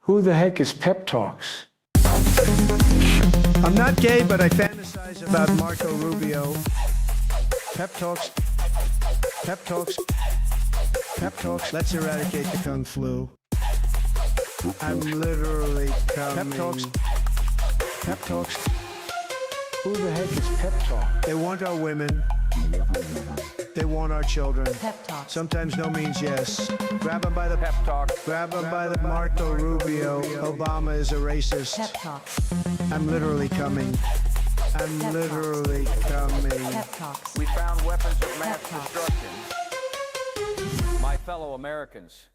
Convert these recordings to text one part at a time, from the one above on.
Who the heck is Pep Talks? I'm not gay, but I fantasize about Marco Rubio. Pep Talks. Pep Talks. Pep Talks. Let's eradicate the Kung Flu. I'm literally coming. Pep Talks. Pep Talks. Who the heck is Pep Talk? They want our women. They want our children. Pep Talks. Sometimes no means yes. Grab them by the Pep Talk. Grab them by the Marco Rubio. Obama is a racist. Pep Talks. I'm literally coming. I'm Pep literally coming. Pep Talks. We found weapons of mass Pep Talks. destruction. My fellow Americans,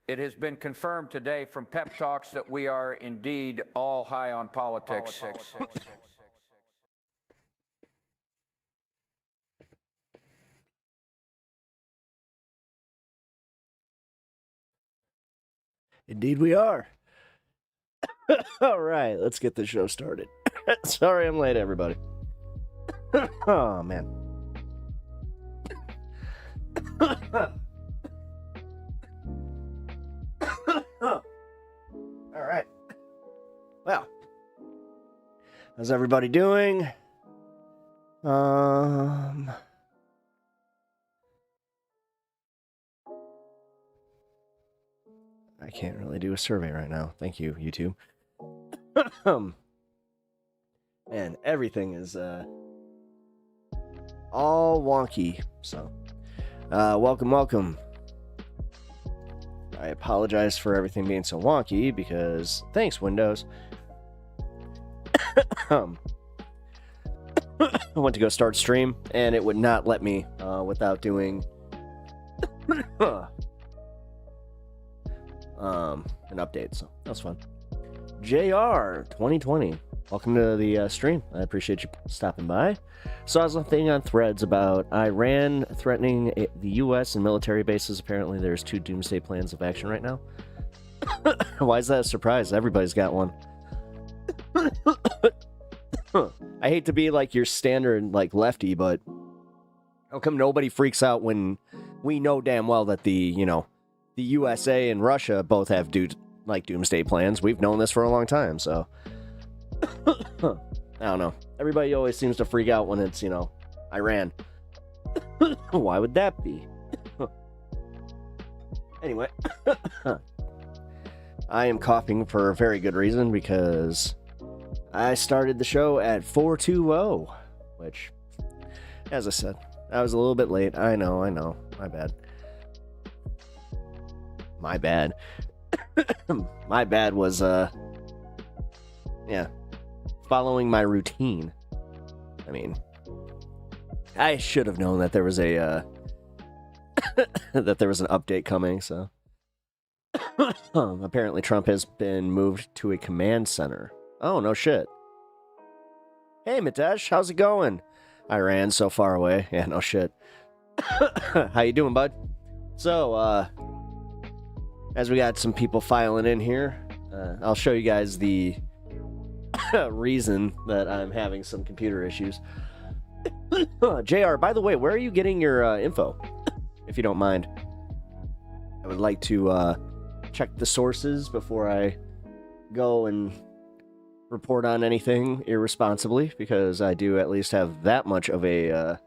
it has been confirmed today from Pep Talks that we are indeed all high on politics. Indeed we are. All right, let's get the show started. Sorry I'm late, everybody. Oh, man. All right. Well, how's everybody doing? I can't really do a survey right now. Thank you, YouTube. And everything is all wonky. So, welcome. I apologize for everything being so wonky because thanks, Windows. I went to go start stream and it would not let me without doing an update, so that was fun. JR 2020, welcome to the stream. I appreciate you stopping by. Saw something on Threads about Iran threatening the US and military bases. Apparently there's 2 doomsday plans of action right now. Why is that a surprise? Everybody's got one. I hate to be like your standard like lefty, but how come nobody freaks out when we know damn well that the USA and Russia both have doomsday plans? We've known this for a long time, so I don't know. Everybody always seems to freak out when it's, Iran. Why would that be? Anyway, I am coughing for a very good reason because I started the show at 4:20, which, as I said, I was a little bit late. I know. My bad. My bad was, following my routine. I mean, I should have known that there was a, that there was an update coming, so. Apparently Trump has been moved to a command center. Oh, no shit. Hey, Mitesh, how's it going? Iran, so far away. Yeah, no shit. How you doing, bud? So, as we got some people filing in here, I'll show you guys the reason that I'm having some computer issues. JR, by the way, where are you getting your info? If you don't mind. I would like to check the sources before I go and report on anything irresponsibly, because I do at least have that much of a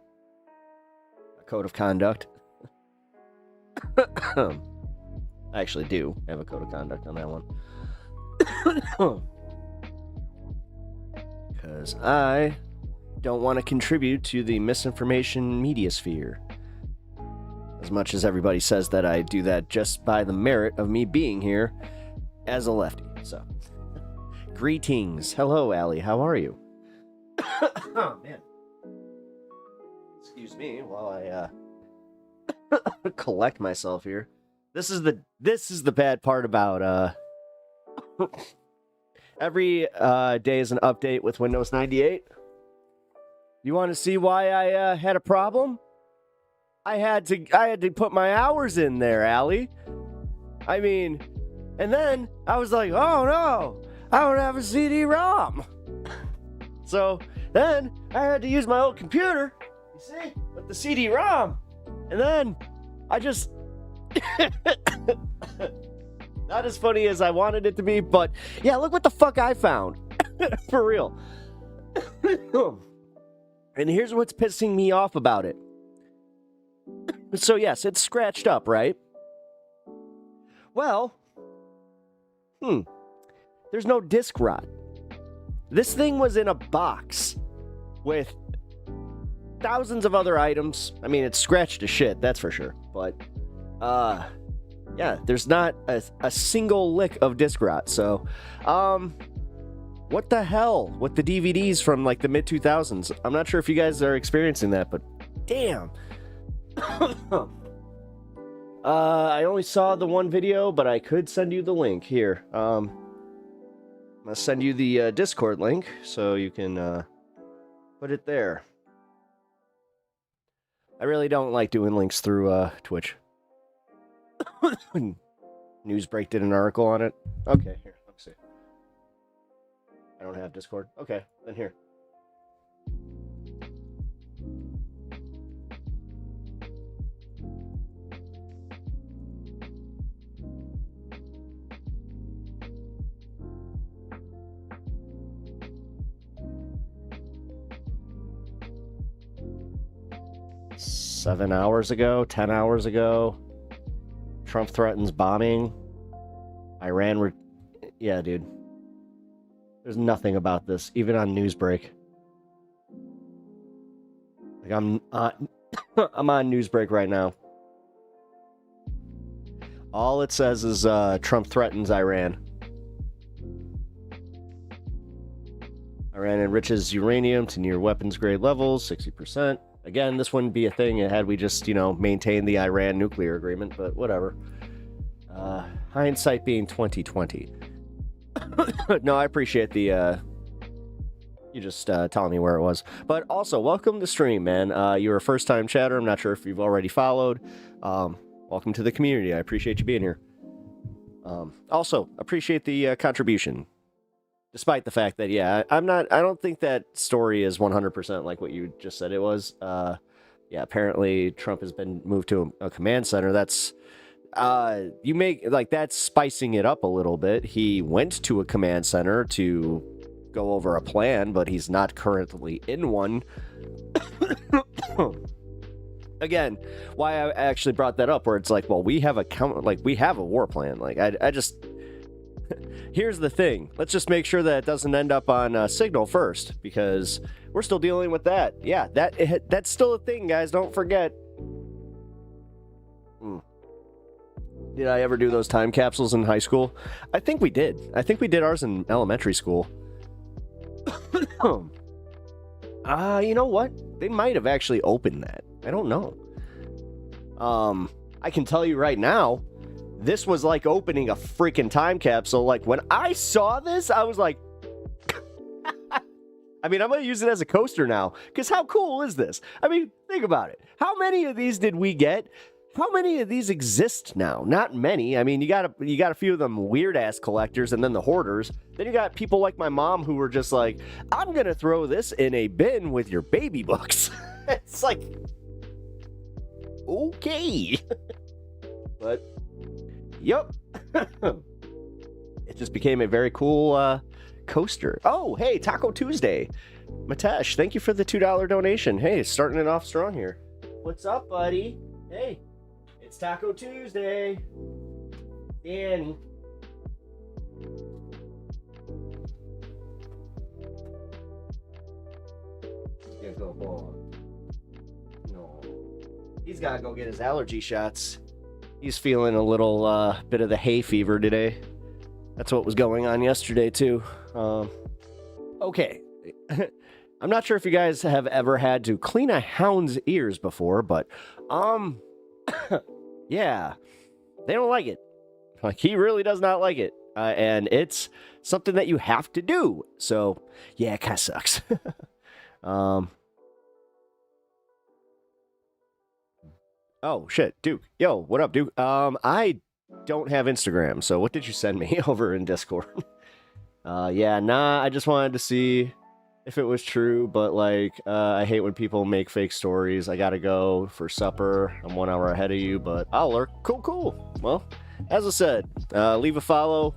code of conduct. I actually do have a code of conduct on that one. Because I don't want to contribute to the misinformation media sphere. As much as everybody says that I do that just by the merit of me being here as a lefty. So, greetings. Hello, Allie. How are you? Oh, man. Excuse me while I collect myself here. This is the bad part about every day is an update with Windows 98. You want to see why I had a problem? I had to put my hours in there, Allie. I mean, and then I was like, oh no, I don't have a CD-ROM. So then I had to use my old computer, you see, with the CD-ROM. And then I just Not as funny as I wanted it to be, but yeah, look what the fuck I found. For real. And here's what's pissing me off about it. So yes, it's scratched up, right? Well, there's no disc rot. This thing was in a box with thousands of other items. I mean, it's scratched to shit, that's for sure. But, yeah, there's not a single lick of disc rot. So, what the hell with the DVDs from like the mid-2000s? I'm not sure if you guys are experiencing that, but damn. I only saw the one video, but I could send you the link here. I'm gonna send you the Discord link so you can put it there. I really don't like doing links through Twitch. Newsbreak did an article on it. Okay, here, let's see. I don't have Discord. Okay, then here. Seven hours ago, 10 hours ago, Trump threatens bombing. Iran yeah, dude. There's nothing about this, even on Newsbreak. Like I'm on Newsbreak right now. All it says is Trump threatens Iran. Iran enriches uranium to near weapons grade levels, 60%. Again, this wouldn't be a thing had we just, maintained the Iran nuclear agreement, but whatever. Hindsight being 2020. No, I appreciate the, you just telling me where it was. But also, welcome to stream, man. You're a first-time chatter. I'm not sure if you've already followed. Welcome to the community. I appreciate you being here. Also, appreciate the contribution. Despite the fact that, yeah, I don't think that story is 100% like what you just said it was. Yeah, apparently Trump has been moved to a command center. That's, that's spicing it up a little bit. He went to a command center to go over a plan, but he's not currently in one. Again, why I actually brought that up, where it's like, well, we have a war plan. Like, I just... Here's the thing. Let's just make sure that it doesn't end up on Signal first, because we're still dealing with that. Yeah, that's still a thing, guys. Don't forget. Did I ever do those time capsules in high school? I think we did. I think we did ours in elementary school. You know what? They might have actually opened that. I don't know. I can tell you right now, this was like opening a freaking time capsule. Like, when I saw this, I was like... I mean, I'm going to use it as a coaster now, because how cool is this? I mean, think about it. How many of these did we get? How many of these exist now? Not many. I mean, you got a few of them weird-ass collectors, and then the hoarders. Then you got people like my mom who were just like, I'm going to throw this in a bin with your baby books. It's like... Okay. But... Yep. It just became a very cool coaster. Oh, hey, Taco Tuesday. Matesh, thank you for the $2 donation. Hey, starting it off strong here. What's up, buddy? Hey, it's Taco Tuesday. Danny. He's gonna go ball. No. He's gotta go get his allergy shots. He's feeling a little bit of the hay fever today. That's what was going on yesterday, too. Okay. I'm not sure if you guys have ever had to clean a hound's ears before, but, yeah, they don't like it. Like, he really does not like it. And it's something that you have to do. So, yeah, it kind of sucks. Oh, shit, Duke. Yo, what up, Duke? I don't have Instagram, so what did you send me over in Discord? Yeah, nah, I just wanted to see if it was true, but, like, I hate when people make fake stories. I gotta go for supper. I'm 1 hour ahead of you, but I'll lurk. Cool. Well, as I said, leave a follow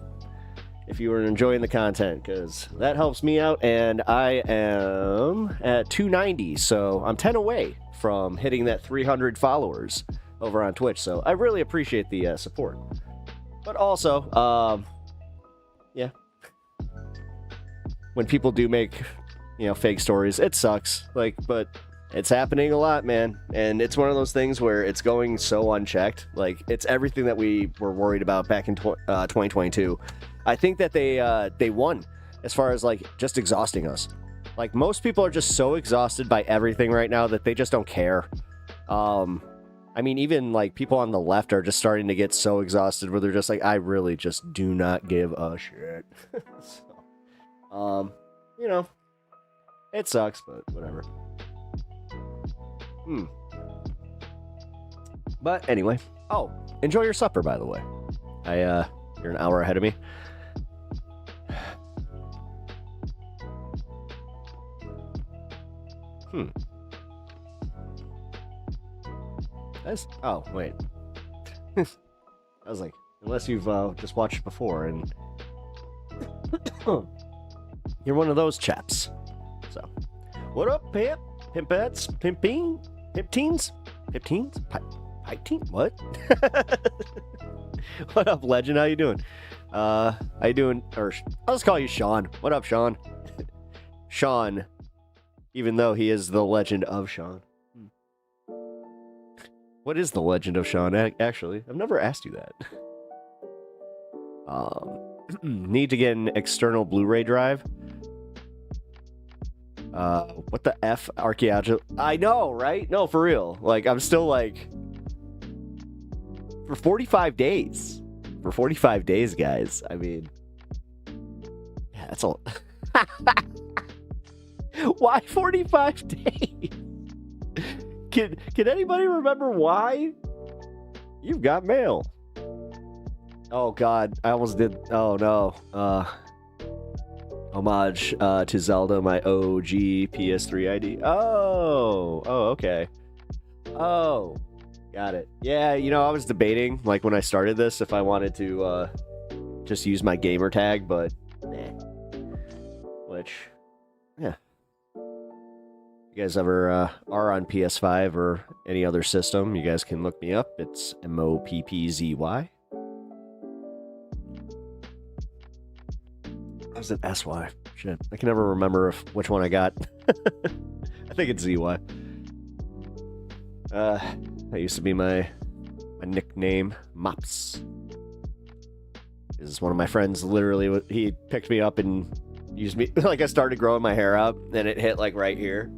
if you are enjoying the content, because that helps me out, and I am at 290, so I'm 10 away from hitting that 300 followers over on Twitch, so I really appreciate the support. But also, yeah, when people do make, fake stories, it sucks, but it's happening a lot, man, and it's one of those things where it's going so unchecked. Like, it's everything that we were worried about back in 2022. I think that they won as far as, like, just exhausting us. Like, most people are just so exhausted by everything right now that they just don't care. I mean, even, like, people on the left are just starting to get so exhausted where they're just like, I really just do not give a shit. So, it sucks, but whatever. But anyway, enjoy your supper, by the way. You're an hour ahead of me. Wait. I was like, unless you've just watched before, and you're one of those chaps. So, what up, pimp? Pimpettes? Pimping? Pimp-teens? Pimp-teens? Pipe-teen? What? What up, legend? How you doing? How you doing? Or, I'll just call you Sean. What up, Sean? Sean, even though he is the legend of Sean. What is the legend of Sean, actually? I've never asked you that. Need to get an external Blu-ray drive. What the F? Archaeological? I know, right? No, for real. Like, I'm still like... For 45 days. For 45 days, guys. I mean... Yeah, that's all... Why 45 days? Can anybody remember why? You've got mail. Oh god, I almost did. Oh no. Homage to Zelda, my OG PS3 ID. Oh, okay. Oh, got it. Yeah, I was debating, like, when I started this, if I wanted to just use my gamer tag, but which, yeah. You guys ever are on PS5 or any other system, you guys can look me up. It's MOPPZY. Or is it SY? Shit, I can never remember which one I got. I think it's ZY. That used to be my nickname, Mops. This is one of my friends, literally, he picked me up and used me, like, I started growing my hair out, and it hit, like, right here.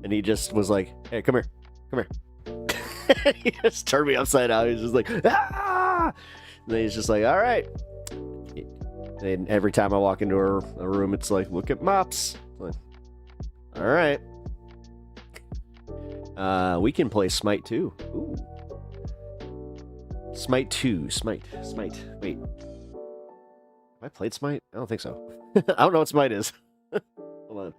And he just was like, hey, come here. He just turned me upside down. He was just like, ah! And then he's just like, all right. And every time I walk into a room, it's like, look at Mops. Like, all right. We can play Smite 2. Ooh. Smite 2. Smite. Wait. Have I played Smite? I don't think so. I don't know what Smite is. Hold on.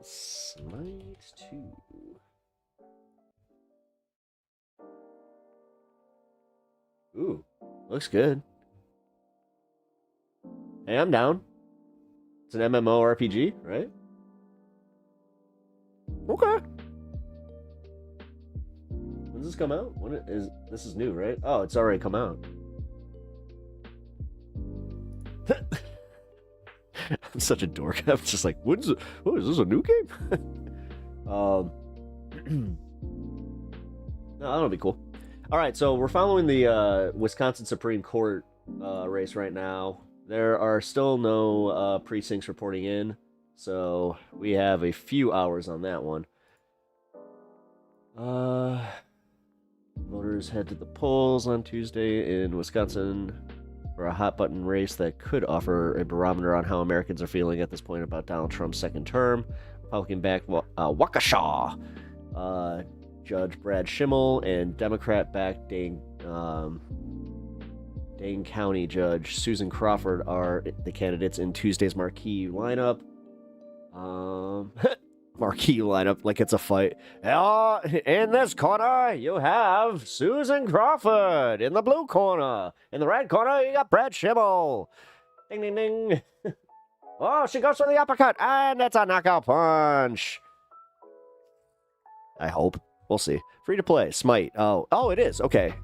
Smite 2. Ooh, looks good. Hey, I'm down. It's an MMORPG, right? Okay. When does this come out? This is new, right? Oh, it's already come out. I'm such a dork. I'm just like, is this a new game? No, that'll be cool. All right, so we're following the Wisconsin Supreme Court race right now. There are still no precincts reporting in, so we have a few hours on that one. Voters head to the polls on Tuesday in Wisconsin for a hot button race that could offer a barometer on how Americans are feeling at this point about Donald Trump's second term. Republican-backed Waukesha Judge Brad Schimmel and Democrat-backed Dane County Judge Susan Crawford are the candidates in Tuesday's marquee lineup. marquee lineup like it's a fight. In this corner, you have Susan Crawford. In the blue corner. In the red corner, you got Brad Schimmel. Ding, ding, ding. Oh, she goes for the uppercut. And it's a knockout punch. I hope. We'll see. Free to play. Smite. Oh, it is. Okay.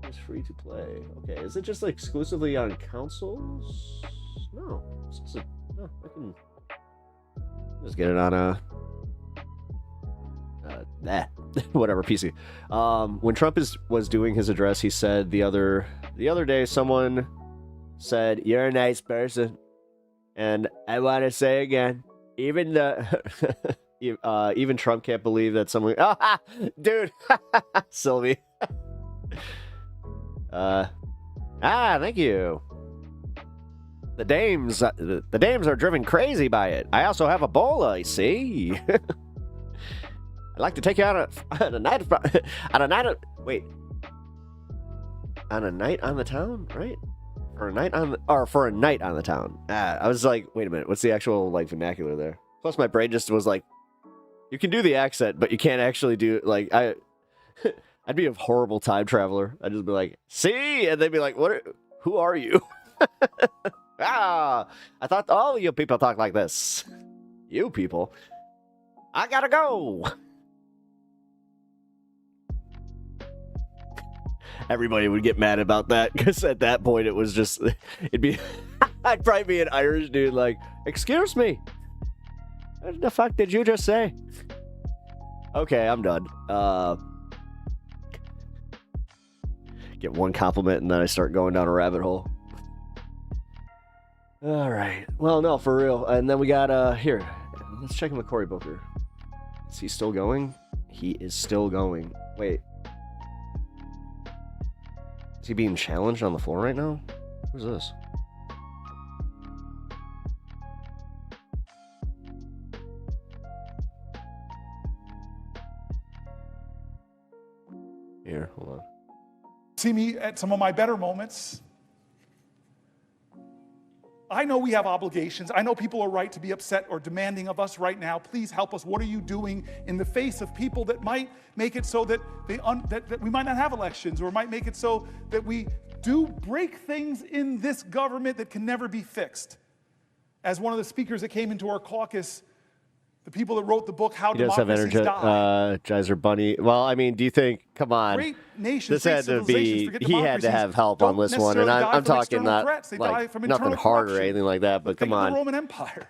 It's free to play. Okay. Is it just like exclusively on consoles? No. I can just get it on whatever PC. When Trump was doing his address, he said the other day someone said, "You're a nice person," and I want to say again, even even Trump can't believe that someone. Oh, dude, Sylvie. Thank you. The dames are driven crazy by it. I also have Ebola, you see. I'd like to take you on a night on a night on the town, right? For a night on the town. I was like, wait a minute, what's the actual like vernacular there? Plus, my brain just was like, you can do the accent, but you can't actually do like I'd be a horrible time traveler. I'd just be like, see, and they'd be like, who are you? I thought all you people talk like this. You people. I gotta go. Everybody would get mad about that because at that point it was just, I'd probably be an Irish dude like, excuse me. What the fuck did you just say? Okay, I'm done. Get one compliment and then I start going down a rabbit hole. All right. Well, no, for real. And then we got, here, let's check in with Cory Booker. Is he still going? He is still going. Wait. Is he being challenged on the floor right now? Who's this? Here, hold on. See me at some of my better moments. I know we have obligations. I know people are right to be upset or demanding of us right now. Please help us. What are you doing in the face of people that might make it so that that we might not have elections, or might make it so that we do break things in this government that can never be fixed? As one of the speakers that came into our caucus, the people that wrote the book, How Democracies Die. Energizer Bunny. Well, I mean, do you think, come on, great nations, this had to be, he had to have help on this one, and I'm talking not like nothing hard or anything like that, but come on. The Roman Empire.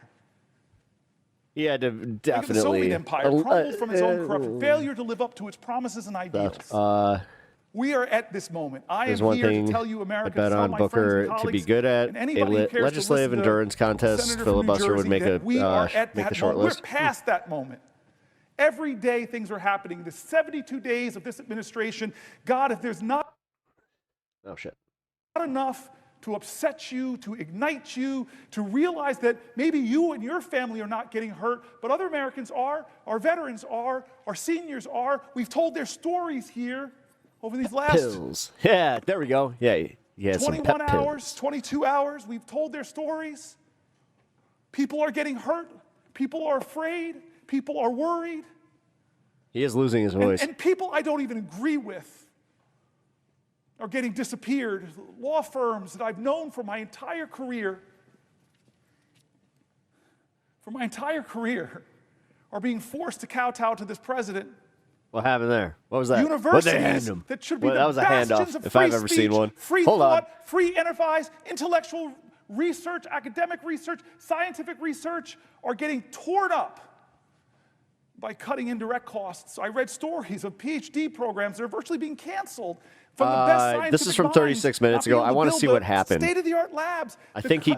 He had to The definitely. Soviet Empire crumbled from its own corruption, failure to live up to its promises and ideals. We are at this moment. I am here to tell you, America, I bet on Booker to be good at a legislative endurance contest. Filibuster would make make the short list. We're past that moment. Every day things are happening. The 72 days of this administration, God, if there's not enough to upset you, to ignite you, to realize that maybe you and your family are not getting hurt, but other Americans are, our veterans are, our seniors are. We've told their stories here over these last pills. Yeah, there we go. Yeah, he has 21 hours, 22 hours. We've told their stories. People are getting hurt. People are afraid. People are worried. He is losing his voice. And people I don't even agree with are getting disappeared. Law firms that I've known for my entire career, are being forced to kowtow to this president. What happened there? What was that? Universities that should be the bastions of free speech, free thought, free enterprise, intellectual research, academic research, scientific research are getting torn up by cutting indirect costs. I read stories of PhD programs that are virtually being canceled. From the best scientific this is from 36 minutes ago. I want to see what happened. State-of-the-art labs. I think he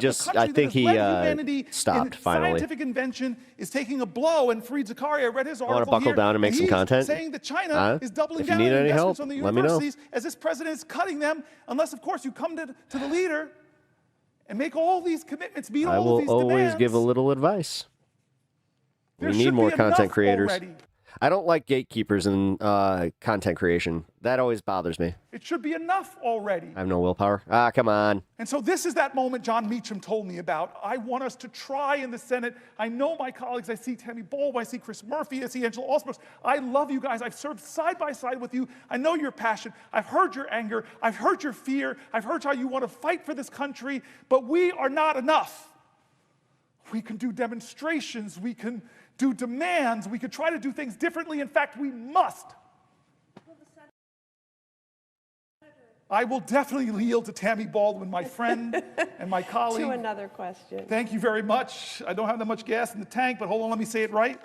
stopped finally. Scientific invention is taking a blow. And Fareed Zakaria, I read his article. I want to buckle down and make some content. Saying that China is doubling down on investments on the universities as this president is cutting them. Unless, of course, you come to the leader and make all these commitments, meet all of these demands. I will always give a little advice. We need more content creators. I don't like gatekeepers in content creation. That always bothers me. It should be enough already. I have no willpower. Ah, come on. And so this is that moment John Meacham told me about. I want us to try in the Senate. I know my colleagues. I see Tammy Baldwin. I see Chris Murphy. I see Angela Osbrooks. I love you guys. I've served side by side with you. I know your passion. I've heard your anger. I've heard your fear. I've heard how you want to fight for this country. But we are not enough. We can do demonstrations. We can do demands. We could try to do things differently. In fact, we must. I will definitely yield to Tammy Baldwin, my friend and my colleague. To another question. Thank you very much. I don't have that much gas in the tank, but hold on, let me say it right.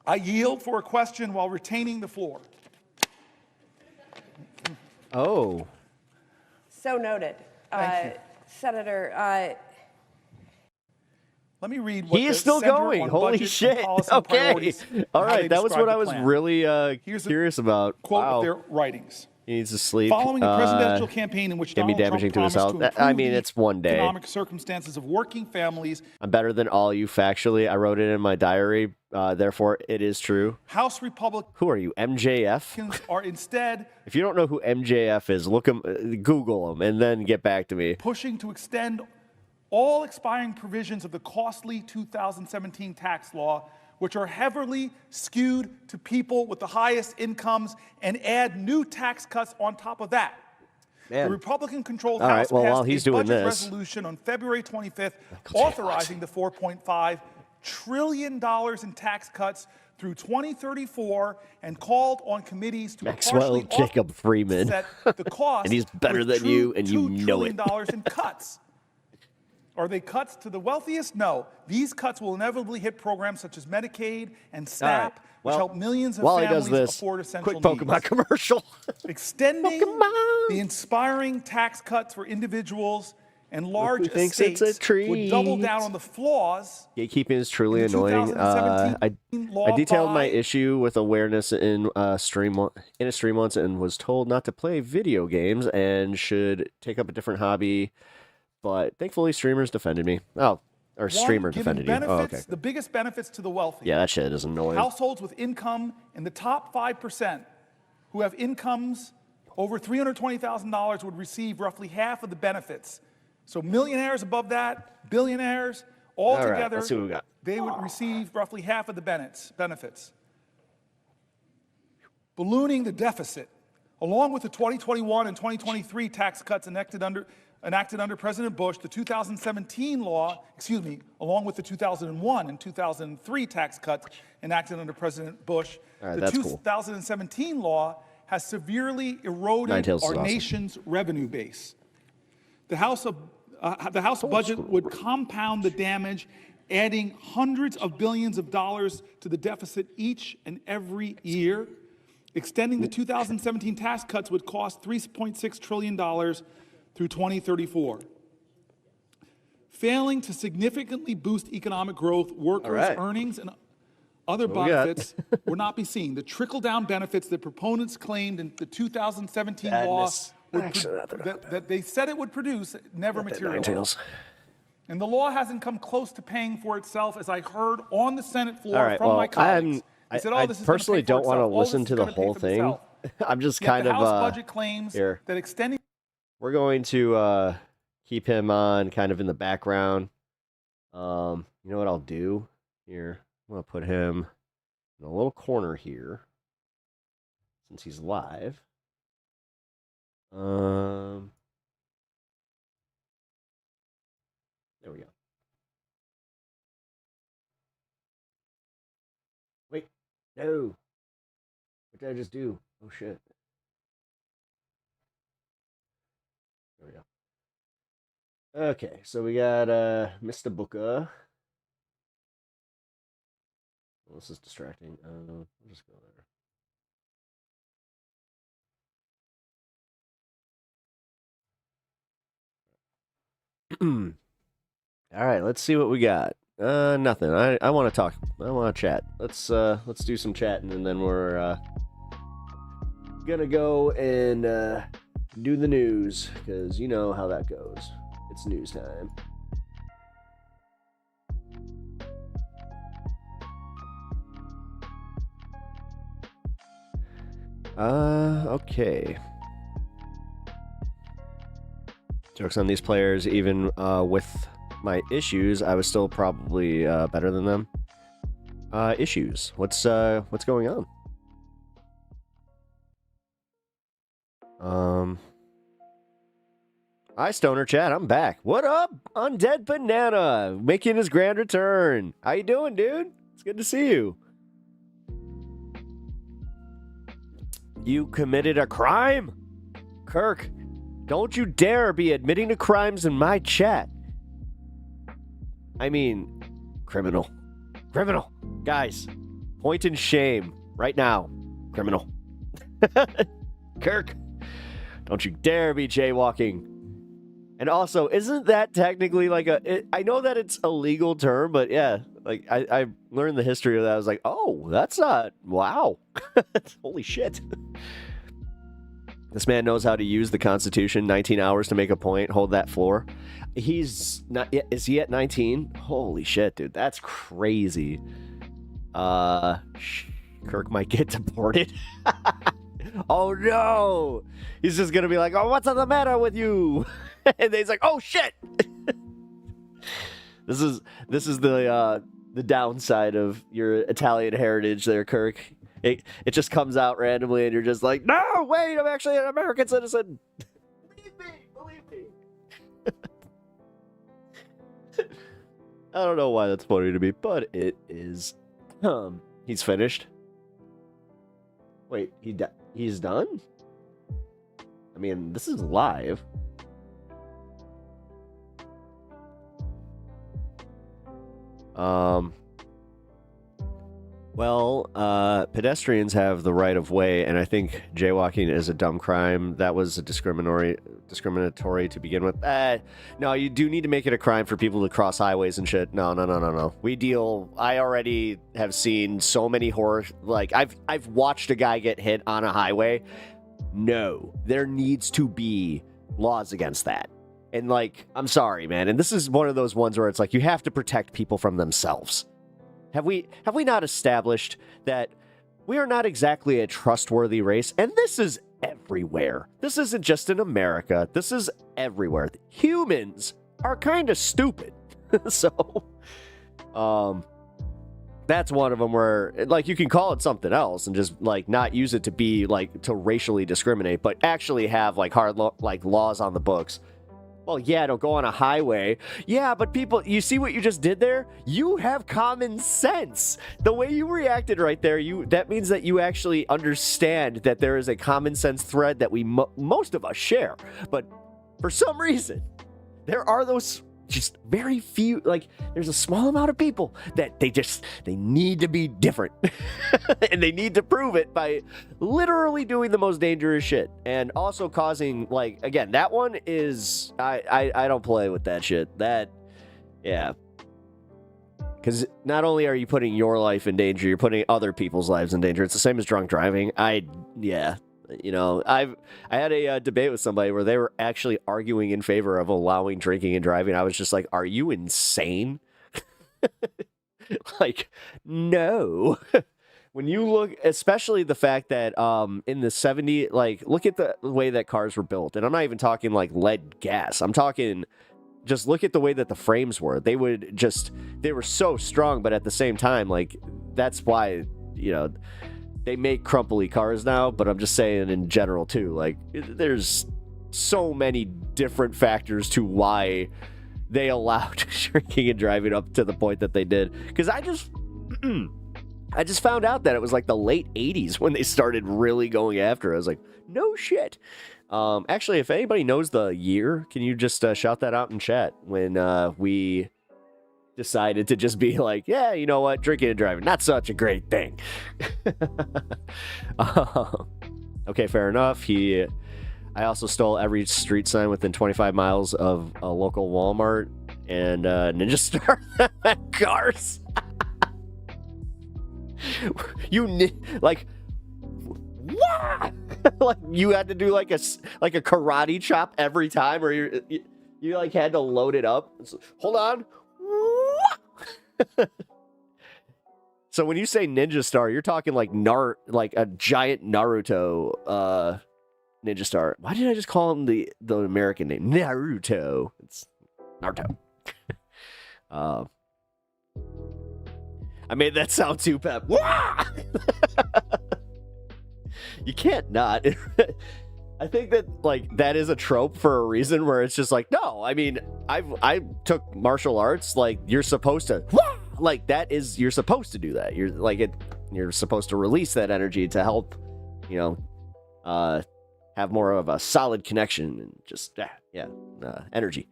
I yield for a question while retaining the floor. Oh. So noted. Thank you. Senator, Let me read what He is the still Center going. on Holy Budget and shit. Policy Okay. Priorities and All how they right. That was describe what I the was plan. really Here's a curious about. Quote Wow. of their writings. He needs to sleep. Following a presidential campaign in which can be Donald Trump damaging to his promised health. to improve I mean, the it's one day. economic circumstances of working families, I'm better than all you factually. I wrote it in my diary. Therefore, it is true. House Republicans Who are you, MJF? are instead If you don't know who MJF is, look him, Google him, and then get back to me. pushing to extend all expiring provisions of the costly 2017 tax law, which are heavily skewed to people with the highest incomes, and add new tax cuts on top of that. Man. The Republican-controlled All House right, well, passed while he's a doing budget this- resolution on February 25th, tell you what. authorizing the $4.5 trillion in tax cuts through 2034, and called on committees to Maxwell partially Jacob Freeman. offset the cost And he's better with than true you, and you $2 know it. trillion in cuts. Are they cuts to the wealthiest? No. These cuts will inevitably hit programs such as Medicaid and SNAP, which help millions of while he families does this, afford essential quick Pokemon needs. commercial. Extending Pokemon. the inspiring tax cuts for individuals and large who thinks it's estates a treat. would double down on the flaws. Gatekeeping is truly The annoying. 2017 law I detailed my by- issue with awareness in a stream once, and was told not to play video games and should take up a different hobby. But thankfully, streamers defended me. Oh, or One, streamer giving defended you. Oh, benefits, okay. the biggest benefits to the wealthy. Yeah, that shit is annoying. Households with income in the top 5% who have incomes over $320,000 would receive roughly half of the benefits. So millionaires above that, billionaires, all All right, together, let's see what we got. they would receive roughly half of the benefits. Ballooning the deficit, along with the 2021 and 2023 tax cuts enacted under President Bush, the 2017 law, along with the 2001 and 2003 tax cuts enacted under President Bush, All right, the that's cool. 2017 law has severely eroded Ninetales is our awesome. nation's revenue base. The House budget would compound the damage, adding hundreds of billions of dollars to the deficit each and every year. Extending the 2017 tax cuts would cost $3.6 trillion through 2034. Failing to significantly boost economic growth, workers' right. earnings, and other What we got? benefits would not be seen. The trickle-down benefits that proponents claimed in the 2017 Badness. law Actually, that they said it would produce never materialized. Ninetales. And the law hasn't come close to paying for itself, as I heard on the Senate floor All right, from well, my colleagues. I They said, "Oh, I this is gonna personally pay for don't want to itself. Oh, listen this to is the gonna pay whole for thing. itself." I'm just Yet kind the of House budget claims here. that extending We're going to keep him on kind of in the background. You know what I'll do here? I'm gonna put him in a little corner here since he's live. There we go. Wait, no. What did I just do? Oh shit. There we go. Okay, so we got Mr. Booker. Well, this is distracting. I'll just go there. All right, let's see what we got. Nothing. I want to talk. I want to chat. Let's do some chatting, and then we're gonna go and do the news, because you know how that goes. It's news time. Okay. Jokes on these players, even with my issues, I was still probably better than them. Issues. What's going on? Hi, Stoner Chat. I'm back. What up? Undead Banana making his grand return. How you doing, dude? It's good to see you. You committed a crime? Kirk, don't you dare be admitting to crimes in my chat. I mean, criminal. Criminal. Guys, point in shame right now. Criminal. Kirk, don't you dare be jaywalking. And also, isn't that technically like I know that it's a legal term, but yeah, like I learned the history of that. I was like, oh, that's not, wow. Holy shit. This man knows how to use the Constitution. 19 hours to make a point. Hold that floor. He's not yet. Is he at 19? Holy shit, dude. That's crazy. Kirk might get deported. Oh no. He's just going to be like, oh, what's the matter with you? And he's like, oh shit. This is the downside of your Italian heritage there, Kirk. It just comes out randomly and you're just like, no, wait, I'm actually an American citizen. Believe me. I don't know why that's funny to me, but it is. He's finished. Wait, he's done? I mean, this is live. Well, pedestrians have the right of way, and I think jaywalking is a dumb crime. That was a discriminatory to begin with. No, you do need to make it a crime for people to cross highways and shit. No. I already have seen so many horror, like, I've watched a guy get hit on a highway. No, there needs to be laws against that. And, like, I'm sorry, man. And this is one of those ones where it's like, you have to protect people from themselves. Have we not established that we are not exactly a trustworthy race? And this is everywhere. This isn't just in America. This is everywhere. Humans are kind of stupid. So, that's one of them where, like, you can call it something else and just, like, not use it to be, like, to racially discriminate, but actually have, like, hard laws on the books. Well, yeah, don't go on a highway. Yeah, but people, you see what you just did there? You have common sense. The way you reacted right there, that means that you actually understand that there is a common sense thread that most of us share. But for some reason, there are those just very few, like, there's a small amount of people that they need to be different. And they need to prove it by literally doing the most dangerous shit. And also causing, like, again, that one is, I don't play with that shit. That, yeah. Because not only are you putting your life in danger, you're putting other people's lives in danger. It's the same as drunk driving. Yeah. You know, I had a debate with somebody where they were actually arguing in favor of allowing drinking and driving. I was just like, are you insane? Like, no. When you look, especially the fact that in the 70s, like, look at the way that cars were built. And I'm not even talking like lead gas. I'm talking, just look at the way that the frames were. They were so strong, but at the same time, like, that's why, you know, they make crumply cars now, but I'm just saying in general too, like, there's so many different factors to why they allowed drinking and driving up to the point that they did. Because I just found out that it was like the late 80s when they started really going after it. I was like, no shit. Actually, if anybody knows the year, can you just shout that out in chat when we decided to just be like, yeah, you know what, drinking and driving, not such a great thing. Okay, fair enough. I also stole every street sign within 25 miles of a local Walmart and Ninja Star cars. Like, what? Like, you had to do like a karate chop every time, or you like had to load it up. Hold on. So when you say ninja star, you're talking like like a giant Naruto ninja star. Why did I just call him the American name? Naruto. It's Naruto. I made that sound too, Pep. You can't not. I think that like that is a trope for a reason where it's just like, no, I mean, I took martial arts, like you're supposed to like that is you're supposed to do that. You're like you're supposed to release that energy to help, have more of a solid connection and just energy.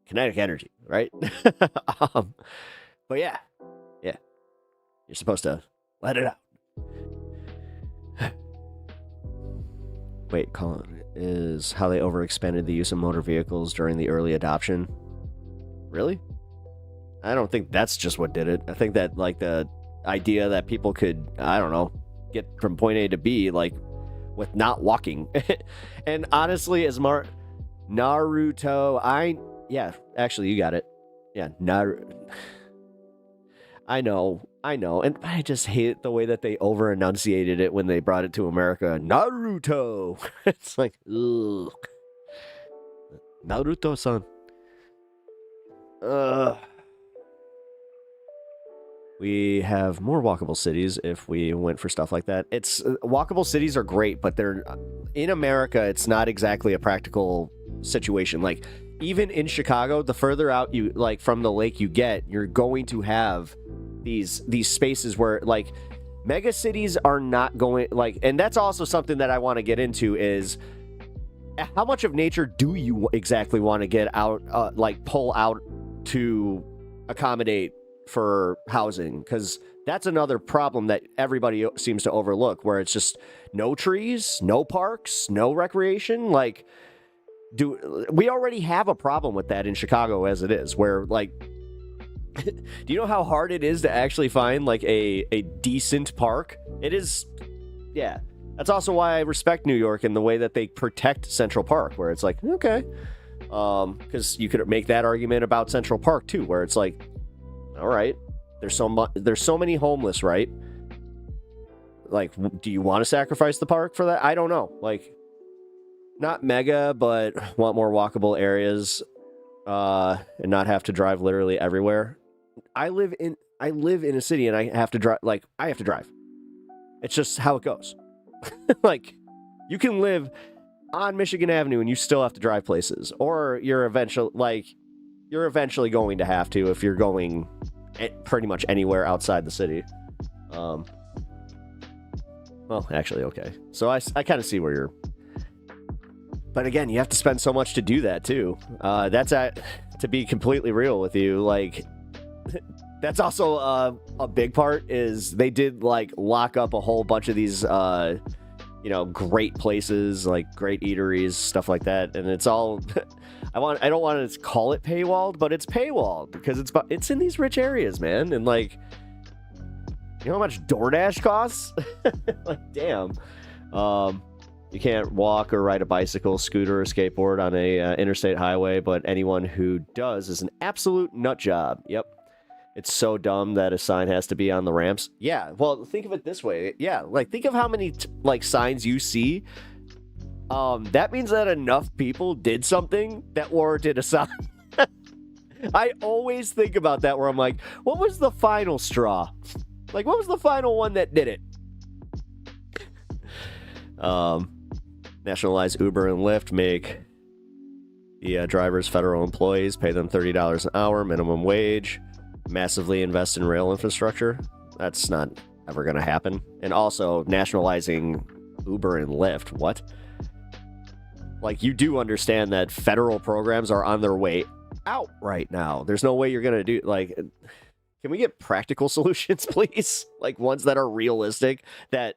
Kinetic energy, right? But yeah. You're supposed to let it out. Wait, Colin, is how they overexpanded the use of motor vehicles during the early adoption. Really? I don't think that's just what did it. I think that, like, the idea that people could, I don't know, get from point A to B, like, with not walking. And honestly, as Naruto, yeah, actually, you got it. Yeah, I know, and I just hate the way that they over-enunciated it when they brought it to America. Naruto! It's like, ugh. Naruto-san. We have more walkable cities if we went for stuff like that. Walkable cities are great, but they're in America, it's not exactly a practical situation. Like, even in Chicago, the further out you, like, from the lake you get, you're going to have these spaces where, like, mega cities are not going, like, and that's also something that I want to get into is how much of nature do you exactly want to get out, like, pull out to accommodate for housing? Because that's another problem that everybody seems to overlook, where it's just no trees, no parks, no recreation. Like, we already have a problem with that in Chicago as it is, where, like, do you know how hard it is to actually find, like, a decent park? It is, yeah. That's also why I respect New York and the way that they protect Central Park, where it's like, okay. Because you could make that argument about Central Park, too, where it's like, all right, there's so many homeless, right? Like, do you want to sacrifice the park for that? I don't know. Like, not mega, but want more walkable areas, and not have to drive literally everywhere. I live in a city and I have to drive. Like, I have to drive. It's just how it goes. Like, you can live on Michigan Avenue and you still have to drive places, or you're eventually going to have to if you're going pretty much anywhere outside the city. Well, actually, okay. So I kind of see where you're. But again, you have to spend so much to do that too. To be completely real with you, like, that's also a big part is they did, like, lock up a whole bunch of these great places, like great eateries, stuff like that, and it's all I don't want to call it paywalled, but it's paywalled because it's in these rich areas, man. And, like, you know how much DoorDash costs? Like, damn. You can't walk or ride a bicycle, scooter, or skateboard on a interstate highway, but anyone who does is an absolute nut job. Yep. It's so dumb that a sign has to be on the ramps. Yeah, well, think of it this way. Yeah, like, think of how many, like, signs you see. That means that enough people did something that warranted a sign. I always think about that, where I'm like, what was the final straw? Like, what was the final one that did it? Nationalize Uber and Lyft, make the drivers federal employees, pay them $30 an hour, minimum wage, massively invest in rail infrastructure. That's not ever going to happen. And also nationalizing Uber and Lyft. What? Like, you do understand that federal programs are on their way out right now. There's no way you're going to do, like, can we get practical solutions, please? Like, ones that are realistic, that,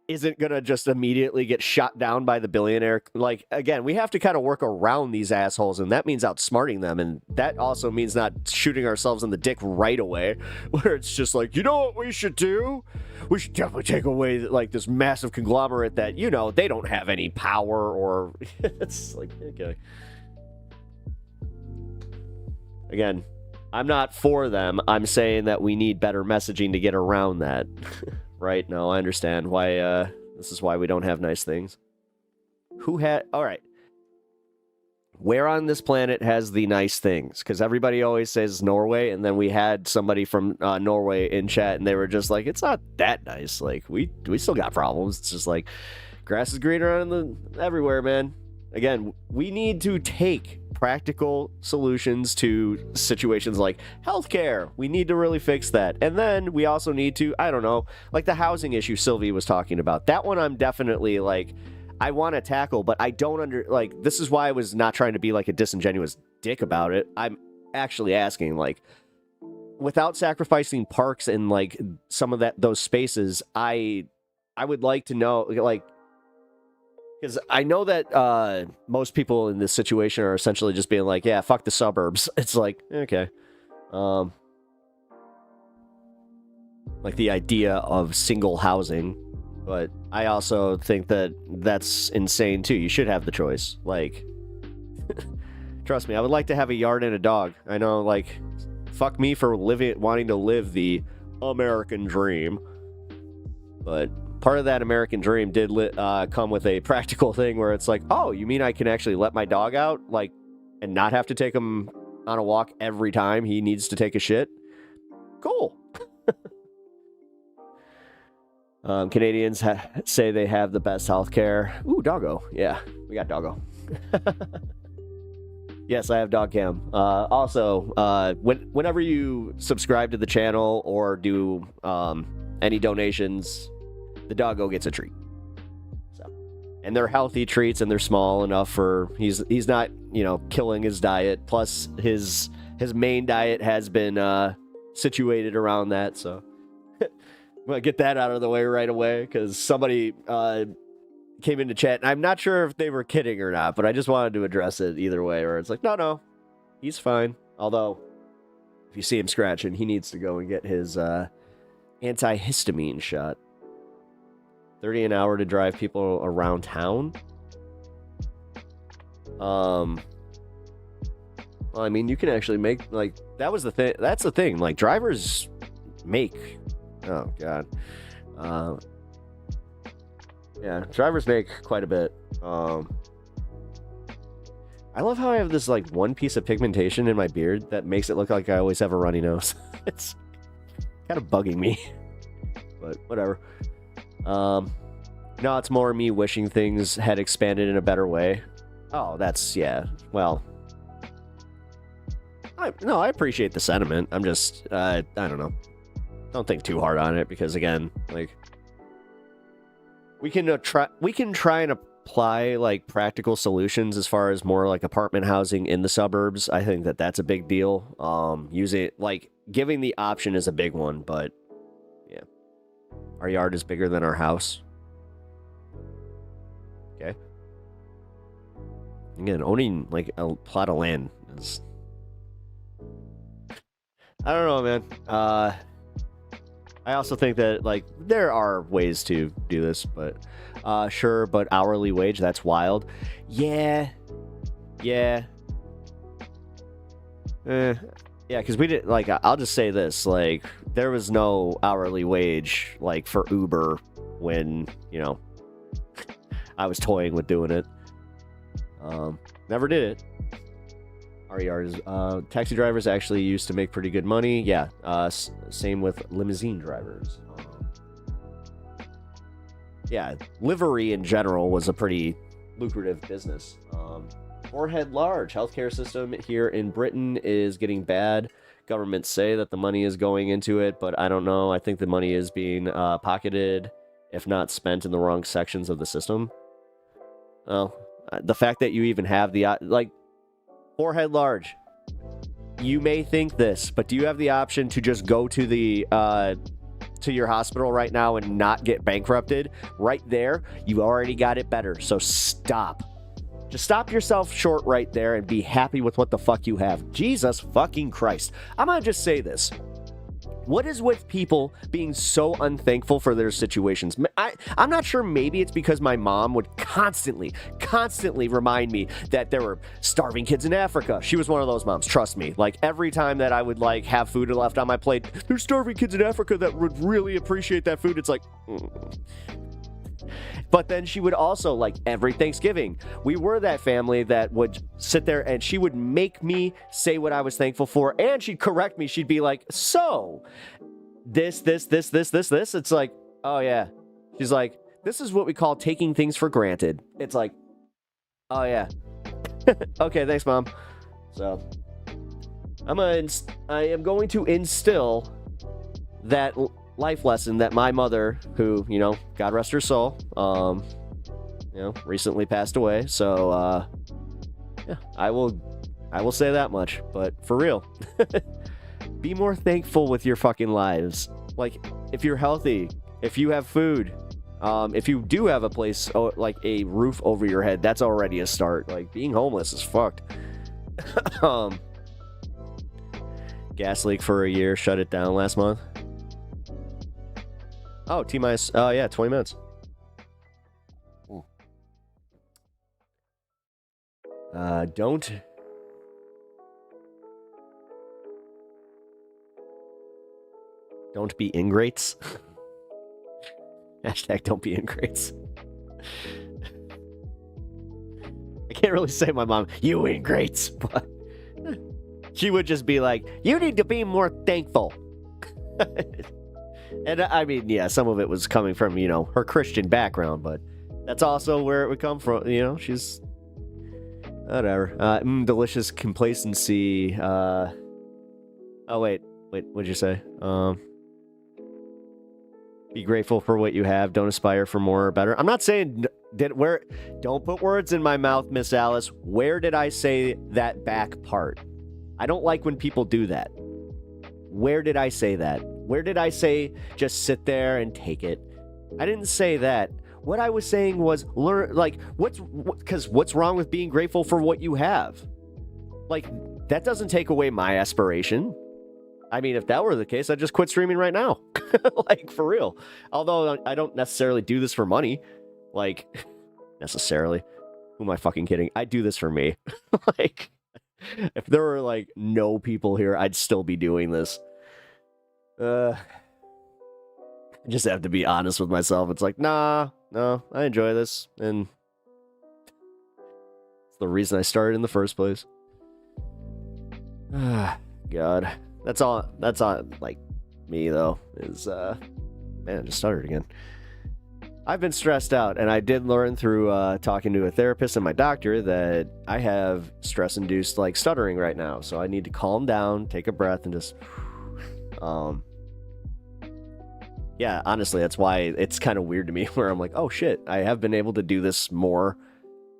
isn't going to just immediately get shot down by the billionaire. Like, again, we have to kind of work around these assholes, and that means outsmarting them, and that also means not shooting ourselves in the dick right away, where it's just like, you know what we should do? We should definitely take away, like, this massive conglomerate that, they don't have any power, or it's like, okay. Again, I'm not for them. I'm saying that we need better messaging to get around that. Right? No, I understand why, this is why we don't have nice things. All right. Where on this planet has the nice things? Because everybody always says Norway, and then we had somebody from Norway in chat, and they were just like, it's not that nice. Like, we still got problems. It's just like, grass is greener everywhere, man. Again, we need to take practical solutions to situations like healthcare. We need to really fix that. And then we also need to, I don't know, like the housing issue Sylvie was talking about. That one I'm definitely like, I want to tackle, but I don't this is why I was not trying to be like a disingenuous dick about it. I'm actually asking, like, without sacrificing parks and like some of those spaces, I would like to know, like, because I know that most people in this situation are essentially just being like, yeah, fuck the suburbs. It's like, okay. Like the idea of single housing. But I also think that that's insane, too. You should have the choice. Like, trust me, I would like to have a yard and a dog. I know, like, fuck me for wanting to live the American dream. But part of that American dream did come with a practical thing where it's like, oh, you mean I can actually let my dog out, like, and not have to take him on a walk every time he needs to take a shit? Cool. Canadians say they have the best healthcare. Ooh, doggo. Yeah, we got doggo. Yes, I have dog cam. Also, whenever you subscribe to the channel or do any donations, the doggo gets a treat. So, and they're healthy treats, and they're small enough for he's not, you know, killing his diet. Plus, his main diet has been situated around that. So. I'm going to get that out of the way right away, because somebody came into chat, and I'm not sure if they were kidding or not, but I just wanted to address it either way, where it's like, no, he's fine. Although, if you see him scratching, he needs to go and get his antihistamine shot. 30 an hour to drive people around town? Well, I mean, you can actually make, like, that's the thing, like, drivers make... Oh, God. Yeah, drivers make quite a bit. I love how I have this, like, one piece of pigmentation in my beard that makes it look like I always have a runny nose. It's kind of bugging me. But, whatever. No, it's more me wishing things had expanded in a better way. Oh, that's, yeah. Well... I appreciate the sentiment. I'm just, I don't know. Don't think too hard on it, because again, like, we can try and apply like practical solutions as far as more like apartment housing in the suburbs. I think that that's a big deal. Using, like, giving the option is a big one, but yeah, our yard is bigger than our house. Okay. Again, owning like a plot of land is, I don't know, man. I also think that, like, there are ways to do this, but, sure, but hourly wage, that's wild. Yeah. Yeah, because we didn't, like, I'll just say this, like, there was no hourly wage, like, for Uber when, you know, I was toying with doing it. Never did it. RERs, taxi drivers actually used to make pretty good money. Yeah, same with limousine drivers. Yeah, livery in general was a pretty lucrative business. Forehead large. Healthcare system here in Britain is getting bad. Governments say that the money is going into it, but I don't know. I think the money is being pocketed, if not spent in the wrong sections of the system. Oh, the fact that you even have the, like, forehead large. You may think this, but do you have the option to just go to the to your hospital right now and not get bankrupted? Right there, you already got it better. So stop. Just stop yourself short right there and be happy with what the fuck you have. Jesus fucking Christ. I'm gonna just say this. What is with people being so unthankful for their situations? I'm not sure. Maybe it's because my mom would constantly remind me that there were starving kids in Africa. She was one of those moms, trust me. Like, every time that I would, like, have food left on my plate, there's starving kids in Africa that would really appreciate that food. It's like... But then she would also, like, every Thanksgiving, we were that family that would sit there and she would make me say what I was thankful for, and she'd correct me. She'd be like, so, this. It's like, oh, yeah. She's like, this is what we call taking things for granted. It's like, oh, yeah. Okay, thanks, Mom. So, I am going to instill that life lesson that my mother, who, you know, God rest her soul, you know, recently passed away. So, yeah, I will say that much. But for real, be more thankful with your fucking lives. Like, if you're healthy, if you have food, if you do have a place, like a roof over your head, that's already a start. Like, being homeless is fucked. Gas leak for a year, shut it down last month. Oh, T-minus, yeah, 20 minutes. Don't be ingrates. Hashtag don't be ingrates. I can't really say my mom, you ingrates, but she would just be like, you need to be more thankful. And I mean, yeah, some of it was coming from, you know, her Christian background, but that's also where it would come from. You know, she's whatever. Delicious complacency. Oh, wait, what'd you say? Be grateful for what you have. Don't aspire for more or better. I'm not saying don't put words in my mouth, Miss Alice. Where did I say that back part? I don't like when people do that. Where did I say that? Where did I say just sit there and take it? I didn't say that. What I was saying was learn, like, what's wrong with being grateful for what you have? Like, that doesn't take away my aspiration. I mean, if that were the case, I'd just quit streaming right now. Like, for real. Although I don't necessarily do this for money. Like, necessarily. Who am I fucking kidding? I do this for me. Like, if there were, like, no people here, I'd still be doing this. I just have to be honest with myself. It's like, no, I enjoy this, and it's the reason I started in the first place. God. That's all, like, me, though, is, man, I just started again. I've been stressed out, and I did learn through talking to a therapist and my doctor that I have stress-induced, like, stuttering right now, so I need to calm down, take a breath, and just, yeah, honestly, that's why it's kind of weird to me, where I'm like, oh, shit, I have been able to do this more,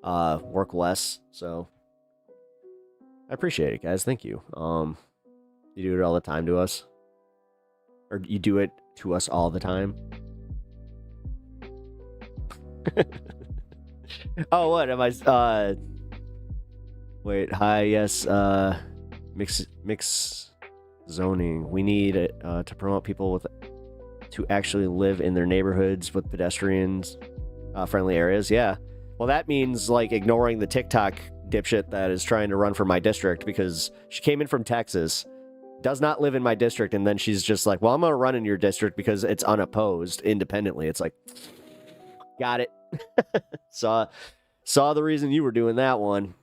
work less, so I appreciate it, guys, thank you. You do it all the time to us? Or you do it to us all the time? Oh, what am I? Wait, hi, yes. Mix zoning. We need to promote people to actually live in their neighborhoods with pedestrians friendly areas. Yeah. Well, that means, like, ignoring the TikTok dipshit that is trying to run for my district, because she came in from Texas, does not live in my district, and then she's just like, well, I'm gonna run in your district because it's unopposed independently. It's like, got it. saw the reason you were doing that one.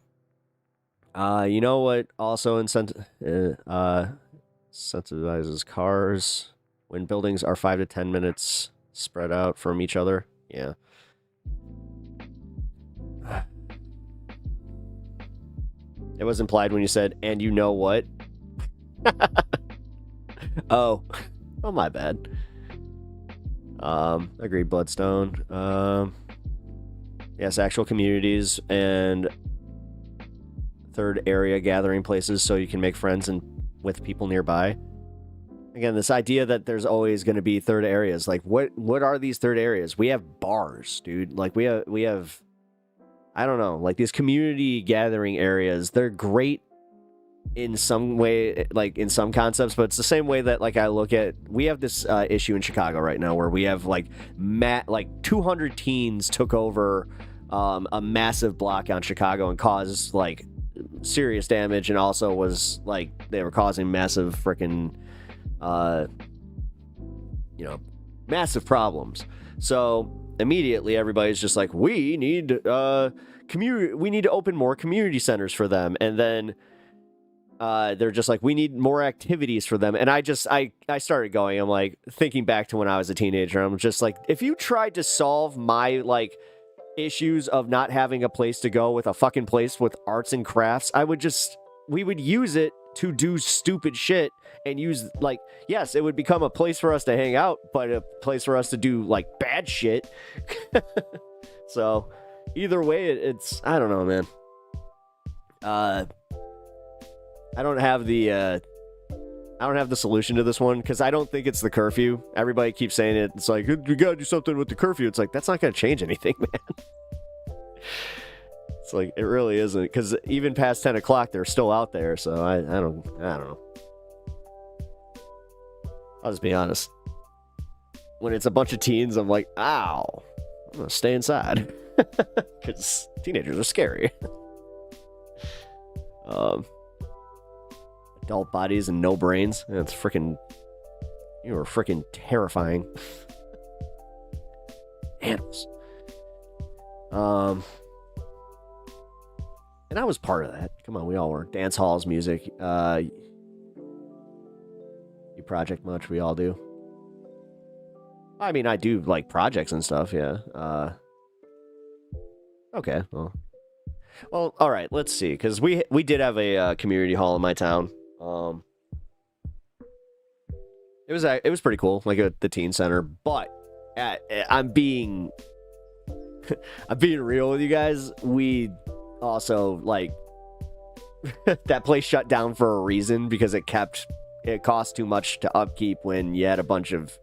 You know what also incentivizes cars? When buildings are 5 to 10 minutes spread out from each other. Yeah. It was implied when you said, and you know what? Oh, my bad. Agreed, Bloodstone. Yes, actual communities and third area gathering places so you can make friends and with people nearby. Again, this idea that there's always going to be third areas. Like, what are these third areas? We have bars, dude. Like, we have I don't know, like, these community gathering areas. They're great in some way, like in some concepts, but it's the same way that like I look at, we have this issue in Chicago right now where we have like 200 teens took over a massive block on Chicago and caused like serious damage, and also was like they were causing massive freaking massive problems. So immediately everybody's just like, we need we need to open more community centers for them, and then they're just like, we need more activities for them. And I started going, I'm like thinking back to when I was a teenager. I'm just like, if you tried to solve my like issues of not having a place to go with a fucking place with arts and crafts, we would use it to do stupid shit and use like, yes, it would become a place for us to hang out, but a place for us to do like bad shit. So either way, it's, I don't know, man. I don't have the solution to this one, because I don't think it's the curfew. Everybody keeps saying it. It's like, we gotta do something with the curfew. It's like, that's not gonna change anything, man. It's like, it really isn't, because even past 10 o'clock, they're still out there. So I don't know. I'll just be honest. When it's a bunch of teens, I'm like, ow, I'm gonna stay inside, because teenagers are scary. Adult bodies and no brains. That's freaking... You are freaking terrifying. Animals. And I was part of that. Come on, we all were. Dance halls, music. You project much? We all do. I mean, I do like projects and stuff, yeah. Okay, well, all right. Let's see, because we did have a community hall in my town. It was pretty cool, like at the teen center. But I'm being real with you guys. We also like that place shut down for a reason, because it cost too much to upkeep when you had a bunch of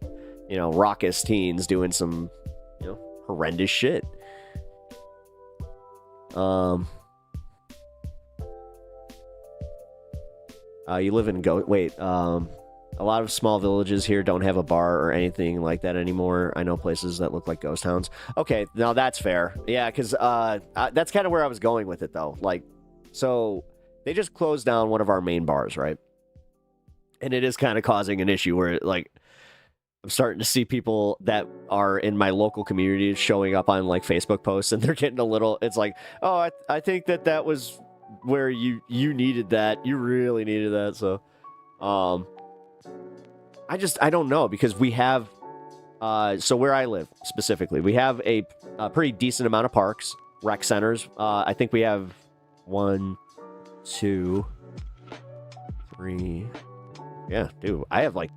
raucous teens doing some horrendous shit. You live in a lot of small villages here don't have a bar or anything like that anymore. I know places that look like ghost towns. Okay, now that's fair. Yeah, because that's kind of where I was going with it, though. Like, so they just closed down one of our main bars, right? And it is kind of causing an issue where, like, I'm starting to see people that are in my local community showing up on, like, Facebook posts, and they're getting a little... It's like, oh, I think that was where you needed that. You really needed that, so... I don't know, because we have, so where I live specifically, we have a pretty decent amount of parks, rec centers. I think we have 1, 2, 3. Yeah, dude, I have like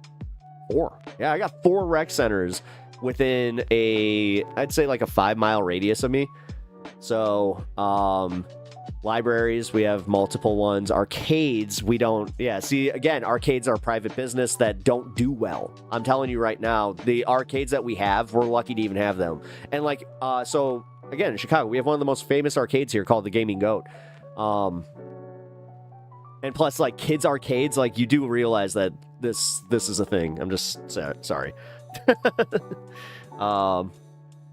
4. Yeah, I got 4 rec centers within I'd say like a 5-mile radius of me. So, libraries, we have multiple ones. Arcades, we don't... Yeah, see, again, arcades are private business that don't do well. I'm telling you right now, the arcades that we have, we're lucky to even have them. And, like, so, again, in Chicago, we have one of the most famous arcades here called the Gaming Goat. And plus, like, kids' arcades, like, you do realize that this is a thing. I'm just sorry.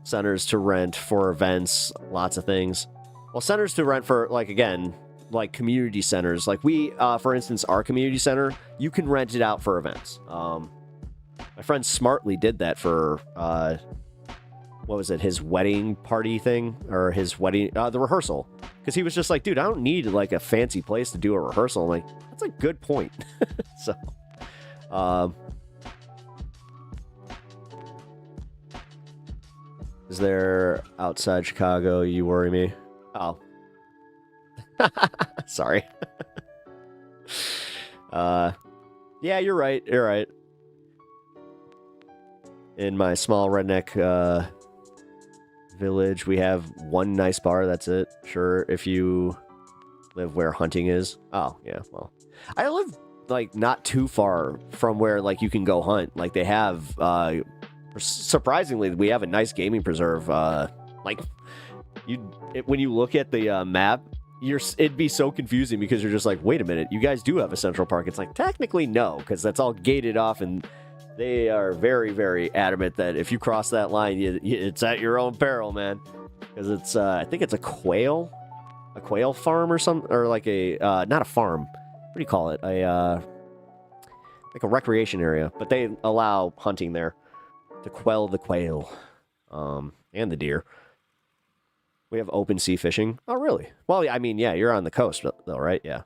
Centers to rent for events, lots of things. Well, centers to rent for, like, again, like community centers. Like we, for instance, our community center, you can rent it out for events. My friend smartly did that for, what was it, his wedding party thing? Or his wedding, the rehearsal. Because he was just like, dude, I don't need, like, a fancy place to do a rehearsal. I'm like, that's a good point. So, is there outside Chicago? You worry me. Oh. Sorry. Yeah, you're right. You're right. In my small redneck village, we have one nice bar. That's it. Sure, if you live where hunting is. Oh, yeah, well. I live, like, not too far from where, like, you can go hunt. Like, they have, surprisingly, we have a nice gaming preserve. Like, when you look at the map, it'd be so confusing because you're just like, wait a minute, you guys do have a Central Park. It's like, technically no, because that's all gated off, and they are very, very adamant that if you cross that line, it's at your own peril, man. Because it's, I think it's a quail farm or something, or like a, not a farm. What do you call it? Like a recreation area, but they allow hunting there to quell the quail, and the deer. We have open sea fishing. Oh, really? Well, I mean, yeah, you're on the coast, though, right? Yeah.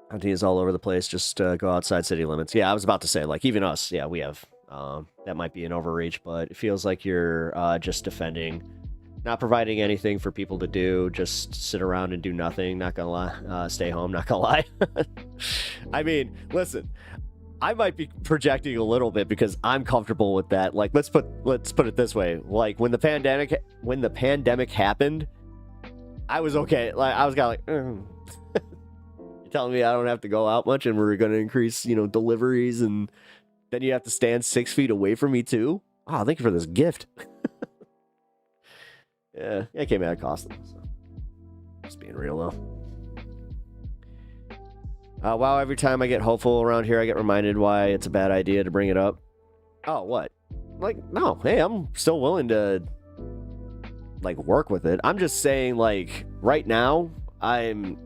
Hunting is all over the place. Just go outside city limits. Yeah, I was about to say, like, even us, yeah, we have. That might be an overreach, but it feels like you're just defending, not providing anything for people to do, just sit around and do nothing. Not gonna lie. Stay home, not gonna lie. I mean, listen, I might be projecting a little bit because I'm comfortable with that. Like, let's put it this way. Like, when the pandemic happened, I was okay. Like, I was kind of like, you're telling me I don't have to go out much, and we're gonna increase, deliveries, and then you have to stand 6 feet away from me too. Oh, thank you for this gift. Yeah, it came out costly. So. Just being real though. Wow, every time I get hopeful around here, I get reminded why it's a bad idea to bring it up. Oh, what? Like, no, hey, I'm still willing to, like, work with it. I'm just saying, like, right now, I'm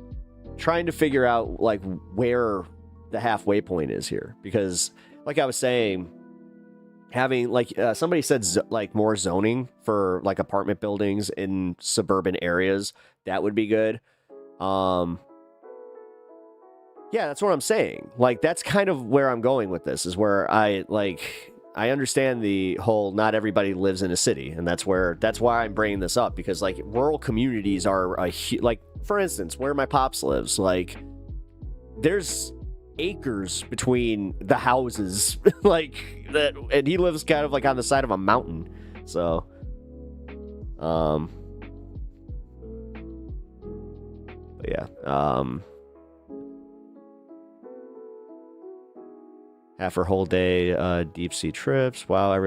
trying to figure out, like, where the halfway point is here. Because, like I was saying, having, like, somebody said, like, more zoning for, like, apartment buildings in suburban areas, that would be good. Yeah, that's what I'm saying. Like, that's kind of where I'm going with this, is where I understand the whole not everybody lives in a city, and that's why I'm bringing this up, because, like, rural communities are like, for instance, where my pops lives, like, there's acres between the houses, like, that, and he lives kind of like on the side of a mountain, so, but yeah, half her whole day, deep sea trips. Wow.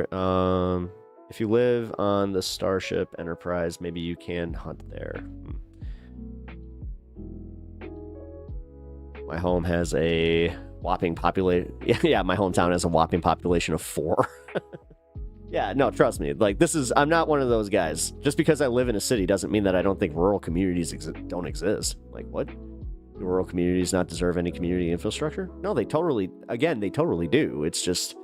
If you live on the Starship Enterprise, maybe you can hunt there. My home has a whopping population. Yeah, my hometown has a whopping population of 4. Yeah, no, trust me. Like, I'm not one of those guys. Just because I live in a city doesn't mean that I don't think rural communities don't exist. Like, what? Do rural communities not deserve any community infrastructure? No, they totally do. It's just,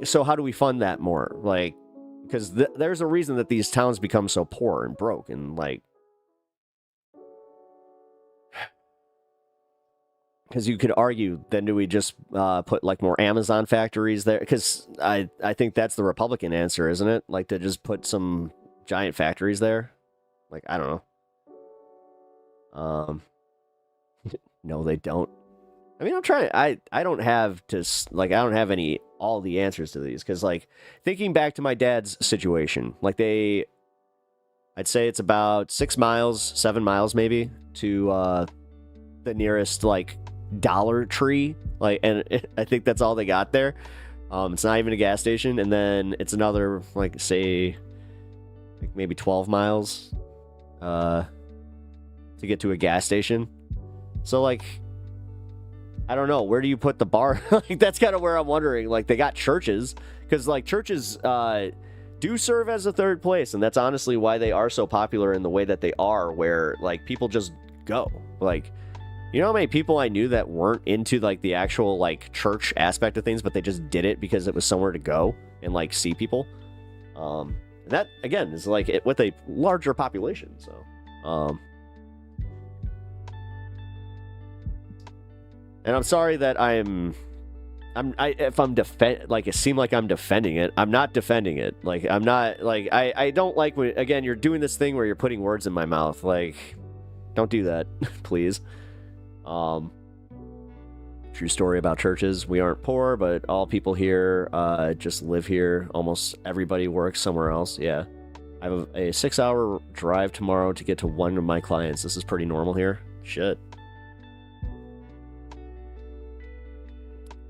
so how do we fund that more? Like, because there's a reason that these towns become so poor and broke, and, like, because you could argue, then do we just put, like, more Amazon factories there? Because I think that's the Republican answer, isn't it? Like, to just put some giant factories there? Like, I don't know. No, they don't. I mean, I'm trying. I don't have all the answers to these, because, like, thinking back to my dad's situation, like, I'd say it's about 7 miles maybe to the nearest, like, Dollar Tree, like, and I think that's all they got there. It's not even a gas station, and then it's another, like, say, like, maybe 12 miles to get to a gas station. So, like, I don't know, where do you put the bar? Like, that's kind of where I'm wondering. Like, they got churches, because, like, churches do serve as a third place, and that's honestly why they are so popular in the way that they are, where, like, people just go. Like, you know how many people I knew that weren't into, like, the actual, like, church aspect of things, but they just did it because it was somewhere to go and, like, see people? That, again, is, like, with a larger population, so, and I'm sorry that it seemed like I'm defending it. I'm not defending it. Like, I'm not, like, I don't like when, again, you're doing this thing where you're putting words in my mouth. Like, don't do that, please. True story about churches. We aren't poor, but all people here, just live here. Almost everybody works somewhere else. Yeah. I have a 6-hour drive tomorrow to get to one of my clients. This is pretty normal here. Shit.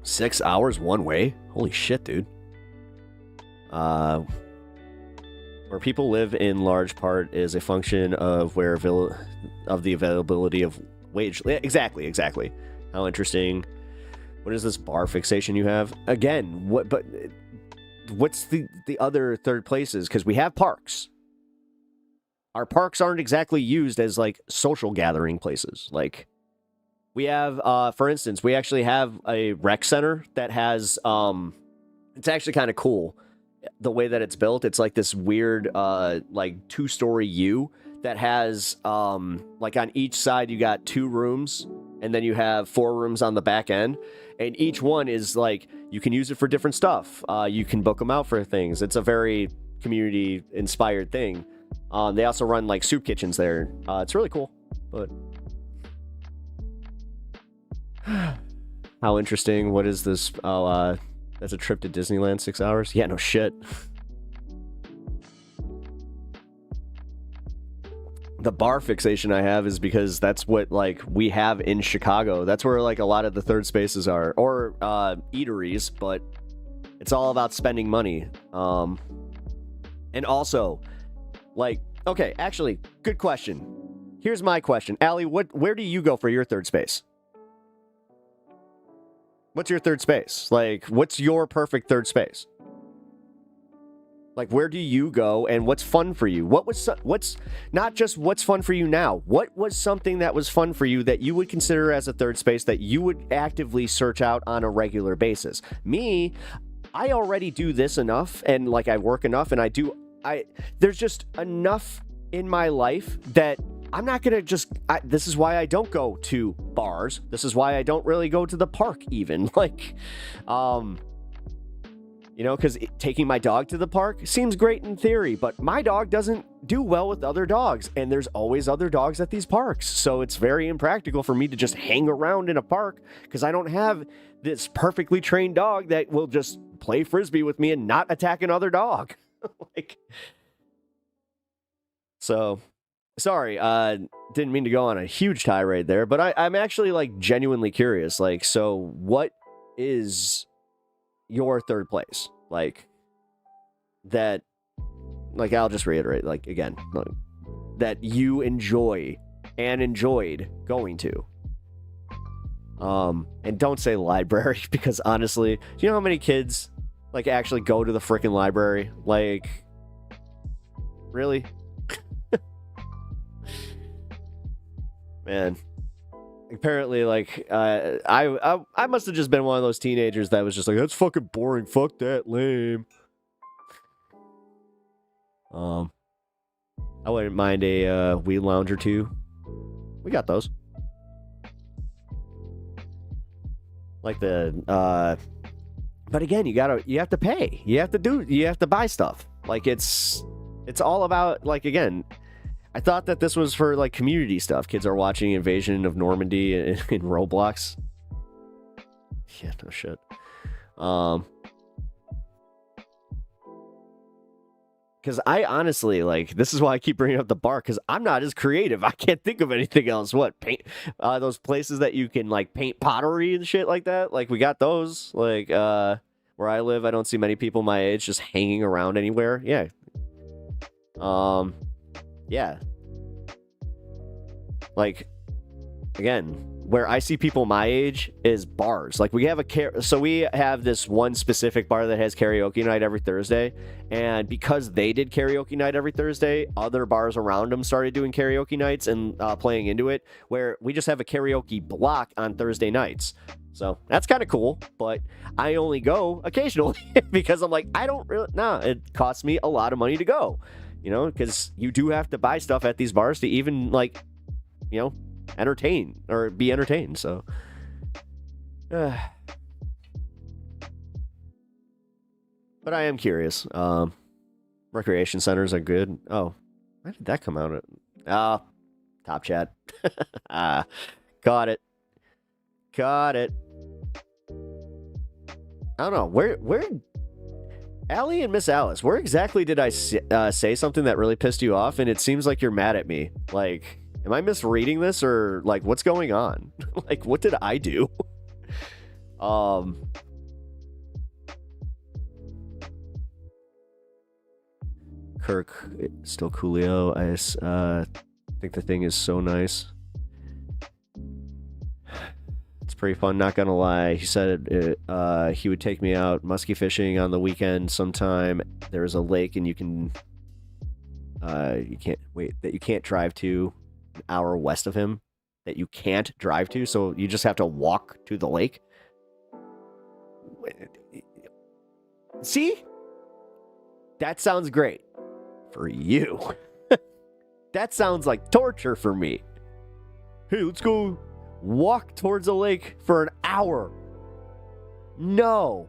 6 hours one way? Holy shit, dude. Where Where people live in large part is a function of of the availability of wage. Exactly. How interesting. What is this bar fixation you have? Again, what's the other third places? Because we have parks. Our parks aren't exactly used as like social gathering places. Like we have, for instance, we actually have a rec center that has, it's actually kind of cool the way that it's built. It's like this weird, like 2-story U that has, like on each side you got 2 rooms, and then you have 4 rooms on the back end. And each one is like, you can use it for different stuff. You can book them out for things. It's a very community-inspired thing. They also run like soup kitchens there. It's really cool. But how interesting. What is this? Oh, that's a trip to Disneyland, 6 hours? Yeah, no shit. The bar fixation I have is because that's what like we have in Chicago. That's where like a lot of the third spaces are, or eateries, but it's all about spending money. And also, like, okay, actually, good question. Here's my question. Allie, where do you go for your third space? What's your third space? Like, what's your perfect third space? Like, where do you go and what's fun for you? What's not just what's fun for you now? What was something that was fun for you that you would consider as a third space that you would actively search out on a regular basis? Me, I already do this enough, and like I work enough, and there's just enough in my life that I'm not going to this is why I don't go to bars. This is why I don't really go to the park even. Like, you know, because taking my dog to the park seems great in theory, but my dog doesn't do well with other dogs, and there's always other dogs at these parks. So it's very impractical for me to just hang around in a park because I don't have this perfectly trained dog that will just play frisbee with me and not attack another dog. Like, so sorry, didn't mean to go on a huge tirade there, but I'm actually like genuinely curious. Like, so what is your third place? Like, that, like, I'll just reiterate, like, again, like, that you enjoy and enjoyed going to. And don't say library, because honestly, do you know how many kids like actually go to the freaking library? Like, really? Man, apparently, like, I must have just been one of those teenagers that was just like, that's fucking boring, fuck that, lame. I wouldn't mind a wheel lounge or two. We got those. Like the but again, you have to pay. You have to buy stuff. Like, it's all about, like, again, I thought that this was for like community stuff. Kids are watching Invasion of Normandy in Roblox. Yeah, no shit. Because I honestly, like, this is why I keep bringing up the bar, because I'm not as creative. I can't think of anything else. What, paint? Those places that you can, like, paint pottery and shit like that? Like, we got those. Like, where I live, I don't see many people my age just hanging around anywhere. Yeah. Yeah. Like, again, where I see people my age is bars. Like, we have so we have this one specific bar that has karaoke night every Thursday, and because they did karaoke night every Thursday, other bars around them started doing karaoke nights and playing into it, where we just have a karaoke block on Thursday nights. So that's kind of cool, but I only go occasionally because I'm like, it costs me a lot of money to go, you know, because you do have to buy stuff at these bars to even, like, you know, entertain or be entertained. So but I am curious. Recreation centers are good. Oh, why did that come out? Top chat. Got it. I don't know where Allie and Miss Alice, where exactly did I say something that really pissed you off? And it seems like you're mad at me. Like, am I misreading this, or like, what's going on? Like, what did I do? Kirk, still Coolio. I think the thing is so nice. It's pretty fun, not gonna lie. He said he would take me out muskie fishing on the weekend sometime. There's a lake and you can't drive to an hour west of him that you can't drive to, so you just have to walk to the lake. See? That sounds great for you. That sounds like torture for me. Hey, let's go walk towards a lake for an hour. No.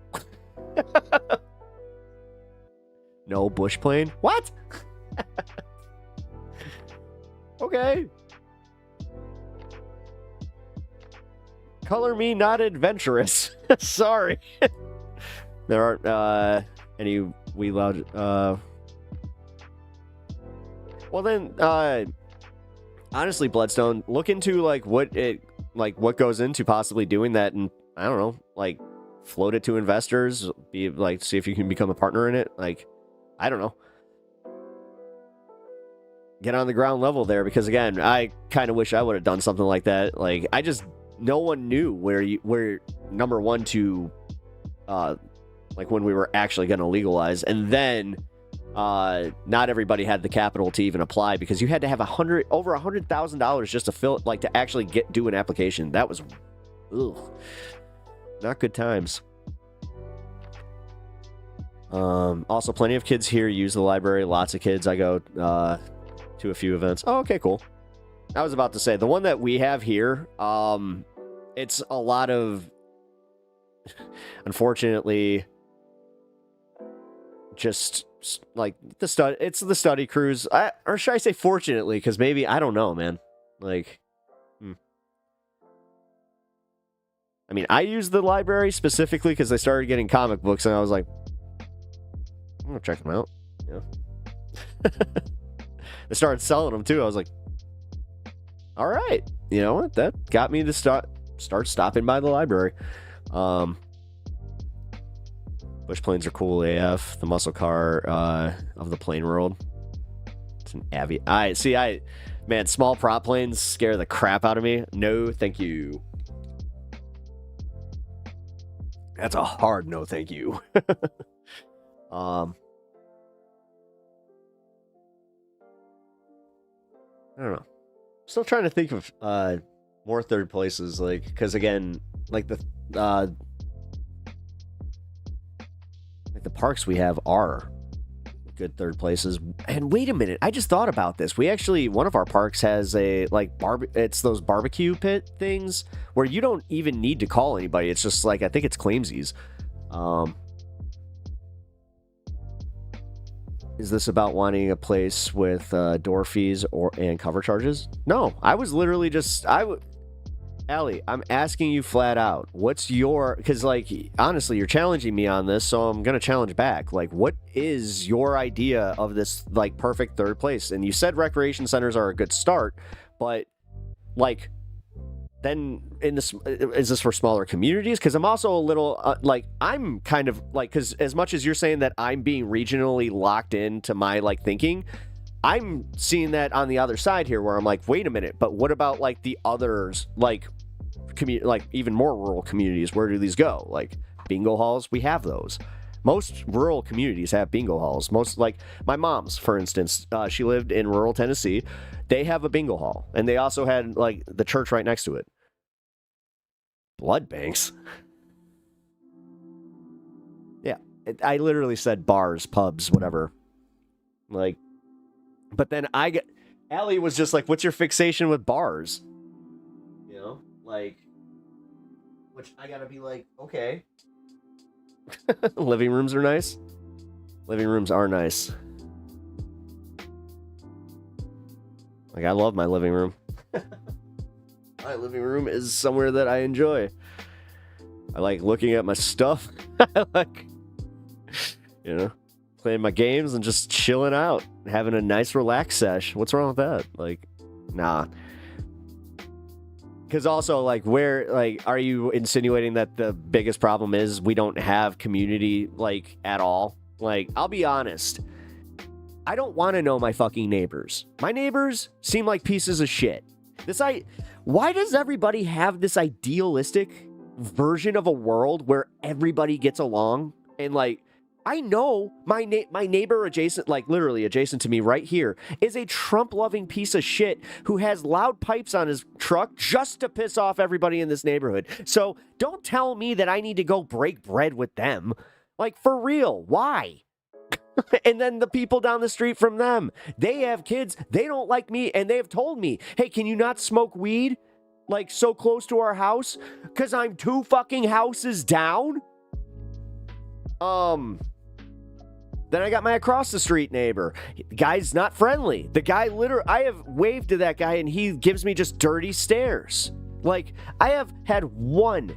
No bush plane? What? Okay. Color me not adventurous. Sorry. There aren't any we loud well then honestly, Bloodstone, look into like what goes into possibly doing that, and I don't know, like float it to investors, be like see if you can become a partner in it. Like, I don't know. Get on the ground level there, because again, I kind of wish I would have done something like that. Like, no one knew where number one to like when we were actually going to legalize, and then not everybody had the capital to even apply, because you had to have over $100,000 just to to actually do an application. That was not good times. Also, plenty of kids here use the library. Lots of kids. I go to a few events. Oh, okay, cool. I was about to say, the one that we have here, it's a lot of, unfortunately, just like it's the study cruise, or should I say fortunately, because maybe, I don't know, man. Like, I mean, I use the library specifically because I started getting comic books, and I was like, I'm gonna check them out. Yeah. They started selling them too. I was like, all right, you know what? That got me to start stopping by the library. Bush planes are cool AF. The muscle car of the plane world. It's an man, small prop planes scare the crap out of me. No, thank you. That's a hard no, thank you. I don't know. Still trying to think of more third places, like, because again, like the parks we have are good third places. And wait a minute, I just thought about this. We actually, one of our parks has a it's those barbecue pit things where you don't even need to call anybody. It's just like, I think it's claimsies. Is this about wanting a place with door fees and cover charges? No, I was literally just Allie, I'm asking you flat out. What's your, because like honestly, you're challenging me on this, so I'm gonna challenge back. Like, what is your idea of this like perfect third place? And you said recreation centers are a good start, but like, then is this for smaller communities? Because I'm also a little I'm kind of like, because as much as you're saying that I'm being regionally locked into my like thinking, I'm seeing that on the other side here, where I'm like, wait a minute, but what about like the others, like even more rural communities? Where do these go? Like bingo halls, we have those. Most rural communities have bingo halls. Most, like my mom's, for instance, she lived in rural Tennessee. They have a bingo hall, and they also had like the church right next to it. Blood banks. Yeah, I literally said bars, pubs, whatever. Like, but then Allie was just like, what's your fixation with bars? You know, like, which I gotta be like, okay. Living rooms are nice. Living rooms are nice. Like, I love my living room. My living room is somewhere that I enjoy. I like looking at my stuff. I like, playing my games and just chilling out, having a nice relax sesh. What's wrong with that? Like, nah. Because also, like, are you insinuating that the biggest problem is we don't have community, like, at all? Like, I'll be honest. I don't want to know my fucking neighbors. My neighbors seem like pieces of shit. Why does everybody have this idealistic version of a world where everybody gets along? And like, I know my neighbor adjacent, like literally adjacent to me right here, is a Trump-loving piece of shit who has loud pipes on his truck just to piss off everybody in this neighborhood. So don't tell me that I need to go break bread with them. Like, for real, why? And then the people down the street from them, they have kids, they don't like me, and they have told me, hey, can you not smoke weed, like, so close to our house? Because I'm 2 fucking houses down? Then I got my across the street neighbor. The guy's not friendly. The guy literally, I have waved to that guy and he gives me just dirty stares. Like, I have had one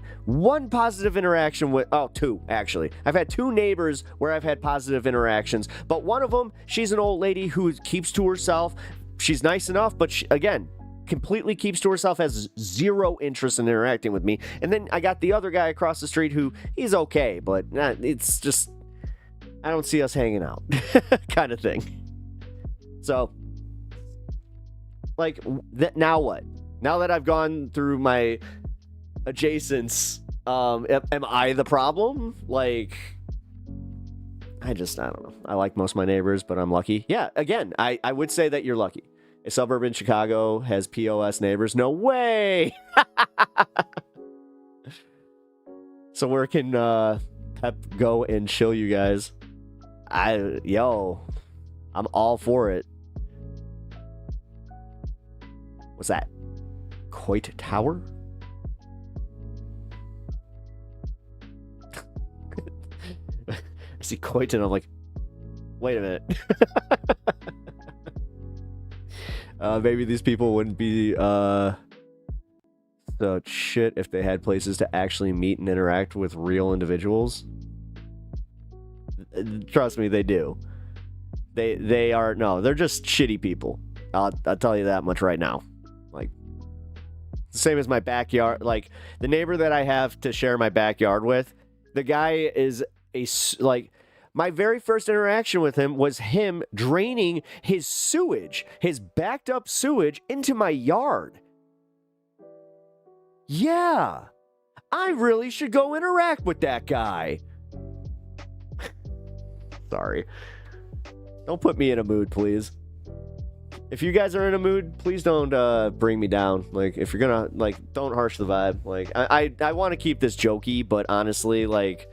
positive interaction with, 2, actually. I've had 2 neighbors where I've had positive interactions, but one of them, she's an old lady who keeps to herself. She's nice enough, but she, again, completely keeps to herself, has 0 interest in interacting with me. And then I got the other guy across the street who, he's okay, but it's just, I don't see us hanging out kind of thing. So, like, now what? Now that I've gone through my adjacents, am I the problem? Like, I don't know. I like most of my neighbors, but I'm lucky. Yeah, again, I would say that you're lucky. A suburb in Chicago has POS neighbors. No way! So where can Pep go and chill, you guys? I'm all for it. What's that? Coit Tower? I see Coit and I'm like, wait a minute. Maybe these people wouldn't be so shit if they had places to actually meet and interact with real individuals. Trust me, they do. They are, no, they're just shitty people. I'll tell you that much right now. Like, the same as my backyard. Like, the neighbor that I have to share my backyard with, the guy is like, my very first interaction with him was him draining his sewage, his backed up sewage, into my yard. Yeah, I really should go interact with that guy. Sorry. Don't put me in a mood, please. If you guys are in a mood, please don't bring me down. Like, if you're gonna, like, don't harsh the vibe. Like, I want to keep this jokey, but honestly, like,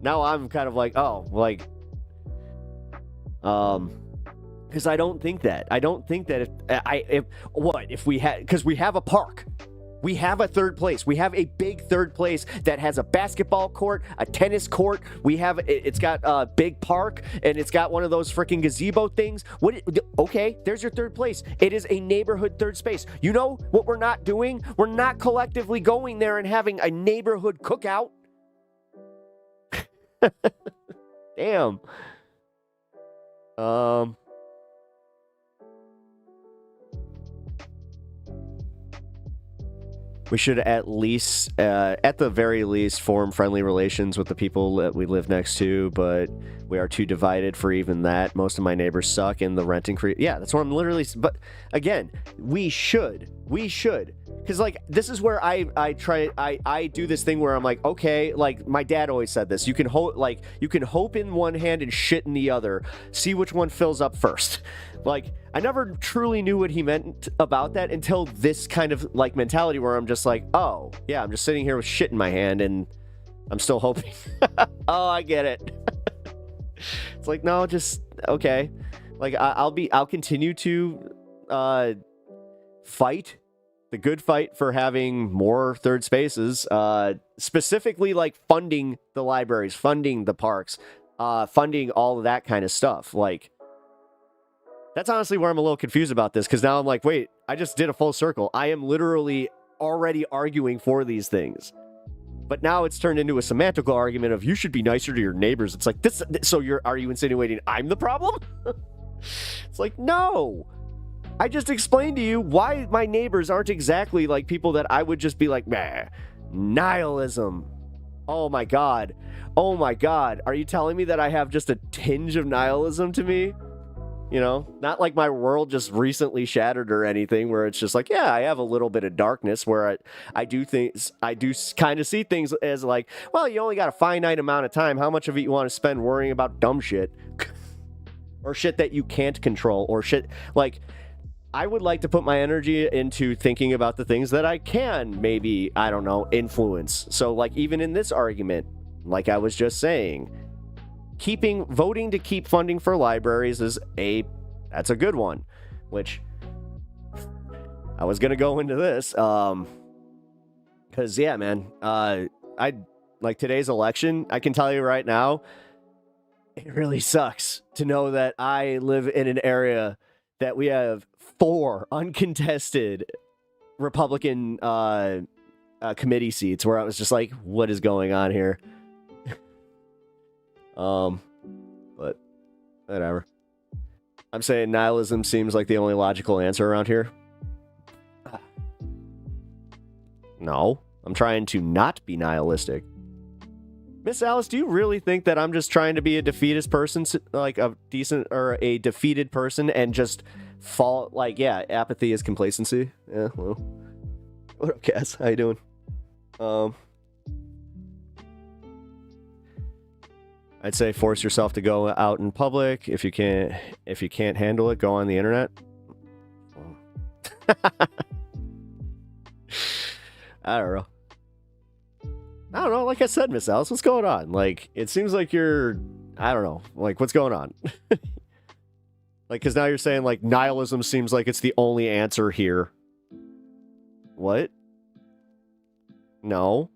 now I'm kind of like, oh, like, because I don't think that. I don't think that if we had, because we have a park. We have a third place. We have a big third place that has a basketball court, a tennis court. It's got a big park, and it's got one of those freaking gazebo things. Okay, there's your third place. It is a neighborhood third space. You know what we're not doing? We're not collectively going there and having a neighborhood cookout. Damn. We should at least, at the very least, form friendly relations with the people that we live next to, but we are too divided for even that. Most of my neighbors suck, and the rent increase. Yeah, that's what I'm literally. But again, we should, because like this is where I do this thing where I'm like, okay, like my dad always said this. You can hope in one hand and shit in the other. See which one fills up first. Like, I never truly knew what he meant about that until this kind of like mentality where I'm just like, oh yeah, I'm just sitting here with shit in my hand and I'm still hoping. Oh, I get it. It's like, no, just okay. Like I'll continue to fight the good fight for having more third spaces, specifically like funding the libraries, funding the parks, funding all of that kind of stuff. Like, that's honestly where I'm a little confused about this, because now I'm like, wait, I just did a full circle. I am literally already arguing for these things. But now it's turned into a semantical argument of you should be nicer to your neighbors. It's like, this. So are you insinuating I'm the problem? It's like, no. I just explained to you why my neighbors aren't exactly like people that I would just be like, meh, nihilism. Oh my God. Oh my God. Are you telling me that I have just a tinge of nihilism to me? You know, not like my world just recently shattered or anything where it's just like, yeah, I have a little bit of darkness where I do kind of see things as like, well, you only got a finite amount of time. How much of it you want to spend worrying about dumb shit or shit that you can't control or shit like I would like to put my energy into thinking about the things that I can maybe, I don't know, influence. So like even in this argument, like I was just saying, voting to keep funding for libraries that's a good one, which I was gonna go into this because yeah, man, I like today's election. I can tell you right now, it really sucks to know that I live in an area that we have 4 uncontested Republican committee seats where I was just like, what is going on here? But whatever. I'm saying nihilism seems like the only logical answer around here. No, I'm trying to not be nihilistic. Miss Alice, do you really think that I'm just trying to be a defeatist person, like a decent or a defeated person, and just fall? Like, yeah, apathy is complacency. Yeah, well, what up, Cass? How you doing? I'd say force yourself to go out in public. If you can't handle it, go on the internet. I don't know. Like I said, Miss Alice, what's going on? Like, it seems like you're, I don't know. Like, what's going on? Like, because now you're saying, like, nihilism seems like it's the only answer here. What? No.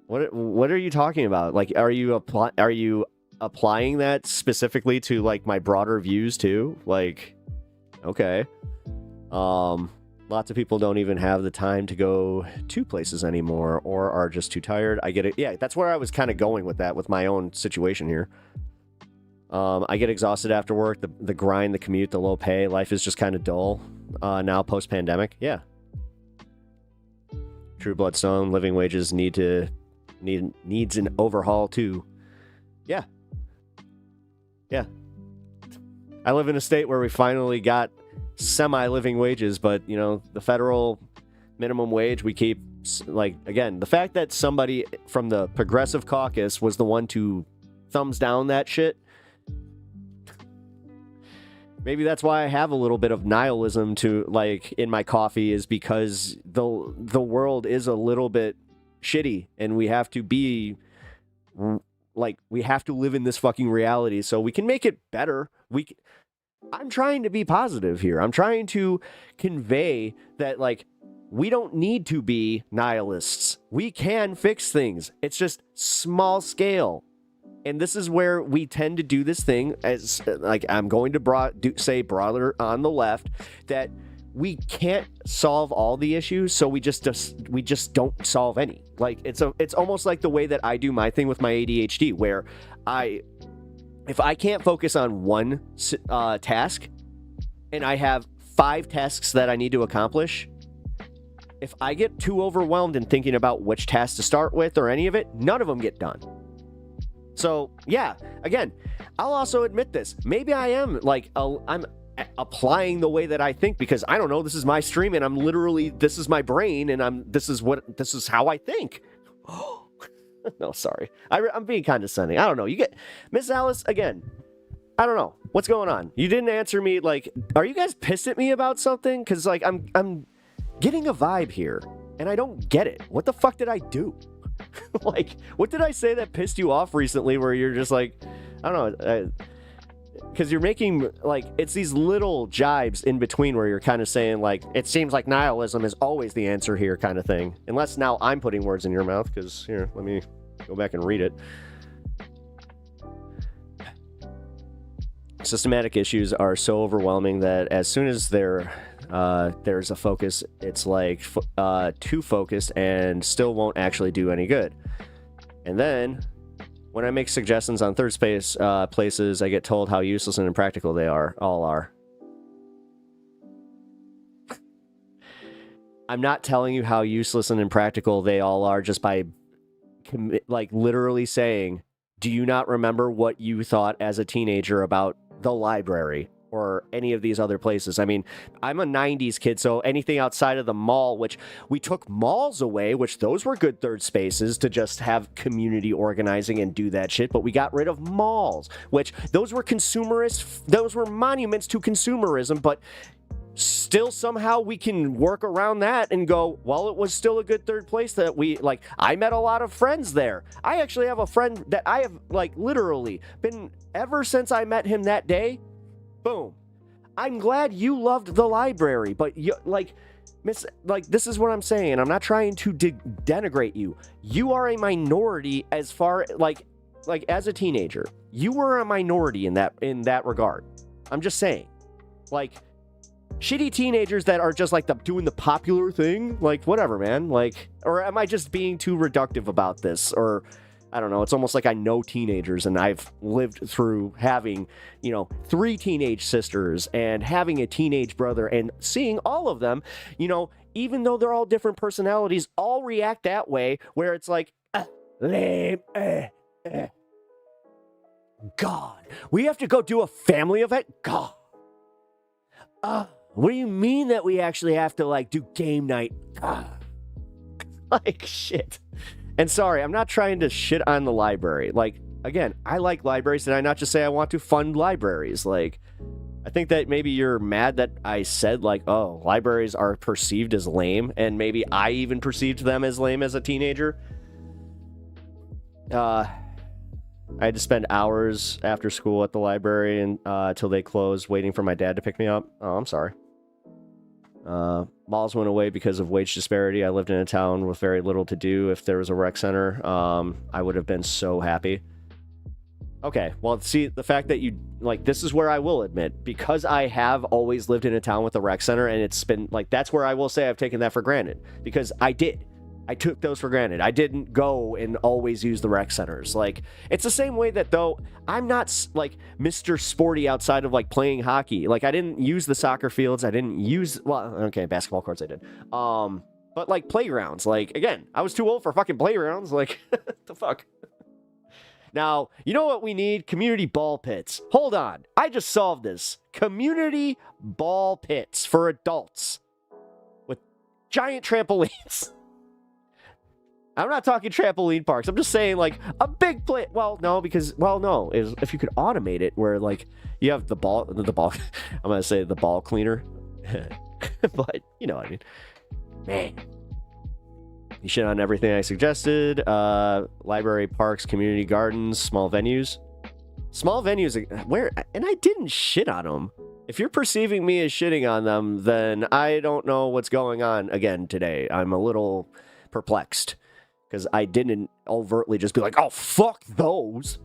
What are you talking about? Like, are you applying that specifically to, like, my broader views, too? Like, okay. Lots of people don't even have the time to go to places anymore or are just too tired. I get it. Yeah, that's where I was kind of going with that, with my own situation here. I get exhausted after work, the grind, the commute, the low pay. Life is just kind of dull now post-pandemic. Yeah. True Bloodstone, living wages needs an overhaul too. Yeah. Yeah. I live in a state where we finally got semi-living wages, but, you know, the federal minimum wage, we keep, like, again, the fact that somebody from the Progressive Caucus was the one to thumbs down that shit, maybe that's why I have a little bit of nihilism to, like, in my coffee, is because the world is a little bit shitty and we have to be, like, we have to live in this fucking reality so we can make it better. I'm trying to be positive here. I'm trying to convey that, like, we don't need to be nihilists. We can fix things. It's just small scale. And this is where we tend to do this thing, as, like, I'm going to say broader on the left, that we can't solve all the issues, so we just don't solve any. Like, it's almost like the way that I do my thing with my ADHD, where if I can't focus on one task, and I have 5 tasks that I need to accomplish, if I get too overwhelmed in thinking about which task to start with or any of it, none of them get done. So, yeah, again, I'll also admit this. Maybe I am, like, I'm applying the way that I think, because I don't know, this is my stream, and I'm literally, this is my brain, and this is how I think. No, sorry. I'm being condescending. I don't know. You get Miss Alice again. I don't know what's going on. You didn't answer me. Like, are you guys pissed at me about something? Because, like, I'm getting a vibe here, and I don't get it. What the fuck did I do? Like, what did I say that pissed you off recently? Where you're just like, I don't know. Because you're making, like, it's these little jibes in between where you're kind of saying, like, it seems like nihilism is always the answer here, kind of thing. Unless now I'm putting words in your mouth, because, here, let me go back and read it. Systematic issues are so overwhelming that as soon as there's a focus, it's like too focused and still won't actually do any good. And then when I make suggestions on third space places, I get told how useless and impractical they all are. I'm not telling you how useless and impractical they all are just by, like, literally saying Do you not remember what you thought as a teenager about the library or any of these other places? I mean, I'm a 90s kid, so anything outside of the mall, which we took malls away, which those were good third spaces to just have community organizing and do that shit, but we got rid of malls, which those were consumerist, those were monuments to consumerism, but still somehow we can work around that and go, well, it was still a good third place that we, like, I met a lot of friends there. I actually have a friend that I have, like, literally been, ever since I met him that day, boom. I'm glad you loved the library, but you, like, this is what I'm saying. I'm not trying to denigrate you. You are a minority as far, like, as a teenager. You were a minority in that regard. I'm just saying. Like, shitty teenagers that are just like doing the popular thing, like whatever, man. Like, or am I just being too reductive about this? Or I don't know. It's almost like I know teenagers and I've lived through having, 3 teenage sisters and having a teenage brother and seeing all of them, even though they're all different personalities, all react that way where it's like, lame, God, we have to go do a family event? God. What do you mean that we actually have to, like, do game night? Like, shit. And sorry, I'm not trying to shit on the library. Like, again, I like libraries. Did I not just say I want to fund libraries? Like, I think that maybe you're mad that I said, like, oh, libraries are perceived as lame, and maybe I even perceived them as lame as a teenager. I had to spend hours after school at the library and till they closed waiting for my dad to pick me up. Oh, I'm sorry. Malls went away because of wage disparity. I lived in a town with very little to do. If there was a rec center, I would have been so happy. Okay, well, see, the fact that you, like, this is where I will admit, because I have always lived in a town with a rec center, and it's been, like, that's where I will say I've taken that for granted. Because I did. I took those for granted. I didn't go and always use the rec centers. Like, it's the same way that, though, I'm not, like, Mr. Sporty outside of, like, playing hockey. Like, I didn't use the soccer fields. I didn't use, well, okay, basketball courts I did. But, like, playgrounds. Like, again, I was too old for fucking playgrounds. Like, the fuck? Now, you know what we need? Community ball pits. Hold on. I just solved this. Community ball pits for adults with giant trampolines. I'm not talking trampoline parks. I'm just saying, like, a big play. Well, no, because, well, no. If you could automate it where, like, you have the ball, I'm going to say the ball cleaner. But, you know what I mean. Man. You shit on everything I suggested. Library, parks, community gardens, small venues. Small venues, where? And I didn't shit on them. If you're perceiving me as shitting on them, then I don't know what's going on again today. I'm a little perplexed. Because I didn't overtly just be like, oh, fuck those.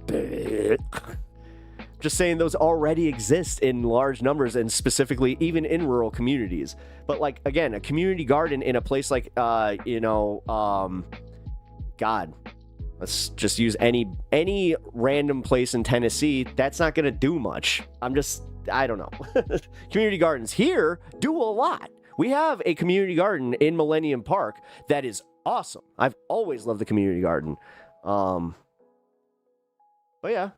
Just saying those already exist in large numbers and specifically even in rural communities. But, like, again, a community garden in a place like, God, let's just use any random place in Tennessee. That's not going to do much. I don't know. Community gardens here do a lot. We have a community garden in Millennium Park that is awesome. I've always loved the community garden. But yeah,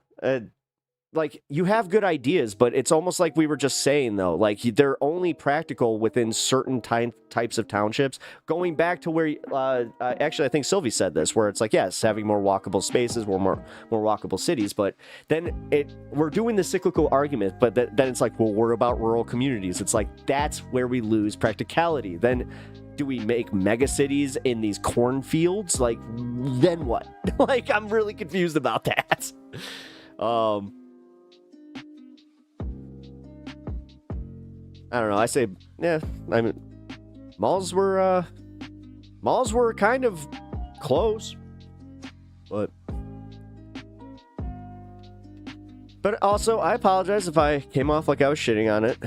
like, you have good ideas, but it's almost like we were just saying, though, like, they're only practical within certain types of townships. Going back to where, actually, I think Sylvie said this, where it's like, yes, having more walkable spaces, more walkable cities, but then we're doing the cyclical argument, but then it's like, well, what about rural communities? It's like, that's where we lose practicality. Then do we make mega cities in these cornfields? Like, then what? Like, I'm really confused about that. I don't know. I say, yeah. I mean, malls were kind of close, but also I apologize if I came off like I was shitting on it.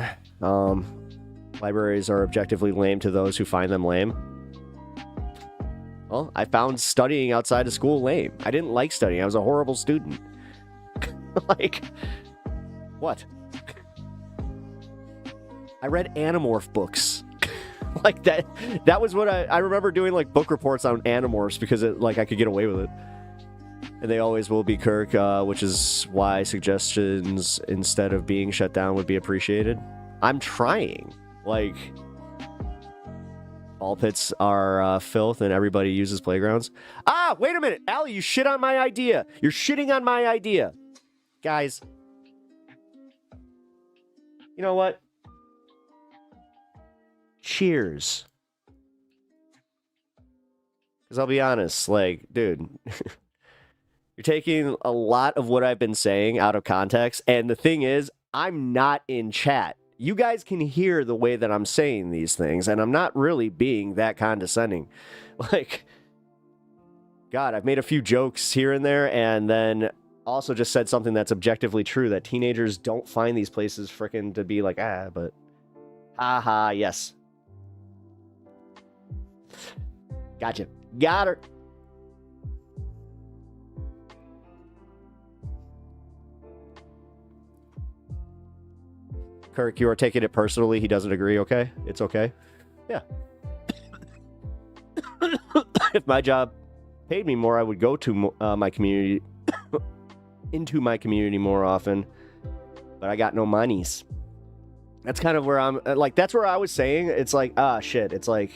Libraries are objectively lame to those who find them lame. Well, I found studying outside of school lame. I didn't like studying. I was a horrible student. Like, what? I read Animorph books. Like, that was what I remember doing, like, book reports on Animorphs because I could get away with it. And they always will be, Kirk, which is why suggestions instead of being shut down would be appreciated. I'm trying. Like, ball pits are filth and everybody uses playgrounds. Ah, wait a minute. Allie, you shit on my idea. You're shitting on my idea. Guys. You know what? Cheers. Because I'll be honest, like, dude, you're taking a lot of what I've been saying out of context. And the thing is, I'm not in chat. You guys can hear the way that I'm saying these things, and I'm not really being that condescending. Like, God, I've made a few jokes here and there, and then also just said something that's objectively true, that teenagers don't find these places frickin' to be like, but... Haha, yes. Gotcha. Got her. Kirk, you are taking it personally. He doesn't agree, okay? It's okay. Yeah. If my job paid me more, I would go to my community, into my community more often. But I got no monies. That's kind of where I'm, like, that's where I was saying. It's like, shit. It's like...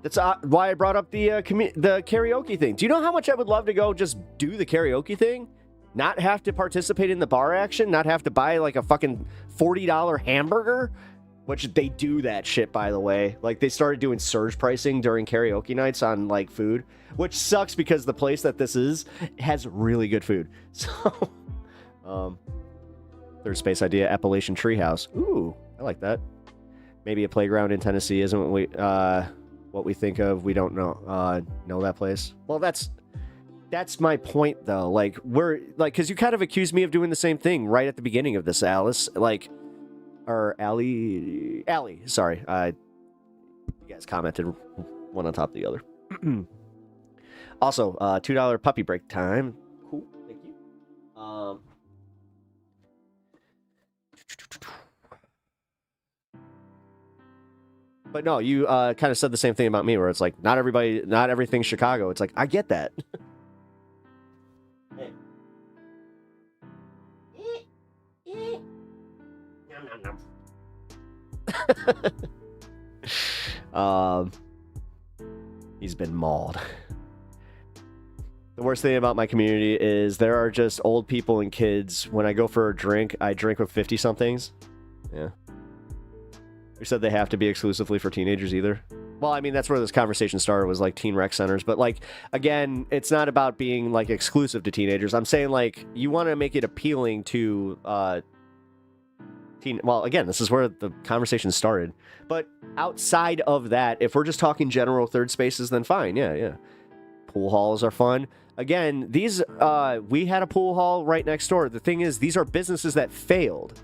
That's why I brought up the karaoke thing. Do you know how much I would love to go just do the karaoke thing? Not have to participate in the bar action? Not have to buy, like, a fucking $40 hamburger? Which they do that shit, by the way. Like, they started doing surge pricing during karaoke nights on, like, food. Which sucks because the place that this is has really good food. So, third space idea, Appalachian Treehouse. Ooh, I like that. Maybe a playground in Tennessee isn't what we think of. We don't know that place. Well, that's my point, though. Like, we're like, because you kind of accused me of doing the same thing right at the beginning of this, Alice. Like, or Allie. Sorry, you guys commented one on top of the other. Also, $2 puppy break time. Cool, thank you. But no, you kind of said the same thing about me, where it's like, not everything's Chicago. It's like, I get that. Hey. He's been mauled. The worst thing about my community is there are just old people and kids. When I go for a drink, I drink with 50-somethings. Yeah. Who said they have to be exclusively for teenagers either? Well, I mean, that's where this conversation started, was like teen rec centers. But like, again, it's not about being like exclusive to teenagers. I'm saying like, you want to make it appealing to well, again, this is where the conversation started. But outside of that, if we're just talking general third spaces, then fine. Yeah. Pool halls are fun. Again, these, we had a pool hall right next door. The thing is, these are businesses that failed.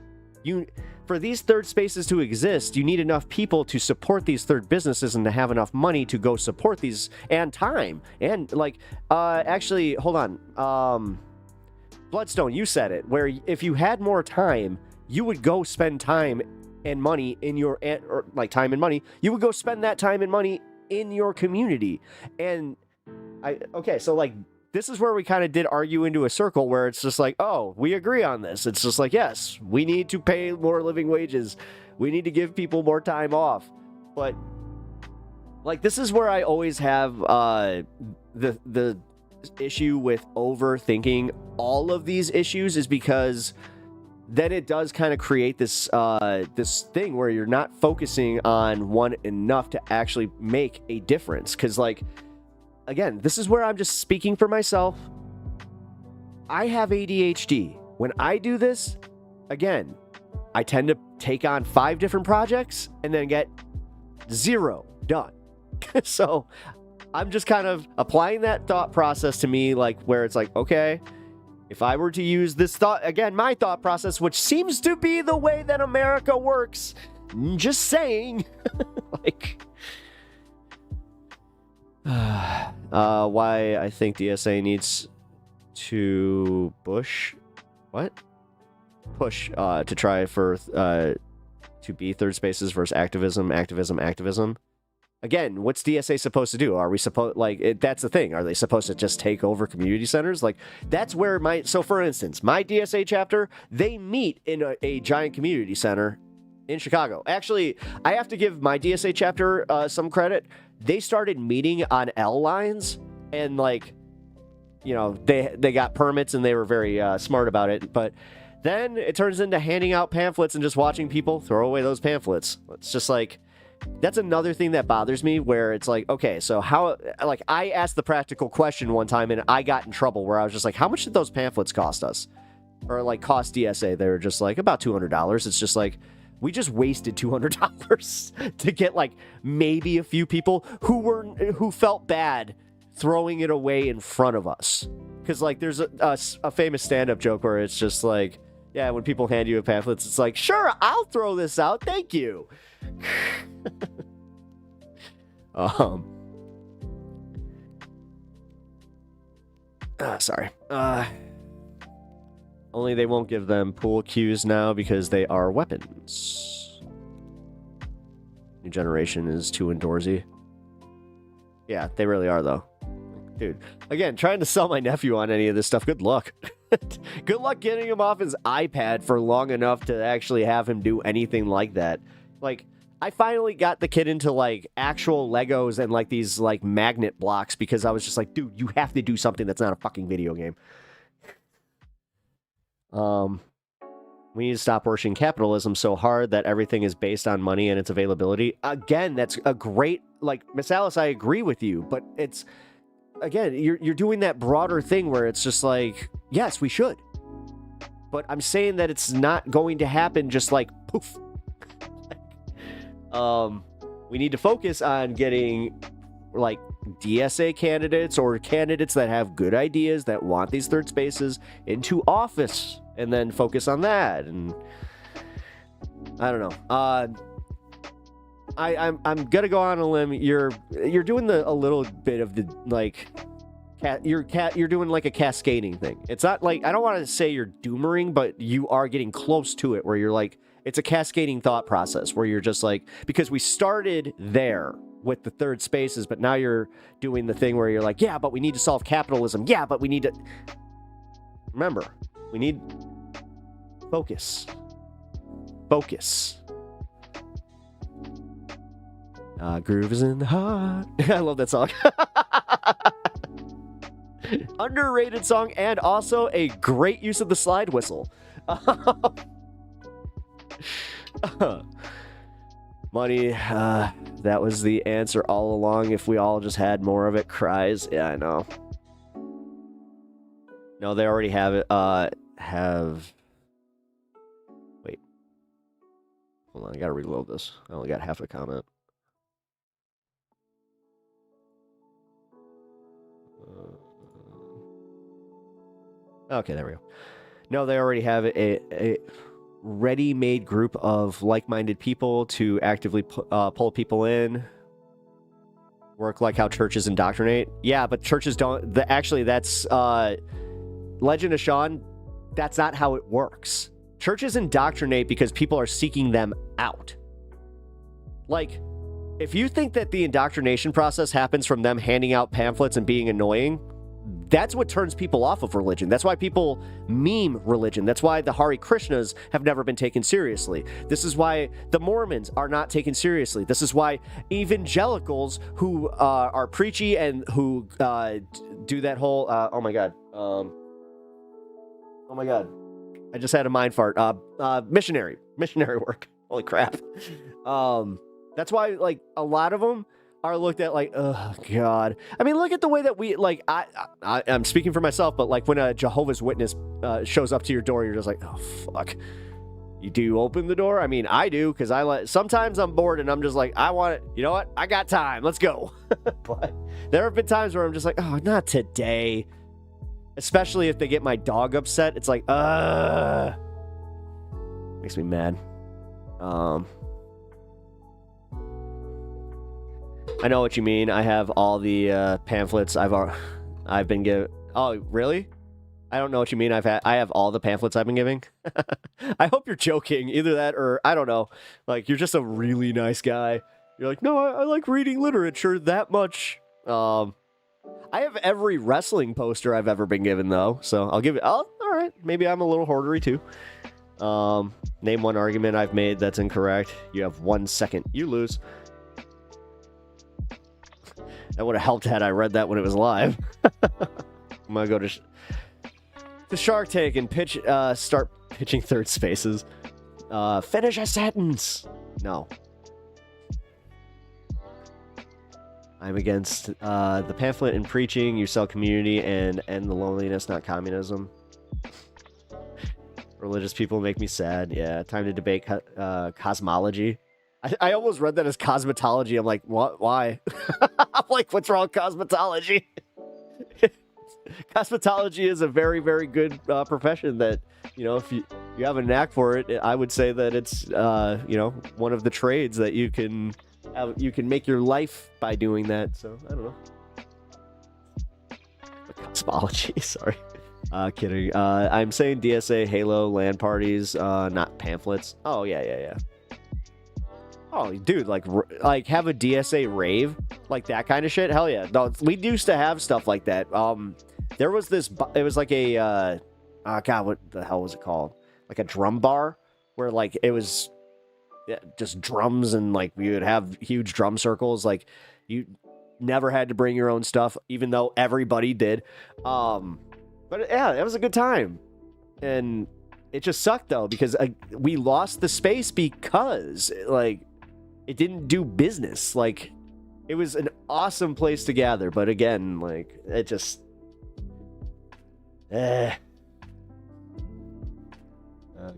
For these third spaces to exist, you need enough people to support these third businesses and to have enough money to go support these, and time. And like, actually, hold on. Bloodstone, you said it, where if you had more time, you would go spend time and money in your, or like time and money, you would go spend that time and money in your community. And okay, so like, this is where we kind of did argue into a circle where it's just like, oh, we agree on this. It's just like, yes, we need to pay more living wages. We need to give people more time off. But like, this is where I always have the issue with overthinking all of these issues, is because then it does kind of create this this thing where you're not focusing on one enough to actually make a difference. Because like, again, this is where I'm just speaking for myself. I have ADHD. When I do this, again, I tend to take on 5 different projects and then get 0 done. So I'm just kind of applying that thought process to me, like, where it's like, okay, if I were to use this thought, again, my thought process, which seems to be the way that America works, just saying, like... why I think DSA needs to push to try for to be third spaces versus activism. again, what's DSA supposed to do? Are we supposed, like, that's the thing. Are they supposed to just take over community centers? Like, that's where so for instance, my DSA chapter, they meet in a giant community center in Chicago. Actually, I have to give my DSA chapter some credit. They started meeting on L lines, and, like, you know, they got permits, and they were very smart about it. But then it turns into handing out pamphlets and just watching people throw away those pamphlets. It's just like, that's another thing that bothers me, where it's like, okay, so how, like, I asked the practical question one time and I got in trouble where I was just like, how much did those pamphlets cost us? Or, like, cost DSA? They were just like, about $200. It's just like, we just wasted $200 to get, like, maybe a few people who felt bad throwing it away in front of us. Because, like, there's a famous stand-up joke where it's just like, yeah, when people hand you a pamphlet, it's like, sure, I'll throw this out, thank you. Sorry. Only they won't give them pool cues now because they are weapons. New generation is too indoorsy. Yeah, they really are, though. Dude, again, trying to sell my nephew on any of this stuff, good luck. Good luck getting him off his iPad for long enough to actually have him do anything like that. Like, I finally got the kid into, like, actual Legos and, like, these, like, magnet blocks because I was just like, dude, you have to do something that's not a fucking video game. We need to stop worshiping capitalism so hard that everything is based on money and its availability. Again, that's a great, like, Miss Alice, I agree with you, but it's, again, you're doing that broader thing where it's just like, yes, we should. But I'm saying that it's not going to happen just like, poof. We need to focus on getting, like, DSA candidates or candidates that have good ideas that want these third spaces into office, and then focus on that. And I don't know. I'm gonna go on a limb. You're doing a little bit of the, like, you're doing like a cascading thing. It's not like, I don't want to say you're doomering, but you are getting close to it, where you're like, it's a cascading thought process where you're just like, because we started there with the third spaces, but now you're doing the thing where you're like, yeah, but we need to solve capitalism. Yeah, but we need to, remember, we need focus. Groove is in the heart. I love that song. Underrated song, and also a great use of the slide whistle. Money, that was the answer all along. If we all just had more of it. Cries. Yeah, I know. No, they already have it. Wait. Hold on, I gotta reload this. I only got half a comment. Okay, there we go. No, they already have a ready-made group of like-minded people to actively pull people in. Work like how churches indoctrinate. Yeah, but churches don't. Actually, that's Legend of Sean. That's not how it works. Churches indoctrinate because people are seeking them out. Like, if you think that the indoctrination process happens from them handing out pamphlets and being annoying, that's what turns people off of religion. That's why people meme religion. That's why the Hare Krishnas have never been taken seriously. This is why the Mormons are not taken seriously. This is why evangelicals who are preachy and who do that whole oh my god, I just had a mind fart. Missionary work. Holy crap. That's why, like, a lot of them are looked at like, oh god. I mean, look at the way that we, like, I'm speaking for myself, but like when a Jehovah's Witness shows up to your door, you're just like, oh fuck. You do open the door? I mean, I do, because sometimes I'm bored and I'm just like, I want it. You know what? I got time. Let's go. But there have been times where I'm just like, oh, not today. Especially if they get my dog upset. It's like, makes me mad. I know what you mean. I have all the pamphlets I've been given. Oh, really? I don't know what you mean. I have all the pamphlets I've been giving. I hope you're joking. Either that or I don't know. Like, you're just a really nice guy. You're like, no, I like reading literature that much. I have every wrestling poster I've ever been given, though, so I'll give it... Oh, all right, maybe I'm a little hoardery, too. Name one argument I've made that's incorrect. You have 1 second. You lose. That would have helped had I read that when it was live. I'm gonna go to Shark Tank and start pitching third spaces. Finish a sentence. No. I'm against the pamphlet and preaching. You sell community and end the loneliness, not communism. Religious people make me sad. Yeah, time to debate cosmology. I almost read that as cosmetology. I'm like, what? Why? I'm like, what's wrong with cosmetology? Cosmetology is a very, very good profession that, you know, if you have a knack for it, I would say that it's, you know, one of the trades that you can make your life by doing that. So, I don't know. Cosmology, sorry. Kidding. I'm saying DSA, Halo, LAN parties, not pamphlets. Oh, yeah. Oh, dude, like have a DSA rave, like that kind of shit. Hell yeah. No, we used to have stuff like that. There was this. It was like a. God, what the hell was it called? Like a drum bar, where like it was, just drums, and like we would have huge drum circles. Like you never had to bring your own stuff, even though everybody did. But yeah, it was a good time, and it just sucked though because we lost the space because like. It didn't do business. Like, it was an awesome place to gather, but again, like, it just...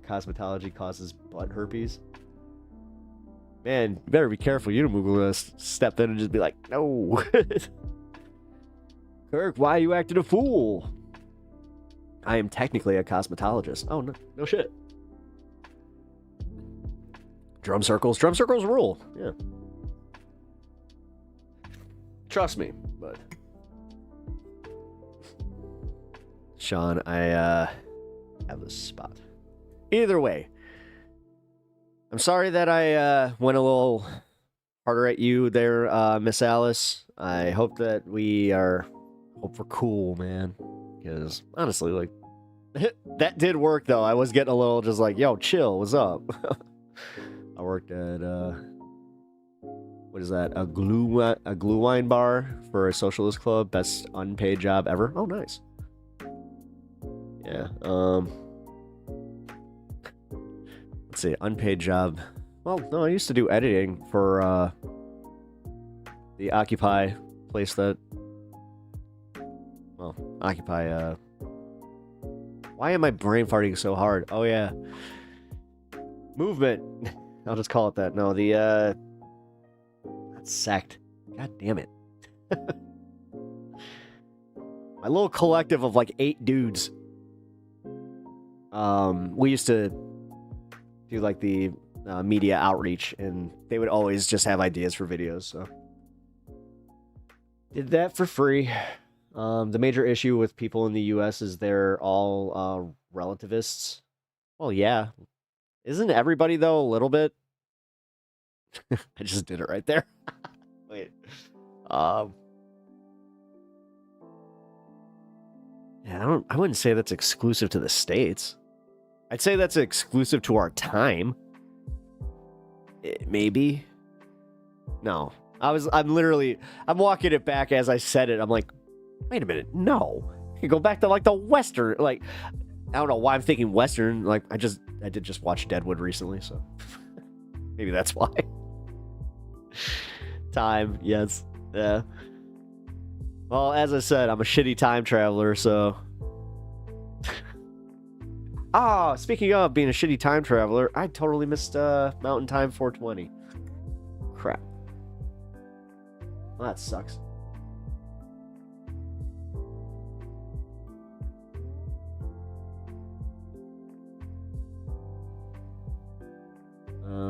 cosmetology causes butt herpes. Man, you better be careful. You don't gonna step in and just be like, no. Kirk, why are you acting a fool? I am technically a cosmetologist. Oh, no shit. Drum circles rule. Yeah. Trust me, but Sean, I have this spot. Either way, I'm sorry that I went a little harder at you there, Miss Alice. I hope that we're cool, man. Because honestly, like that did work though. I was getting a little just like, yo, chill, what's up? I worked at what is that? A glue wine bar for a socialist club. Best unpaid job ever. Oh, nice. Yeah. Let's see. Unpaid job. Well, no, I used to do editing for the Occupy place that. Well, Occupy. Why am I brain farting so hard? Oh yeah. Movement. I'll just call it that. No, the not sect. God damn it. My little collective of like 8 dudes. We used to do like the media outreach, and they would always just have ideas for videos, so did that for free. The major issue with people in the US is they're all relativists. Well, yeah. Isn't everybody, though, a little bit? I just did it right there. Wait. Yeah, I wouldn't say that's exclusive to the States. I'd say that's exclusive to our time. Maybe. No. I'm walking it back as I said it. I'm like, wait a minute. No. You go back to like the Western, like, I don't know why I'm thinking Western. Like, I did just watch Deadwood recently, so maybe that's why. Time, yes. Yeah. Well, as I said, I'm a shitty time traveler, so. Speaking of being a shitty time traveler, I totally missed Mountain Time 420. Crap. Well, that sucks.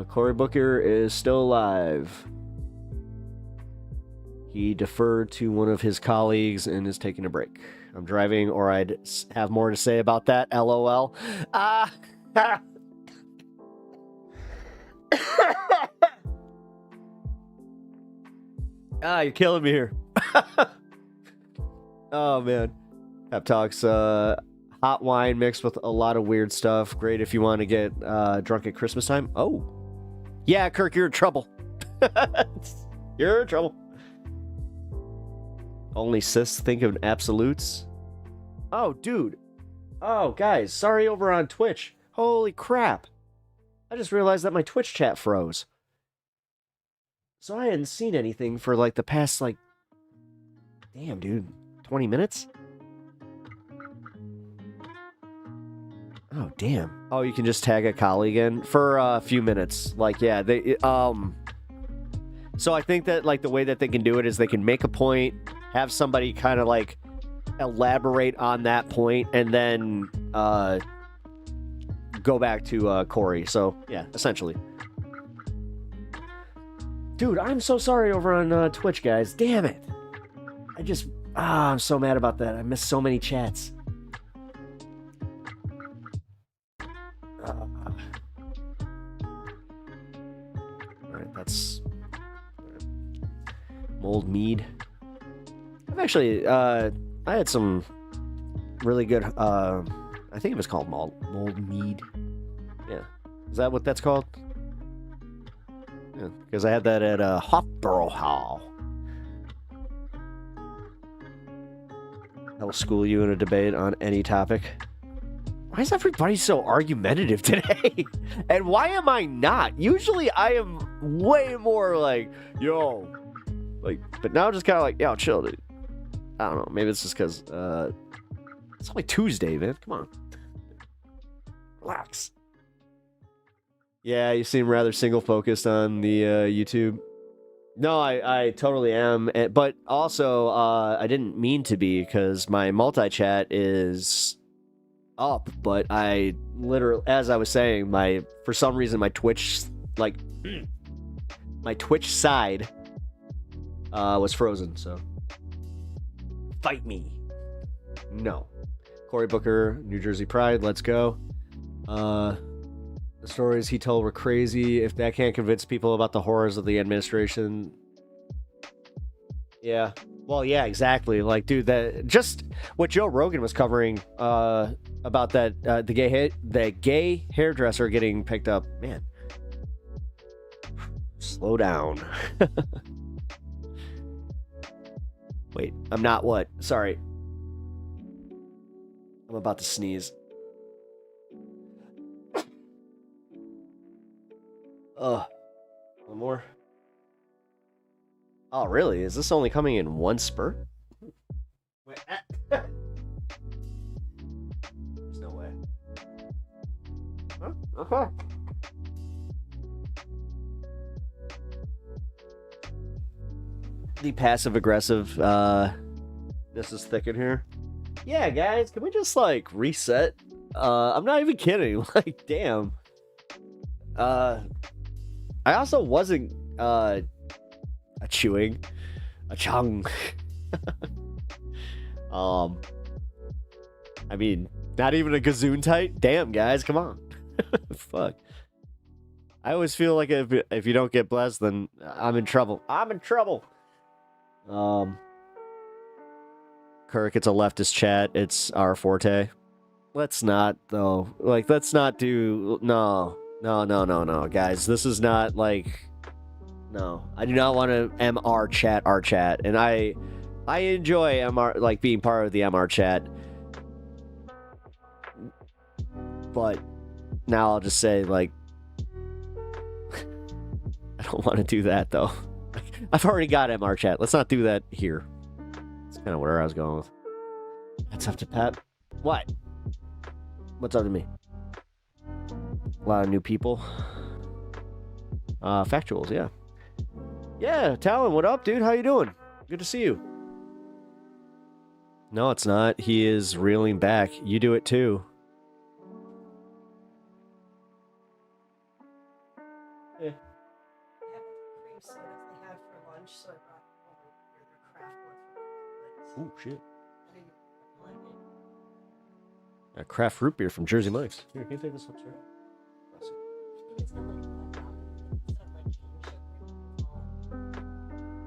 Cory Booker is still alive. He deferred to one of his colleagues and is taking a break. I'm driving, or I'd have more to say about that. LOL. Ah, you're killing me here. Oh, man. Pep Talks, hot wine mixed with a lot of weird stuff. Great if you want to get drunk at Christmas time. Oh. Yeah, Kirk, you're in trouble. You're in trouble. Only cis think of absolutes. Oh, dude. Oh, guys, sorry over on Twitch. Holy crap. I just realized that my Twitch chat froze. So I hadn't seen anything for like the past like... Damn, dude. 20 minutes? Oh, damn. Oh, you can just tag a colleague in for a few minutes. Like, yeah, they... So I think that, like, the way that they can do it is they can make a point, have somebody kind of, like, elaborate on that point, and then go back to CORY. So, yeah, essentially. Dude, I'm so sorry over on Twitch, guys. Damn it. I'm so mad about that. I missed so many chats. Alright, that's... Mold mead. I've actually, I had some really good, I think it was called mold mead. Yeah. Is that what that's called? Yeah, because I had that at Hofbräu Hall. I'll school you in a debate on any topic. Why is everybody so argumentative today? And why am I not? Usually I am way more like, yo. Like, but now I'm just kind of like, yo, chill, dude. I don't know. Maybe it's just because it's only Tuesday, man. Come on. Relax. Yeah, you seem rather single-focused on the YouTube. No, I totally am. But also, I didn't mean to be because my multi-chat is up. But I literally, as I was saying, for some reason, my Twitch, like, my Twitch side was frozen, so. Fight me. No. Cory Booker, New Jersey Pride, let's go. The stories he told were crazy. If that can't convince people about the horrors of the administration. Yeah. Well, yeah, exactly. Like, dude, that just what Joe Rogan was covering about that the gay hairdresser getting picked up. Man. Slow down. Wait, I'm not what? Sorry. I'm about to sneeze. Ugh. One more. Oh, really? Is this only coming in one spurt? Wait. There's no way. Huh? Okay. The passive-aggressive, this is thick in here. Yeah, guys, can we just, like, reset? I'm not even kidding. Like, damn. I also wasn't, a chung. I mean, not even a gazoon tight? Damn, guys, come on. Fuck. I always feel like if you don't get blessed, then I'm in trouble. I'm in trouble. Kirk, it's a leftist chat. It's our forte. Let's not, though. Like, let's not do... No, guys. This is not, like... No. I do not want to MR chat our chat. And I enjoy MR, like, being part of the MR chat. But now I'll just say, like... I don't want to do that, though. I've already got MR chat. Let's not do that here. That's kind of where I was going with. That's up to Pep. What? What's up to me? A lot of new people. Factuals, yeah. Yeah, Talon, what up, dude? How you doing? Good to see you. No, it's not. He is reeling back. You do it too. Yeah. Ooh, shit. A craft root beer from Jersey Mike's. Here, can you take this up, sir?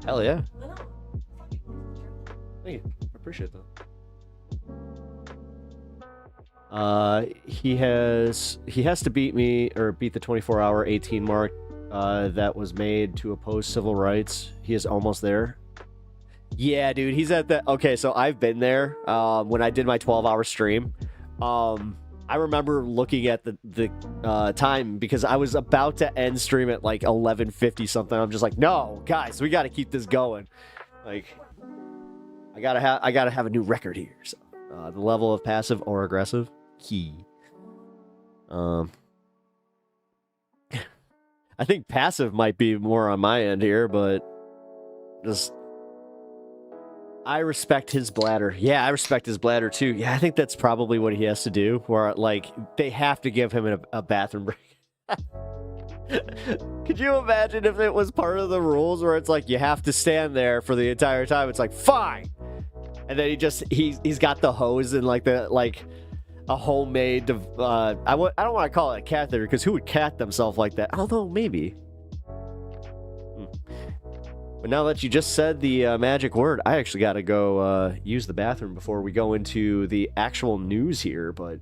Hell yeah. Thank you. I appreciate that. He has to beat me, or beat the 24-hour 18 mark that was made to oppose civil rights. He is almost there. Yeah, dude, he's at that. Okay, so I've been there when I did my 12-hour stream. I remember looking at the time because I was about to end stream at like 11:50 something. I'm just like, no, guys, we got to keep this going. Like, I gotta have a new record here. So, the level of passive or aggressive key. I think passive might be more on my end here, but just. I respect his bladder. Yeah, I respect his bladder too. Yeah, I think that's probably what he has to do. Where, like, they have to give him a bathroom break. Could you imagine if it was part of the rules where it's like you have to stand there for the entire time? It's like, fine. And then he's got the hose and like a homemade. I don't want to call it a catheter because who would cat themselves like that? Although maybe. But now that you just said the magic word, I actually got to go use the bathroom before we go into the actual news here. But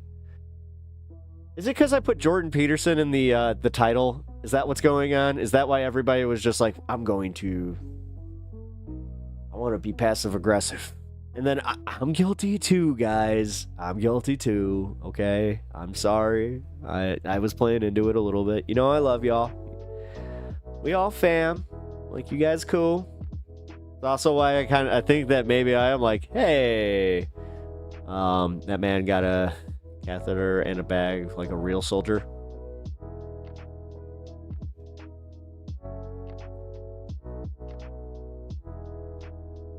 is it because I put Jordan Peterson in the title? Is that what's going on? Is that why everybody was just like, I want to be passive aggressive? And then I'm guilty too, guys. I'm guilty too. Okay, I'm sorry. I was playing into it a little bit. You know, I love y'all. We all fam. Like, you guys cool. It's also why I think that maybe I am like, hey, that man got a catheter and a bag like a real soldier.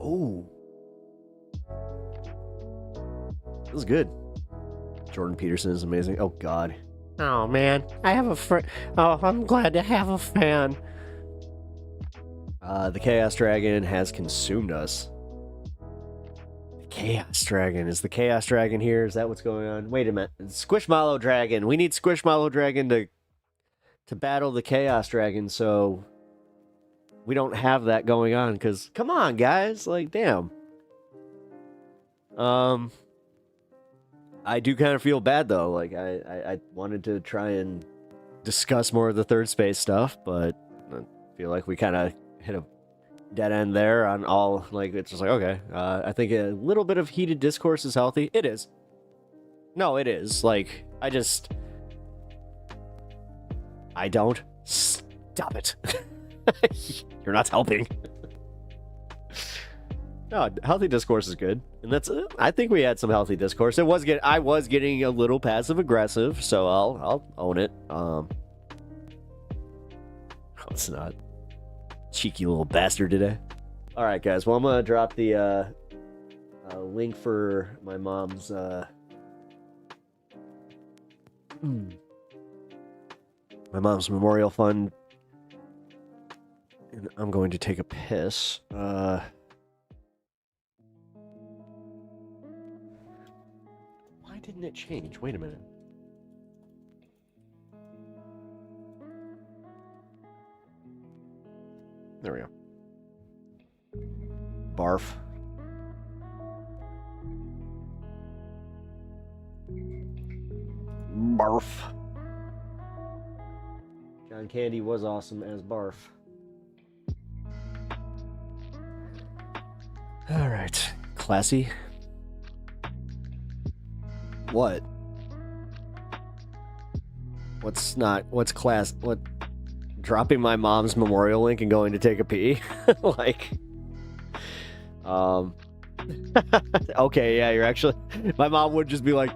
Oh, this is good. Jordan Peterson is amazing. Oh God. Oh man, I have a friend. Oh, I'm glad to have a fan. The Chaos Dragon has consumed us. The Chaos Dragon. Is the Chaos Dragon here? Is that what's going on? Wait a minute. Squishmallow Dragon. We need Squishmallow Dragon to battle the Chaos Dragon, so we don't have that going on, because, come on, guys. Like, damn. I do kind of feel bad, though. Like, I wanted to try and discuss more of the third space stuff, but I feel like we kind of hit a dead end there on all, like, it's just like, okay, I think a little bit of heated discourse is healthy. It is. No, it is. Like, I don't. Stop it. You're not helping. No, healthy discourse is good. And that's, I think we had some healthy discourse. I was getting a little passive aggressive, so I'll own it. No, it's not. Cheeky little bastard today. All right, guys. Well, I'm gonna drop the link for my mom's memorial fund, and I'm going to take a piss. Why didn't it change? Wait a minute. There we go. Barf. Barf. John Candy was awesome as Barf. All right. Classy. What? What's class? What? Dropping my mom's memorial link and going to take a pee? Like, okay, yeah, you're actually, my mom would just be like,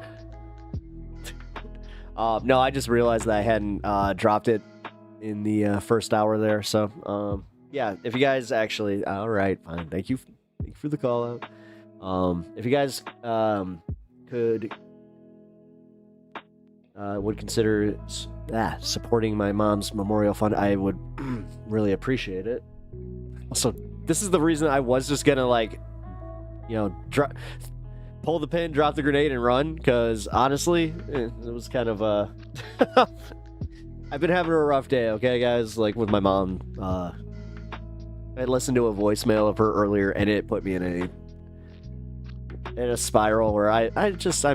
no, I just realized that I hadn't dropped it in the first hour there, so, yeah, if you guys actually, all right, fine, thank you for the call out. If you guys would consider supporting my mom's memorial fund, I would really appreciate it. Also, this is the reason I was just gonna, like, you know, pull the pin, drop the grenade, and run, because honestly, it was kind of I've been having a rough day, okay, guys, like, with my mom. I listened to a voicemail of her earlier, and it put me in a in a spiral where I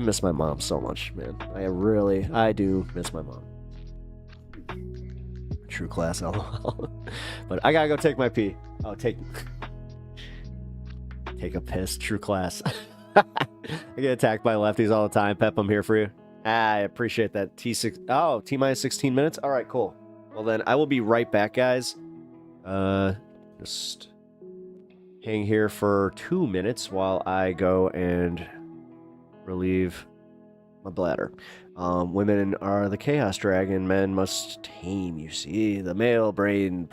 miss my mom so much, man. I do miss my mom. True class, lol. But I gotta go take my pee. Oh, take a piss. True class. I get attacked by lefties all the time. Pep, I'm here for you. I appreciate that. T minus 16 minutes. All right, cool. Well then, I will be right back, guys. Just hang here for 2 minutes while I go and relieve my bladder. Women are the chaos dragon. Men must tame, you see. The male brain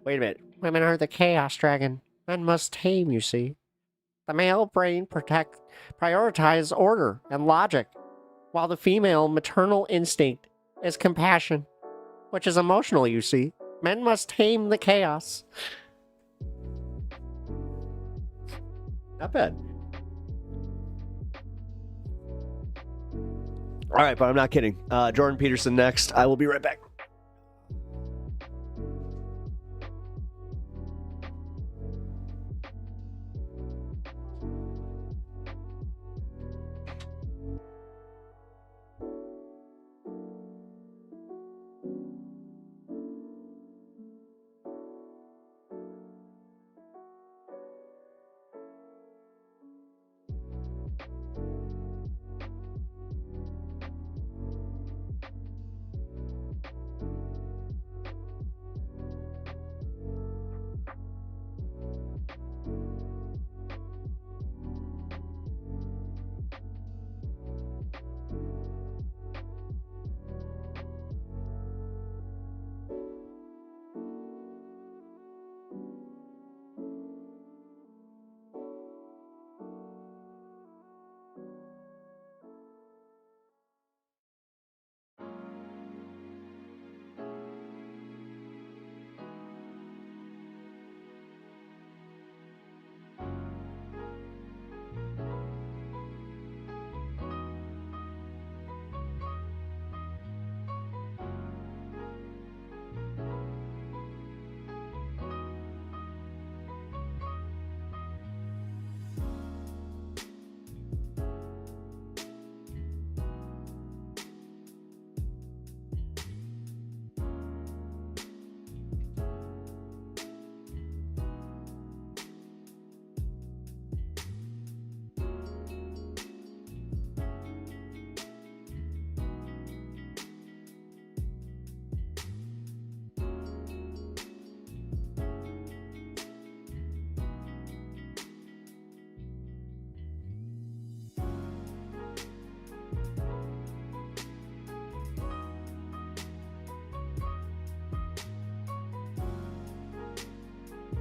Wait a minute. Women are the chaos dragon. Men must tame, you see. The male brain prioritize order and logic, while the female maternal instinct is compassion, which is emotional, you see. Men must tame the chaos. Not bad. All right, but I'm not kidding. Jordan Peterson next. I will be right back.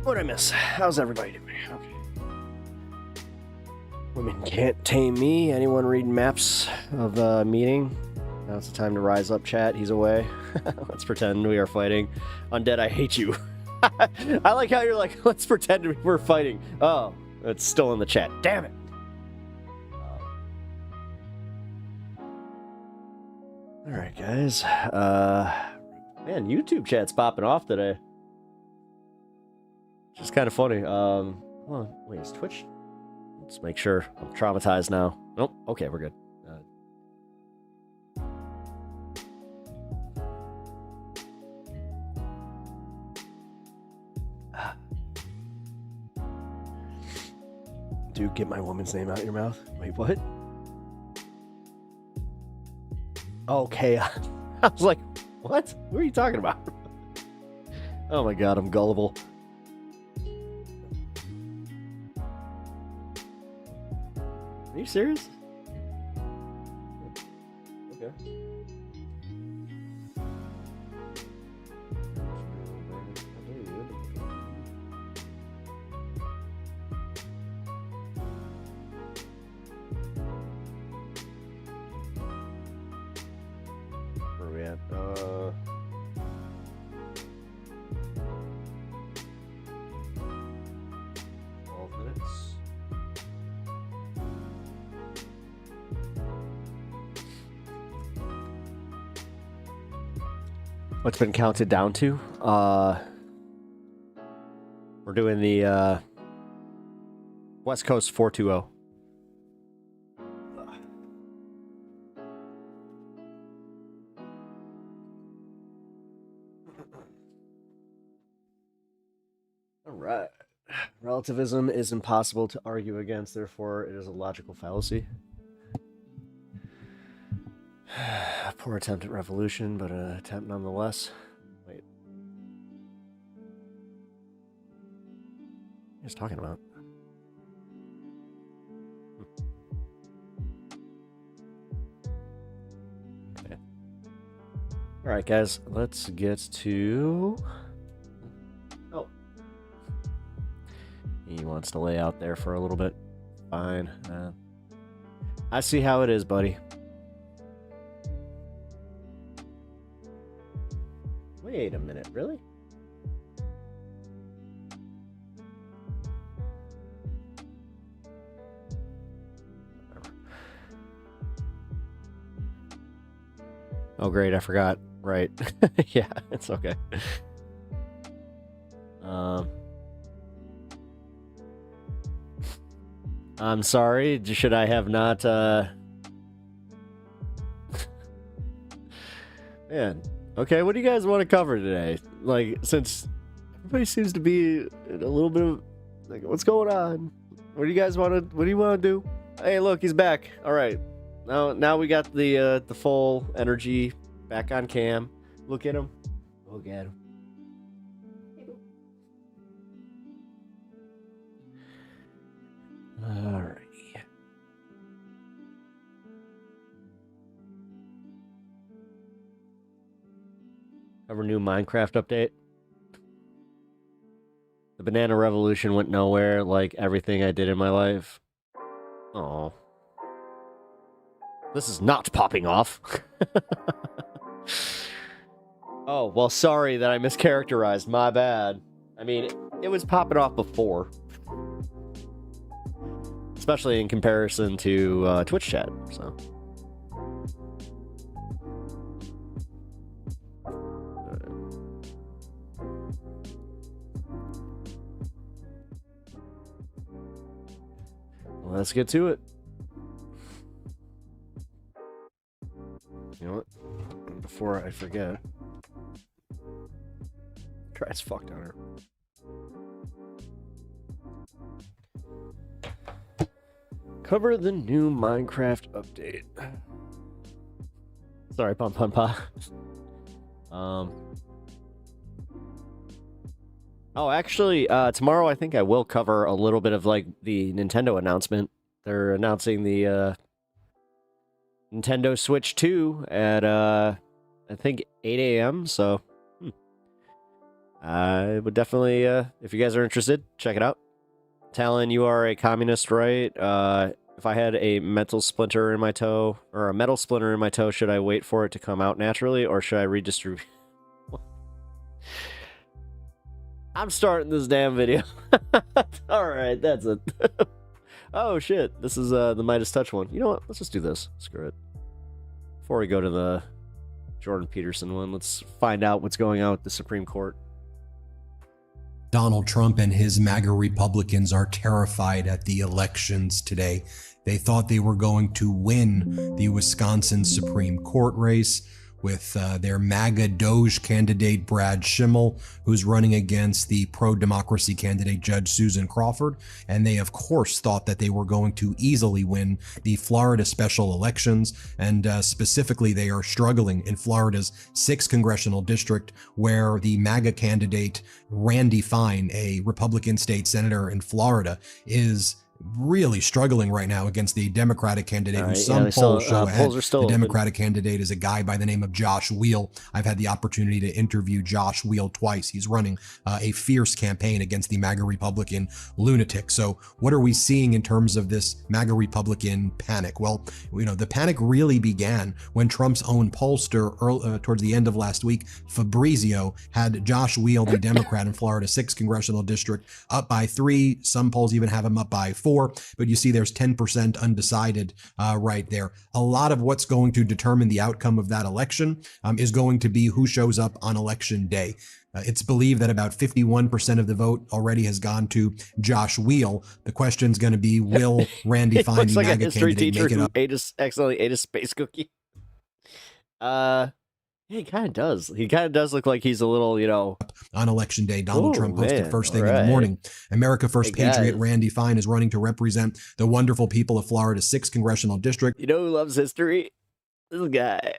What'd I miss? How's everybody doing? Okay. Women can't tame me. Anyone reading maps of the meeting? Now it's the time to rise up, chat. He's away. Let's pretend we are fighting. Undead, I hate you. I like how you're like, let's pretend we're fighting. Oh, it's still in the chat. Damn it. All right, guys. Man, YouTube chat's popping off today. It's kind of funny. Hold on. Wait, is Twitch? Let's make sure. I'm traumatized now. Nope. Okay, we're good. Dude, get my woman's name out of your mouth. Wait, what? Okay. I was like, what? What are you talking about? Oh my god, I'm gullible. Are you serious? Okay. Where are we at? 12 minutes. What's been counted down to? We're doing the West Coast 420. relativism is impossible to argue against, therefore it is a logical fallacy. Poor attempt at revolution, but an attempt nonetheless. Wait. What are you guys talking about? Okay. Alright, guys, let's get to... Oh. He wants to lay out there for a little bit. Fine. I see how it is, buddy. Wait a minute, really? Oh, great, I forgot. Right. Yeah, it's okay. I'm sorry, should I have not, Man. Okay, what do you guys want to cover today? Like, since everybody seems to be in a little bit of, like, what's going on? What do you guys want to, what do you want to do? Hey, look, he's back. All right. Now we got the full energy back on cam. Look at him. Look at him. All right. Cover new Minecraft update. The banana revolution went nowhere like everything I did in my life. Oh. This is not popping off. Oh, well, sorry that I mischaracterized. My bad. I mean, it was popping off before. Especially in comparison to Twitch chat, so... Let's get to it. You know what? Before I forget. Try as fuck down here. Cover the new Minecraft update. Sorry, pum pum pa. Oh, actually, tomorrow I think I will cover a little bit of, like, the Nintendo announcement. They're announcing the, Nintendo Switch 2 at, I think 8 a.m., so... I would definitely, if you guys are interested, check it out. Talon, you are a communist, right? If I had a metal splinter in my toe, or a metal splinter in my toe, should I wait for it to come out naturally, or should I redistribute? I'm starting this damn video. Alright, that's it. Oh shit, this is the Midas Touch one. You know what, let's just do this. Screw it. Before we go to the Jordan Peterson one, let's find out what's going on with the Supreme Court. Donald Trump and his MAGA Republicans are terrified at the elections today. They thought they were going to win the Wisconsin Supreme Court race with their MAGA Doge candidate, Brad Schimmel, who's running against the pro-democracy candidate, Judge Susan Crawford. And they, of course, thought that they were going to easily win the Florida special elections. And specifically, they are struggling in Florida's 6th congressional district, where the MAGA candidate, Randy Fine, a Republican state senator in Florida, is really struggling right now against the Democratic candidate, who some polls show the Democratic candidate is a guy by the name of Josh Wheel. I've had the opportunity to interview Josh Wheel twice. He's running a fierce campaign against the MAGA Republican lunatic. So what are we seeing in terms of this MAGA Republican panic? Well, you know, the panic really began when Trump's own pollster towards the end of last week, Fabrizio, had Josh Wheel, the Democrat in Florida's 6th congressional district, up by 3. Some polls even have him up by 4. But you see there's 10% undecided right there. A lot of what's going to determine the outcome of that election is going to be who shows up on election day. It's believed that about 51% of the vote already has gone to Josh Wheel. The question's going to be, will Randy Fine, the MAGA candidate, make it up? Accidentally ate a space cookie. He kind of does. He kind of does look like he's a little, you know. On election day, Donald Ooh, Trump posted man. first thing in All the right. morning. America First Hey, patriot guys. Randy Fine is running to represent the wonderful people of Florida's 6th congressional district. You know who loves history? This guy.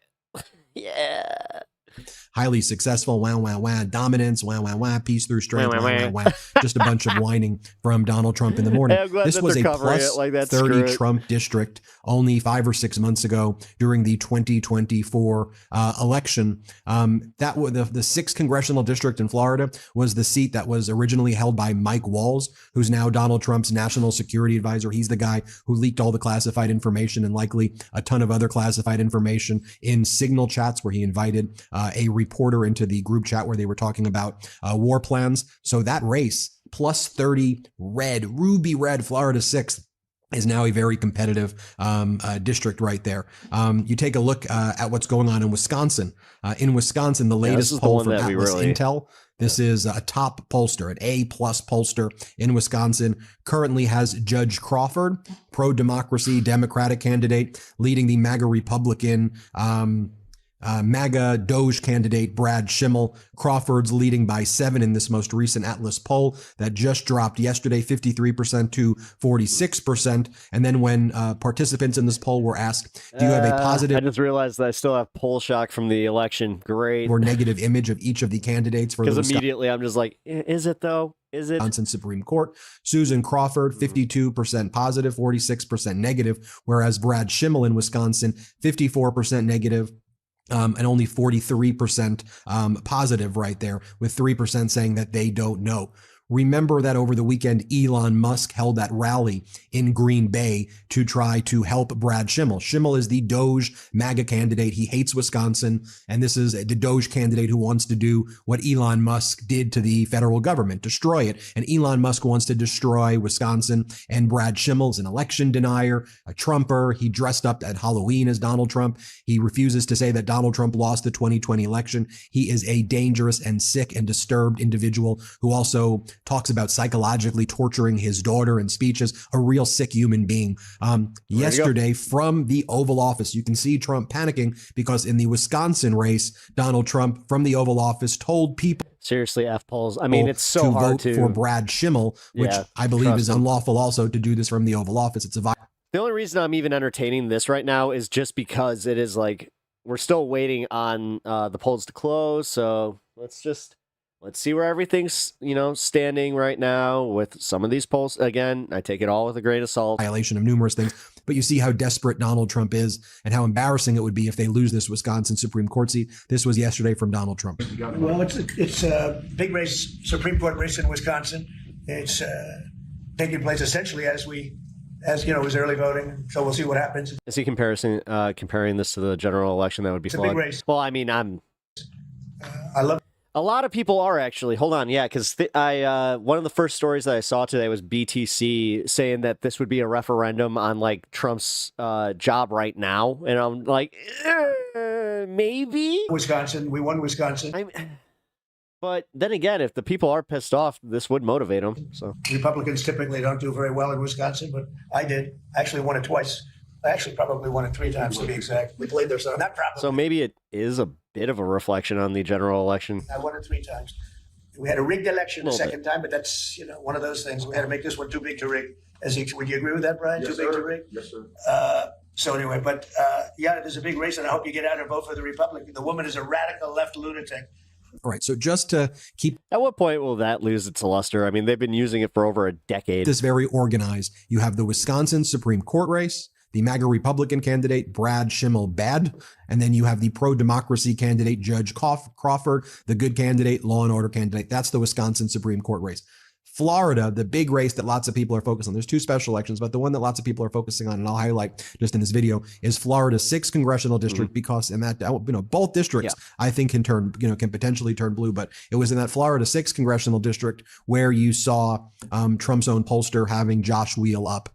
Yeah. Highly successful, wah, wah, wah, dominance, wah, wah, wah, peace through strength, Wah, wah, wah, wah, wah. wah. Just a bunch of whining from Donald Trump in the morning. Hey, I'm glad This that was they're a covering plus it like that. 30 Screw it. Trump district only 5 or 6 months ago during the 2024 election. That was the 6th congressional district in Florida was the seat that was originally held by Mike Walls, who's now Donald Trump's national security advisor. He's the guy who leaked all the classified information and likely a ton of other classified information in Signal chats where he invited a reporter into the group chat where they were talking about war plans. So that race, plus 30 red, ruby red, Florida 6th, is now a very competitive district right there. You take a look at what's going on in Wisconsin. The this latest is the poll one from that we Atlas really- Intel. This is a top pollster, an A-plus pollster in Wisconsin, currently has Judge Crawford, pro-democracy Democratic candidate, leading the MAGA Republican MAGA Doge candidate Brad Schimmel. Crawford's leading by 7 in this most recent Atlas poll that just dropped yesterday, 53% to 46%. And then when participants in this poll were asked, do you have a I positive just realized that I still have poll shock from the election. Great. or negative image of each of the candidates for the Because immediately I'm just like, is it though? Is it? Wisconsin Supreme Court? Susan Crawford, 52% positive, 46% negative, whereas Brad Schimmel in Wisconsin, 54% negative, and only 43% positive right there, with 3% saying that they don't know. Remember that over the weekend, Elon Musk held that rally in Green Bay to try to help Brad Schimmel. Schimmel is the Doge MAGA candidate. He hates Wisconsin, and this is the Doge candidate who wants to do what Elon Musk did to the federal government, destroy it. And Elon Musk wants to destroy Wisconsin, and Brad Schimmel is an election denier, a Trumper. He dressed up at Halloween as Donald Trump. He refuses to say that Donald Trump lost the 2020 election. He is a dangerous and sick and disturbed individual who also talks about psychologically torturing his daughter in speeches, a real sick human being. Yesterday from the Oval Office, you can see Trump panicking because in the Wisconsin race, Donald Trump from the Oval Office told people Seriously, F polls. I mean, it's so to hard vote to. for Brad Schimmel, which Yeah, I believe trust is me. unlawful also to do this from the Oval Office. It's a The only reason I'm even entertaining this right now is just because it is like we're still waiting on the polls to close. So let's see where everything's standing right now with some of these polls. Again, I take it all with a grain of salt. violation of numerous things. But you see how desperate Donald Trump is and how embarrassing it would be if they lose this Wisconsin Supreme Court seat. This was yesterday from Donald Trump. Well, it's a big race, Supreme Court race in Wisconsin. It's taking place essentially as early voting. So we'll see what happens. Is he comparing this to the general election? That would be It's a flawed. big race. Well, I mean, I love. a lot of people are actually. Hold on, yeah, because one of the first stories that I saw today was BTC saying that this would be a referendum on like Trump's job right now, and I'm like, maybe. Wisconsin. We won Wisconsin. But then again, if the people are pissed off, this would motivate them. So Republicans typically don't do very well in Wisconsin, but I did. I actually won it twice. I actually probably won it 3 times to be exact. We played there, so not probably. so maybe it is a bit of a reflection on the general election. I won it 3 times. We had a rigged election the Little second time, but that's one of those things. We had to make this one too big to rig. Would you agree with that, Brian? Too big to rig? Yes, sir. So anyway, but yeah, there's a big race, and I hope you get out and vote for the Republican. The woman is a radical left lunatic. All right, so just to keep At what point will that lose its luster? I mean, they've been using it for over a decade. this very organized, you have the Wisconsin Supreme Court race, the MAGA Republican candidate, Brad Schimmel Bad, and then you have the pro-democracy candidate, Judge Crawford, the good candidate, law and order candidate. That's the Wisconsin Supreme Court race. Florida, the big race that lots of people are focused on. There's 2 special elections, but the one that lots of people are focusing on, and I'll highlight just in this video, is Florida's 6th congressional district, because in that, both districts, I think can potentially turn blue, but it was in that Florida 6th congressional district where you saw Trump's own pollster having Josh Wheel up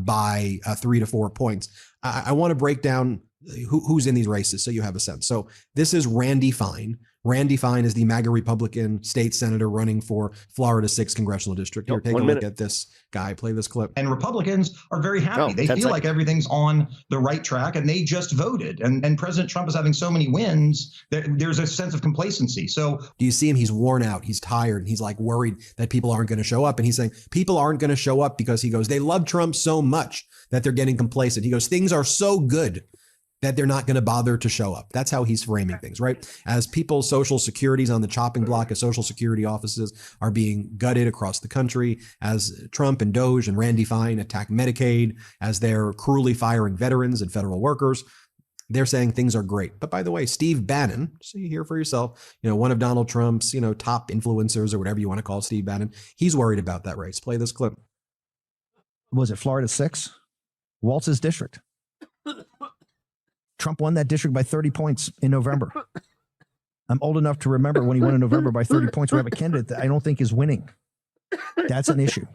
by 3 to 4 points. I want to break down who's in these races, so you have a sense. So this is Randy Fine. Randy Fine is the MAGA Republican state senator running for Florida 6th congressional district. Here, take a look at this guy. Play this clip. And Republicans are very happy. They feel 10 seconds. like everything's on the right track, and they just voted. And President Trump is having so many wins that there's a sense of complacency. So do you see him? He's worn out. He's tired. And he's like worried that people aren't going to show up. And he's saying people aren't going to show up because he goes, they love Trump so much that they're getting complacent. He goes, things are so good that they're not going to bother to show up. That's how he's framing things, right? As people's social securities on the chopping block, as social security offices are being gutted across the country, as Trump and Doge and Randy Fine attack Medicaid, as they're cruelly firing veterans and federal workers, they're saying things are great. But by the way, Steve Bannon, so you hear for yourself, one of Donald Trump's, top influencers or whatever you want to call Steve Bannon, he's worried about that race. Play this clip. Was it Florida 6? Waltz's district. Trump won that district by 30 points in November. I'm old enough to remember when he won in November by 30 points. We have a candidate that I don't think is winning. That's an issue.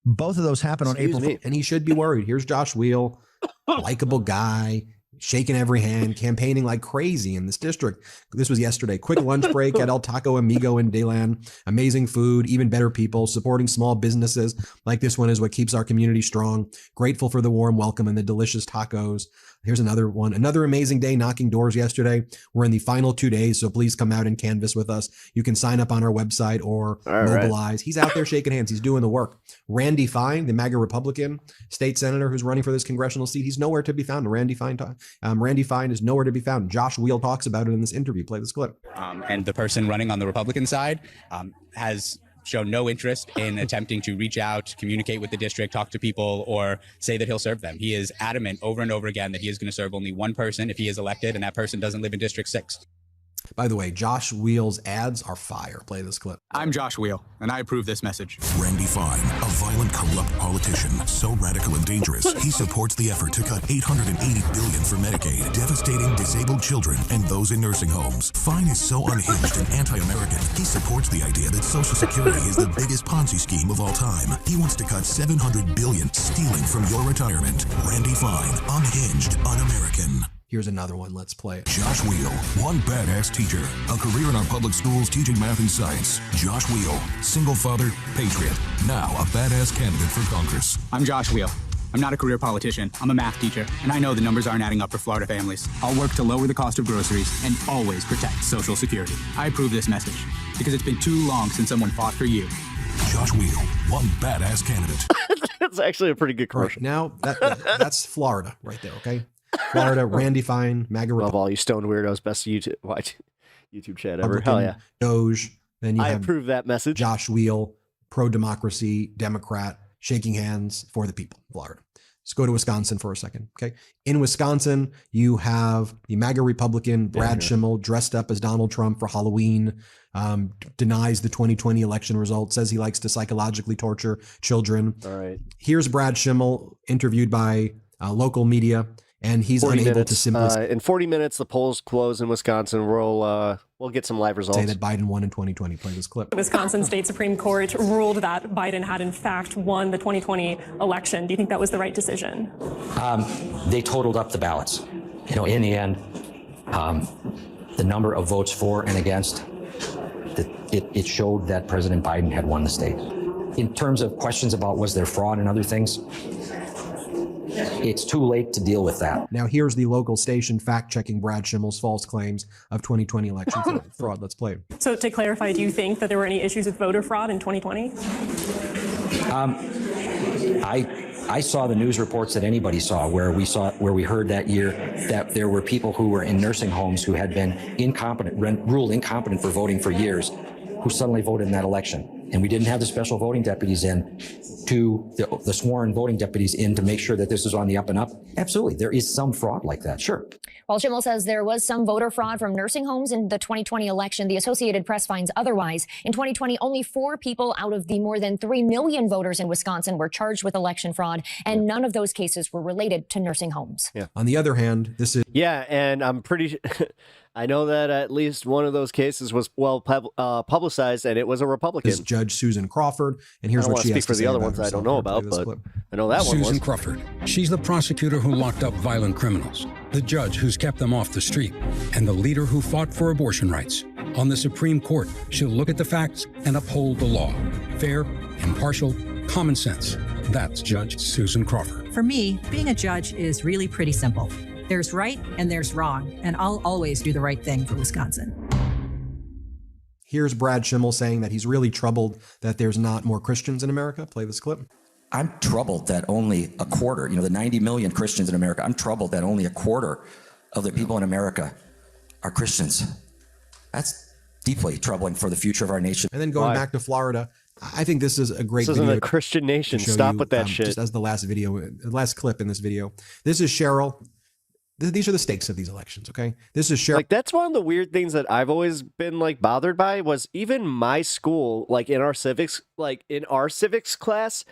Both of those happen on April 4th. And he should be worried. Here's Josh Wheel, likable guy, shaking every hand, campaigning like crazy in this district. This was yesterday. Quick lunch break at El Taco Amigo in Delan. Amazing food, even better people, supporting small businesses like this one is what keeps our community strong. Grateful for the warm welcome and the delicious tacos. Here's another one. Another amazing day knocking doors yesterday. We're in the final 2 days, so please come out and canvass with us. You can sign up on our website or mobilize. He's out there shaking hands. He's doing the work. Randy Fine, the MAGA Republican state senator who's running for this congressional seat, he's nowhere to be found. Randy Fine is nowhere to be found. Josh Wheel talks about it in this interview. Play this clip. And the person running on the Republican side has shown no interest in attempting to reach out, communicate with the district, talk to people, or say that he'll serve them. He is adamant over and over again that he is going to serve only one person if he is elected, and that person doesn't live in District 6. By the way, Josh Wheel's ads are fire. Play this clip. I'm Josh Wheel, and I approve this message. Randy Fine, a violent, corrupt politician, so radical and dangerous, he supports the effort to cut $880 billion for Medicaid, devastating disabled children and those in nursing homes. Fine is so unhinged and anti-American, he supports the idea that Social Security is the biggest Ponzi scheme of all time. He wants to cut $700 billion, stealing from your retirement. Randy Fine, unhinged, un-American. Here's another one. Let's play it. Josh Wheel, one badass teacher. A career in our public schools teaching math and science. Josh Wheel, single father, patriot. Now a badass candidate for Congress. I'm Josh Wheel. I'm not a career politician. I'm a math teacher, and I know the numbers aren't adding up for Florida families. I'll work to lower the cost of groceries and always protect Social Security. I approve this message because it's been too long since someone fought for you. Josh Wheel, one badass candidate. That's actually a pretty good commercial. Right, now, that's Florida right there, okay? Florida, Randy Fine, MAGA Love all you stoned weirdos. Best YouTube chat ever. Republican, Hell yeah. Doge. Then you I have approve that message. Josh Wheel, pro-democracy, Democrat, shaking hands for the people, Florida. Let's go to Wisconsin for a second, okay? In Wisconsin, you have the MAGA Republican, Brad Schimmel, dressed up as Donald Trump for Halloween, denies the 2020 election results, says he likes to psychologically torture children. All right. Here's Brad Schimmel, interviewed by local media, and he's unable to simply in 40 minutes, the polls close in Wisconsin. We'll get some live results. say that Biden won in 2020. Play this clip. The Wisconsin State Supreme Court ruled that Biden had in fact won the 2020 election. Do you think that was the right decision? They totaled up the ballots. In the end, the number of votes for and against, it showed that President Biden had won the state. In terms of questions about was there fraud and other things, it's too late to deal with that. Now here's the local station fact-checking Brad Schimmel's false claims of 2020 election fraud. Let's play it. So to clarify, do you think that there were any issues with voter fraud in 2020? I saw the news reports that anybody saw, where we heard that year that there were people who were in nursing homes who had been ruled incompetent for voting for years, who suddenly voted in that election. And we didn't have the special voting deputies in to the sworn voting deputies in to make sure that this was on the up and up. Absolutely. There is some fraud like that. Sure. While Schimmel says there was some voter fraud from nursing homes in the 2020 election, the Associated Press finds otherwise. In 2020, only 4 people out of the more than 3 million voters in Wisconsin were charged with election fraud, and none of those cases were related to nursing homes. Yeah. On the other hand, this is... Yeah, and I'm pretty... I know that at least one of those cases was well publicized, and it was a Republican. This is Judge Susan Crawford, and here's what she has to say. I don't want to speak for the other ones I don't know about, but I know that one was. Susan Crawford. She's the prosecutor who locked up violent criminals. the judge who's kept them off the street, and the leader who fought for abortion rights. On the Supreme Court, she'll look at the facts and uphold the law. Fair, impartial, common sense. That's Judge Susan Crawford. For me, being a judge is really pretty simple. There's right and there's wrong, and I'll always do the right thing for Wisconsin. Here's Brad Schimmel saying that he's really troubled that there's not more Christians in America. Play this clip. I'm troubled that only a quarter, the 90 million Christians in America, I'm troubled that only a quarter of the people in America are Christians. That's deeply troubling for the future of our nation. And then going back to Florida, I think this is a great video. This isn't a Christian nation. Stop with that shit. Just as the last clip in this video. This is Cheryl. These are the stakes of these elections, okay? This is Cheryl. Like, that's one of the weird things that I've always been like bothered by was even my school, like in our civics class,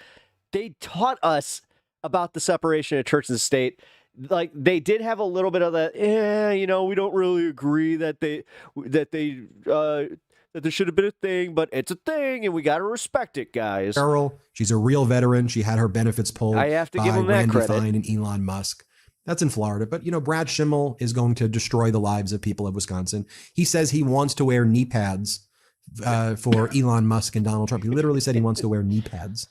they taught us about the separation of church and state. Like, they did have a little bit of that, we don't really agree that there should have been a thing, but it's a thing, and we got to respect it, guys. Cheryl, she's a real veteran. She had her benefits pulled I have to by give him that Randy credit. Fine and Elon Musk. That's in Florida. But, Brad Schimmel is going to destroy the lives of people of Wisconsin. He says he wants to wear knee pads for Elon Musk and Donald Trump. He literally said he wants to wear knee pads.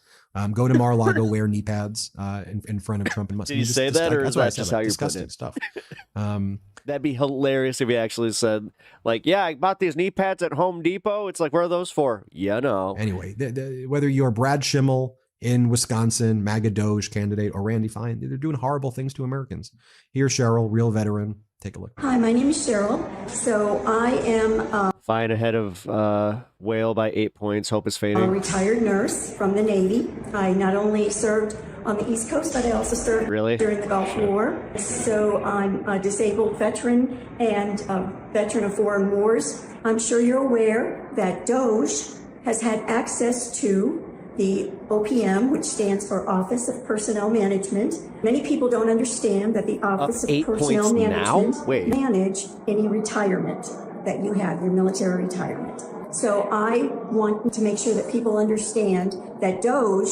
Go to Mar-a-Lago, wear knee pads in front of Trump and Musk. Did you say that, or is that just how you put disgusting it? Stuff. That'd be hilarious if he actually said, like, yeah, I bought these knee pads at Home Depot. It's like, where are those for? No. Anyway, whether you're Brad Schimmel in Wisconsin, MAGA Doge candidate, or Randy Fine, they're doing horrible things to Americans. Here's Cheryl, real veteran. Take a look. Hi, my name is Cheryl. So I am Fine ahead of Whale by 8 points. Hope is a fading. retired nurse from the Navy. I not only served on the East Coast, but I also served during the Gulf War. So I'm a disabled veteran and a veteran of foreign wars. I'm sure you're aware that Doge has had access to the OPM, which stands for Office of Personnel Management. Many people don't understand that the Office of Personnel Management manage any retirement that you have, your military retirement. So I want to make sure that people understand that Doge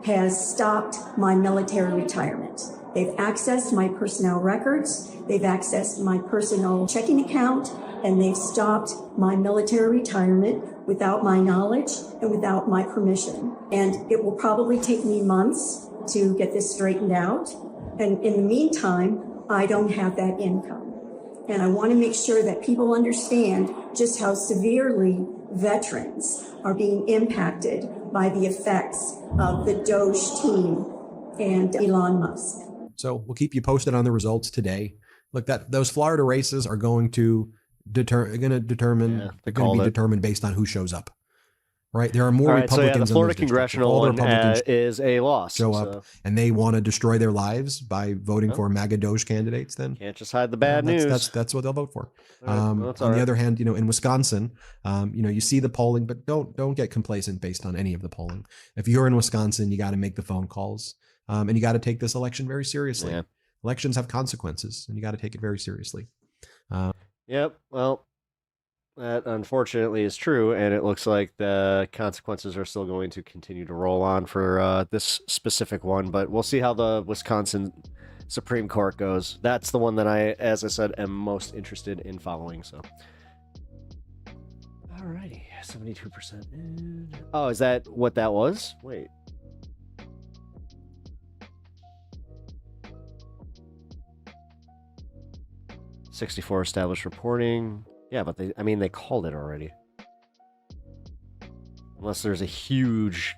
has stopped my military retirement. They've accessed my personnel records, they've accessed my personal checking account, and they've stopped my military retirement without my knowledge and without my permission. And it will probably take me months to get this straightened out. And in the meantime, I don't have that income. And I want to make sure that people understand just how severely veterans are being impacted by the effects of the Doge team and Elon Musk. So we'll keep you posted on the results today. Look, those Florida races are going to determine based on who shows up. Right? There are more Republicans. The Florida congressional one is a loss. Show up and they want to destroy their lives by voting for MAGA Doge candidates. Then can't just hide the bad news. That's what they'll vote for. On the other hand, in Wisconsin, you see the polling, but don't get complacent based on any of the polling. If you're in Wisconsin, you got to make the phone calls, and you got to take this election very seriously. Yeah. Elections have consequences, and you got to take it very seriously. Yep. Well, that unfortunately is true, and it looks like the consequences are still going to continue to roll on for this specific one, but we'll see how the Wisconsin Supreme Court goes. That's the one that I, as I said, am most interested in following, so. Alrighty, 72%. Oh, is that what that was? Wait. $64 established reporting. Yeah, but they called it already. Unless there's a huge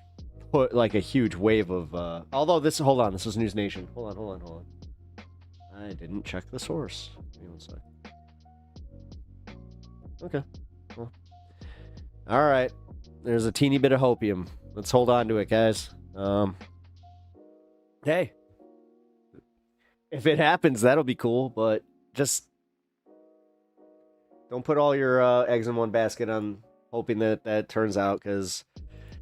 wave of although hold on, this is News Nation. Hold on. I didn't check the source. Give me one sec. Okay. Well. Alright. There's a teeny bit of hopium. Let's hold on to it, guys. Hey. If it happens, that'll be cool, but just don't put all your eggs in one basket on hoping that turns out, because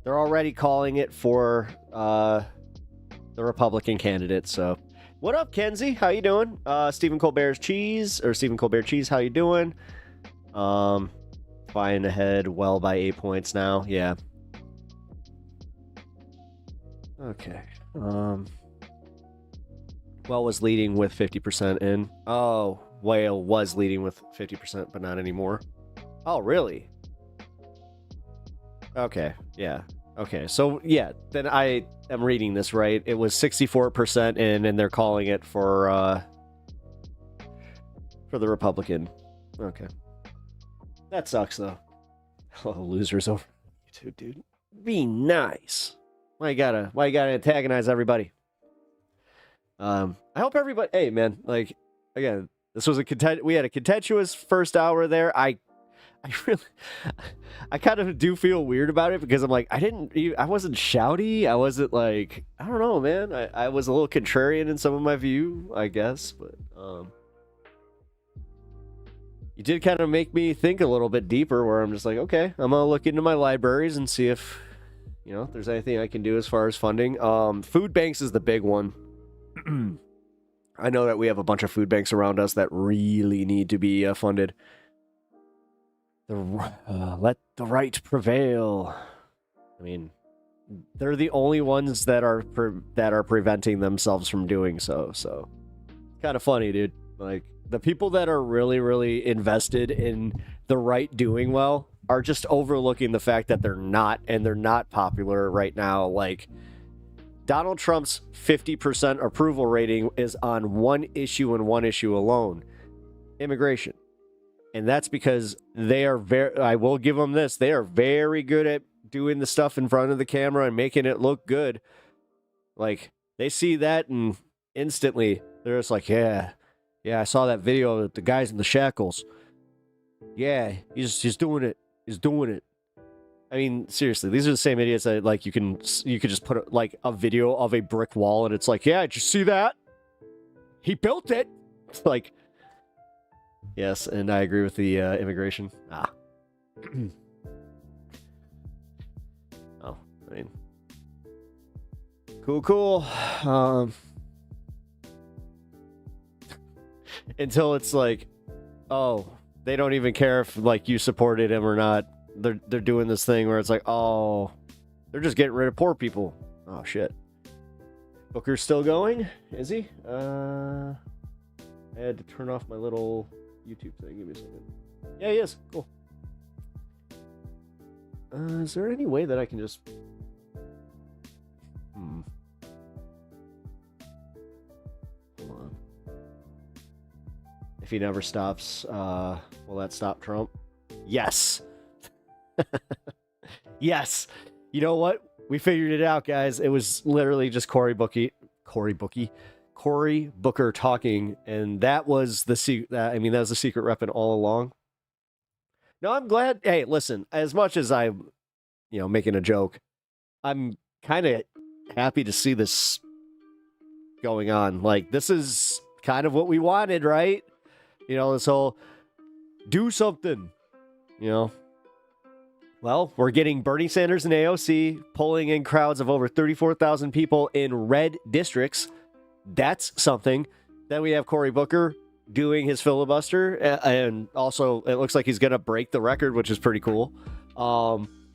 they're already calling it for the Republican candidate. So, what up, Kenzie? How you doing? Stephen Colbert Cheese, how you doing? Flying ahead well by 8 points now. Yeah. Okay. Well, was leading with 50% in. Oh, Whale was leading with 50%, but not anymore. Oh, really? Okay, yeah. Okay, so yeah, then I am reading this right. It was 64% in, and they're calling it for the Republican. Okay. That sucks, though. Oh, losers over YouTube, dude. Be nice. Why you gotta antagonize everybody? I hope everybody. Hey, man. Like, again, this was we had a contentious first hour there. I kind of do feel weird about it because I'm like, I wasn't shouty. I wasn't like, I don't know, man. I was a little contrarian in some of my view, I guess, but you did kind of make me think a little bit deeper where I'm just like, okay, I'm gonna look into my libraries and see if, there's anything I can do as far as funding. Food banks is the big one. I know that we have a bunch of food banks around us that really need to be funded. Let the right prevail. I mean, they're the only ones that are preventing themselves from doing so. So, kind of funny, dude. Like, the people that are really, really invested in the right doing well are just overlooking the fact that they're not, and they're not popular right now. Like, Donald Trump's 50% approval rating is on one issue and one issue alone: immigration. And that's because they are I will give them this, they are very good at doing the stuff in front of the camera and making it look good. Like, they see that and instantly they're just like, yeah, I saw that video of the guys in the shackles. Yeah, he's doing it. He's doing it. I mean, seriously, these are the same idiots that, like, you could just put like a video of a brick wall and it's like, yeah, did you see that? He built it. It's like, yes, and I agree with the immigration. Oh, I mean, cool. Until it's like, oh, they don't even care if, like, you supported him or not. They're doing this thing where it's like, oh, they're just getting rid of poor people. Oh, shit. Booker's still going? Is he? I had to turn off my little YouTube thing. Give me a second. Yeah, he is. Cool. Is there any way that I can just... Hold on. If he never stops, will that stop Trump? Yes. Yes. You know what? We figured it out, guys. It was literally just Cory Booker talking, and that was the secret. I mean, that was the secret weapon all along. No, I'm glad. Hey, listen, as much as I'm, making a joke, I'm kind of happy to see this going on. Like, this is kind of what we wanted, right? This whole do something, Well, we're getting Bernie Sanders and AOC pulling in crowds of over 34,000 people in red districts. That's something. Then we have Cory Booker doing his filibuster, and also it looks like he's going to break the record, which is pretty cool.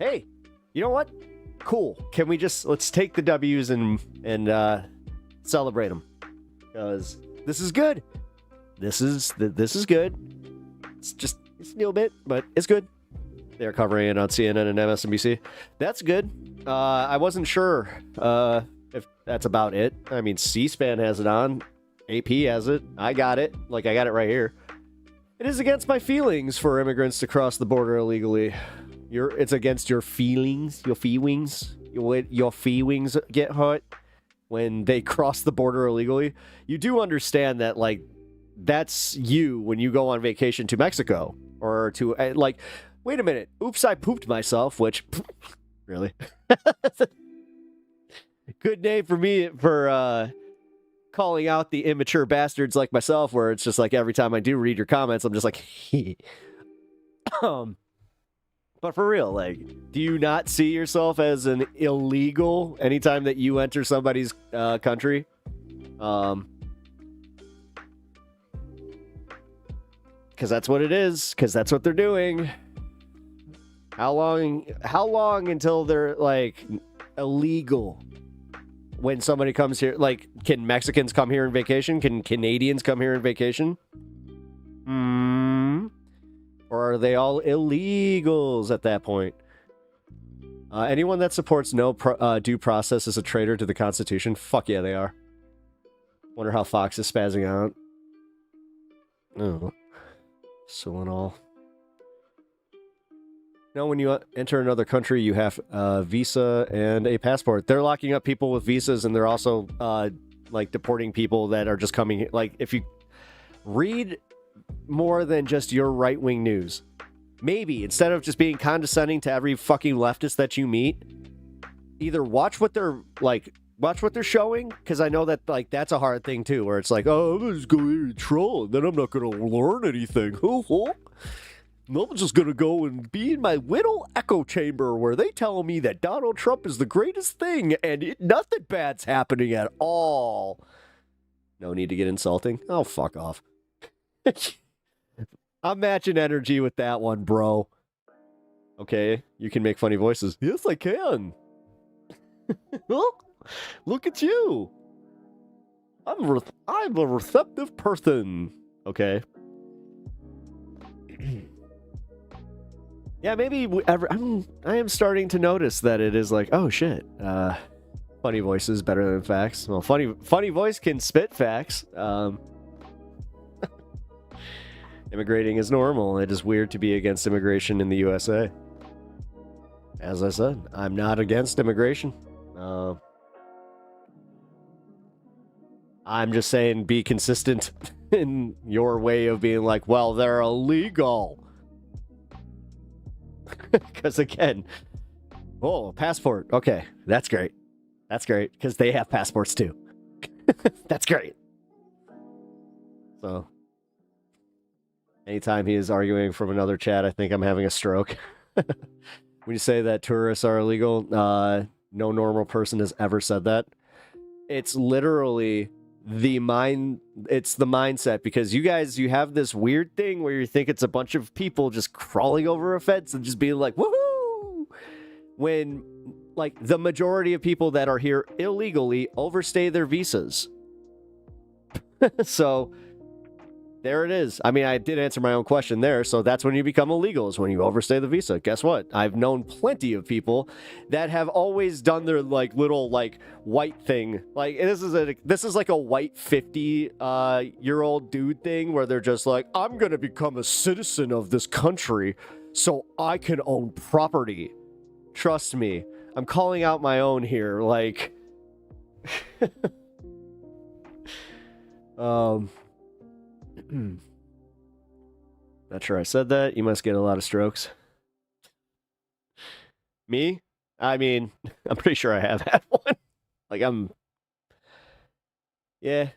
Hey, you know what? Cool. Can we let's take the W's and celebrate them, because this is good. This is good. It's a little bit, but it's good. They're covering it on CNN and MSNBC. That's good. I wasn't sure if that's about it. I mean, C-SPAN has it on. AP has it. I got it. Like, I got it right here. It is against my feelings for immigrants to cross the border illegally. It's against your feelings. Your feelings. Your feelings get hurt when they cross the border illegally. You do understand that, like, that's you when you go on vacation to Mexico or to, like... Wait a minute. Oops, I pooped myself, which... Really? Good name for me for calling out the immature bastards like myself, where it's just like every time I do read your comments, I'm just like... But for real, like, do you not see yourself as an illegal anytime that you enter somebody's country? Because that's what it is. Because that's what they're doing. How long until they're, like, illegal? when somebody comes here, like, can Mexicans come here on vacation? Can Canadians come here on vacation? Or are they all illegals at that point? Anyone that supports no due process is a traitor to the Constitution. Fuck yeah, they are. Wonder how Fox is spazzing out. Oh. So and all. No, when you enter another country, you have a visa and a passport. They're locking up people with visas, and they're also, like, deporting people that are just coming... Like, if you read more than just your right-wing news, maybe, instead of just being condescending to every fucking leftist that you meet, either watch what they're, like... Watch what they're showing, because I know that, like, that's a hard thing, too, where it's like, oh, I'm just going to troll, and then I'm not going to learn anything. I'm just going to go and be in my little echo chamber where they tell me that Donald Trump is the greatest thing, and nothing bad's happening at all. No need to get insulting. Oh, fuck off. I'm matching energy with that one, bro. Okay, you can make funny voices. Yes, I can. Look at you. I'm a receptive person. Okay. Yeah, maybe I am starting to notice that it is like, oh shit, funny voices better than facts. Well, funny voice can spit facts. Immigrating is normal. It is weird to be against immigration in the USA. As I said, I'm not against immigration. I'm just saying be consistent in your way of being like, well, they're illegal. Because again, oh, passport. Okay, that's great. That's great, because they have passports too. That's great. So, anytime he is arguing from another chat, I think I'm having a stroke. When you say that tourists are illegal, no normal person has ever said that. It's literally it's the mindset, because you guys, you have this weird thing where you think it's a bunch of people just crawling over a fence and just being like, woohoo! When, like, the majority of people that are here illegally overstay their visas. So, there it is. I mean, I did answer my own question there, so that's when you become illegal, is when you overstay the visa. Guess what? I've known plenty of people that have always done their, like, little, like, white thing. Like, this is like a white 50-year-old dude thing, where they're just like, I'm gonna become a citizen of this country so I can own property. Trust me. I'm calling out my own here, like... Not sure I said that. You must get a lot of strokes. Me? I mean, I'm pretty sure I have had one. Like, yeah.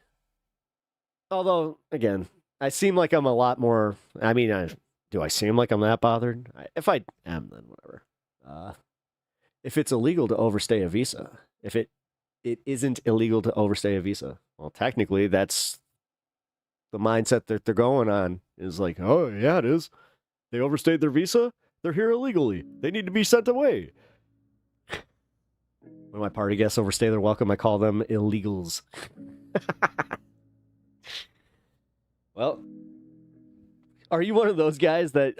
Although, again, I seem like I'm a lot more... I mean, do I seem like I'm that bothered? If I am, then whatever. If it's illegal to overstay a visa, if it isn't illegal to overstay a visa, well, technically, that's... the mindset that they're going on is like, oh, yeah, it is. They overstayed their visa. They're here illegally. They need to be sent away. When my party guests overstay their welcome, I call them illegals. Well, are you one of those guys that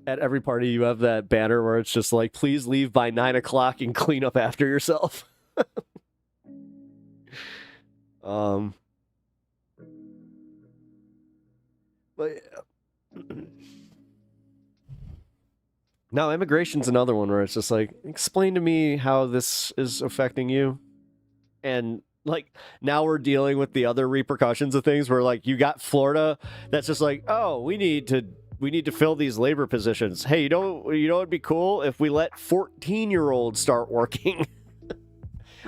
at every party you have that banner where it's just like, please leave by 9 o'clock and clean up after yourself? But now immigration's another one where it's just like, explain to me how this is affecting you. And like, now we're dealing with the other repercussions of things where, like, you got Florida that's just like, oh, we need to fill these labor positions. Hey, you know it'd be cool if we let 14-year-olds start working.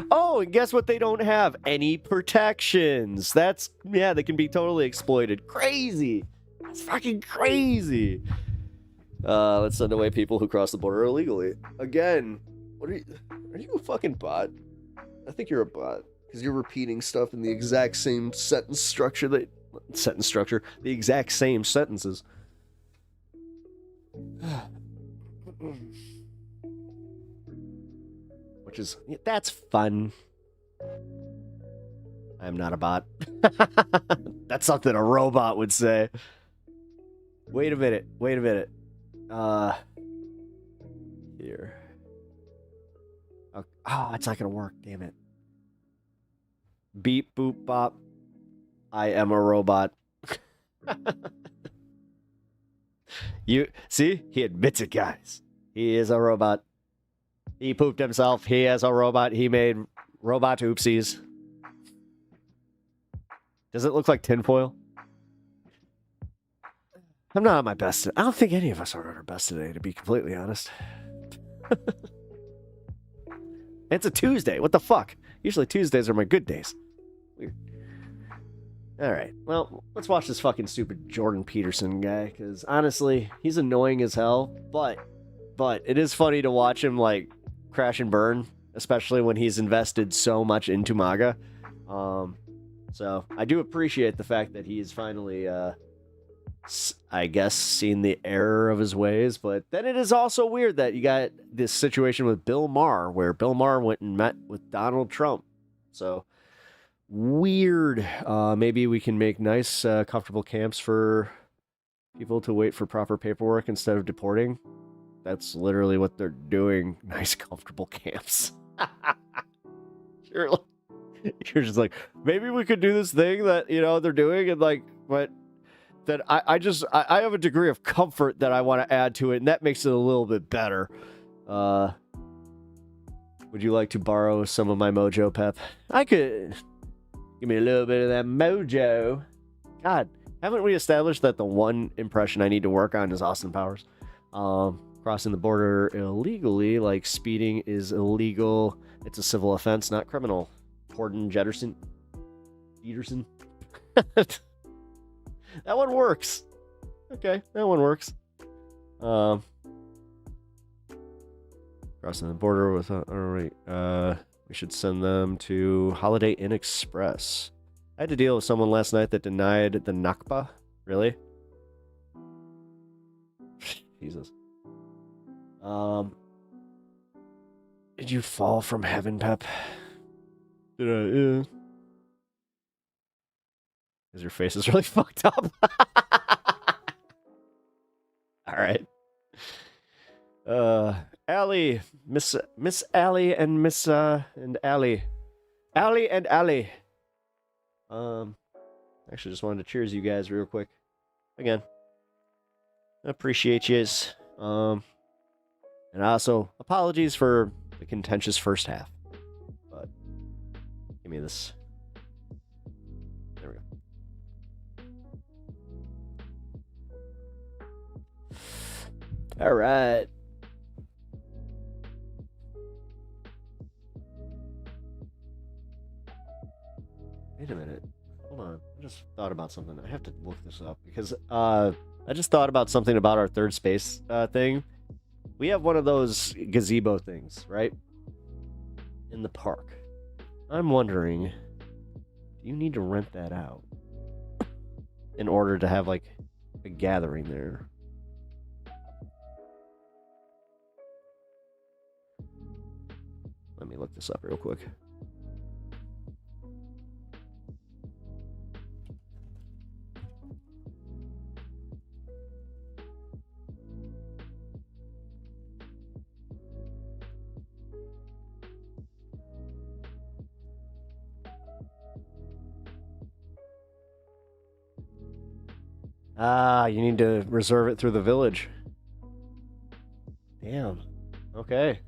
Oh, and guess what? They don't have any protections. Yeah, they can be totally exploited. Crazy. That's fucking crazy. Let's send away people who cross the border illegally. Again, are you a fucking bot? I think you're a bot, because you're repeating stuff in the exact same sentence structure, the exact same sentences. Which is, that's fun. I am not a bot. That's something a robot would say. Wait a minute. Wait a minute. Here. Oh, it's not gonna work. Damn it. Beep, boop, bop. I am a robot. You see? He admits it, guys. He is a robot. He pooped himself. He is a robot. He made robot oopsies. Does it look like tinfoil? I'm not at my best. I don't think any of us are at our best today, to be completely honest. It's a Tuesday. What the fuck? Usually Tuesdays are my good days. Weird. Alright, well, let's watch this fucking stupid Jordan Peterson guy, because honestly, he's annoying as hell, but it is funny to watch him, like, crash and burn, especially when he's invested so much into MAGA. So, I do appreciate the fact that he's finally, I guess, seen the error of his ways, but then it is also weird that you got this situation with Bill Maher, where Bill Maher went and met with Donald Trump. So, weird. Maybe we can make nice, comfortable camps for people to wait for proper paperwork instead of deporting. That's literally what they're doing. Nice, comfortable camps. You're just like, maybe we could do this thing that, you know, they're doing, and like, but that I have a degree of comfort that I want to add to it, and that makes it a little bit better. Would you like to borrow some of my mojo, Pep? I could. Give me a little bit of that mojo. God, haven't we established that the one impression I need to work on is Austin Powers? Crossing the border illegally, like speeding, is illegal. It's a civil offense, not criminal. Peterson. That one works. Okay, that one works. Crossing the border with... Alright, we should send them to Holiday Inn Express. I had to deal with someone last night that denied the Nakba. Really? Jesus. Did you fall from heaven, Pep? Did I? Yeah. Because your face is really fucked up. Alright. Allie. Miss Allie and Miss, and Allie. Allie and Allie. Actually just wanted to cheers you guys real quick. Again. Appreciate yous. And also, apologies for the contentious first half. But, give me this. There we go. Alright. Wait a minute. Hold on. I just thought about something. I have to look this up because I just thought about something about our third space thing. We have one of those gazebo things, right? In the park. I'm wondering, do you need to rent that out in order to have like a gathering there? Let me look this up real quick. Ah, you need to reserve it through the village. Damn. Okay.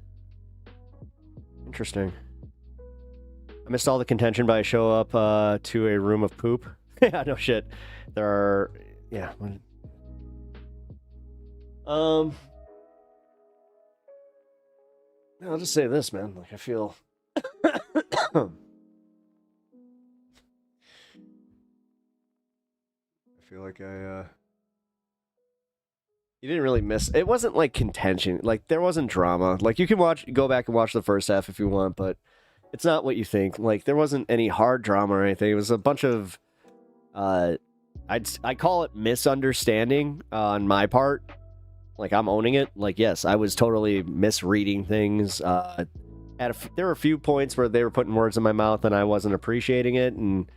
Interesting. I missed all the contention, but I show up to a room of poop. Yeah, no shit. There are... Yeah. I'll just say this, man. Like, I feel... I feel like you didn't really miss. It wasn't like contention. Like there wasn't drama. Like you can go back and watch the first half if you want, but it's not what you think. Like there wasn't any hard drama or anything. It was a bunch of, I call it misunderstanding on my part. Like I'm owning it. Like yes, I was totally misreading things. there were a few points where they were putting words in my mouth and I wasn't appreciating it, and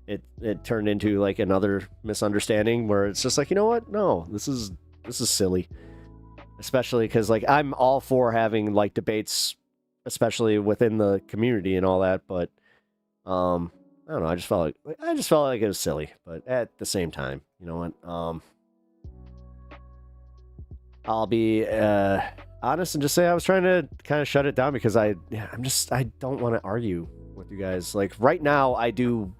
it turned into like another misunderstanding where it's just like, you know what? No, this is silly. Especially because like I'm all for having like debates, especially within the community and all that, but I don't know, I just felt like it was silly. But at the same time, you know what? I'll be honest and just say I was trying to kind of shut it down because I don't want to argue with you guys. Like right now I do,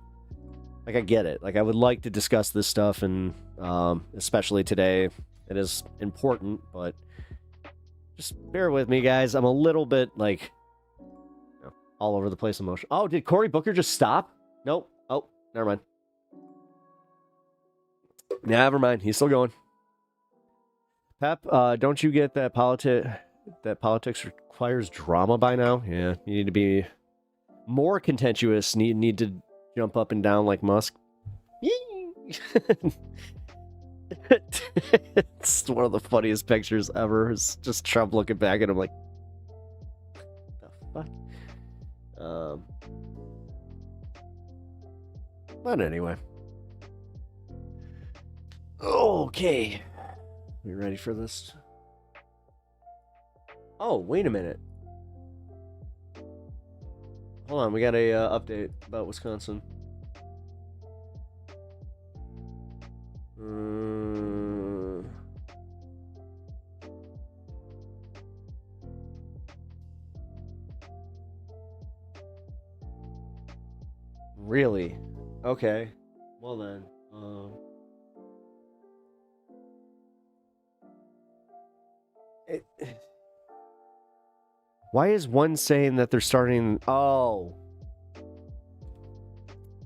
like I get it. Like I would like to discuss this stuff, and especially today it is important, but just bear with me, guys. I'm a little bit like all over the place emotion. Oh, did Cory Booker just stop? Nope. Oh, never mind. Never mind. He's still going. Pep, don't you get that politics requires drama by now? Yeah, you need to be more contentious. Need to jump up and down like Musk. It's one of the funniest pictures ever. It's just Trump looking back at him like, the fuck? But anyway. Okay. We ready for this? Oh, wait a minute. Hold on, we got a update about Wisconsin. Really? Okay. Well then. Why is one saying that they're starting? Oh.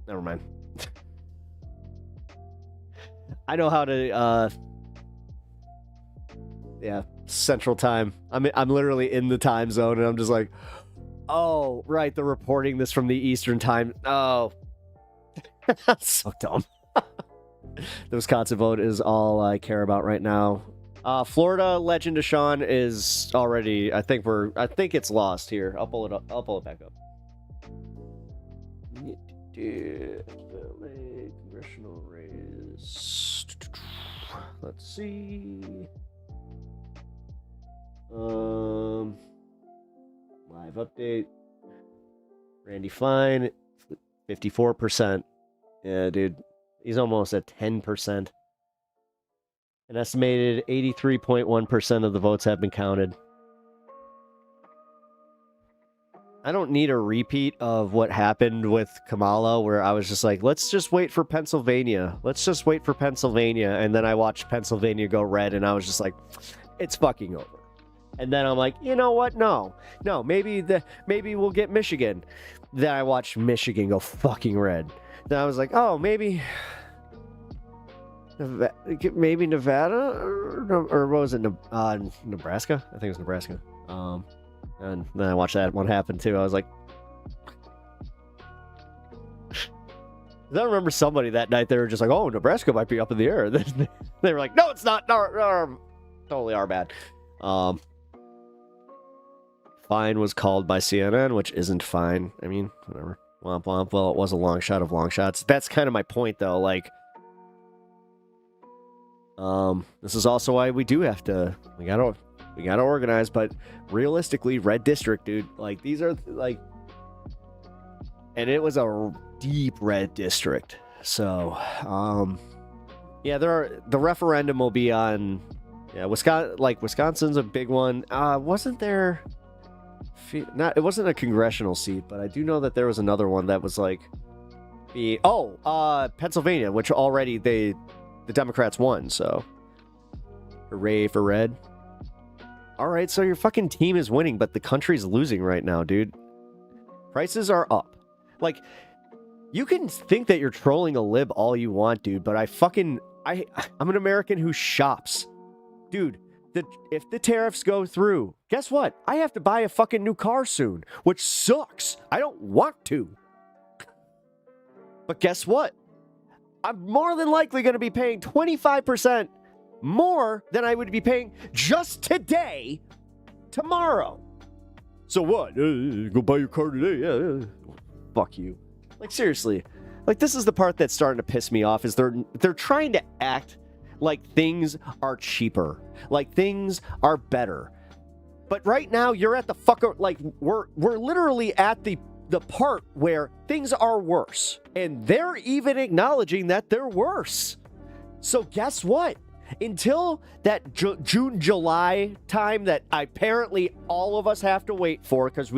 Never mind. I know how to, yeah, Central Time. I'm literally in the time zone, and I'm just like, oh, right, they're reporting this from the Eastern Time. Oh. So dumb. The Wisconsin vote is all I care about right now. Florida Legend of Sean is already, I think it's lost here. I'll pull it up. I'll pull it back up. Congressional race. Let's see. Live update. Randy Fine, 54%. Yeah, dude. He's almost at 10%. An estimated 83.1% of the votes have been counted. I don't need a repeat of what happened with Kamala, where I was just like, let's just wait for Pennsylvania. Let's just wait for Pennsylvania. And then I watched Pennsylvania go red, and I was just like, it's fucking over. And then I'm like, you know what? No, maybe we'll get Michigan. Then I watched Michigan go fucking red. Then I was like, oh, maybe Nevada, or what was it? Nebraska? I think it was Nebraska. And then I watched that one happen too. I was like, I remember somebody that night, they were just like, oh, Nebraska might be up in the air. Then they were like, no, it's not. No, totally are bad. Fine was called by CNN, which isn't fine. I mean, whatever. Womp womp. Well, it was a long shot of long shots. That's kind of my point, though. Like, this is also why we do have to, we gotta organize, but realistically, red district, dude, like, these are, like, and it was a deep red district, so, yeah, the referendum will be on, yeah, Wisconsin's a big one. Wasn't there, it wasn't a congressional seat, but I do know that there was another one that was, like, Pennsylvania, which already the Democrats won, so hooray for red. All right, so your fucking team is winning, but the country's losing right now, dude. Prices are up. Like, you can think that you're trolling a lib all you want, dude, but I'm an American who shops. Dude, if the tariffs go through, guess what? I have to buy a fucking new car soon, which sucks. I don't want to. But guess what? I'm more than likely going to be paying 25% more than I would be paying just today, tomorrow. So what? Go buy your car today. Yeah. Fuck you. Like, seriously. Like, this is the part that's starting to piss me off, is they're trying to act like things are cheaper. Like things are better. But right now, you're at the fucker, like, we're literally at the part where things are worse. And they're even acknowledging that they're worse. So guess what? Until that June, July time that apparently all of us have to wait for, because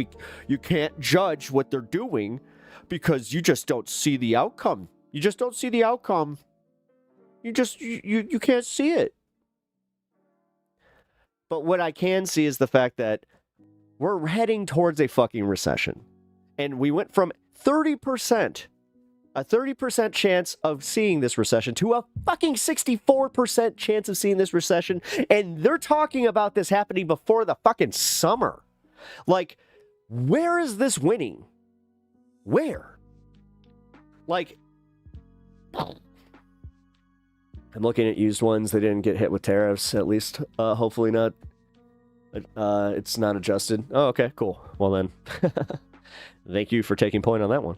you can't judge what they're doing because you just don't see the outcome. You just don't see the outcome. You can't see it. But what I can see is the fact that we're heading towards a fucking recession. And we went from 30%, a 30% chance of seeing this recession, to a fucking 64% chance of seeing this recession. And they're talking about this happening before the fucking summer. Like, where is this winning? Where? Like, I'm looking at used ones. They didn't get hit with tariffs, at least. Hopefully not. It's not adjusted. Oh, okay, cool. Well then, thank you for taking point on that one.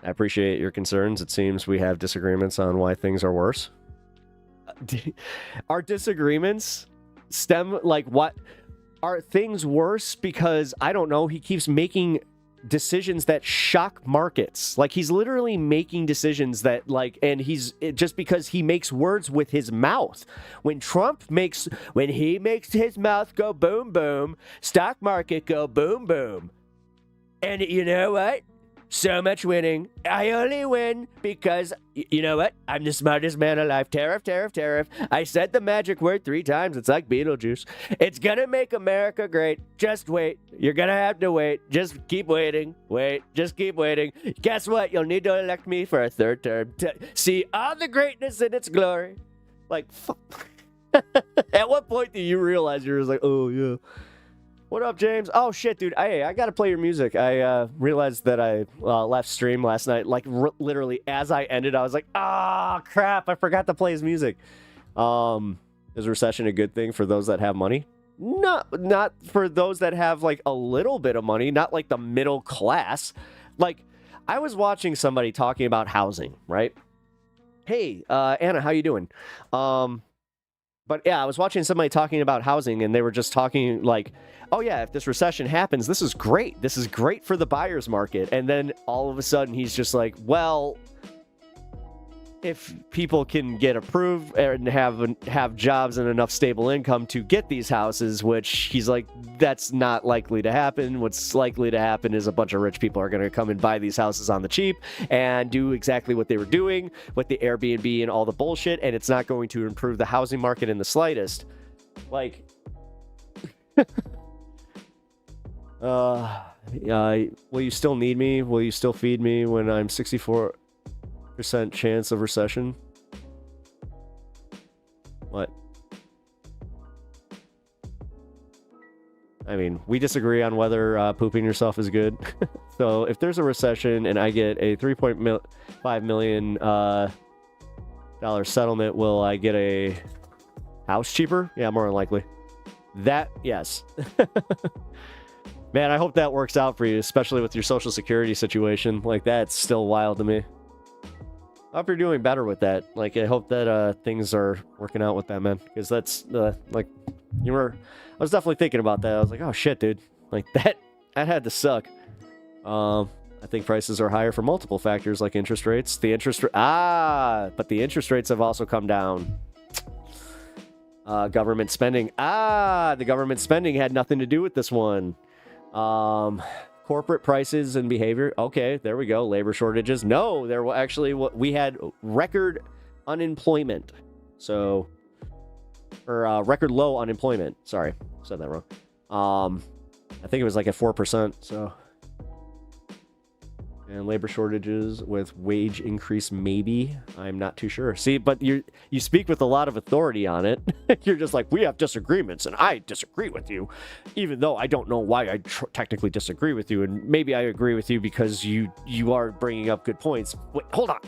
I appreciate your concerns. It seems we have disagreements on why things are worse. Our disagreements stem, like, what? Are things worse because, I don't know, he keeps making decisions that shock markets. Like, he's literally making decisions that, like, and just because he makes words with his mouth. When he makes his mouth go boom boom, stock market go boom boom. And you know what? So much winning. I only win because, you know what? I'm the smartest man alive. Tariff, tariff, tariff. I said the magic word 3 times. It's like Beetlejuice. It's gonna make America great. Just wait. You're gonna have to wait. Just keep waiting. Wait. Just keep waiting. Guess what? You'll need to elect me for a 3rd term to see all the greatness in its glory. Like, fuck. At what point do you realize you're just like, oh, yeah. What up, James? Oh, shit, dude. I gotta play your music. I realized that I left stream last night. Like, literally, as I ended, I was like, crap, I forgot to play his music. Is recession a good thing for those that have money? No, not for those that have, like, a little bit of money. Not, like, the middle class. Like, I was watching somebody talking about housing, right? Hey, Anna, how you doing? But yeah, I was watching somebody talking about housing, and they were just talking like, oh yeah, if this recession happens, this is great. This is great for the buyer's market. And then all of a sudden he's just like, well, if people can get approved and have jobs and enough stable income to get these houses, which he's like, that's not likely to happen. What's likely to happen is a bunch of rich people are going to come and buy these houses on the cheap and do exactly what they were doing with the Airbnb and all the bullshit, and it's not going to improve the housing market in the slightest. Like, will you still need me? Will you still feed me when I'm 64% chance of recession? What? I mean, we disagree on whether pooping yourself is good. So if there's a recession and I get a $3.5 million dollar settlement, will I get a house cheaper? Yeah, more than likely. That, yes. Man, I hope that works out for you, especially with your Social Security situation. Like, that's still wild to me. I hope you're doing better with that. Like, I hope that things are working out with that, man. Because that's, like, I was definitely thinking about that. I was like, oh, shit, dude. Like, that had to suck. I think prices are higher for multiple factors, like interest rates. But the interest rates have also come down. Government spending. The government spending had nothing to do with this one. Corporate prices and behavior. Okay, there we go. Labor shortages. No, there were actually, we had record unemployment. So, or record low unemployment. Sorry, said that wrong. I think it was like at 4%. So, and labor shortages with wage increase, maybe. I'm not too sure. See, but you speak with a lot of authority on it. You're just like, we have disagreements, and I disagree with you, even though I don't know why I technically disagree with you. And maybe I agree with you because you are bringing up good points. Wait, hold on.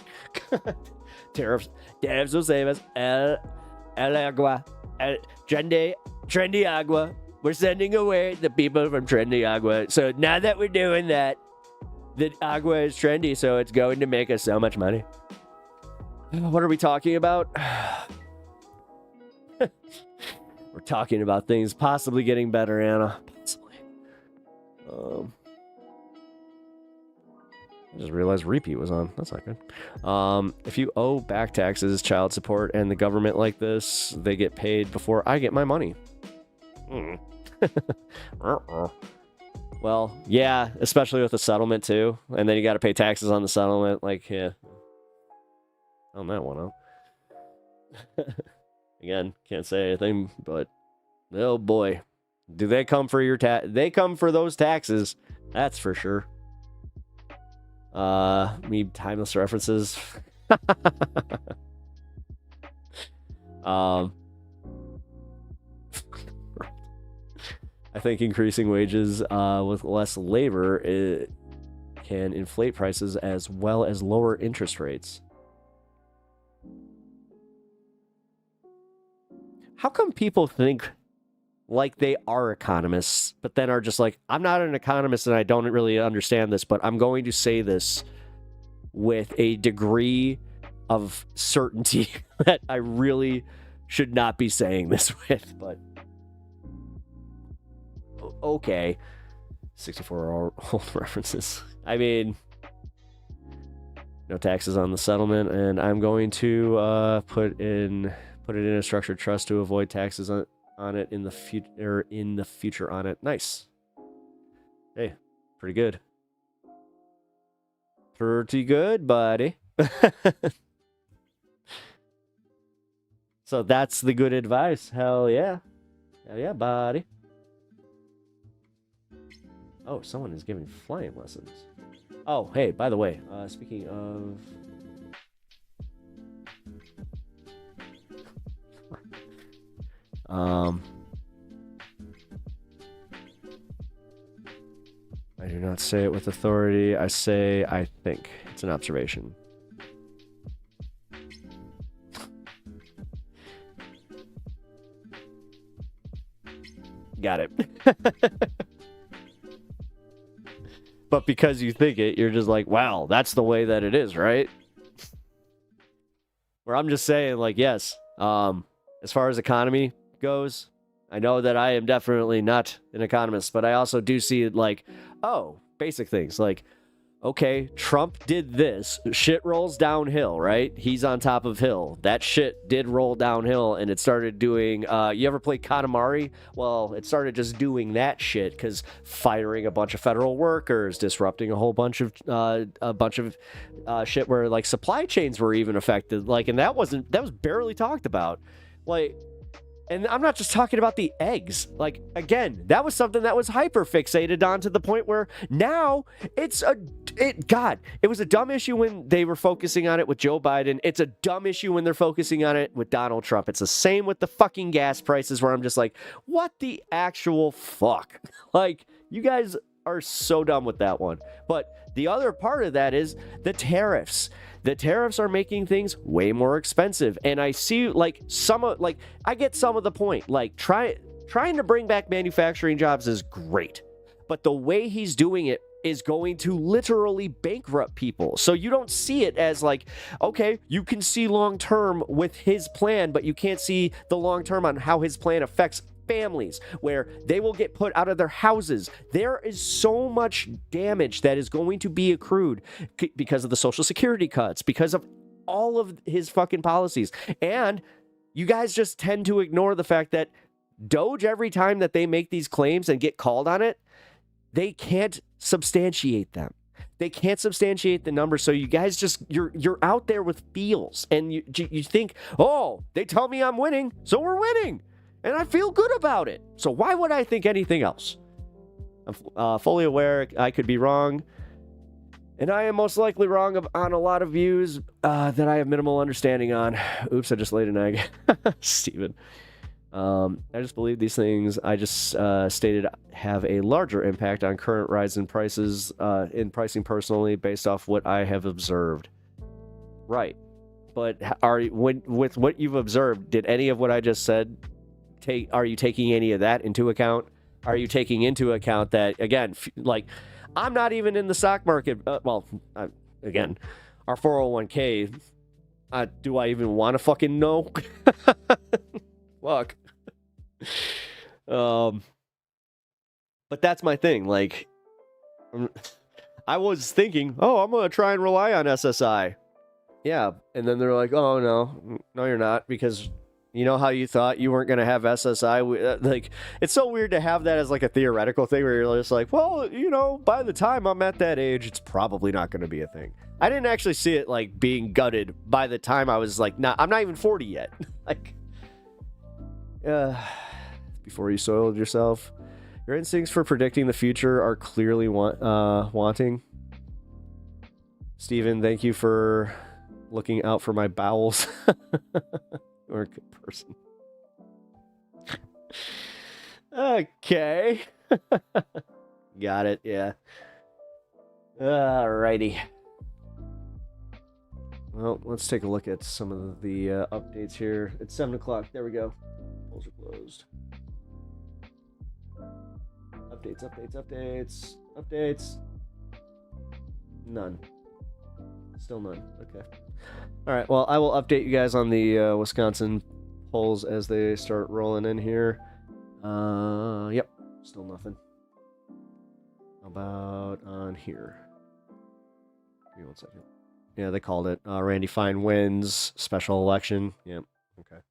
Tariffs usadas el agua, el trendy agua. We're sending away the people from trendy agua. So now that we're doing that, the agua is trendy, so it's going to make us so much money. What are we talking about? We're talking about things possibly getting better, Anna. Possibly. I just realized repeat was on. That's not good. If you owe back taxes, child support, and the government like this, they get paid before I get my money. Well, yeah, especially with the settlement too. And then you got to pay taxes on the settlement. Like, yeah. On that one, huh? Again, can't say anything, but oh boy. Do they come for your they come for those taxes. That's for sure. Me timeless references. I think increasing wages with less labor can inflate prices as well as lower interest rates. How come people think like they are economists, but then are just like, I'm not an economist and I don't really understand this, but I'm going to say this with a degree of certainty that I really should not be saying this with, but okay. 64 old references. I mean, no taxes on the settlement, and I'm going to put it in a structured trust to avoid taxes on it in the future on it. Nice. Hey, pretty good. Pretty good, buddy. So that's the good advice. Hell yeah. Hell yeah, buddy. Oh, someone is giving flying lessons. Oh, hey, by the way, speaking of... I do not say it with authority. I say I think. It's an observation. Got it. But because you think it, you're just like, wow, that's the way that it is, right? Where I'm just saying, like, yes, as far as economy goes, I know that I am definitely not an economist, but I also do see it like, oh, basic things like, okay, Trump did this, shit rolls downhill, right? He's on top of hill. That shit did roll downhill, and it started doing, you ever play Katamari? Well, it started just doing that shit, because firing a bunch of federal workers, disrupting a whole bunch of shit where, like, supply chains were even affected, like, and that was barely talked about. Like, and I'm not just talking about the eggs. Like, again, that was something that was hyper fixated on to the point where now it was a dumb issue when they were focusing on it with Joe Biden. It's a dumb issue when they're focusing on it with Donald Trump. It's the same with the fucking gas prices where I'm just like, what the actual fuck? Like, you guys are so dumb with that one. But the other part of that is the tariffs. The tariffs are making things way more expensive. And I see, like, I get some of the point. Like, trying to bring back manufacturing jobs is great. But the way he's doing it is going to literally bankrupt people. So you don't see it as like, okay, you can see long-term with his plan, but you can't see the long-term on how his plan affects families, where they will get put out of their houses. There is so much damage that is going to be accrued because of the Social Security cuts, because of all of his fucking policies. And you guys just tend to ignore the fact that Doge, every time that they make these claims and get called on it, they can't substantiate them. They can't substantiate the numbers. So you guys just, you're out there with feels, and you think, oh, they tell me I'm winning, so we're winning. And I feel good about it. So why would I think anything else? I'm fully aware I could be wrong. And I am most likely wrong on a lot of views that I have minimal understanding on. Oops, I just laid an egg. Steven. I just believe these things I just stated have a larger impact on current rise in prices, in pricing personally, based off what I have observed. Right. But with what you've observed, did any of what I just said, are you taking any of that into account? are you taking into account that, again, like, I'm not even in the stock market. Again, our 401k, do I even want to fucking know? Fuck. But that's my thing. Like, I was thinking, oh, I'm going to try and rely on SSI. Yeah. And then they're like, oh, no, you're not, because you know how you thought you weren't going to have SSI? Like, it's so weird to have that as like a theoretical thing where you're just like, well, you know, by the time I'm at that age, it's probably not going to be a thing. I didn't actually see it like being gutted by the time I was like, I'm not even 40 yet. Like, before you soiled yourself. Your instincts for predicting the future are clearly wanting. Steven, thank you for looking out for my bowels. You're a good person. Okay. Got it, yeah. Alrighty. Well, let's take a look at some of the updates here. It's 7 o'clock. There we go. Polls are closed. Updates. None. Still none. Okay. All right. Well, I will update you guys on the Wisconsin polls as they start rolling in here. Yep. Still nothing. How about on here? Give me 1 second. Yeah, they called it. Randy Fine wins. Special election. Yep. Okay.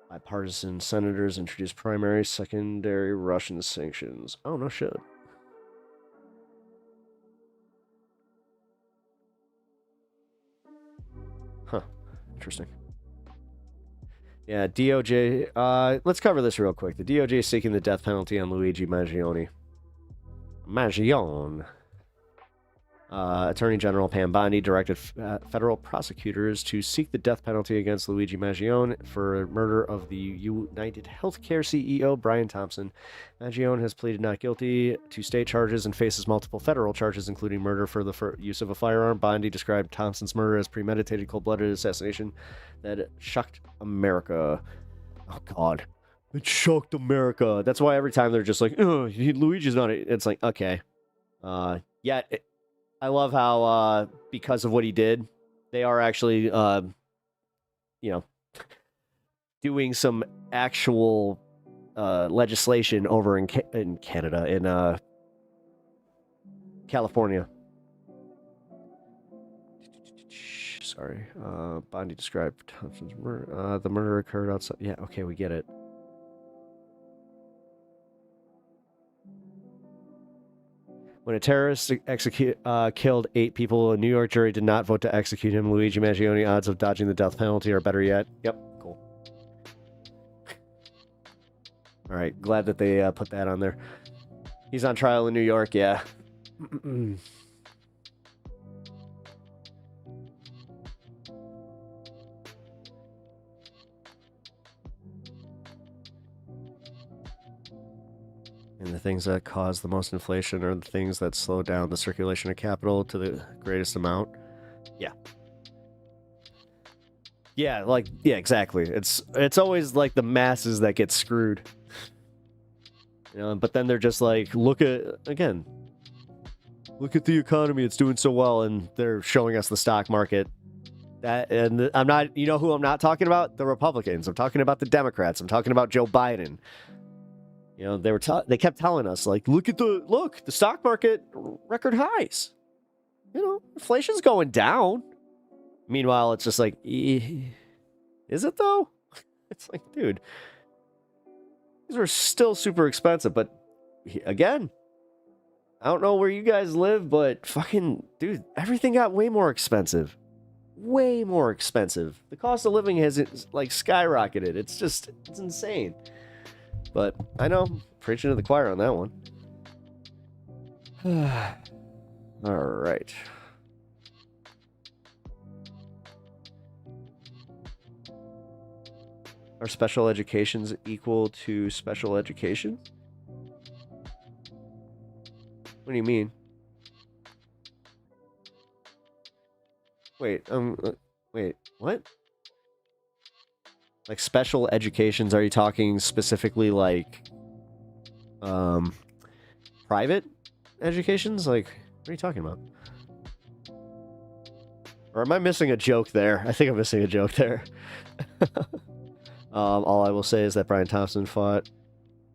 Bipartisan senators introduce primary, secondary Russian sanctions. Oh, no shit. Huh. Interesting. Yeah, DOJ. Let's cover this real quick. The DOJ is seeking the death penalty on Luigi Maggione. Attorney General Pam Bondi directed federal prosecutors to seek the death penalty against Luigi Maggione for murder of the United Healthcare CEO Brian Thompson. Maggione has pleaded not guilty to state charges and faces multiple federal charges, including murder for the use of a firearm. Bondi described Thompson's murder as premeditated, cold-blooded assassination that shocked America. Oh, God. It shocked America. That's why every time they're just like, oh, Luigi's not it. It's like, okay. Yeah, I love how, because of what he did, they are actually, doing some actual legislation over in Canada, in California. Sorry. Bondi described Thompson's murder. The murder occurred outside. Yeah, okay, we get it. When a terrorist killed 8 people, a New York jury did not vote to execute him. Luigi Maggione, odds of dodging the death penalty are better yet. Yep, cool. All right, glad that they put that on there. He's on trial in New York, yeah. And the things that cause the most inflation are the things that slow down the circulation of capital to the greatest amount. Yeah. Yeah, exactly. It's always like the masses that get screwed. But then they're just like, look at the economy, it's doing so well, and they're showing us the stock market. I'm not, you know who I'm not talking about? The Republicans. I'm talking about the Democrats. I'm talking about Joe Biden. They kept telling us, like, look, the stock market, record highs. Inflation's going down. Meanwhile, it's just like, is it though? It's like, dude, these are still super expensive. But again, I don't know where you guys live, but fucking, dude, everything got way more expensive. Way more expensive. The cost of living has like skyrocketed. It's insane. But I know, preaching to the choir on that one. All right. Are special educations equal to special education? What do you mean? Wait, what? Like special educations, are you talking specifically like private educations. Like, what are you talking about? Or am I missing a joke there? I think I'm missing a joke there. All I will say is that Brian Thompson fought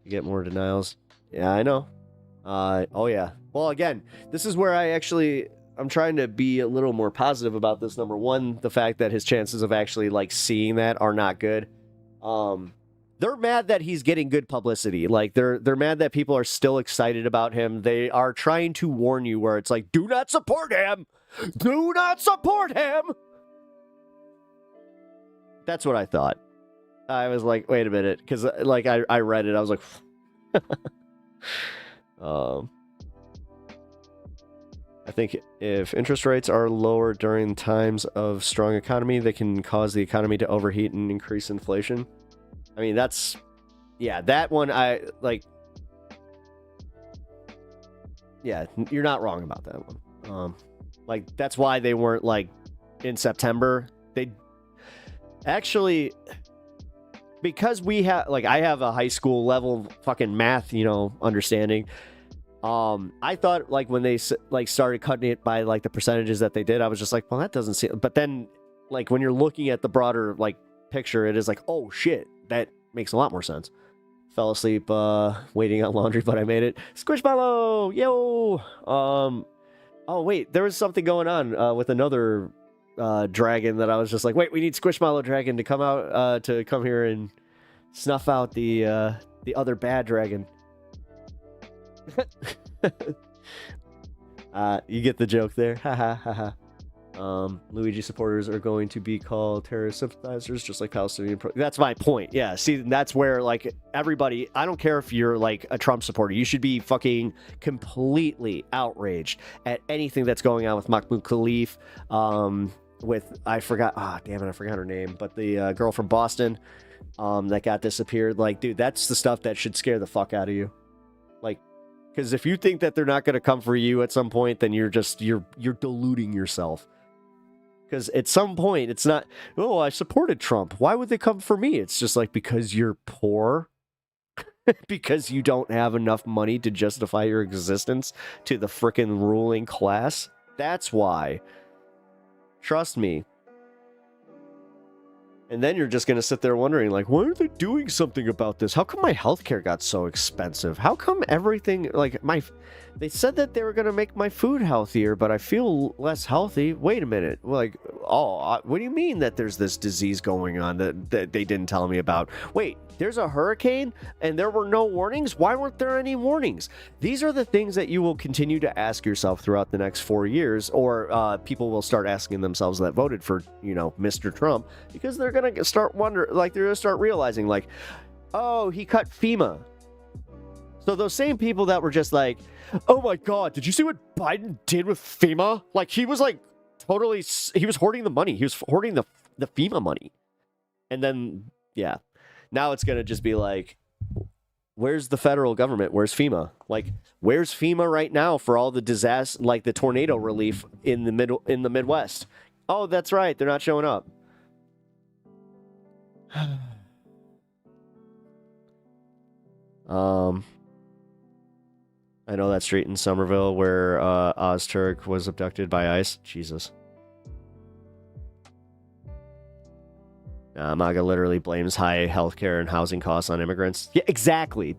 to get more denials. Yeah, I know. Oh yeah. Well, again, this is where I'm trying to be a little more positive about this. Number one, the fact that his chances of actually like seeing that are not good. They're mad that he's getting good publicity. Like they're mad that people are still excited about him. They are trying to warn you where it's like, do not support him. Do not support him. That's what I thought. I was like, wait a minute, because like I read it, I was like, I think if interest rates are lower during times of strong economy, they can cause the economy to overheat and increase inflation. I mean, that's, yeah, that one I like. Yeah, you're not wrong about that one. Like that's why they weren't like in September. They actually, because we have like I have a high school level fucking math, understanding. I thought like when they like started cutting it by like the percentages that they did, I was just like, well, that doesn't seem. But then, like when you're looking at the broader like picture, it is like, oh shit, that makes a lot more sense. Fell asleep waiting on laundry, but I made it. Squishmallow, yo. Oh wait, there was something going on with another dragon that I was just like, wait, we need Squishmallow Dragon to come out to come here and snuff out the other bad dragon. You get the joke there. Ha ha ha ha. Luigi supporters are going to be called terrorist sympathizers, just like Palestinian. That's my point. Yeah, see, that's where like everybody. I don't care if you're like a Trump supporter. You should be fucking completely outraged at anything that's going on with Mahmoud Khalif. With I forgot her name, but the girl from Boston, that got disappeared. Like, dude, that's the stuff that should scare the fuck out of you. Like, because if you think that they're not going to come for you at some point, then you're deluding yourself. Because at some point, it's not, oh, I supported Trump. Why would they come for me? It's just like, because you're poor. Because you don't have enough money to justify your existence to the frickin' ruling class. That's why. Trust me. And then you're just going to sit there wondering, like, why are they doing something about this? How come my healthcare got so expensive? How come everything, like, they said that they were going to make my food healthier, but I feel less healthy. Wait a minute. Like, what do you mean that there's this disease going on that they didn't tell me about? Wait, there's a hurricane and there were no warnings? Why weren't there any warnings? These are the things that you will continue to ask yourself throughout the next 4 years, or people will start asking themselves that voted for, Mr. Trump, because they're going to start wondering, like, they're going to start realizing, like, oh, he cut FEMA. So those same people that were just like, oh my God, did you see what Biden did with FEMA? Like, he was like totally, he was hoarding the money. He was hoarding the FEMA money. And then, yeah, now it's going to just be like, where's the federal government? Where's FEMA? Like, where's FEMA right now for all the disaster, like the tornado relief in the Midwest? Oh, that's right. They're not showing up. I know that street in Somerville where Ozturk was abducted by ICE. Jesus. MAGA literally blames high healthcare and housing costs on immigrants. Yeah, exactly.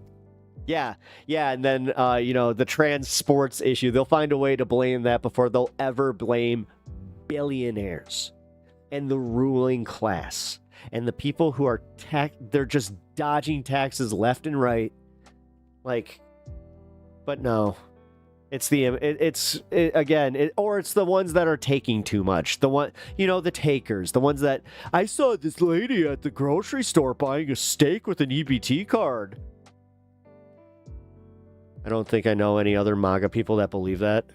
Yeah, and then, the trans sports issue, they'll find a way to blame that before they'll ever blame billionaires and the ruling class and the people who are they're just dodging taxes left and right. Like, but no, it's or it's the ones that are taking too much. The takers, the ones that I saw this lady at the grocery store buying a steak with an EBT card. I don't think I know any other MAGA people that believe that.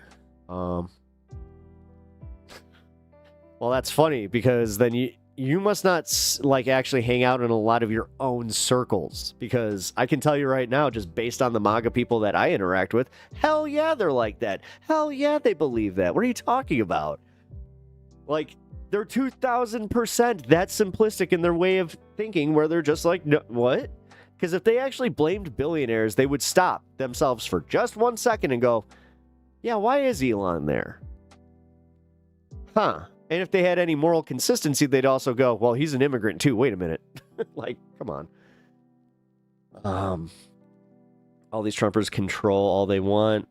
Well, that's funny because then you must not like actually hang out in a lot of your own circles, because I can tell you right now, just based on the MAGA people that I interact with, hell yeah, they're like that. Hell yeah, they believe that. What are you talking about? Like, they're 2,000% that simplistic in their way of thinking, where they're just like, no, what? Because if they actually blamed billionaires, they would stop themselves for just 1 second and go, yeah, why is Elon there? Huh. And if they had any moral consistency, they'd also go, well, he's an immigrant too. Wait a minute. Like, come on. All these Trumpers control all they want.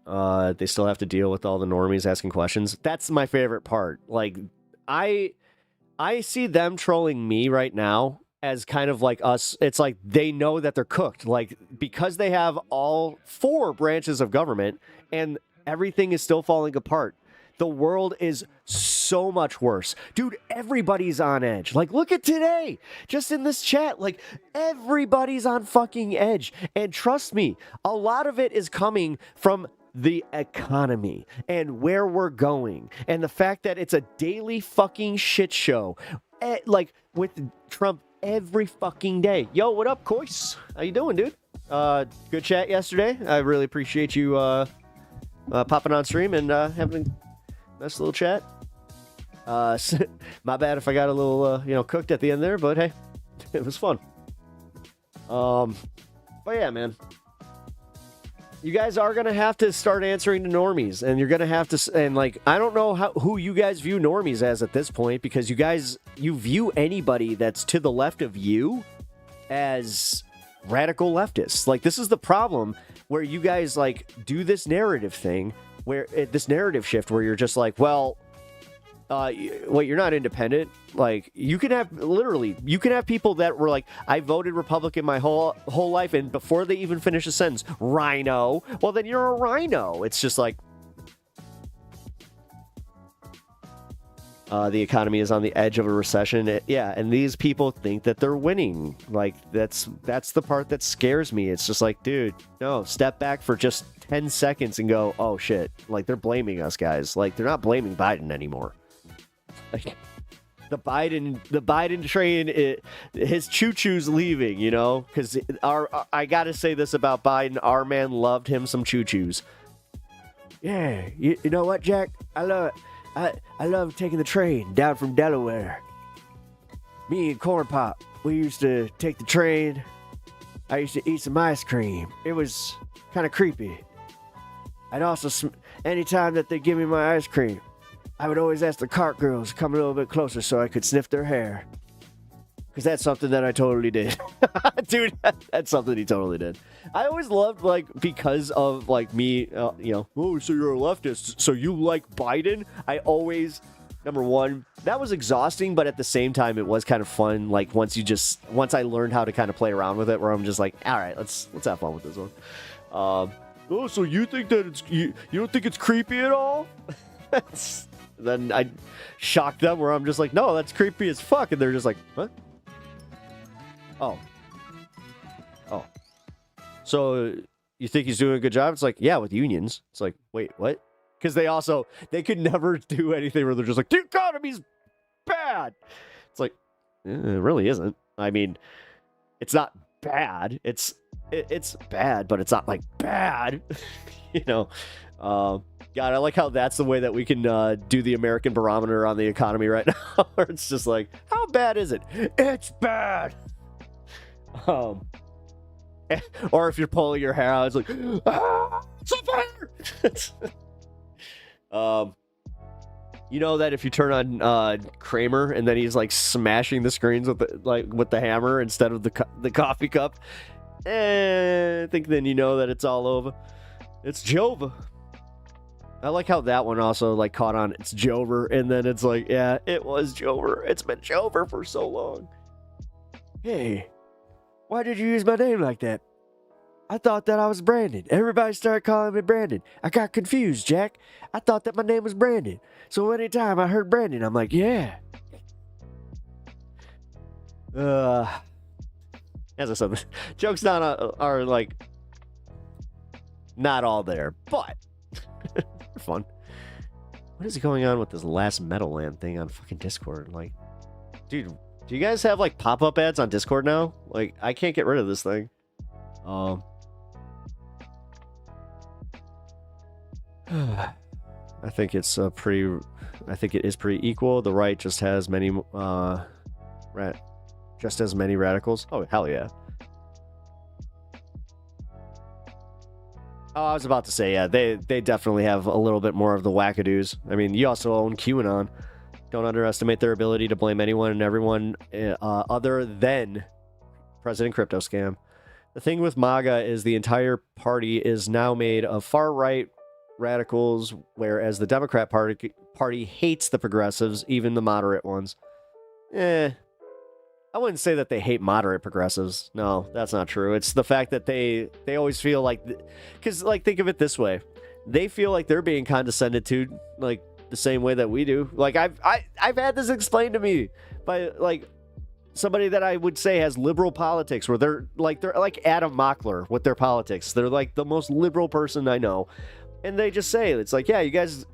They still have to deal with all the normies asking questions. That's my favorite part. Like, I see them trolling me right now as kind of like us. It's like they know that they're cooked. Like, because they have all 4 branches of government and everything is still falling apart. The world is so much worse. Dude, everybody's on edge. Like, look at today. Just in this chat, like, everybody's on fucking edge. And trust me, a lot of it is coming from the economy and where we're going. And the fact that it's a daily fucking shit show. Like, with Trump every fucking day. Yo, what up, Kois? How you doing, dude? Good chat yesterday. I really appreciate you popping on stream and having a nice little chat. My bad if I got a little, cooked at the end there, but hey, it was fun. But yeah, man. You guys are going to have to start answering to normies, and you're going to have to, and like, I don't know who you guys view normies as at this point, because you view anybody that's to the left of you as radical leftists. Like, this is the problem where you guys like do this narrative thing, where this narrative shift where you're just like, well, you're not independent. Like, you can have people that were like, I voted Republican my whole life, and before they even finish a sentence, rhino. Well, then you're a rhino. It's just like, the economy is on the edge of a recession. Yeah, and these people think that they're winning. Like, that's the part that scares me. It's just like, dude, no, step back for just 10 seconds and go, oh shit. Like, they're blaming us, guys. Like, they're not blaming Biden anymore. Like, the Biden train, his choo-choo's leaving, because I gotta say this about Biden, our man loved him some choo-choos. Yeah, you know what, Jack? I love it. I love taking the train down from Delaware. Me and Corn Pop, we used to take the train. I used to eat some ice cream. It was kind of creepy. I'd also, anytime that they give me my ice cream, I would always ask the cart girls to come a little bit closer so I could sniff their hair. Because that's something that I totally did. Dude, that's something he totally did. I always loved, like, because of, like, me, oh, so you're a leftist, so you like Biden? I always, number one, that was exhausting, but at the same time, it was kind of fun. Like, once I learned how to kind of play around with it, where I'm just like, all right, let's have fun with this one. Oh, so you think that you don't think it's creepy at all? Then I shocked them where I'm just like, no, that's creepy as fuck. And they're just like, what? Oh. So you think he's doing a good job? It's like, yeah, with unions. It's like, wait, what? Because they could never do anything where they're just like, the economy's bad. It's like, it really isn't. I mean, it's not bad. It's bad, but it's not like bad. God, I like how that's the way that we can do the American barometer on the economy right now. Where it's just like, how bad is it? It's bad. Or if you're pulling your hair out, it's like, it's on fire. You know that if you turn on Kramer and then he's like smashing the screens with the hammer instead of the coffee cup, I think then you know that it's all over. It's Jova. I like how that one also like caught on. It's Jover, and then it's like, yeah, it was Jover. It's been Jover for so long. Hey, why did you use my name like that? I thought that I was Brandon. Everybody started calling me Brandon. I got confused, Jack. I thought that my name was Brandon. So anytime I heard Brandon, I'm like, yeah. As I said, jokes are like not all there, but fun. What is going on with this last Metal Land thing on fucking Discord? Like, dude, do you guys have like pop-up ads on Discord now? Like, I can't get rid of this thing. I think it is pretty equal. The right just has many radicals. Oh, hell yeah. Oh, I was about to say, yeah, they definitely have a little bit more of the wackadoos. I mean, you also own QAnon. Don't underestimate their ability to blame anyone and everyone other than President Crypto Scam. The thing with MAGA is the entire party is now made of far-right radicals, whereas the Democrat party hates the progressives, even the moderate ones. I wouldn't say that they hate moderate progressives. No, that's not true. It's the fact that they always feel like... Because, like, think of it this way. They feel like they're being condescended to, like, the same way that we do. Like, I've had this explained to me by, like, somebody that I would say has liberal politics, where they're like Adam Mockler with their politics. They're like the most liberal person I know. And they just say, it's like, yeah, you guys,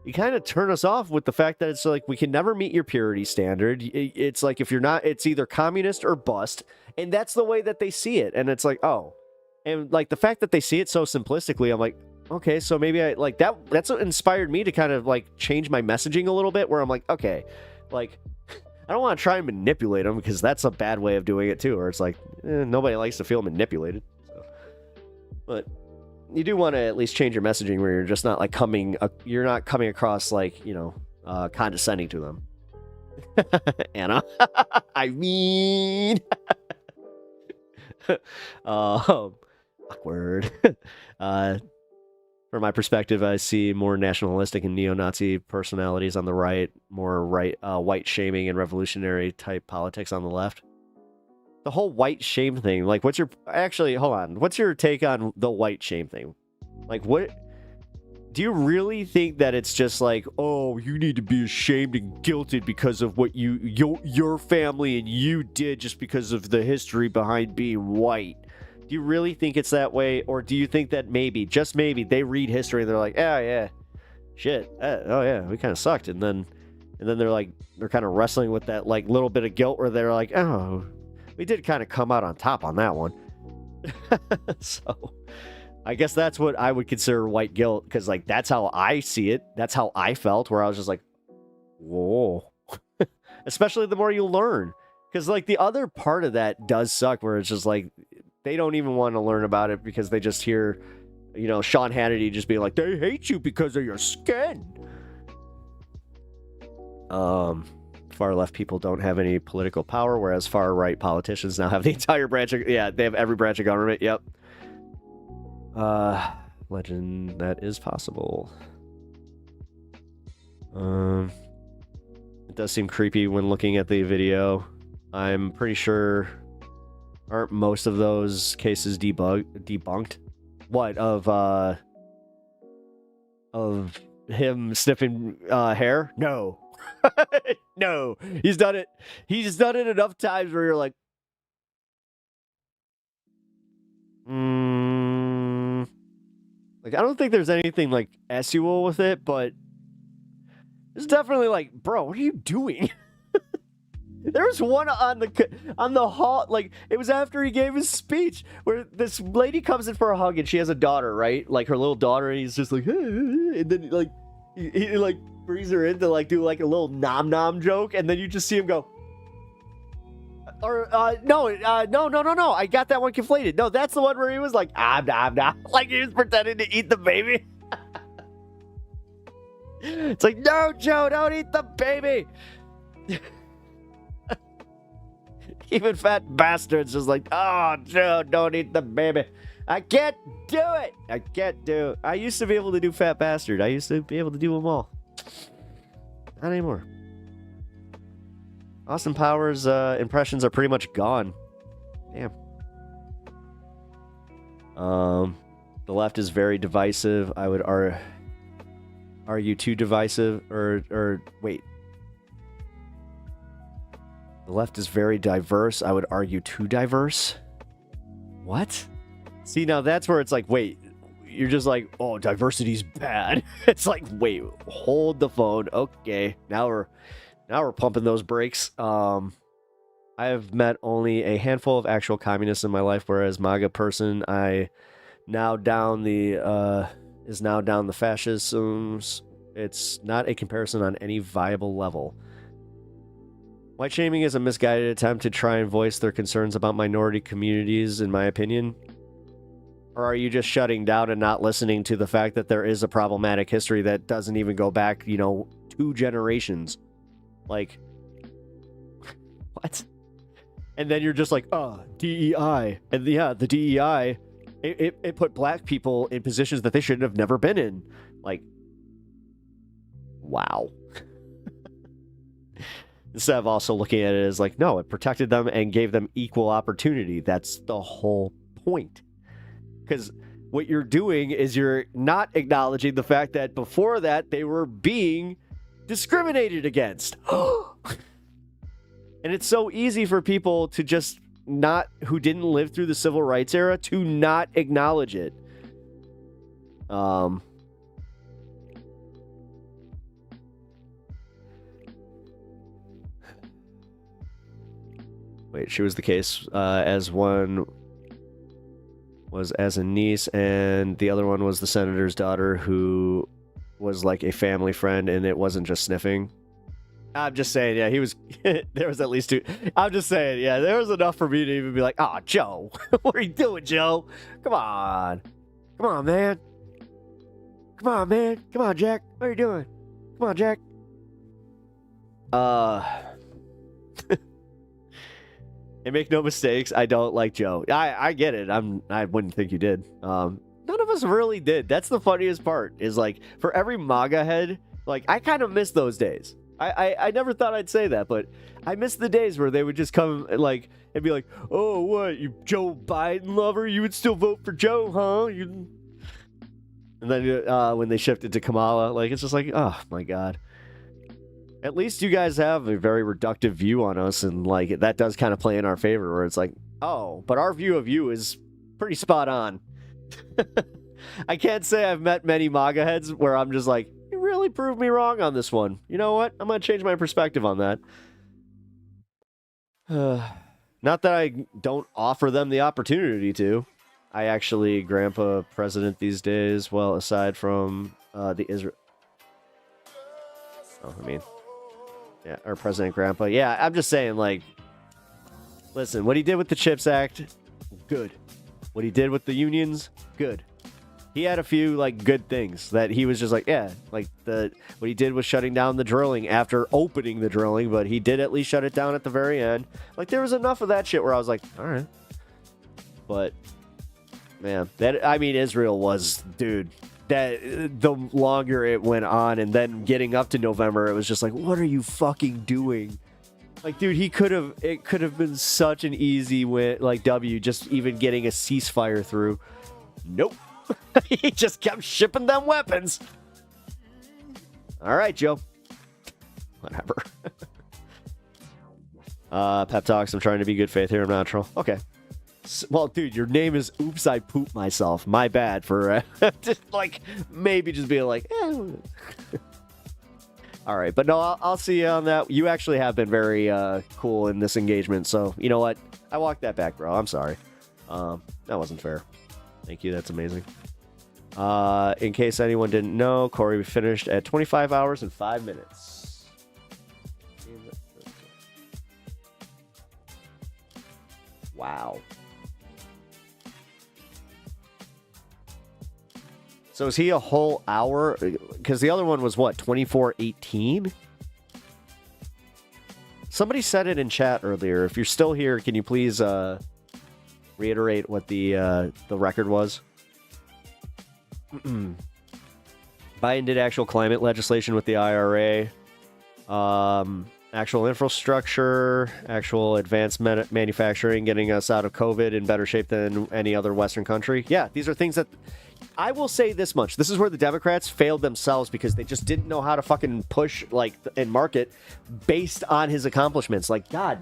you kind of turn us off with the fact that it's like, we can never meet your purity standard. It's like, if you're not, it's either communist or bust. And that's the way that they see it. And it's like, oh, and like the fact that they see it so simplistically, I'm like, okay, so maybe I like that's what inspired me to kind of like change my messaging a little bit, where I'm like, okay, like, I don't want to try and manipulate them, because that's a bad way of doing it too, where it's like, nobody likes to feel manipulated. So. But you do want to at least change your messaging, where you're just not like you're not coming across like, you know, condescending to them. Anna. I mean, awkward. From my perspective, I see more nationalistic and neo-Nazi personalities on the right, more white shaming and revolutionary type politics on the left. The whole white shame thing, like, hold on, what's your take on the white shame thing? Like, what do you really think that it's just like, oh, you need to be ashamed and guilted because of what your family and you did just because of the history behind being white? Do you really think it's that way? Or do you think that maybe, just maybe, they read history and they're like, yeah, shit, oh yeah, we kind of sucked. And then they're like, they're kind of wrestling with that like little bit of guilt, where they're like, oh, we did kind of come out on top on that one. So I guess that's what I would consider white guilt, because like that's how I see it. That's how I felt, where I was just like, whoa. Especially the more you learn. Because like the other part of that does suck, where it's just like, they don't even want to learn about it because they just hear, you know, Sean Hannity just being like, they hate you because of your skin. Far left people don't have any political power, whereas far right politicians now have the entire branch of, they have every branch of government. Yep. Legend, that is possible. It does seem creepy when looking at the video. I'm pretty sure, aren't most of those cases debunked? What, of him sniffing hair? No. No. He's done it enough times where you're like, like, I don't think there's anything like SUL with it, but it's definitely like, bro, what are you doing? There was one on the hall, like, it was after he gave his speech, where this lady comes in for a hug, and she has a daughter, right? Like, her little daughter, and he's just like, hey, and then, like, he like, brings her in to, like, do, like, a little nom-nom joke, and then you just see him go, no, I got that one conflated. No, that's the one where he was like, nah, like, he was pretending to eat the baby. It's like, no, Joe, don't eat the baby. Even fat bastards just like, oh, Joe, don't eat the baby. I can't do it. I used to be able to do fat bastard. I used to be able to do them all. Not anymore. Austin Powers' impressions are pretty much gone. Damn. The left is very divisive. I would argue too divisive, or wait. The left is very diverse. I would argue too diverse. What? See, now that's where it's like, wait, you're just like, oh, diversity's bad. It's like, wait, hold the phone. Okay, now we're pumping those brakes. I have met only a handful of actual communists in my life, whereas MAGA person, is now down the fascisms. It's not a comparison on any viable level. White shaming is a misguided attempt to try and voice their concerns about minority communities, in my opinion. Or are you just shutting down and not listening to the fact that there is a problematic history that doesn't even go back, 2 generations? Like, what? And then you're just like, DEI. And yeah, the DEI, it put black people in positions that they should have never been in. Like, wow. Instead of also looking at it as like, no, it protected them and gave them equal opportunity. That's the whole point. Because what you're doing is you're not acknowledging the fact that before that, they were being discriminated against. And it's so easy for people to just who didn't live through the civil rights era to not acknowledge it. Wait, she was the case as one was as a niece, and the other one was the senator's daughter who was like a family friend, and it wasn't just sniffing. I'm just saying, yeah, he was. There was at least 2. I'm just saying, yeah, there was enough for me to even be like, Joe, what are you doing, Joe? Come on, man. Come on, Jack. What are you doing? Come on, Jack. And make no mistakes, I don't like Joe. I get it. I wouldn't think you did. None of us really did. That's the funniest part. Is like for every MAGA head, like I kind of miss those days. I never thought I'd say that, but I miss the days where they would just come like and be like, "Oh, what, you Joe Biden lover? You would still vote for Joe, huh?" And then when they shifted to Kamala, like it's just like, oh my god. At least you guys have a very reductive view on us, and like that does kind of play in our favor, where it's like, oh, but our view of you is pretty spot on. I can't say I've met many MAGA heads where I'm just like, you really proved me wrong on this one. You know what? I'm going to change my perspective on that. Not that I don't offer them the opportunity to. I actually, Grandpa president these days, well, aside from the Israel... Oh, I mean... Yeah, or President Grandpa. Yeah, I'm just saying, like, listen, what he did with the CHIPS Act, good. What he did with the unions, good. He had a few, like, good things that he was just like, yeah, like, what he did was shutting down the drilling after opening the drilling, but he did at least shut it down at the very end. Like, there was enough of that shit where I was like, all right. But, man, Israel was, dude... That the longer it went on, and then getting up to November, it was just like, what are you fucking doing? Like, dude, it could have been such an easy win, like W, just even getting a ceasefire through. Nope. He just kept shipping them weapons. All right, Joe. Whatever. Pep talks. I'm trying to be good faith here. I'm natural. Okay. Well, dude, your name is Oops, I Pooped Myself. My bad for just like maybe just being like, All right, but no, I'll see you on that. You actually have been very cool in this engagement, so you know what? I walked that back, bro. I'm sorry. That wasn't fair. Thank you. That's amazing. In case anyone didn't know, Corey finished at 25 hours and 5 minutes. Wow. So is he a whole hour? Because the other one was what, 24:18? Somebody said it in chat earlier. If you're still here, can you please reiterate what the record was? Biden did actual climate legislation with the IRA. Actual infrastructure, actual advanced manufacturing, getting us out of COVID in better shape than any other Western country. Yeah, these are things that... I will say this much. This is where the Democrats failed themselves because they just didn't know how to fucking push and market based on his accomplishments. Like, God,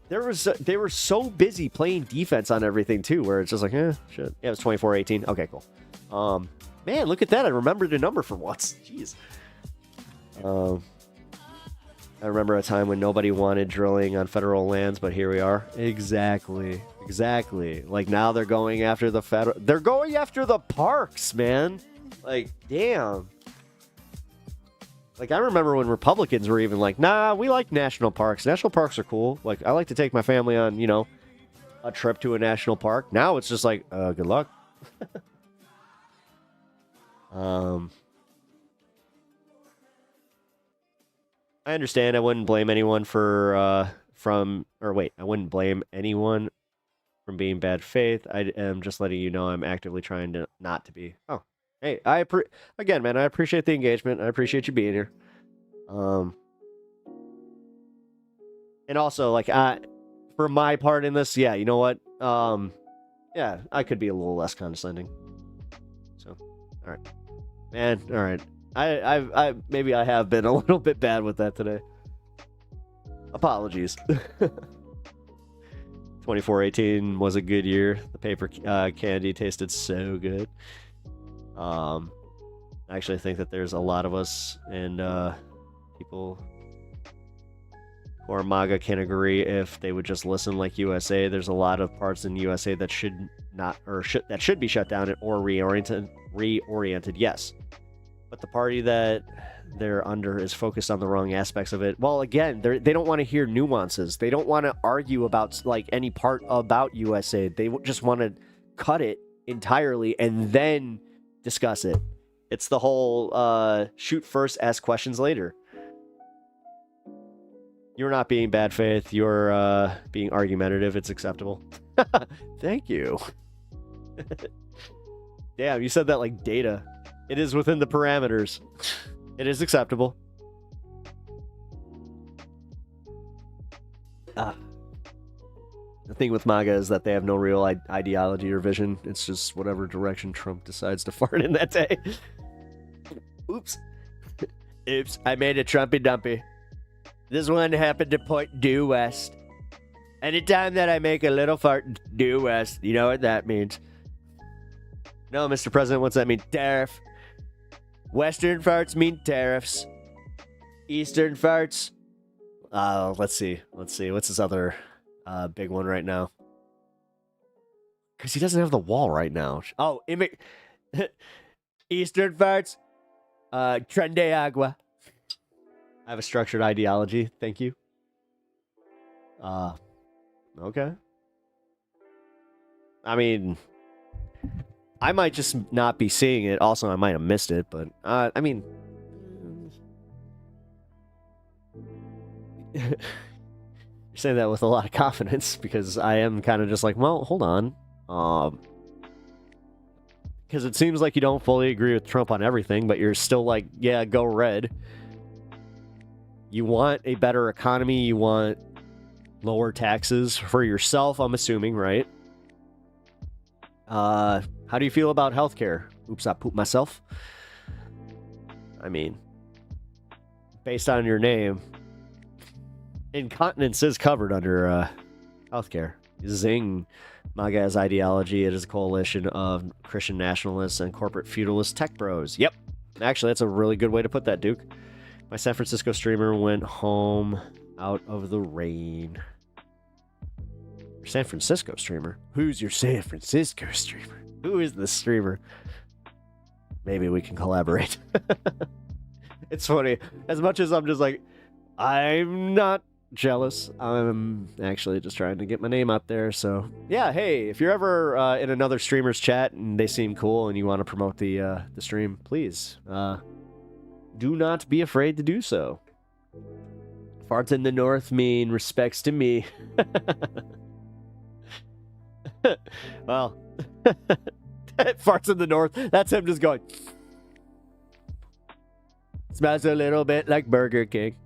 they were so busy playing defense on everything too, where it's just like, shit. Yeah, it was 24:18. Okay, cool. Man, look at that. I remembered the number for once. Jeez. I remember a time when nobody wanted drilling on federal lands, but here we are. Exactly. Like now they're going after they're going after the parks, man. Like, damn. Like I remember when Republicans were even like, nah, we like national parks. National parks are cool. Like I like to take my family on, a trip to a national park. Now it's just like, good luck. I understand. I wouldn't blame anyone I wouldn't blame anyone from being bad faith. I am just letting you know I'm actively trying to not to be. Oh, hey, again, man, I appreciate the engagement. I appreciate you being here. And also, like, for my part in this, yeah, you know what? Yeah, I could be a little less condescending. So, all right, man, all right. I maybe I have been a little bit bad with that today. Apologies. 24-18 was a good year. The paper candy tasted so good. I actually think that there's a lot of us and people who are MAGA can agree if they would just listen like USA. There's a lot of parts in USA that should not, or that should be shut down or reoriented. Yes. But the party that they're under is focused on the wrong aspects of it. Well, again, they don't want to hear nuances. They don't want to argue about like any part about USA. They just want to cut it entirely and then discuss it. It's the whole shoot first, ask questions later. You're not being bad faith. You're being argumentative. It's acceptable. Thank you. Damn, you said that like data. It is within the parameters. It is acceptable. The thing with MAGA is that they have no real ideology or vision. It's just whatever direction Trump decides to fart in that day. Oops. Oops, I made a Trumpy dumpy. This one happened to point due west. Anytime that I make a little fart due west, you know what that means. No, Mr. President, what's that mean? Tariff. Western farts mean tariffs. Eastern farts. Let's see. What's his other big one right now? Because he doesn't have the wall right now. Oh, Eastern farts. Tren de agua. I have a structured ideology. Thank you. Okay. I mean, I might just not be seeing it. Also, I might have missed it, but I mean, you're saying that with a lot of confidence because I am kind of just like, well, hold on. Because it seems like you don't fully agree with Trump on everything, but you're still like, yeah, go red. You want a better economy. You want lower taxes for yourself, I'm assuming, right? How do you feel about healthcare? Oops, I pooped myself. I mean, based on your name, incontinence is covered under healthcare. Zing. MAGA's ideology, it is a coalition of Christian nationalists and corporate feudalist tech bros. Yep. Actually, that's a really good way to put that, Duke. My San Francisco streamer went home out of the rain. Your San Francisco streamer? Who's your San Francisco streamer? Who is this streamer? Maybe we can collaborate. It's funny. As much as I'm just like, I'm not jealous. I'm actually just trying to get my name out there. So, yeah, hey, if you're ever in another streamer's chat and they seem cool and you want to promote the stream, please do not be afraid to do so. Farts in the north mean respects to me. Well, farts in the north. That's him just going. Smells a little bit like Burger King.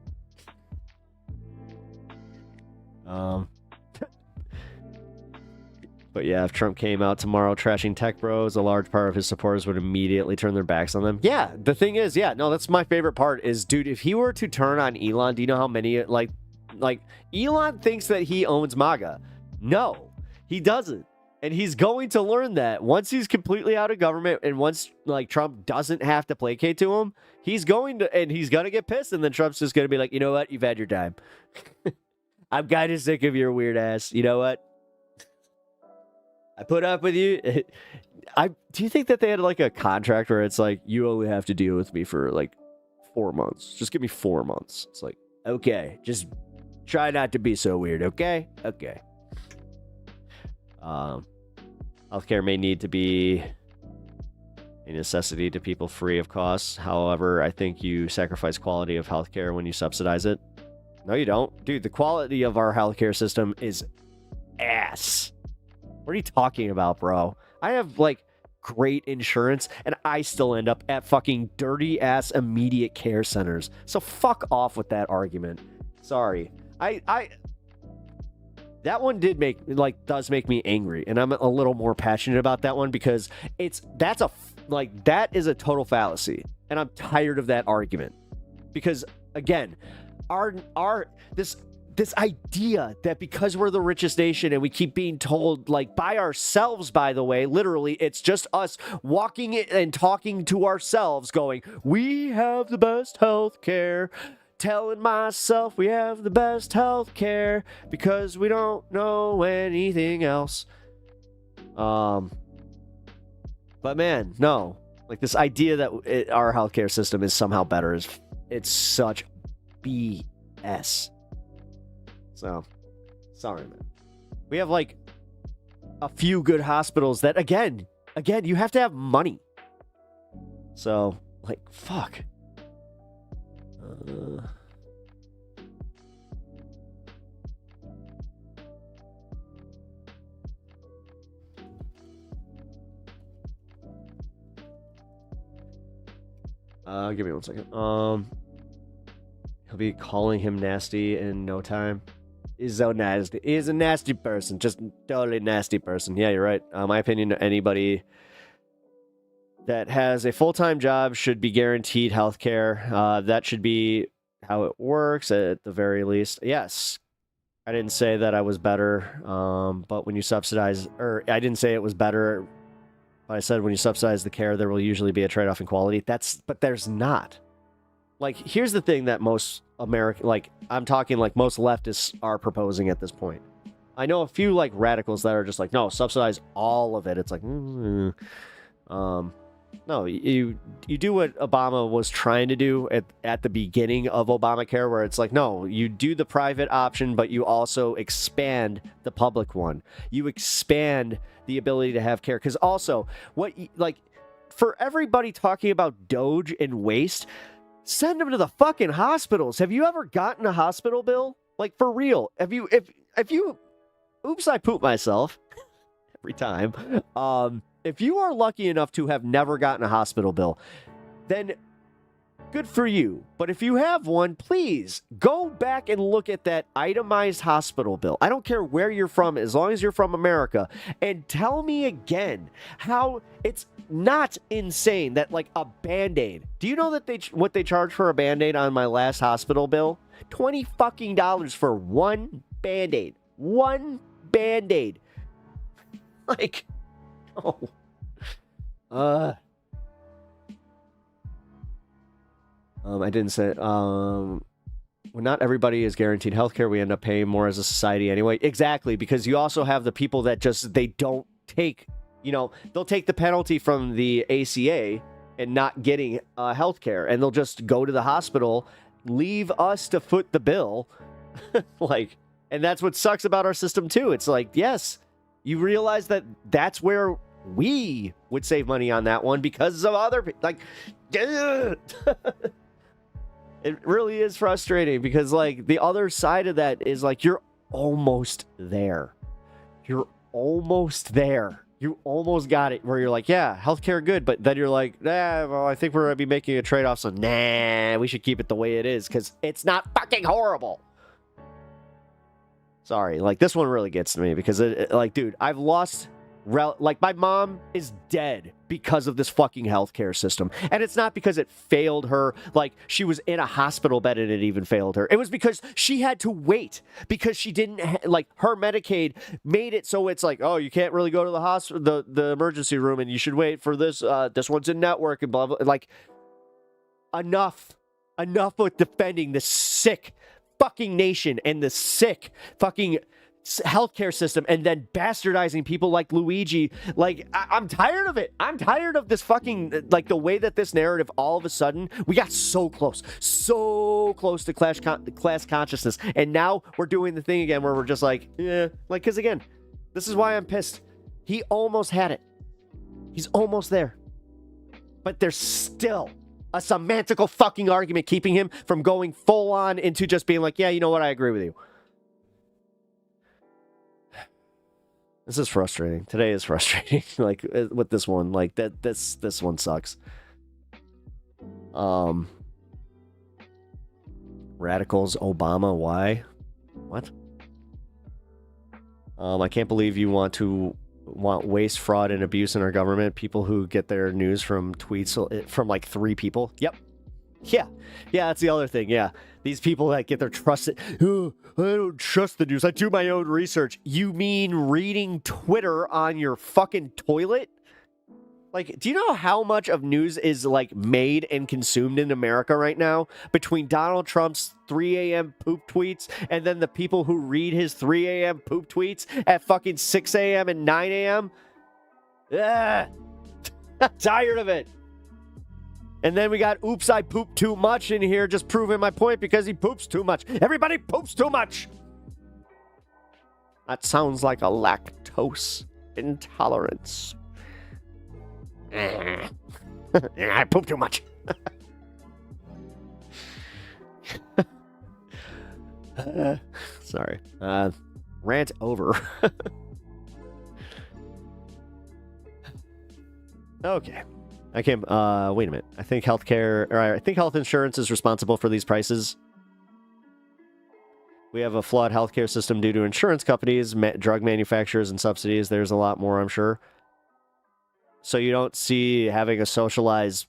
But yeah, if Trump came out tomorrow trashing tech bros, a large part of his supporters would immediately turn their backs on them. Yeah, the thing is, yeah, no, that's my favorite part is, dude, if he were to turn on Elon, do you know how many, like Elon thinks that he owns MAGA. No, he doesn't. And he's going to learn that once he's completely out of government and once like Trump doesn't have to placate to him, he's going to get pissed. And then Trump's just going to be like, you know what? You've had your time. I'm kind of sick of your weird ass. You know what? I put up with you. Do you think that they had like a contract where it's like, you only have to deal with me for like 4 months? Just give me 4 months. It's like, okay, just try not to be so weird. Okay. Okay. Healthcare may need to be a necessity to people free of costs. However, I think you sacrifice quality of healthcare when you subsidize it. No, you don't. Dude, the quality of our healthcare system is ass. What are you talking about, bro? I have, like, great insurance, and I still end up at fucking dirty-ass immediate care centers. So fuck off with that argument. Sorry. That one did does make me angry, and I'm a little more passionate about that one because that is a total fallacy, and I'm tired of that argument. Because again, this idea that because we're the richest nation and we keep being told, like, by ourselves, by the way, literally, it's just us walking and talking to ourselves going, we have the best health care. Telling myself we have the best health care because we don't know anything else. But man, no. Like, this idea that our healthcare system is somehow better it's such BS. So, sorry, man. We have, like, a few good hospitals that, again, you have to have money. So, like, fuck. Give me 1 second. He'll be calling him nasty in no time. He's so nasty. He's a nasty person. Just totally nasty person. Yeah, you're right. My opinion, anybody that has a full-time job should be guaranteed health care. That should be how it works at the very least. Yes. I didn't say that I was better, but when you subsidize, or I didn't say it was better, but I said when you subsidize the care, there will usually be a trade-off in quality. But there's not. Like, here's the thing that most I'm talking like most leftists are proposing at this point. I know a few, like, radicals that are just like, no, subsidize all of it. It's like, no, you do what Obama was trying to do at the beginning of Obamacare, where it's like, no, you do the private option, but you also expand the public one. You expand the ability to have care. Because also, for everybody talking about Doge and waste, send them to the fucking hospitals. Have you ever gotten a hospital bill? Like, for real. If you, oops, I poop myself every time. If you are lucky enough to have never gotten a hospital bill, then good for you. But if you have one, please go back and look at that itemized hospital bill. I don't care where you're from, as long as you're from America. And tell me again how it's not insane that, like, a Band-Aid. Do you know that what they charge for a Band-Aid on my last hospital bill? $20 fucking for one Band-Aid. One Band-Aid. Like, oh. I didn't say, when not everybody is guaranteed healthcare, we end up paying more as a society anyway. Exactly, because you also have the people that they don't take, they'll take the penalty from the ACA and not getting healthcare, and they'll just go to the hospital, leave us to foot the bill. And that's what sucks about our system too. It's like, yes, you realize that that's where we would save money on that one because of other people. Like, it really is frustrating because, like, the other side of that is, like, you're almost there. You're almost there. You almost got it where you're like, yeah, healthcare good, but then you're like, well, I think we're gonna be making a trade-off, so we should keep it the way it is because it's not fucking horrible. Sorry, like, this one really gets to me because dude, I've lost, my mom is dead because of this fucking healthcare system. And it's not because it failed her, like, she was in a hospital bed and it even failed her. It was because she had to wait because she didn't, her Medicaid made it so it's like, oh, you can't really go to the hospital, the emergency room, and you should wait for this, this one's in network and blah, blah, like, enough with defending the sick fucking nation and the sick fucking healthcare system and then bastardizing people like Luigi. Like, I'm tired of it. I'm tired of this fucking, like, the way that this narrative, all of a sudden, we got so close to class consciousness. And now we're doing the thing again where we're just like, yeah, like, because again, this is why I'm pissed. He almost had it. He's almost there. But there's still a semantical fucking argument keeping him from going full on into just being like, yeah, you know what? I agree with you. This is frustrating. Today is frustrating. Like with this one, like this one sucks. Radicals, Obama, why? What? I can't believe you want waste, fraud, and abuse in our government. People who get their news from tweets from like 3 people. Yep. Yeah, that's the other thing. Yeah, these people that get their trusted. Oh, I don't trust the news. I do my own research. You mean reading Twitter on your fucking toilet? Like, do you know how much of news is like made and consumed in America right now between Donald Trump's 3 a.m. poop tweets and then the people who read his 3 a.m. poop tweets at fucking 6 a.m. and 9 a.m.? I'm tired of it. And then we got, oops, I pooped too much in here, just proving my point because he poops too much. Everybody poops too much. That sounds like a lactose intolerance. I poop too much. Sorry. Rant over. Okay. I can't, wait a minute. I think health insurance is responsible for these prices. We have a flawed healthcare system due to insurance companies, drug manufacturers, and subsidies. There's a lot more, I'm sure. So you don't see having a socialized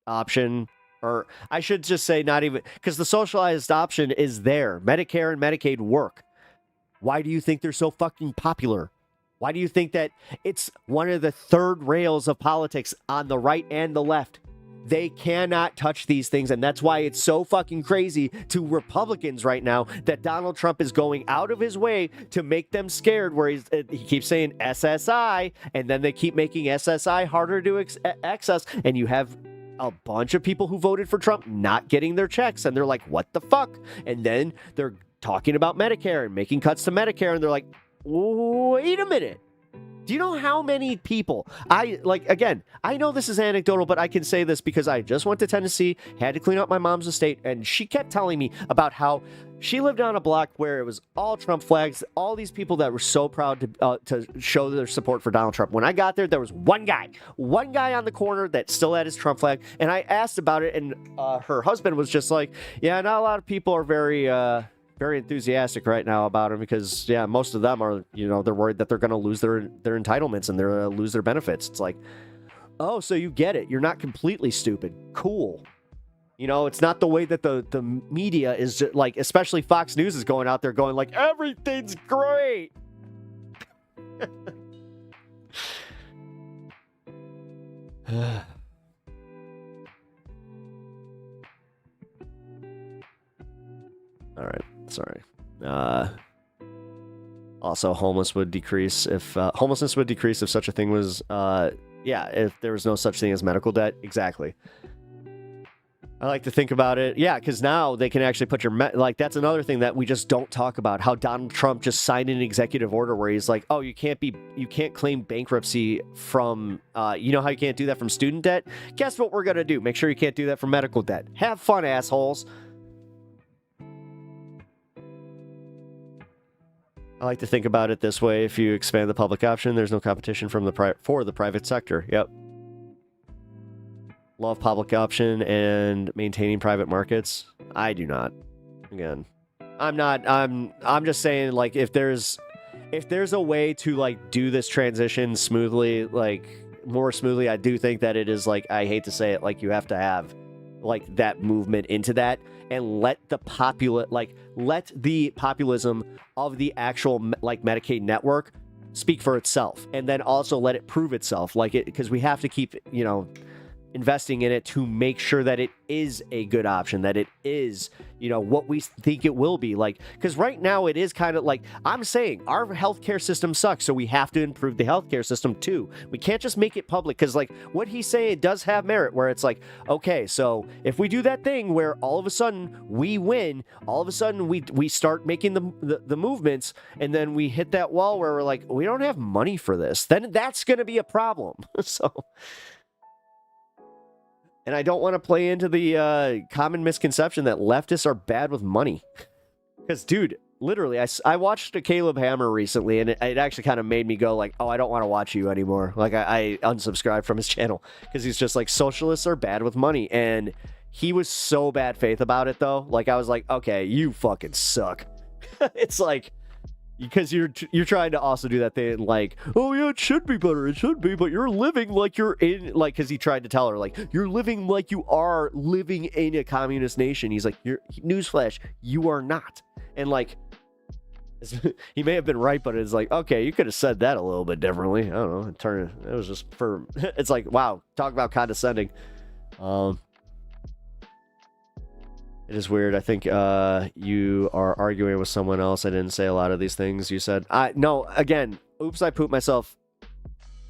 option, or I should just say not even, because the socialized option is there. Medicare and Medicaid work. Why do you think they're so fucking popular? Why do you think that it's one of the third rails of politics on the right and the left? They cannot touch these things, and that's why it's so fucking crazy to Republicans right now that Donald Trump is going out of his way to make them scared, where he keeps saying SSI, and then they keep making SSI harder to access, and you have a bunch of people who voted for Trump not getting their checks, and they're like, what the fuck? And then they're talking about Medicare and making cuts to Medicare, and they're like, wait a minute. Do you know how many people I know this is anecdotal, but I can say this because I just went to Tennessee, had to clean up my mom's estate, and she kept telling me about how she lived on a block where it was all Trump flags, all these people that were so proud to show their support for Donald Trump. When I got there was one guy on the corner that still had his Trump flag, and I asked about it, and her husband was just like, yeah, not a lot of people are very enthusiastic right now about him because, yeah, most of them are, they're worried that they're going to lose their entitlements and they're going to lose their benefits. It's like, oh, so you get it. You're not completely stupid. Cool. It's not the way that the media is just, like, especially Fox News is going out there going like, everything's great. All right. Sorry. Also, homelessness would decrease if such a thing was, if there was no such thing as medical debt. Exactly. I like to think about it. Yeah, because now they can actually put that's another thing that we just don't talk about. How Donald Trump just signed an executive order where he's like, oh, you can't claim bankruptcy from, how you can't do that from student debt? Guess what we're going to do? Make sure you can't do that from medical debt. Have fun, assholes. I like to think about it this way. If you expand the public option, there's no competition for the private sector. Yep. Love public option and maintaining private markets. I do not. Again, I'm just saying, like, if there's a way to, like, do this transition smoothly, like, more smoothly, I do think that it is, like, I hate to say it, like, you have to have, like, that movement into that and let the populism of the actual, like, Medicaid network speak for itself, and then also let it prove itself, like, it, because we have to keep, investing in it to make sure that it is a good option, that it is, you know, what we think it will be. Like, because right now it is kind of like, I'm saying our healthcare system sucks, so we have to improve the healthcare system too. We can't just make it public, because like what he's saying does have merit, where it's like, okay, so if we do that thing where all of a sudden we win, all of a sudden we start making the movements, and then we hit that wall where we're like, we don't have money for this, then that's going to be a problem. So... And I don't want to play into the common misconception that leftists are bad with money. Because, dude, literally, I watched a Caleb Hammer recently, and it actually kind of made me go like, oh, I don't want to watch you anymore. Like, I unsubscribed from his channel. Because he's just like, socialists are bad with money. And he was so bad faith about it, though. Like, I was like, okay, you fucking suck. It's like... Because you're trying to also do that thing like, oh yeah, it should be better, it should be, but you're living like you're in, like, because he tried to tell her, like, you're living like you are living in a communist nation. He's like, newsflash, you are not. And like, he may have been right, but it's like, okay, you could have said that a little bit differently. I don't know. It was just for, it's like, wow, talk about condescending. It is weird. I think you are arguing with someone else. I didn't say a lot of these things you said. No, again, oops, I pooped myself.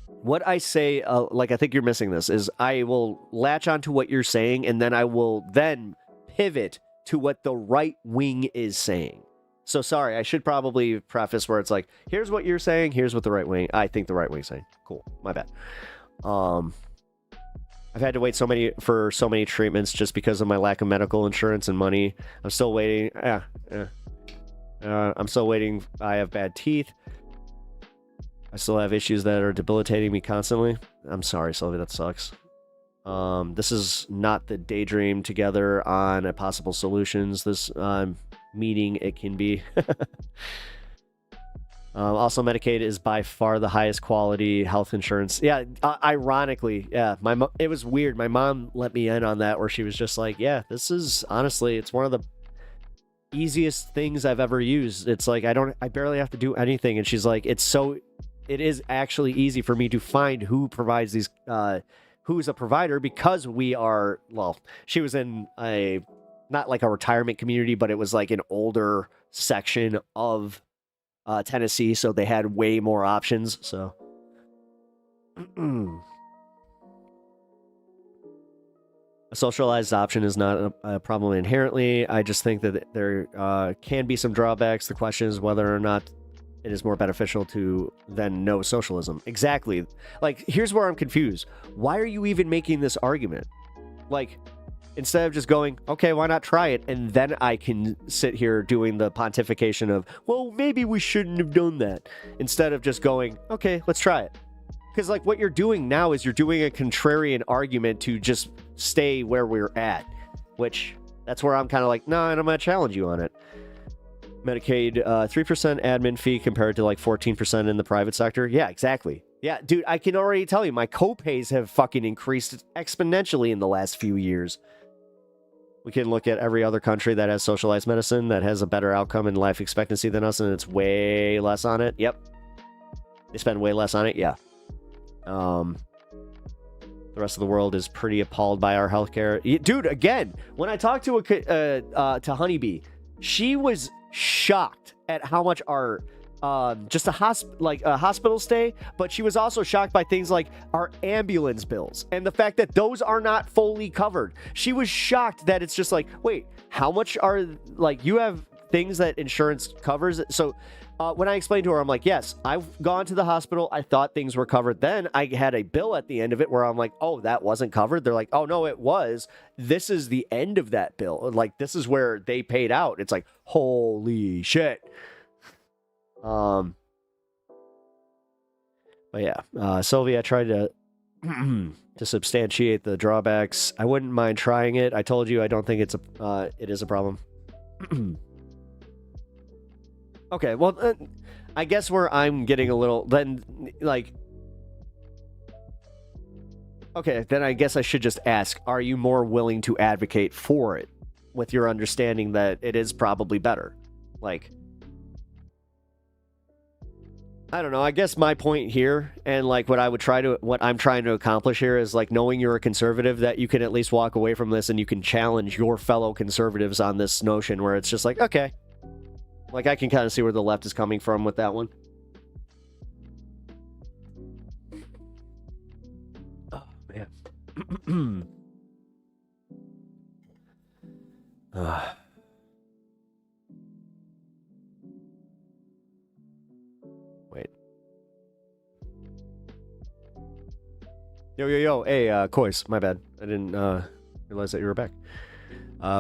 What I say, like, I think you're missing this, is I will latch onto what you're saying, and then I will then pivot to what the right wing is saying. So, sorry, I should probably preface where it's like, here's what you're saying, here's what the right wing, I think the right wing's saying. Cool, my bad. I've had to wait for so many treatments just because of my lack of medical insurance and money. I'm still waiting. I'm still waiting. I have bad teeth. I still have issues that are debilitating me constantly. I'm sorry, Sylvia, that sucks. This is not the daydream together on a possible solutions. This meeting, it can be. Also, Medicaid is by far the highest quality health insurance. Yeah, ironically, yeah. It was weird. My mom let me in on that, where she was just like, yeah, this is, honestly, it's one of the easiest things I've ever used. It's like, I barely have to do anything. And she's like, it is actually easy for me to find who provides these, who's a provider, because we are, well, she was in not like a retirement community, but it was like an older section of Tennessee, so they had way more options. So a socialized option is not a problem inherently. I just think that there can be some drawbacks. The question is whether or not it is more beneficial to than no socialism. Exactly. Like, here's where I'm confused. Why are you even making this argument? Like, instead of just going, okay, why not try it? And then I can sit here doing the pontification of, well, maybe we shouldn't have done that. Instead of just going, okay, let's try it. Because, like, what you're doing now is you're doing a contrarian argument to just stay where we're at. Which, that's where I'm kind of like, no, and I'm going to challenge you on it. Medicaid, 3% admin fee compared to, like, 14% in the private sector. Yeah, exactly. Yeah, dude, I can already tell you, my copays have fucking increased exponentially in the last few years. We can look at every other country that has socialized medicine that has a better outcome in life expectancy than us, and it's way less on it. Yep. They spend way less on it. Yeah. The rest of the world is pretty appalled by our healthcare. Dude, again, when I talked to Honeybee, she was shocked at how much our just a hospital stay, but she was also shocked by things like our ambulance bills and the fact that those are not fully covered. She was shocked that it's just like, wait, how much are, like, you have things that insurance covers? So when I explained to her, I'm like, yes, I've gone to the hospital. I thought things were covered. Then I had a bill at the end of it where I'm like, oh, that wasn't covered. They're like, oh, no, it was. This is the end of that bill. Like, this is where they paid out. It's like, holy shit. But yeah, Sylvia tried to to substantiate the drawbacks. I wouldn't mind trying it. I told you I don't think it is a problem. Okay, well, I guess where I'm getting a little then, like, okay, then I guess I should just ask, are you more willing to advocate for it with your understanding that it is probably better? Like, I don't know. I guess my point here, and like what I'm trying to accomplish here is like knowing you're a conservative, that you can at least walk away from this and you can challenge your fellow conservatives on this notion where it's just like, okay, like I can kind of see where the left is coming from with that one. Oh man. Wait. Yo. Hey, Kois, my bad. I didn't realize that you were back.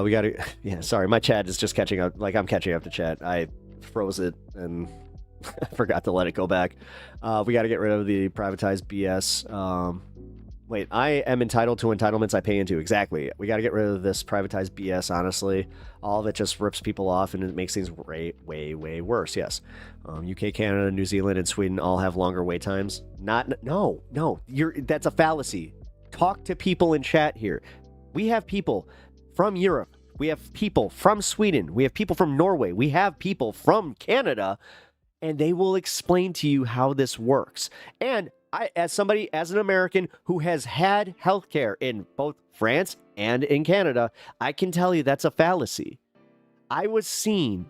We gotta... Yeah, sorry, my chat is just catching up. Like, I'm catching up to chat. I froze it and I forgot to let it go back. We gotta get rid of the privatized BS. Wait, I am entitled to entitlements I pay into. Exactly. We gotta get rid of this privatized BS, honestly. All of it just rips people off and it makes things way worse, yes. UK, Canada, New Zealand, and Sweden all have longer wait times. No. That's a fallacy. Talk to people in chat here. We have people from Europe. We have people from Sweden. We have people from Norway. We have people from Canada. And they will explain to you how this works. And I, as an American who has had healthcare in both France and in Canada, I can tell you that's a fallacy. I was seen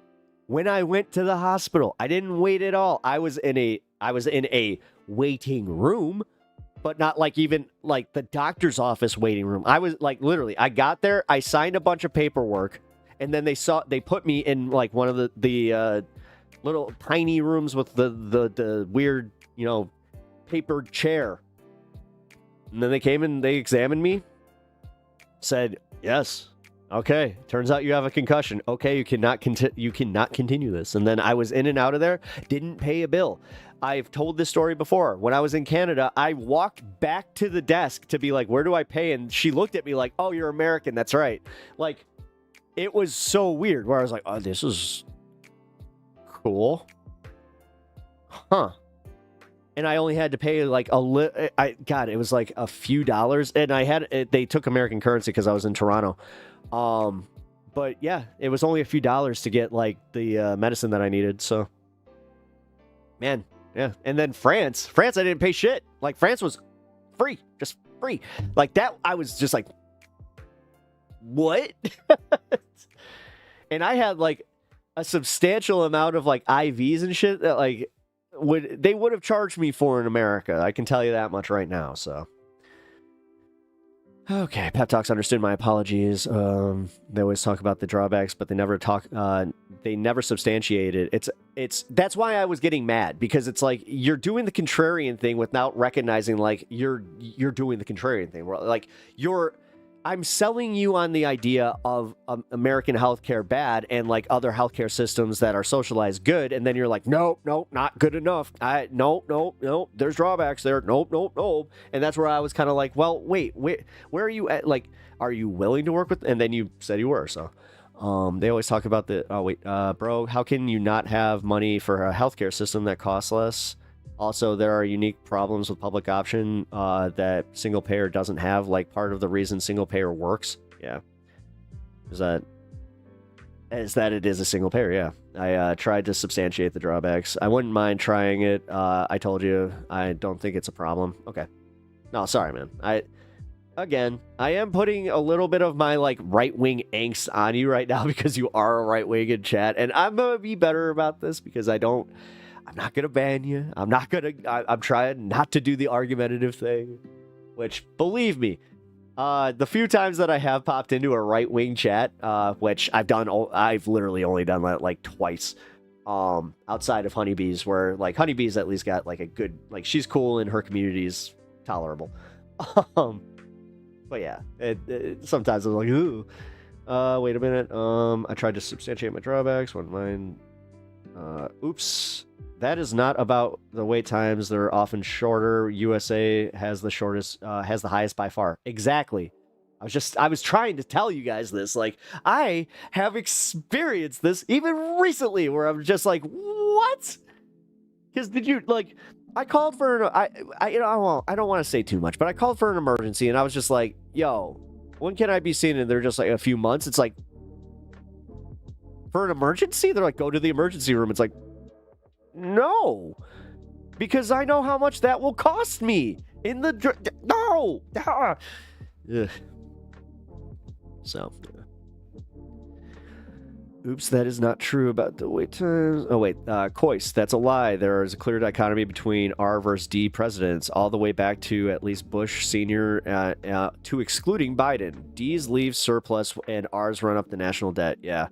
when I went to the hospital. I didn't wait at all. I was in a waiting room, but not like even like the doctor's office waiting room. I was like literally, I got there, I signed a bunch of paperwork, and then they put me in like one of the little tiny rooms with the weird, paper chair. And then they came and they examined me, said, yes, okay, turns out you have a concussion. Okay, you cannot continue this. And then I was in and out of there, didn't pay a bill. I've told this story before. When I was in Canada, I walked back to the desk to be like, where do I pay? And she looked at me like, oh, you're American. That's right. Like, it was so weird where I was like, oh, this is cool. Huh. And I only had to pay like it was like a few dollars. And they took American currency because I was in Toronto. But yeah, it was only a few dollars to get like the medicine that I needed. So, man, yeah. And then France, I didn't pay shit. Like France was free, just free. Like that, I was just like, what? And I had like a substantial amount of like IVs and shit that like they would have charged me for in America. I can tell you that much right now. So. Okay, Pep Talks understood my apologies. They always talk about the drawbacks, but they never substantiate it. That's why I was getting mad, because it's like you're doing the contrarian thing without recognizing like you're doing the contrarian thing. Like I'm selling you on the idea of American healthcare bad and like other healthcare systems that are socialized good, and then you're like, nope, not good enough. Nope, there's drawbacks there. Nope. And that's where I was kind of like, well, wait, where are you at? Like, are you willing to work with? And then you said you were. So, they always talk about bro, how can you not have money for a healthcare system that costs less? Also, there are unique problems with public option that single payer doesn't have. Like, part of the reason single payer works, yeah, is that it is a single payer. Yeah, I tried to substantiate the drawbacks. I wouldn't mind trying it. I told you I don't think it's a problem. Okay, no, sorry, man. I am putting a little bit of my like right-wing angst on you right now because you are a right-wing in chat, and I'm gonna be better about this because I'm not going to ban you. I'm trying not to do the argumentative thing, which, believe me, the few times that I have popped into a right-wing chat, which I've literally only done that like twice, outside of Honeybees, where like Honeybees at least got like a good, like she's cool and her community's tolerable. But yeah, sometimes I'm like, ooh, wait a minute. I tried to substantiate my drawbacks. Wouldn't mind. Oops. That is not about the wait times. They're often shorter. USA has the shortest, has the highest by far. Exactly. I was trying to tell you guys this. Like, I have experienced this even recently where I'm just like, what? Because I called for I don't want to say too much, but I called for an emergency and I was just like, yo, when can I be seen? And they're just like a few months. It's like, for an emergency? They're like, go to the emergency room. It's like, no, because I know how much that will cost me in the no. Ugh. So, oops, that is not true about the wait times. Oh wait, Coyce, that's a lie. There is a clear dichotomy between R versus D presidents, all the way back to at least Bush Senior, to excluding Biden. D's leave surplus and R's run up the national debt. Yeah.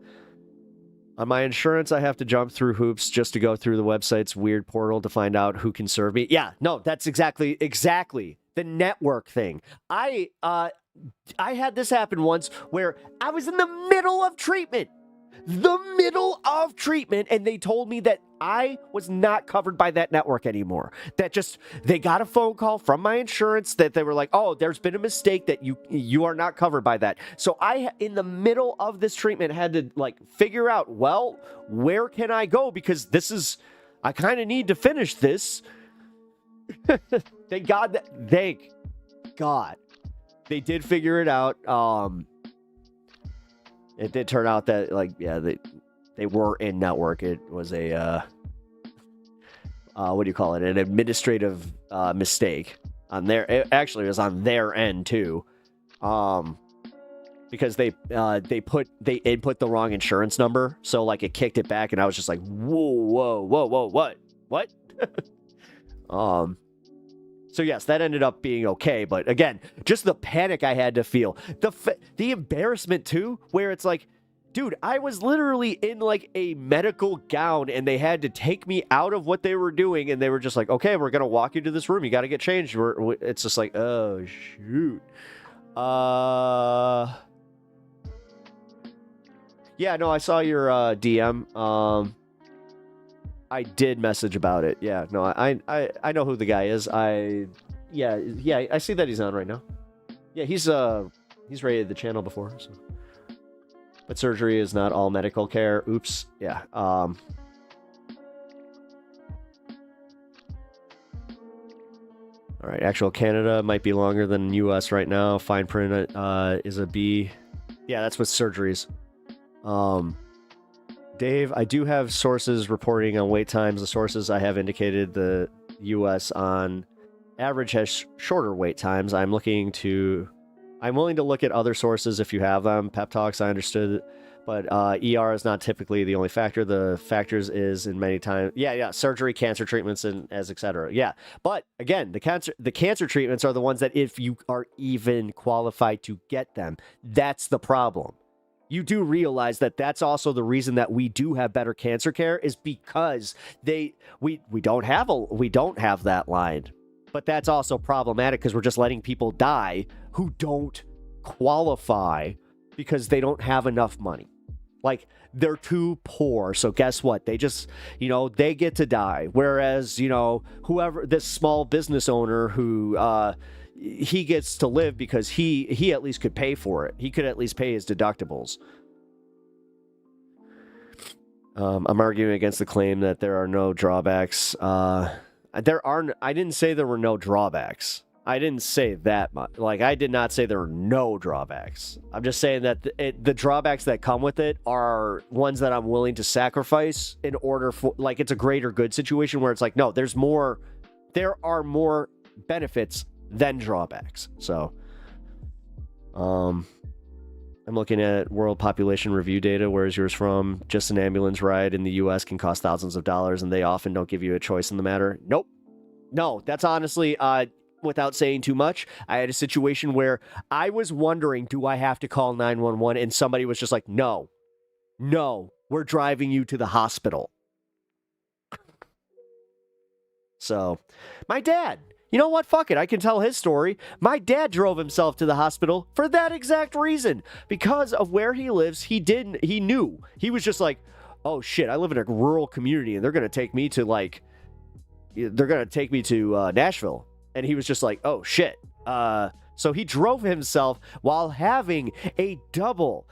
On my insurance, I have to jump through hoops just to go through the website's weird portal to find out who can serve me. Yeah, no, that's exactly the network thing. I had this happen once where I was in the middle of treatment. And they told me that I was not covered by that network anymore. They got a phone call from my insurance that they were like, oh, there's been a mistake that you are not covered by that. So I, in the middle of this treatment, had to like figure out, well, where can I go? Because I kind of need to finish this. Thank God they did figure it out. It did turn out that, like, yeah, they were in network. It was a, what do you call it? An administrative mistake on their. It actually was on their end too, because they input the wrong insurance number, so like it kicked it back, and I was just like, whoa, what? So yes, that ended up being okay, but again, just the panic I had to feel, the embarrassment too, where it's like, dude, I was literally in like a medical gown, and they had to take me out of what they were doing, and they were just like, okay, we're gonna walk you to this room, you got to get changed. It's just like, oh shoot, yeah, no, I saw your DM. I did message about it. Yeah, no, I know who the guy is. Yeah, I see that he's on right now. Yeah, he's rated the channel before. So. But surgery is not all medical care. Oops. Yeah. All right. Actual Canada might be longer than U.S. right now. Fine print is a B. Yeah, that's with surgeries. Dave, I do have sources reporting on wait times. The sources I have indicated the U.S. on average has shorter wait times. I'm willing to look at other sources if you have them. Pep talks, I understood, but ER is not typically the only factor. The factors is in many times. Yeah, surgery, cancer treatments, and as etc. Yeah, but again, the cancer treatments are the ones that if you are even qualified to get them, that's the problem. You do realize that that's also the reason that we do have better cancer care is because we don't have that line. But that's also problematic because we're just letting people die who don't qualify because they don't have enough money. Like, they're too poor. So guess what? They just, they get to die. Whereas, whoever, this small business owner who, he gets to live because he at least could pay for it. He could at least pay his deductibles. I'm arguing against the claim that there are no drawbacks. I didn't say there were no drawbacks. I didn't say that much. Like, I did not say there are no drawbacks. I'm just saying that the drawbacks that come with it are ones that I'm willing to sacrifice in order for, like, it's a greater good situation where it's like, no, there are more benefits than drawbacks. So, I'm looking at world population review data. Where is yours from? Just an ambulance ride in the U.S. can cost thousands of dollars, and they often don't give you a choice in the matter. Nope. No, that's honestly, without saying too much, I had a situation where I was wondering, do I have to call 911? And somebody was just like, no, we're driving you to the hospital. So, my dad, you know what? Fuck it. I can tell his story. My dad drove himself to the hospital for that exact reason. Because of where he lives, he knew. He was just like, oh shit, I live in a rural community and they're going to take me to Nashville. And he was just like, oh shit. So he drove himself while having a double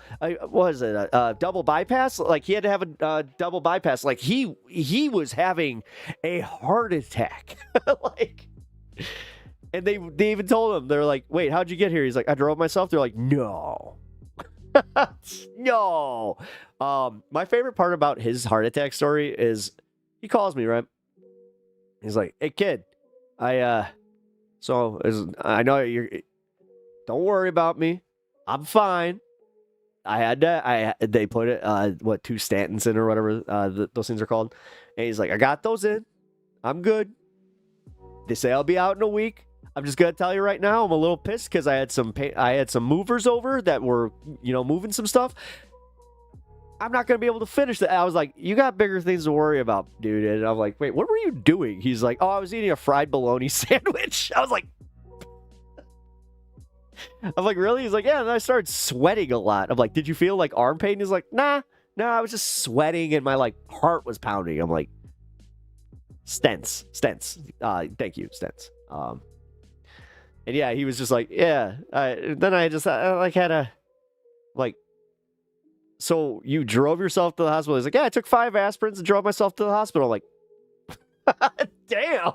bypass? Like, he had to have a double bypass. Like, he was having a heart attack. Like, and they even told him, they're like, wait, how'd you get here? He's like, I drove myself. They're like, no. No. My favorite part about his heart attack story is he calls me, right? He's like, hey kid, I know you're, don't worry about me. I'm fine. They put it, 2 statins in or whatever those things are called. And he's like, I got those in. I'm good. They say I'll be out in a week. I'm just gonna tell you right now, I'm a little pissed because I had some movers over that were, moving some stuff. I'm not gonna be able to finish that. I was like, you got bigger things to worry about, dude. And I'm like, wait, what were you doing? He's like, oh, I was eating a fried bologna sandwich. I was like, really? He's like, yeah. And then I started sweating a lot. I'm like, did you feel like arm pain? He's like, nah, I was just sweating and my heart was pounding. I'm like, stents. Thank you, stents. And yeah, he was just like, yeah. Then I just had a so you drove yourself to the hospital? He's like, yeah, I took 5 aspirins and drove myself to the hospital. I'm like, damn.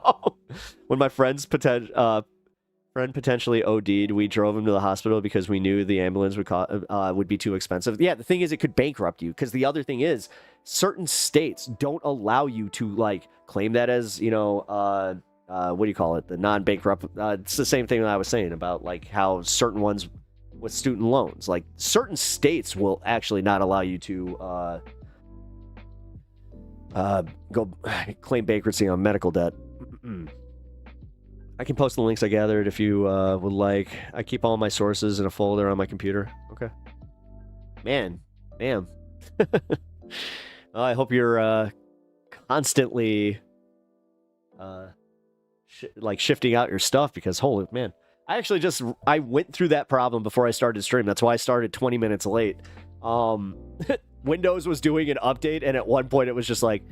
When my friend potentially OD'd, we drove him to the hospital because we knew the ambulance would be too expensive. Yeah, the thing is, it could bankrupt you because the other thing is, certain states don't allow you to claim that as what do you call it? The non-bankrupt. It's the same thing that I was saying about how certain ones with student loans, certain states will actually not allow you to go claim bankruptcy on medical debt. I can post the links I gathered if you would like. I keep all my sources in a folder on my computer. Okay. Man. Damn. I hope you're constantly shifting out your stuff because holy man. I went through that problem before I started stream. That's why I started 20 minutes late. Windows was doing an update and at one point it was just like,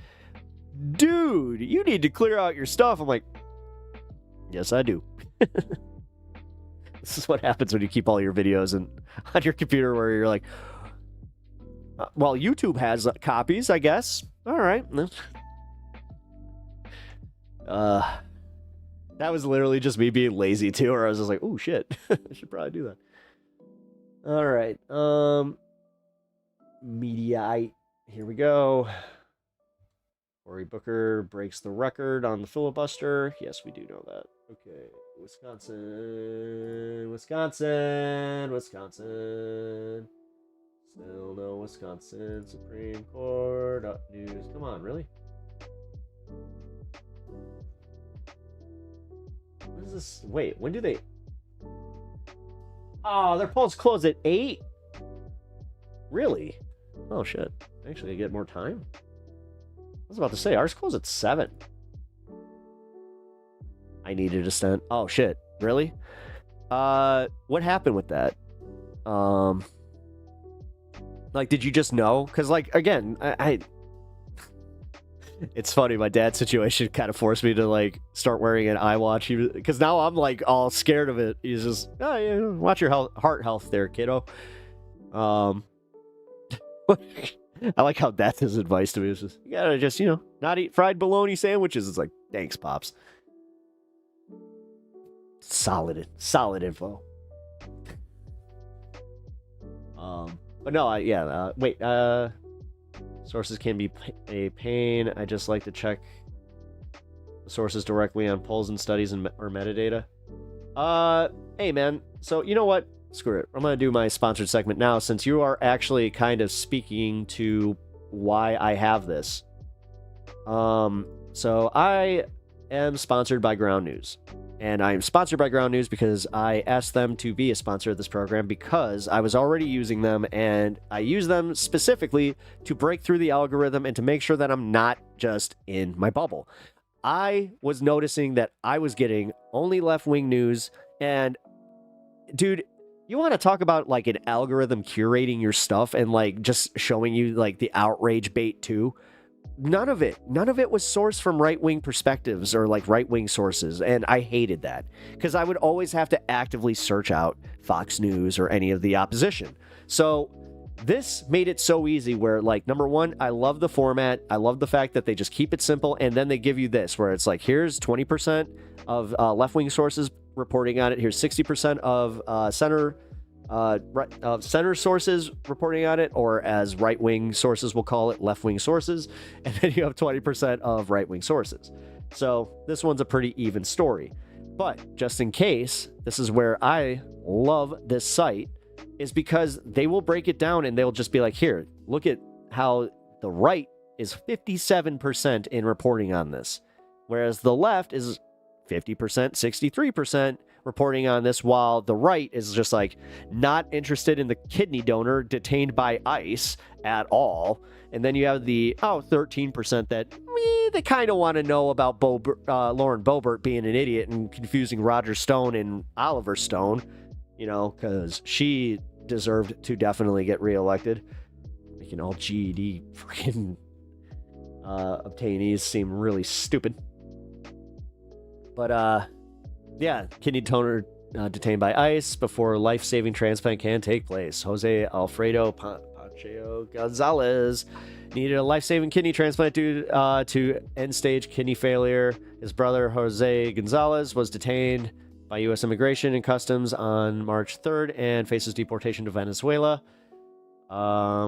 dude, you need to clear out your stuff. I'm like, yes, I do. This is what happens when you keep all your videos on your computer where you're like, well, YouTube has copies, I guess. All right. That was literally just me being lazy too, or I was just like, oh shit, I should probably do that. All right. Mediaite. Here we go. Cory Booker breaks the record on the filibuster. Yes, we do know that. Okay. Wisconsin. Still no Wisconsin Supreme Court news. Come on, really? What is this? Wait, when do they... Oh, their polls close at 8? Really? Oh, shit. Actually, I get more time? I was about to say, ours close at 7. I needed a stent. Oh, shit. Really? What happened with that? Did you just know? Because, again, I it's funny, my dad's situation kind of forced me to start wearing an iWatch because now I'm all scared of it. He's just, oh yeah, watch your heart health there, kiddo. I like how that's his advice to me. It's just, you gotta just, not eat fried bologna sandwiches. It's like, thanks, Pops. Solid info. But no, wait, sources can be a pain. I just like to check the sources directly on polls and studies or metadata. Hey man, so you know what? Screw it. I'm going to do my sponsored segment now since you are actually kind of speaking to why I have this. So I am sponsored by Ground News. And I am sponsored by Ground News because I asked them to be a sponsor of this program because I was already using them and I use them specifically to break through the algorithm and to make sure that I'm not just in my bubble. I was noticing that I was getting only left-wing news and dude, you want to talk about an algorithm curating your stuff and just showing you the outrage bait too? None of it was sourced from right-wing perspectives or right-wing sources. And I hated that because I would always have to actively search out Fox News or any of the opposition. So this made it so easy where number one, I love the format. I love the fact that they just keep it simple. And then they give you this where it's here's 20% of left-wing sources reporting on it. Here's 60% of center sources reporting on it, or as right-wing sources will call it, left-wing sources, and then you have 20% of right-wing sources. So this one's a pretty even story. But just in case, this is where I love this site, is because they will break it down and they'll just be like, here, look at how the right is 57% in reporting on this, whereas the left is 50%, 63% reporting on this, while the right is just like not interested in the kidney donor detained by ICE at all. And then you have the 13% that they kind of want to know about Lauren Boebert being an idiot and confusing Roger Stone and Oliver Stone, you know, because she deserved to definitely get reelected, making all GED freaking obtainees seem really stupid. But yeah, kidney donor detained by ICE before life-saving transplant can take place. Jose Alfredo Pacheco Gonzalez needed a life-saving kidney transplant due to end-stage kidney failure. His brother, Jose Gonzalez, was detained by U.S. Immigration and Customs on March 3rd and faces deportation to Venezuela.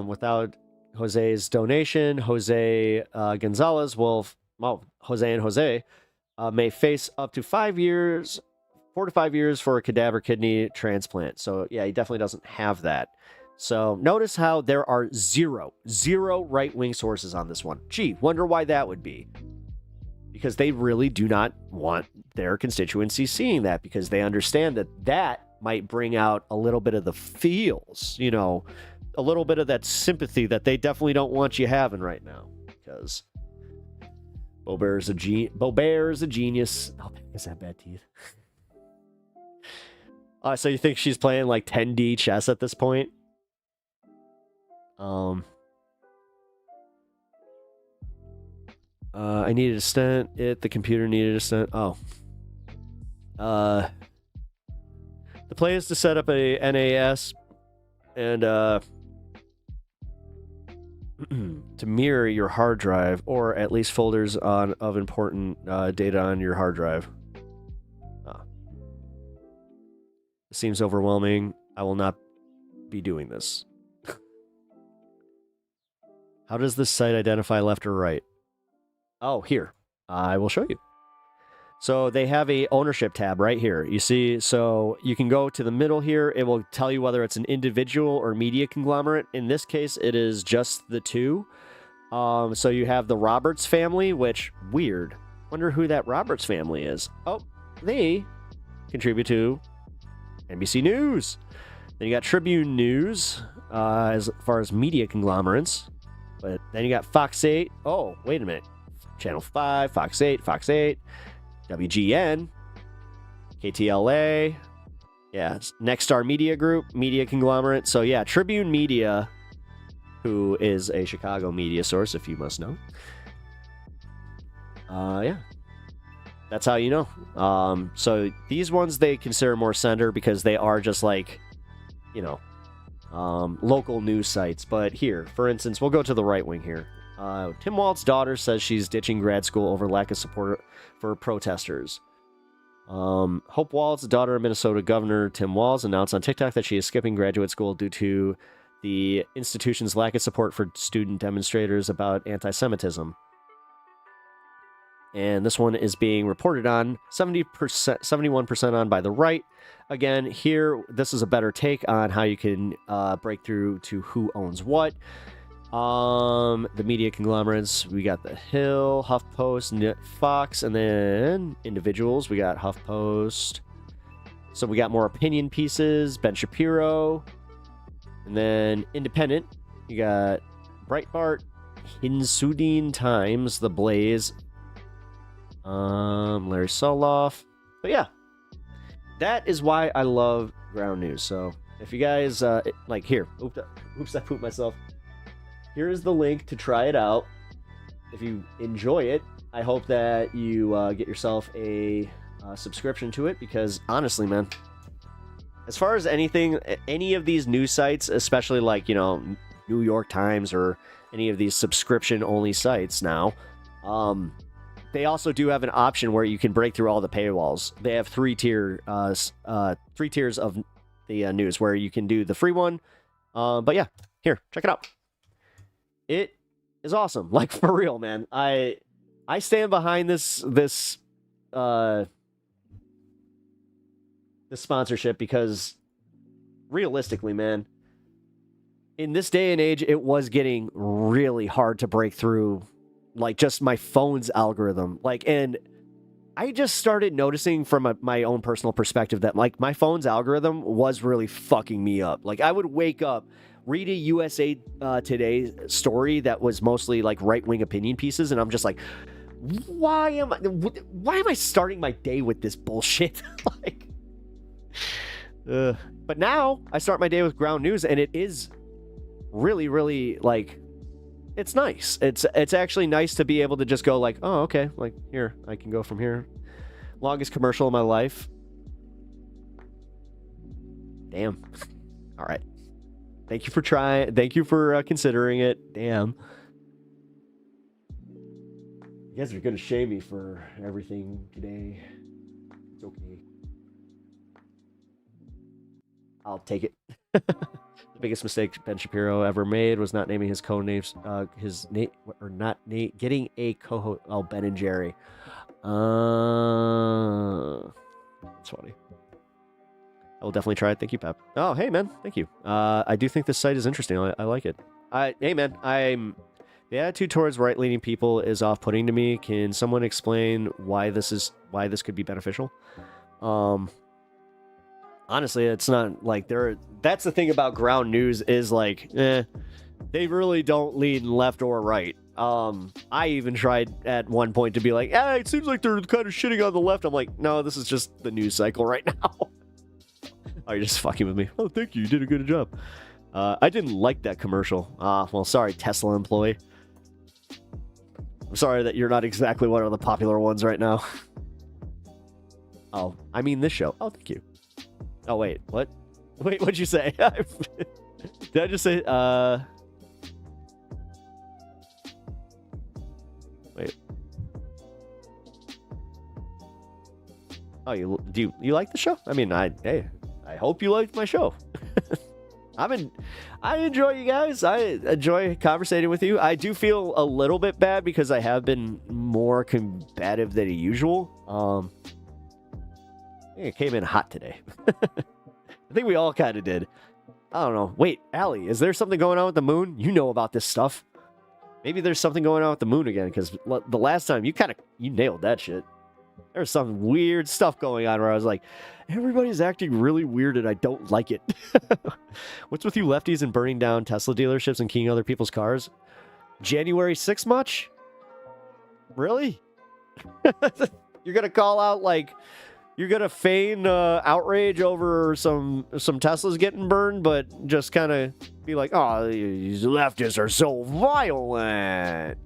Without Jose's donation, Jose Gonzalez will... Well, Jose and Jose may face up to 4 to 5 years for a cadaver kidney transplant. So, yeah, he definitely doesn't have that. So, notice how there are zero right-wing sources on this one. Gee, wonder why that would be. Because they really do not want their constituency seeing that, because they understand that that might bring out a little bit of the feels, you know, a little bit of that sympathy that they definitely don't want you having right now. Because Boebert is a genius. Oh, I guess I have bad teeth. So you think she's playing like 10D chess at this point? I needed a stent. The computer needed a stent. Oh. The play is to set up a NAS and to mirror your hard drive, or at least folders of important data on your hard drive. It seems overwhelming. I will not be doing this. How does this site identify left or right? Oh, here. I will show you. So they have a ownership tab right here. You see, so you can go to the middle here. It will tell you whether it's an individual or media conglomerate. In this case, it is just the two. So you have the Roberts family, which, weird. Wonder who that Roberts family is. Oh, they contribute to NBC News. Then you got Tribune News as far as media conglomerates. But then you got Fox 8. Oh, wait a minute. Channel 5, Fox 8, WGN, KTLA. Yeah, Nexstar Media Group, media conglomerate. So yeah, Tribune Media, who is a Chicago media source, if you must know. Yeah. That's how you know. So these ones they consider more center because they are just like, you know, local news sites. But here, for instance, we'll go to the right wing here. Tim Walz's daughter says she's ditching grad school over lack of support for protesters. Hope Walz, the daughter of Minnesota Governor Tim Walz, announced on TikTok that she is skipping graduate school due to the institution's lack of support for student demonstrators about anti-Semitism. And this one is being reported on 71% on by the right. Again, here, this is a better take on how you can break through to who owns what. The media conglomerates, we got The Hill, HuffPost, Fox, and then individuals, we got HuffPost. So we got more opinion pieces, Ben Shapiro, and then Independent, you got Breitbart, Hinsudin Times, The Blaze, Larry Soloff. But yeah, that is why I love ground news. So if you guys like, here, oops, I pooped myself. Here is the link to try it out. If you enjoy it, I hope that you get yourself a subscription to it, because honestly, man, as far as any of these news sites, especially like, you know, New York Times or any of these subscription-only sites now, they also do have an option where you can break through all the paywalls. They have three tiers of the news where you can do the free one. But yeah, here, check it out. It is awesome. Like, for real, man. I I stand behind this sponsorship because realistically, man, in this day and age, it was getting really hard to break through, like, just my phone's algorithm. Like, and I just started noticing from my own personal perspective that, like, my phone's algorithm was really fucking me up. Like, I would wake up, read a USA Today story that was mostly, like, right-wing opinion pieces, and I'm just like, why am I starting my day with this bullshit? Like, but now I start my day with ground news, and it is really, really, like, it's nice. It's actually nice to be able to just go like, oh, okay, like, here, I can go from here. Longest commercial of my life. Damn. All right. Thank you for trying. Thank you for considering it. Damn. You guys are gonna shame me for everything today. It's okay. I'll take it. The biggest mistake Ben Shapiro ever made was not naming his co-names, getting a co-host. Oh, Ben and Jerry. That's funny. I will definitely try it. Thank you, Pep. Oh, hey, man. Thank you. I do think this site is interesting. I like it. Hey, man. The attitude towards right-leaning people is off-putting to me. Can someone explain why this could be beneficial? Honestly, it's not like that's the thing about ground news is like, they really don't lean left or right. I even tried at one point to be like, it seems like they're kind of shitting on the left. I'm like, no, this is just the news cycle right now. Oh, you're just fucking with me. Oh, thank you. You did a good job. I didn't like that commercial. Well, sorry, Tesla employee. I'm sorry that you're not exactly one of the popular ones right now. Oh, I mean this show. Oh, thank you. Oh, wait, what? Wait, what'd you say? Did I just say, wait. Oh, you like the show? I mean, I hope you liked my show. I enjoy you guys. I enjoy conversating with you. I do feel a little bit bad because I have been more combative than usual. It came in hot today. I think we all kind of did. I don't know. Wait, Allie, is there something going on with the moon? You know about this stuff. Maybe there's something going on with the moon again, because the last time you nailed that shit. There's some weird stuff going on where I was like, everybody's acting really weird and I don't like it. What's with you lefties and burning down Tesla dealerships and keying other people's cars? January 6th much? Really? You're going to call out, like, you're going to feign outrage over some Teslas getting burned, but just kind of be like, oh, these leftists are so violent.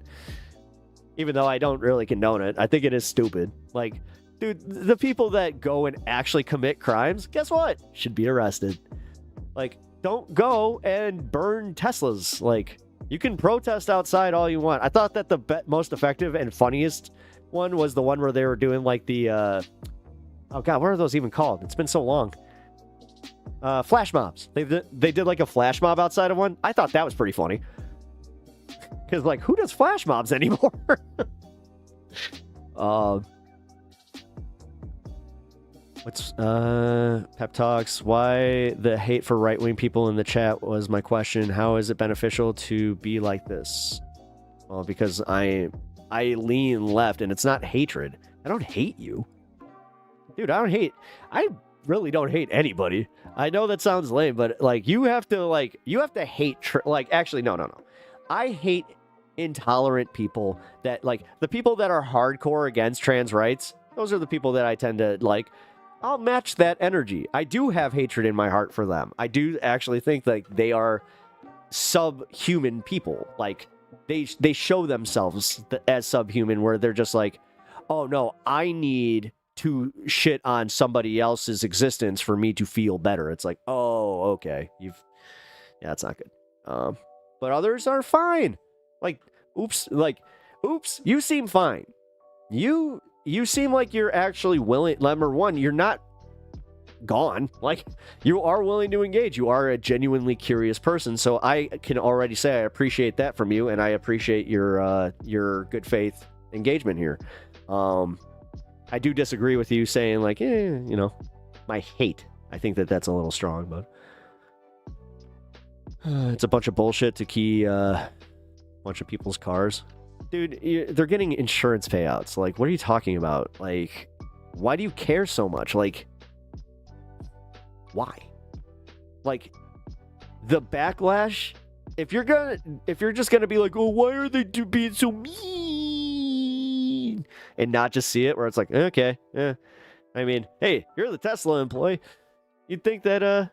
Even though I don't really condone it. I think it is stupid. Like, dude, the people that go and actually commit crimes, guess what? Should be arrested. Like, don't go and burn Teslas. Like, you can protest outside all you want. I thought that the most effective and funniest one was the one where they were doing, like, the, oh, God, what are those even called? It's been so long. Flash mobs. They did, like, a flash mob outside of one. I thought that was pretty funny. Because, like, who does flash mobs anymore? What's pep talks? Why the hate for right-wing people in the chat was my question. How is it beneficial to be like this? Well, because I lean left, and it's not hatred. I don't hate you, dude. I really don't hate anybody. I know that sounds lame, but like you have to hate. Actually, no. I hate intolerant people that, like, the people that are hardcore against trans rights. Those are the people that I tend to like. I'll match that energy. I do have hatred in my heart for them. I do actually think like they are subhuman people. Like they show themselves as subhuman, where they're just like, oh no, I need to shit on somebody else's existence for me to feel better. It's like, oh, okay, yeah, that's not good. But others are fine. Like, oops, you seem fine. You seem like you're actually willing. Number one, you're not gone. Like, you are willing to engage. You are a genuinely curious person. So I can already say I appreciate that from you, and I appreciate your good faith engagement here. I do disagree with you saying like, you know, my hate. I think that that's a little strong, but it's a bunch of bullshit to key a bunch of people's cars. Dude, they're getting insurance payouts. Like, what are you talking about? Like, why do you care so much? Like, why? Like, the backlash, if you're just gonna be like, oh, why are they being so mean, and not just see it where it's like, okay, I mean, hey, you're the Tesla employee, you'd think that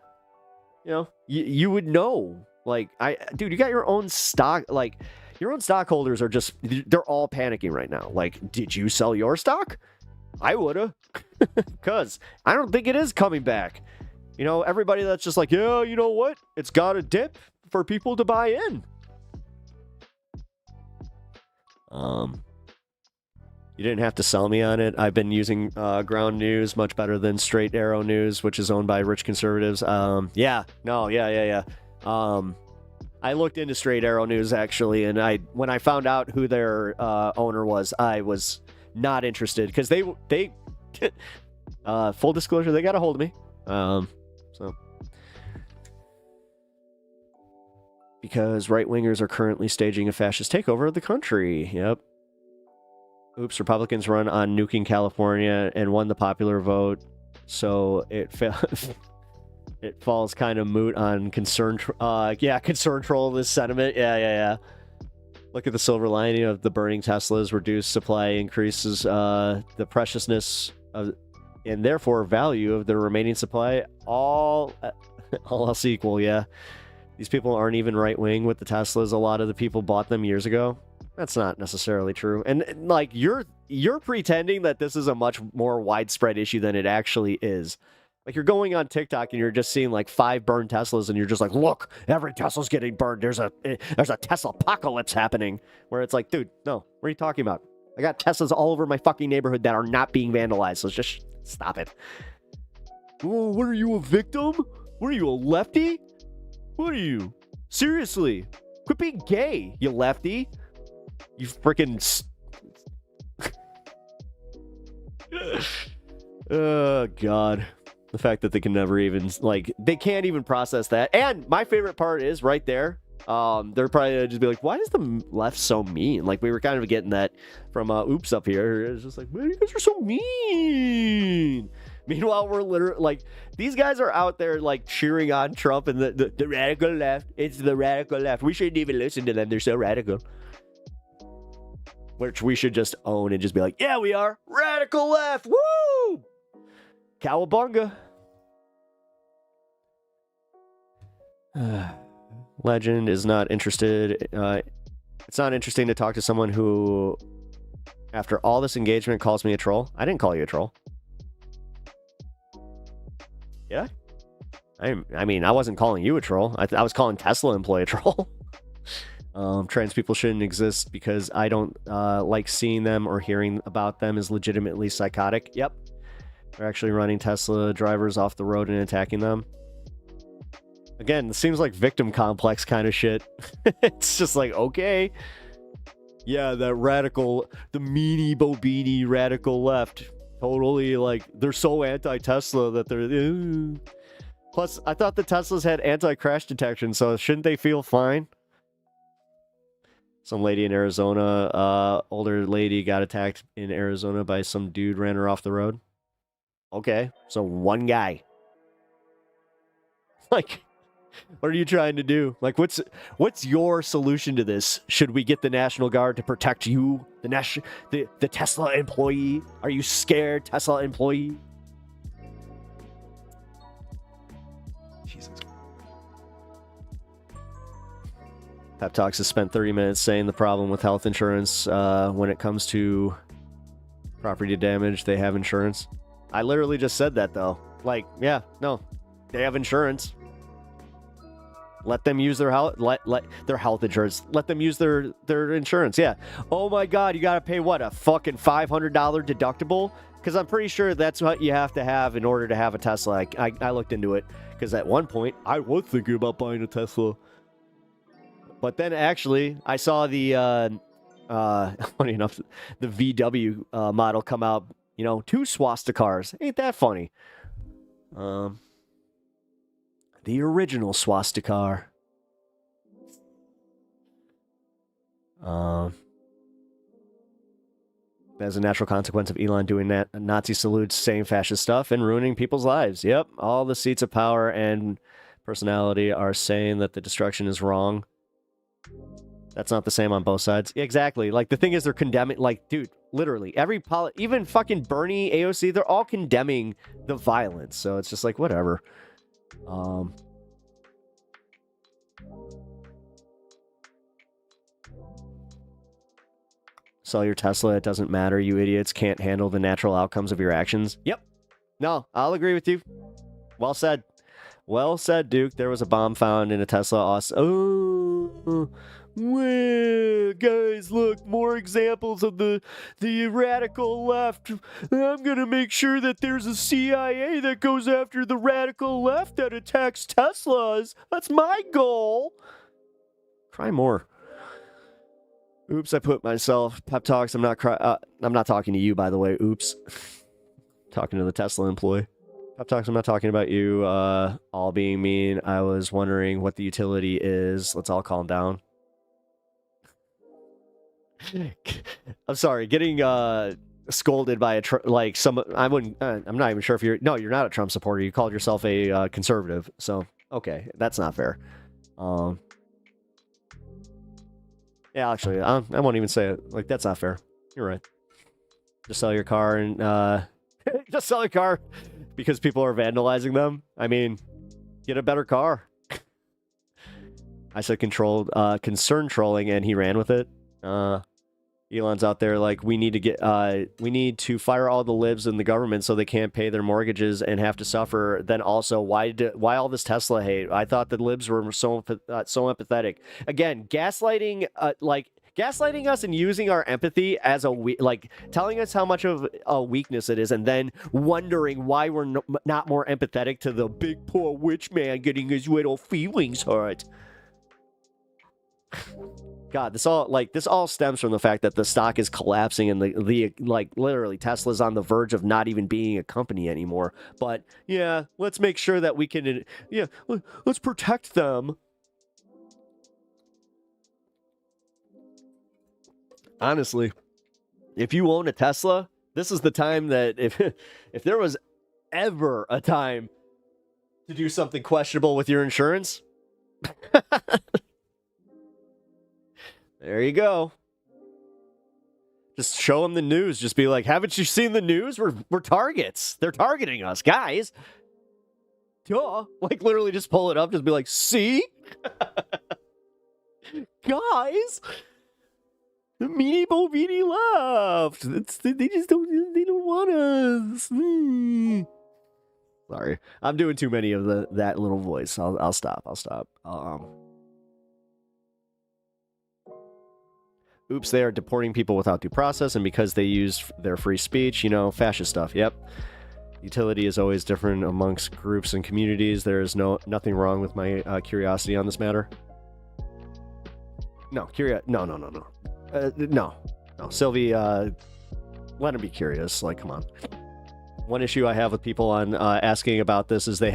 you know, you would know. Like, dude, you got your own stock. Like, your own stockholders are just, they're all panicking right now. Like, did you sell your stock? I would've, because I don't think it is coming back. You know, everybody that's just like, yeah, you know what? It's got to dip for people to buy in. You didn't have to sell me on it. I've been using Ground News much better than Straight Arrow News, which is owned by rich conservatives. Yeah. I looked into Straight Arrow News, actually, and when I found out who their owner was, I was not interested, because they full disclosure, they got a hold of me. So because right-wingers are currently staging a fascist takeover of the country. Yep. Oops, Republicans run on nuking California and won the popular vote, so it falls kind of moot on concern troll this sentiment. Yeah. Look at the silver lining of the burning Teslas. Reduced supply increases the preciousness of, and therefore value of the remaining supply. All else equal, yeah. These people aren't even right-wing with the Teslas. A lot of the people bought them years ago. That's not necessarily true. And like, you're pretending that this is a much more widespread issue than it actually is. Like, you're going on TikTok and you're just seeing like 5 burned Teslas, and you're just like, look, every Tesla's getting burned. There's a Tesla apocalypse happening. Where it's like, dude, no, what are you talking about? I got Teslas all over my fucking neighborhood that are not being vandalized. So just stop it. Oh, what are you, a victim? What are you, a lefty? What are you? Seriously, quit being gay, you lefty. You freaking... Oh, God. The fact that they can never even, like, they can't even process that. And my favorite part is right there. They're probably gonna just be like, why is the left so mean? Like, we were kind of getting that from Oops up here. It's just like, man, you guys are so mean. Meanwhile, we're literally like, these guys are out there like cheering on Trump and the radical left. It's the radical left. We shouldn't even listen to them. They're so radical. Which we should just own and just be like, yeah, we are radical left. Woo! Cowabunga. Legend is not interested. It's not interesting to talk to someone who, after all this engagement, calls me a troll. I didn't call you a troll. Yeah? I mean, I wasn't calling you a troll. I was calling Tesla employee a troll. Trans people shouldn't exist because I don't like seeing them or hearing about them as legitimately psychotic. Yep. They're actually running Tesla drivers off the road and attacking them. Again, this seems like victim complex kind of shit. It's just like, okay. Yeah, that radical, the meanie bobini radical left. Totally, like, they're so anti-Tesla that they're... Plus, I thought the Teslas had anti-crash detection, so shouldn't they feel fine? Some lady in Arizona, older lady got attacked in Arizona by some dude, ran her off the road. Okay, so one guy. Like, what are you trying to do? Like, what's your solution to this? Should we get the National Guard to protect you, the Tesla employee? Are you scared, Tesla employee? Jesus. Pep Talks has spent 30 minutes saying the problem with health insurance when it comes to property damage, they have insurance. I literally just said that, though. Like, yeah, no, they have insurance. Let them use their health, their health insurance. Let them use their insurance. Yeah. Oh my God, you gotta pay what, a fucking $500 deductible? Because I'm pretty sure that's what you have to have in order to have a Tesla. I looked into it because at one point I was thinking about buying a Tesla, but then actually I saw the Funny enough, the VW model come out, 2 swastikas. Ain't that funny? The original swastika. As a natural consequence of Elon doing Nazi salutes, saying fascist stuff, and ruining people's lives. Yep, all the seats of power and personality are saying that the destruction is wrong. That's not the same on both sides. Exactly. Like, the thing is, they're condemning, like, dude, literally, even fucking Bernie, AOC, they're all condemning the violence. So it's just like, whatever. Sell your Tesla, it doesn't matter. You idiots can't handle the natural outcomes of your actions. Yep. No, I'll agree with you. Well said. Well said, Duke. There was a bomb found in a Tesla. Oh, well, guys, look, more examples of the radical left. I'm gonna make sure that there's a CIA that goes after the radical left that attacks Teslas. That's my goal. Cry more. Oops, I put myself. Pep talks. I'm not talking to you, by the way. Oops. Talking to the Tesla employee. Pep talks. I'm not talking about you. All being mean. I was wondering what the utility is. Let's all calm down. I'm sorry. Getting scolded by a I wouldn't. I'm not even sure if you're. No, you're not a Trump supporter. You called yourself a conservative. So okay, that's not fair. Yeah, actually, I won't even say it. Like, that's not fair. You're right. Just sell your car and, just sell your car because people are vandalizing them. I mean, get a better car. I said concern trolling, and he ran with it. Elon's out there like, we need to fire all the libs in the government so they can't pay their mortgages and have to suffer. Then also, why all this Tesla hate? I thought the libs were so empathetic. Again, gaslighting us and using our empathy as telling us how much of a weakness it is, and then wondering why we're not more empathetic to the big poor witch man getting his little feelings hurt. God, this all stems from the fact that the stock is collapsing and literally Tesla's on the verge of not even being a company anymore. But yeah, let's make sure that we can, let's protect them. Honestly, if you own a Tesla, this is the time that if there was ever a time to do something questionable with your insurance, there you go. Just show them the news. Just be like, haven't you seen the news? We're targets. They're targeting us, guys. Duh. Like, literally just pull it up. Just be like, see? Guys. The meanie bovini left. They just don't want us. Sorry. I'm doing too many of that little voice. I'll stop. Oops, they are deporting people without due process, and because they use their free speech, fascist stuff. Yep. Utility is always different amongst groups and communities. There is nothing wrong with my curiosity on this matter. No. No. Sylvie, let him be curious. Like, come on. One issue I have with people on asking about this is they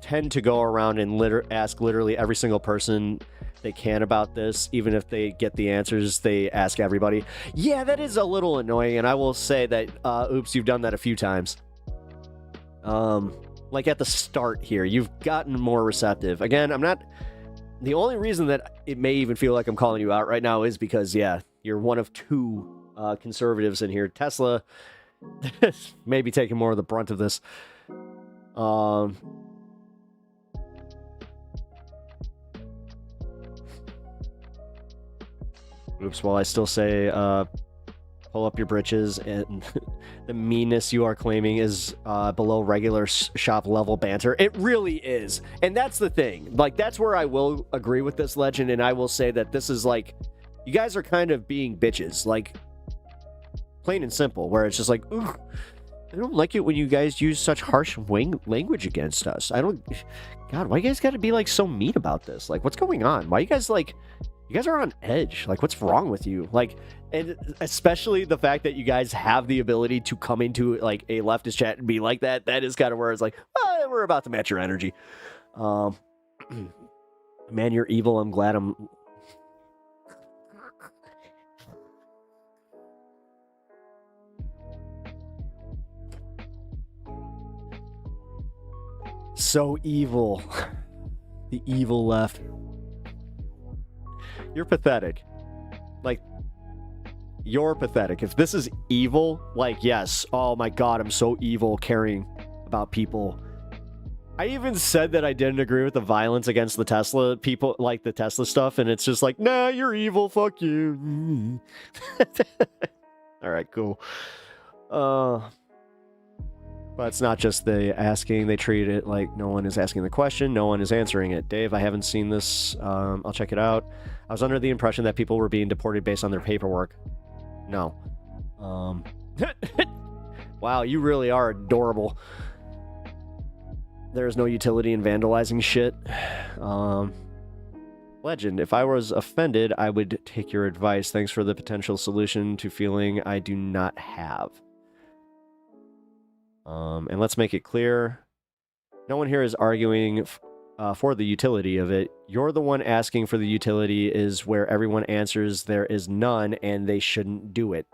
tend to go around and ask literally every single person they can about this. Even if they get the answers, they ask everybody. Yeah, that is a little annoying, and I will say that, oops, you've done that a few times. Like at the start here, you've gotten more receptive. Again, the only reason that it may even feel like I'm calling you out right now is because, yeah, you're one of two conservatives in here. Tesla may be taking more of the brunt of this. Oops, well, I still say pull up your britches, and the meanness you are claiming is below regular shop level banter. It really is. And that's the thing. Like, that's where I will agree with this legend, and I will say that this is like, you guys are kind of being bitches. Like, plain and simple, where it's just like, ooh, I don't like it when you guys use such harsh language against us. God, why you guys gotta be like so mean about this? Like, what's going on? Why you guys like You guys are on edge. Like, what's wrong with you? Like, and especially the fact that you guys have the ability to come into like a leftist chat and be like that. That is kind of where it's like, oh, we're about to match your energy. Man, you're evil. I'm glad I'm... So evil. The evil left. You're pathetic. Like, you're pathetic. If this is evil, like, yes. Oh my god, I'm so evil caring about people. I even said that I didn't agree with the violence against the Tesla people, like the Tesla stuff, and it's just like, nah, you're evil, fuck you. Alright, cool. But it's not just the asking, they treat it like no one is asking the question, no one is answering it. Dave, I haven't seen this. I'll check it out. I was under the impression that people were being deported based on their paperwork. No. Wow, you really are adorable. There is no utility in vandalizing shit. Legend, if I was offended, I would take your advice. Thanks for the potential solution to feeling I do not have. And let's make it clear. No one here is arguing for the utility of it. You're the one asking for the utility is where everyone answers there is none and they shouldn't do it.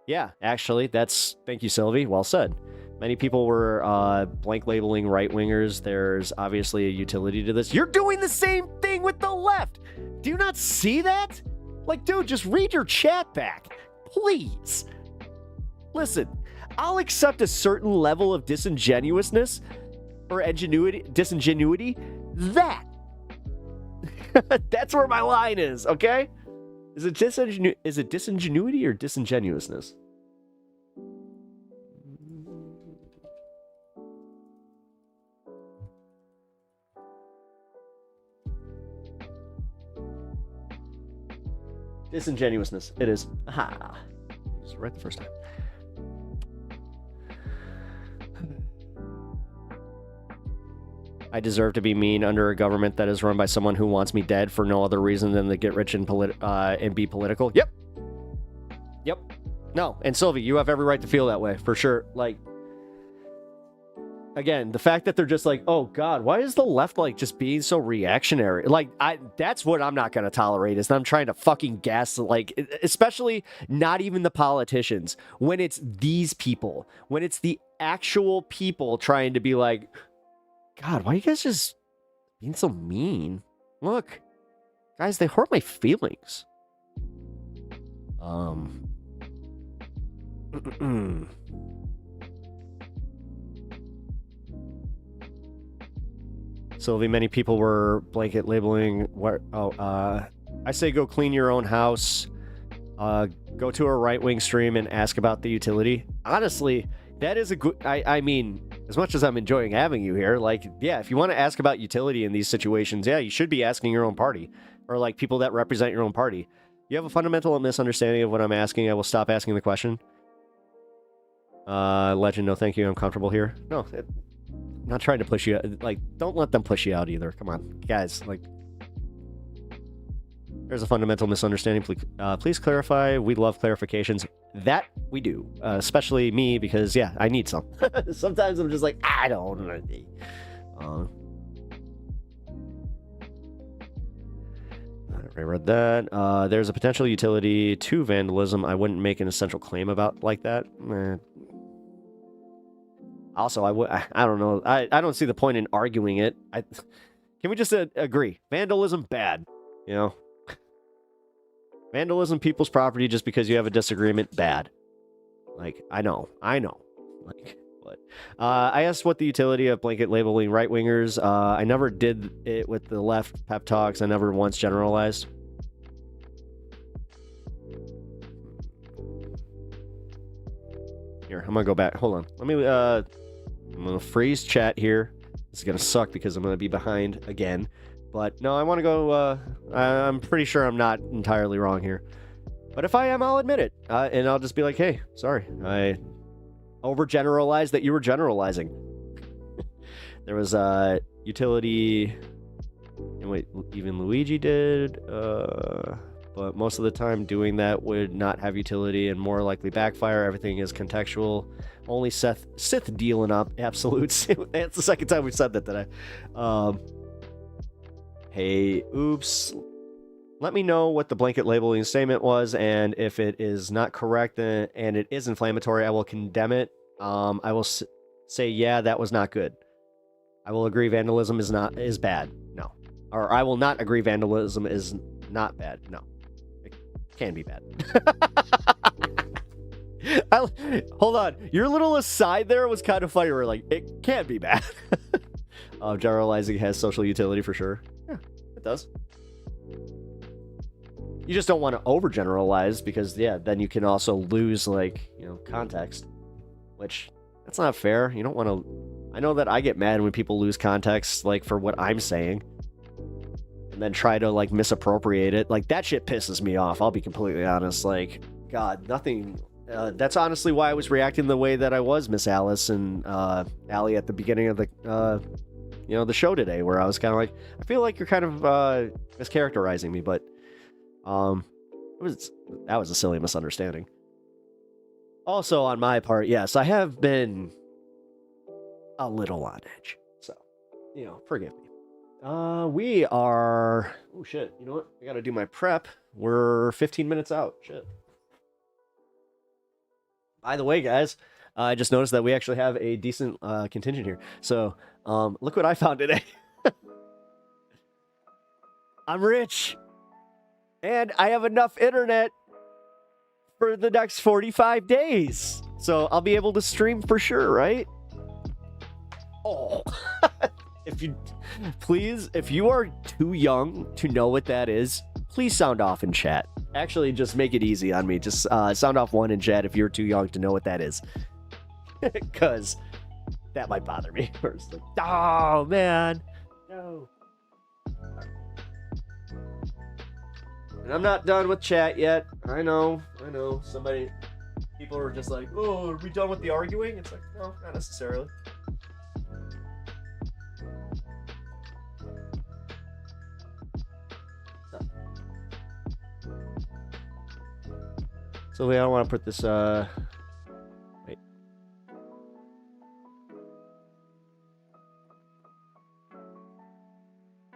Yeah, actually, that's... Thank you, Sylvie. Well said. Many people were blank labeling right-wingers. There's obviously a utility to this. You're doing the same thing with the left! Do you not see that? Like, dude, just read your chat back. Please. Listen, I'll accept a certain level of disingenuousness or disingenuity. That. That's where my line is, okay? Is it disingenuity or disingenuousness? Disingenuousness. It is. Aha. It was right the first time. I deserve to be mean under a government that is run by someone who wants me dead for no other reason than to get rich and be political. Yep. Yep. No. And Sylvie, you have every right to feel that way, for sure. Like, again, the fact that they're just like, oh god, why is the left like just being so reactionary? Like, that's what I'm not going to tolerate, is them trying to fucking gas, like, especially not even the politicians, when it's these people, when it's the actual people trying to be like, god, why are you guys just being so mean? Look, guys, they hurt my feelings. Sylvie, many people were blanket labeling what... I say go clean your own house. Go to a right-wing stream and ask about the utility. Honestly, that is a good... I mean, as much as I'm enjoying having you here, like, yeah, if you want to ask about utility in these situations, yeah, you should be asking your own party. Or, like, people that represent your own party. You have a fundamental misunderstanding of what I'm asking. I will stop asking the question. Legend, no thank you. I'm comfortable here. No, I'm not trying to push you. Like, don't let them push you out either. Come on, guys. Like, there's a fundamental misunderstanding. Please clarify. We love clarifications. That we do, especially me, because yeah, I need some. Sometimes I'm just like, I don't know. I read that. There's a potential utility to vandalism. I wouldn't make an essential claim about like that. Also, I don't know. I don't see the point in arguing it. Can we just agree? Vandalism, bad. You know? Vandalism, people's property, just because you have a disagreement, bad. Like, I know. Like, what? I asked what the utility of blanket labeling right-wingers. I never did it with the left pep talks. I never once generalized. Here, I'm gonna go back. Hold on. Let me, I'm gonna freeze chat here. This is gonna suck because I'm gonna be behind again. But no, I want to go, I'm pretty sure I'm not entirely wrong here. But if I am, I'll admit it. And I'll just be like, hey, sorry. I overgeneralized that you were generalizing. There was utility And wait, even Luigi did. But most of the time doing that would not have utility and more likely backfire. Everything is contextual. Only Sith dealing up absolutes. That's the second time we've said that today. Hey, oops. Let me know what the blanket labeling statement was, and if it is not correct and it is inflammatory, I will condemn it. I will say, yeah, that was not good. I will agree vandalism is bad. No. Or I will not agree vandalism is not bad. No. It can be bad. Hold on. Your little aside there was kind of funny. We're like, it can be bad. Generalizing has social utility for sure. Yeah, it does. You just don't want to overgeneralize because, yeah, then you can also lose, like, you know, context. Which, that's not fair. You don't want to... I know that I get mad when people lose context, like, for what I'm saying. And then try to, like, misappropriate it. Like, that shit pisses me off. I'll be completely honest. Like, God, nothing... that's honestly why I was reacting the way that I was, Miss Alice and Allie at the beginning of the, you know, the show today, where I was kind of like, I feel like you're kind of mischaracterizing me, but that was a silly misunderstanding. Also, on my part, yes, I have been a little on edge, so, you know, forgive me. We are... Oh, shit. You know what? I gotta do my prep. We're 15 minutes out. Shit. By the way, guys, I just noticed that we actually have a decent contingent here. So, look what I found today. I'm rich. And I have enough internet for the next 45 days. So, I'll be able to stream for sure, right? Oh. If you are too young to know what that is, please sound off in chat. Actually, just make it easy on me. Just sound off 1 in chat if you're too young to know what that is. Because that might bother me. First, like, oh, man. No. And I'm not done with chat yet. I know. People are just like, oh, are we done with the arguing? It's like, no, not necessarily. So I don't want to put this,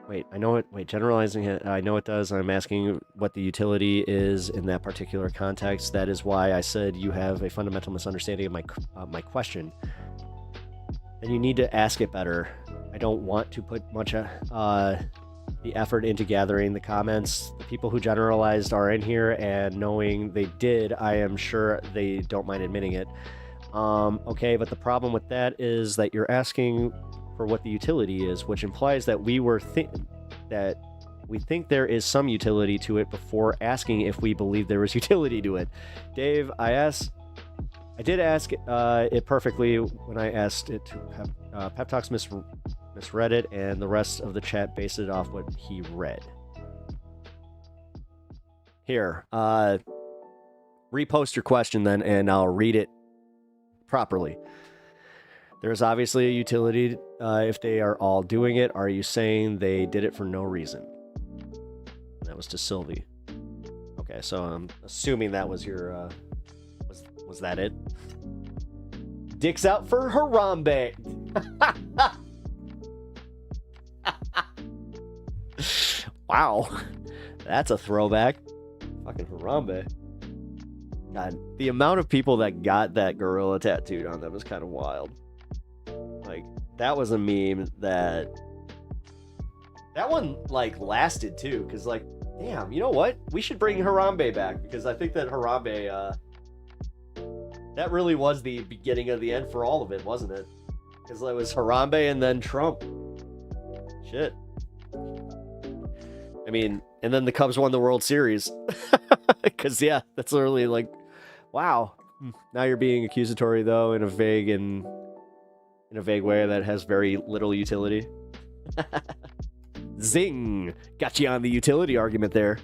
Wait, I know it. Wait, generalizing it, I know it does. I'm asking what the utility is in that particular context. That is why I said you have a fundamental misunderstanding of my question. Then you need to ask it better. I don't want to put much the effort into gathering the comments. The people who generalized are in here, and knowing they did, I am sure they don't mind admitting it. Okay, but the problem with that is that you're asking for what the utility is, which implies that we think there is some utility to it before asking if we believe there is utility to it. Dave, I did ask it perfectly when I asked it to have Pep Talks misread it, and the rest of the chat based it off what he read. Here, repost your question then, and I'll read it properly. There's obviously a utility if they are all doing it. Are you saying they did it for no reason? That was to Sylvie. Okay, so I'm assuming that was your, was that it? Dicks out for Harambe. Wow, that's a throwback. Fucking Harambe. God, the amount of people that got that gorilla tattooed on them is kind of wild. Like, that was a meme that one, like, lasted too, because, like, damn, you know what? We should bring Harambe back, because I think that Harambe, that really was the beginning of the end for all of it, wasn't it? Because it was Harambe and then Trump. Shit. I mean, and then the Cubs won the World Series. Because, yeah, that's literally like, wow. Now you're being accusatory, though, in a vague way that has very little utility. Zing! Got you on the utility argument there.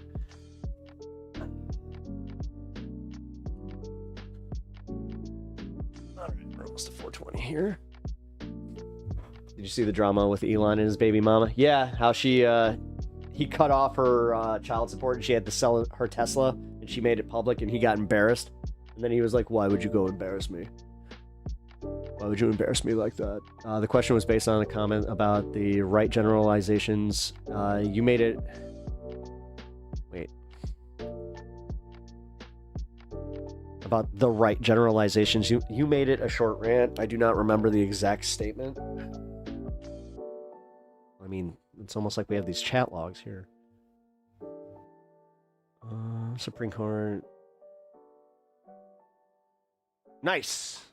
Alright, we're almost to 420 here. Did you see the drama with Elon and his baby mama? Yeah, how she he cut off her child support and she had to sell her Tesla and she made it public and he got embarrassed. And then he was like, why would you go embarrass me? Why would you embarrass me like that? The question was based on a comment about the right generalizations. You made it... Wait. About the right generalizations. You made it a short rant. I do not remember the exact statement. I mean, it's almost like we have these chat logs here. Supreme Court. Nice.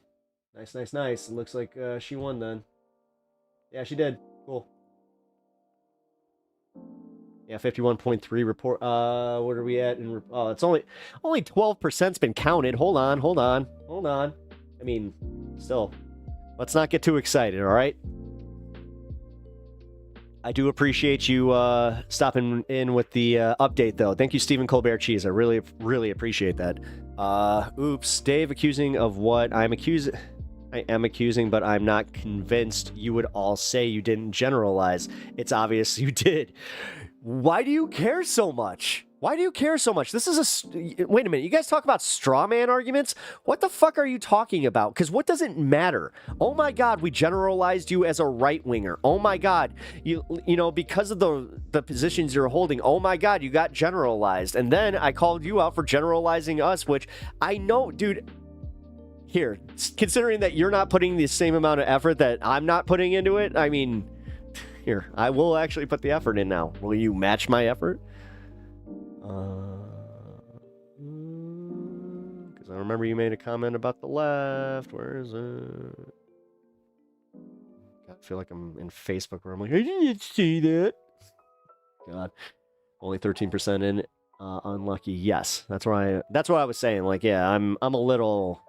Nice. It looks like she won then. Yeah, she did. Cool. Yeah, 51.3 report. What are we at? Oh, it's only 12%'s been counted. Hold on. I mean, still, let's not get too excited, all right? I do appreciate you stopping in with the update, though. Thank you, Stephen Colbert Cheese. I really, really appreciate that. Oops, Dave accusing of what I am accusing, but I'm not convinced you would all say you didn't generalize. It's obvious you did. Why do you care so much? This is wait a minute. You guys talk about straw man arguments? What the fuck are you talking about? Because what does it matter? Oh my God, we generalized you as a right winger. Oh my God, you know, because of the positions you're holding. Oh my God, you got generalized. And then I called you out for generalizing us, which I know, dude. Here, considering that you're not putting the same amount of effort that I'm not putting into it, I mean, here, I will actually put the effort in now. Will you match my effort? Because I remember you made a comment about the left. Where is it? God, I feel like I'm in Facebook where I'm like, I didn't see that. God, only 13% in. Unlucky. Yes, that's what I was saying. Like, yeah, I'm a little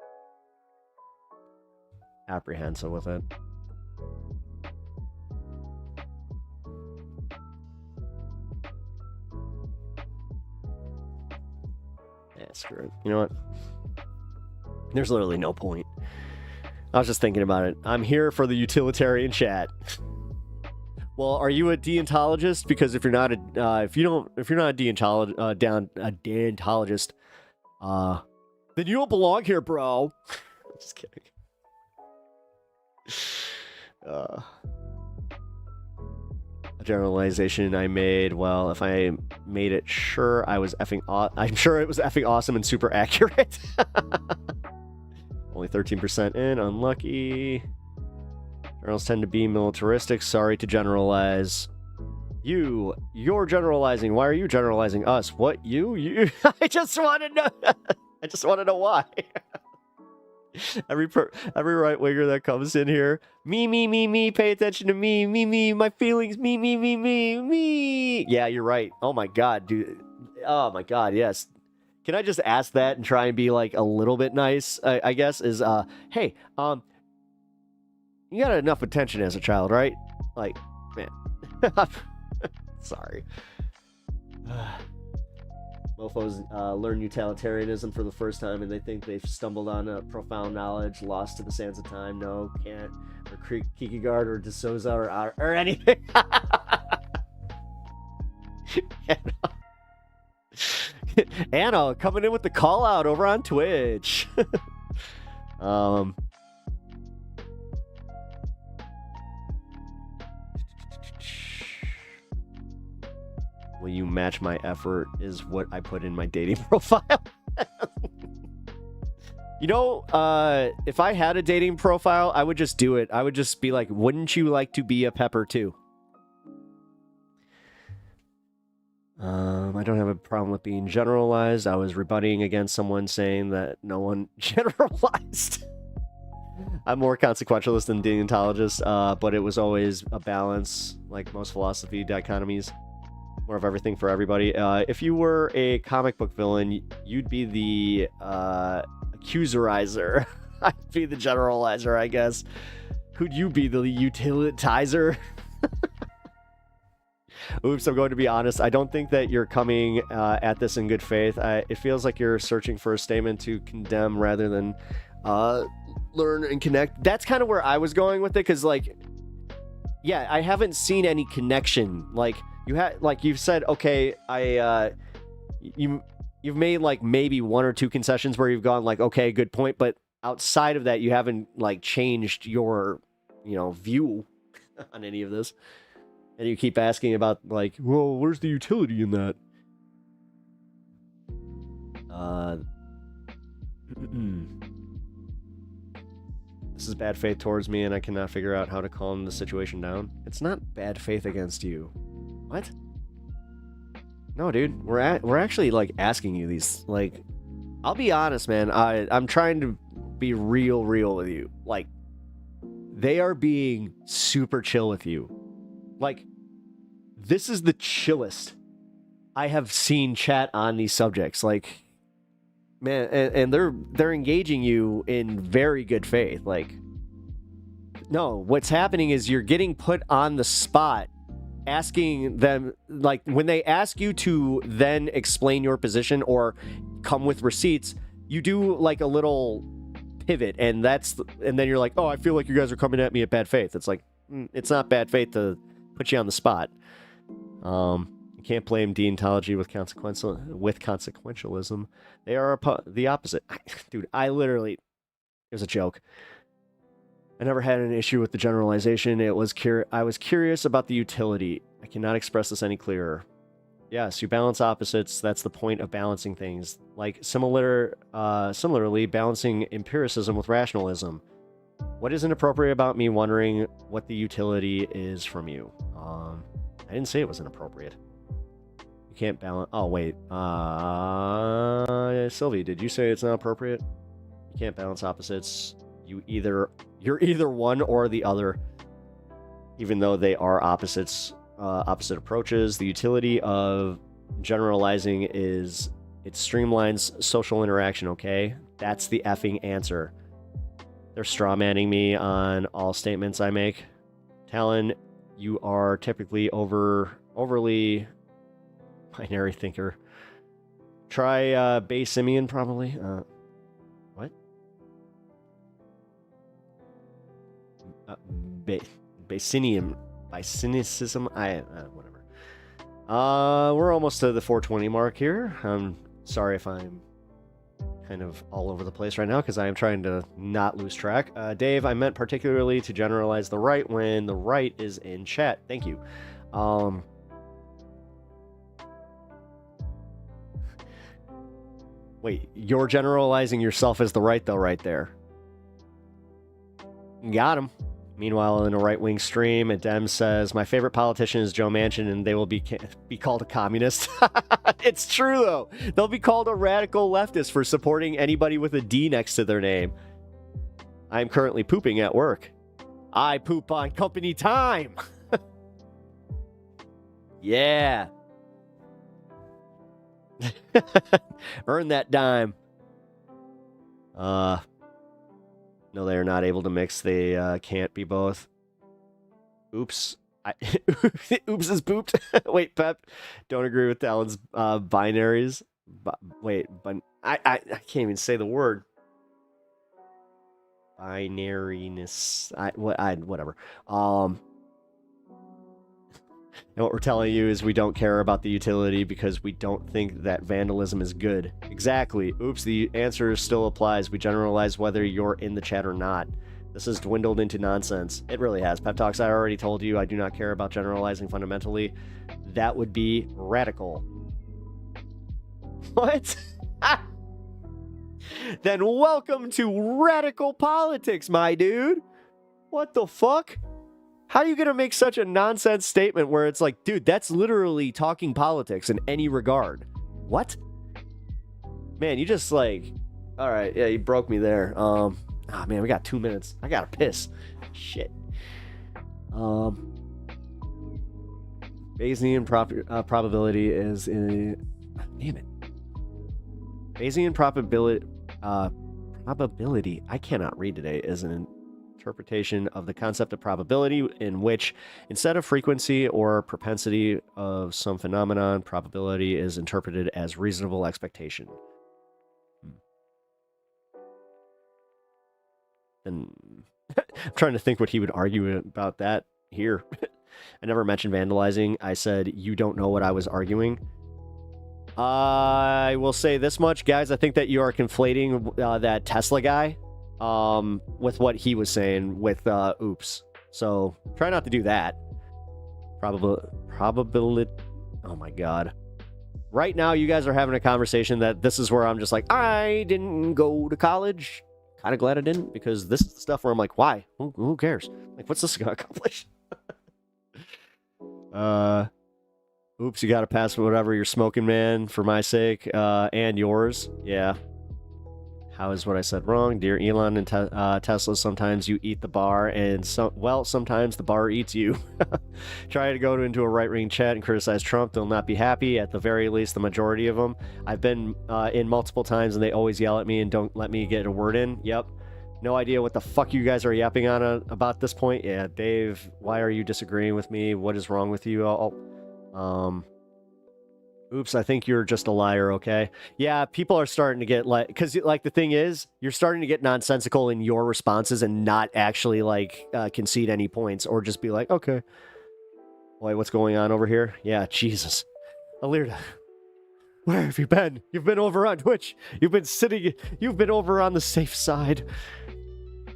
apprehensive with it. Yeah, screw it. You know what? There's literally no point. I was just thinking about it. I'm here for the utilitarian chat. Well, are you a deontologist? Because if you're not a, if you're not a deontologist, then you don't belong here, bro. Just kidding. A generalization I made. Well, if I made it, I'm sure it was effing awesome and super accurate. Only 13% in. Unlucky. Journals tend to be militaristic. Sorry to generalize. You're generalizing. Why are you generalizing us? What? You? I just want to know. I just want to know why. Every right winger that comes in here, me, pay attention to me, my feelings, me. Yeah, you're right. Oh my God, dude. Oh my God, yes. Can I just ask that and try and be like a little bit nice? I guess is hey, you got enough attention as a child, right? Like, man. Sorry. Mofos learn utilitarianism for the first time and they think they've stumbled on a profound knowledge lost to the sands of time. No, can't. Or Kierkegaard or De Souza or anything. Anna coming in with the call out over on Twitch. Will you match my effort is what I put in my dating profile. You know, if I had a dating profile, I would just do it. I would just be like, wouldn't you like to be a pepper too? I don't have a problem with being generalized. I was rebutting against someone saying that no one generalized. I'm more consequentialist than deontologist, but it was always a balance, like most philosophy dichotomies. More of everything for everybody. If you were a comic book villain, you'd be the accuserizer. I'd be the generalizer, I guess. Who'd you be, the utilitizer? Oops, I'm going to be honest. I don't think that you're coming at this in good faith. It feels like you're searching for a statement to condemn rather than learn and connect. That's kind of where I was going with it, because, like, yeah, I haven't seen any connection. Like you've said, okay, you've made like maybe one or two concessions where you've gone like, okay, good point, but outside of that, you haven't like changed your, view on any of this. And you keep asking about like, well, where's the utility in that? This is bad faith towards me, and I cannot figure out how to calm the situation down. It's not bad faith against you. What? No, dude. We're actually like asking you these. Like, I'll be honest, man. I'm trying to be real with you. Like, they are being super chill with you. Like, this is the chillest I have seen chat on these subjects. Like, man, and they're engaging you in very good faith. Like, no, what's happening is you're getting put on the spot, asking them, like, when they ask you to then explain your position or come with receipts, you do like a little pivot, and then you're like, oh, I feel like you guys are coming at me at bad faith. It's like, it's not bad faith to put you on the spot. You can't blame deontology with consequentialism. They are the opposite. Dude, it was a joke. I never had an issue with the generalization. I was curious about the utility. I cannot express this any clearer. Yes, you balance opposites. That's the point of balancing things. Like similarly, balancing empiricism with rationalism. What is inappropriate about me wondering what the utility is from you? I didn't say it was inappropriate. You can't balance. Oh, wait. Sylvie, did you say it's not appropriate? You can't balance opposites. You're either one or the other, even though they are opposite approaches. The utility of generalizing is it streamlines social interaction, okay? That's the effing answer. They're strawmanning me on all statements I make. Talon, you are typically overly binary thinker. Try Bay Simeon, probably. What? Bayesianism. Whatever. We're almost to the 420 mark here. I'm sorry if I'm kind of all over the place right now because I am trying to not lose track. Dave, I meant particularly to generalize the right when the right is in chat. Thank you. Wait, you're generalizing yourself as the right, though, right there. Got him. Meanwhile, in a right-wing stream, Dem says, my favorite politician is Joe Manchin, and they will be called a communist. It's true, though. They'll be called a radical leftist for supporting anybody with a D next to their name. I am currently pooping at work. I poop on company time. Yeah. Earn that dime. No, they are not able to mix. They can't be both. Oops. Oops is pooped. Wait, Pep. Don't agree with Talon's binaries. Wait, but I can't even say the word. Binariness. Whatever. And what we're telling you is we don't care about the utility because we don't think that vandalism is good. Exactly. Oops, the answer still applies. We generalize whether you're in the chat or not. This has dwindled into nonsense. It really has. Pep Talks, I already told you I do not care about generalizing fundamentally. That would be radical. What? Then welcome to radical politics, my dude. What the fuck? How are you going to make such a nonsense statement where it's like, dude, that's literally talking politics in any regard? What? Man, you just like, all right, yeah, you broke me there. Man, we got 2 minutes. I gotta piss. Shit. Bayesian probability is in... Damn it. Bayesian probability... I cannot read today, is an interpretation of the concept of probability in which, instead of frequency or propensity of some phenomenon, probability is interpreted as reasonable expectation. And I'm trying to think what he would argue about that. here. I never mentioned vandalizing. I said, you don't know what I was arguing. I will say this much, guys. I think that you are conflating that Tesla guy with what he was saying with oops. So try not to do that. Probability. Oh my God. Right now, you guys are having a conversation that this is where I'm just like, I didn't go to college. Kind of glad I didn't, because this is the stuff where I'm like, why? Who cares? Like, what's this gonna accomplish? Oops, you gotta pass whatever you're smoking, man, for my sake, and yours. Yeah. How is what I said wrong? Dear Elon and Tesla, sometimes you eat the bar, and sometimes the bar eats you. Try to go into a right-wing chat and criticize Trump. They'll not be happy. At the very least, the majority of them. I've been in multiple times, and they always yell at me and don't let me get a word in. Yep. No idea what the fuck you guys are yapping on about this point. Yeah, Dave, why are you disagreeing with me? What is wrong with you? Oops, I think you're just a liar, okay? Yeah, people are starting to get, like, because, like, the thing is, you're starting to get nonsensical in your responses and not actually, like, concede any points or just be like, okay. Wait, what's going on over here? Yeah, Jesus. Alirda, where have you been? You've been over on Twitch. You've been over on the safe side.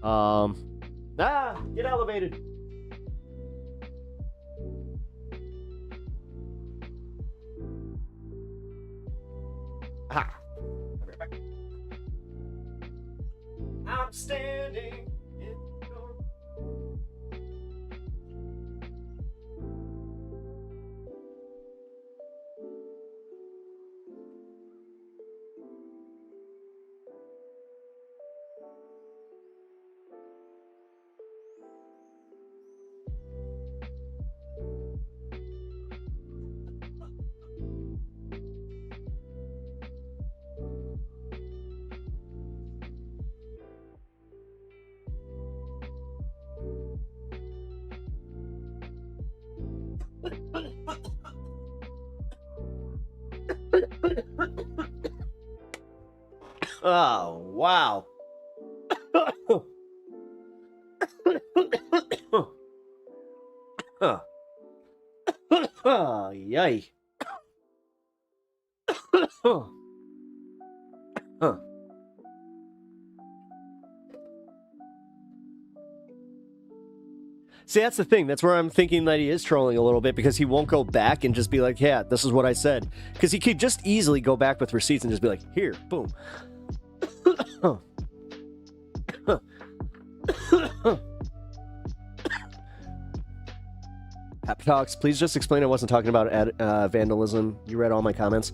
Get elevated. Ha! I'm standing in your... Oh, wow. Yay. See, that's the thing. That's where I'm thinking that he is trolling a little bit, because he won't go back and just be like, yeah, this is what I said. Because he could just easily go back with receipts and just be like, here, boom. Pep Talks, please just explain I wasn't talking about vandalism. You read all my comments.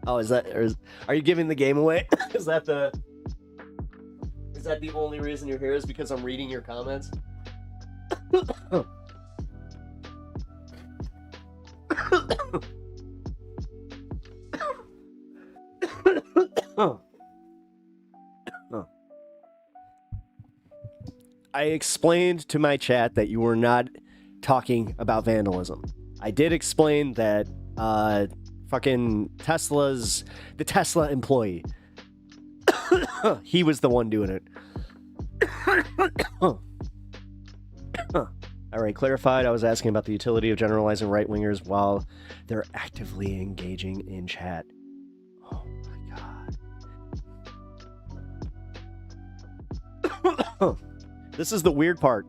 Oh, are you giving the game away? Is that the only reason you're here, is because I'm reading your comments? I explained to my chat that you were not talking about vandalism. I did explain that fucking the Tesla employee, he was the one doing it. All right, clarified. I was asking about the utility of generalizing right-wingers while they're actively engaging in chat. Oh my God. This is the weird part.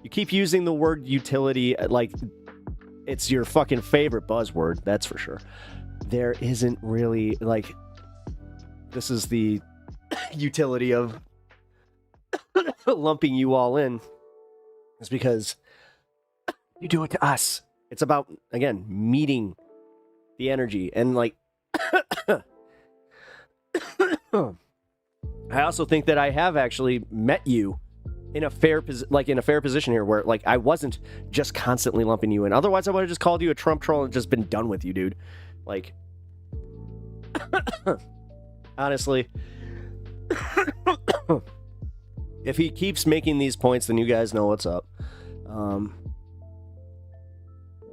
You keep using the word utility like it's your fucking favorite buzzword, that's for sure. There isn't really, like, this is the utility of lumping you all in. It's because you do it to us. It's about, again, meeting the energy. And, like, I also think that I have actually met you in a fair position here, where, like, I wasn't just constantly lumping you in. Otherwise, I would have just called you a Trump troll and just been done with you, dude. Like, honestly, if he keeps making these points, then you guys know what's up.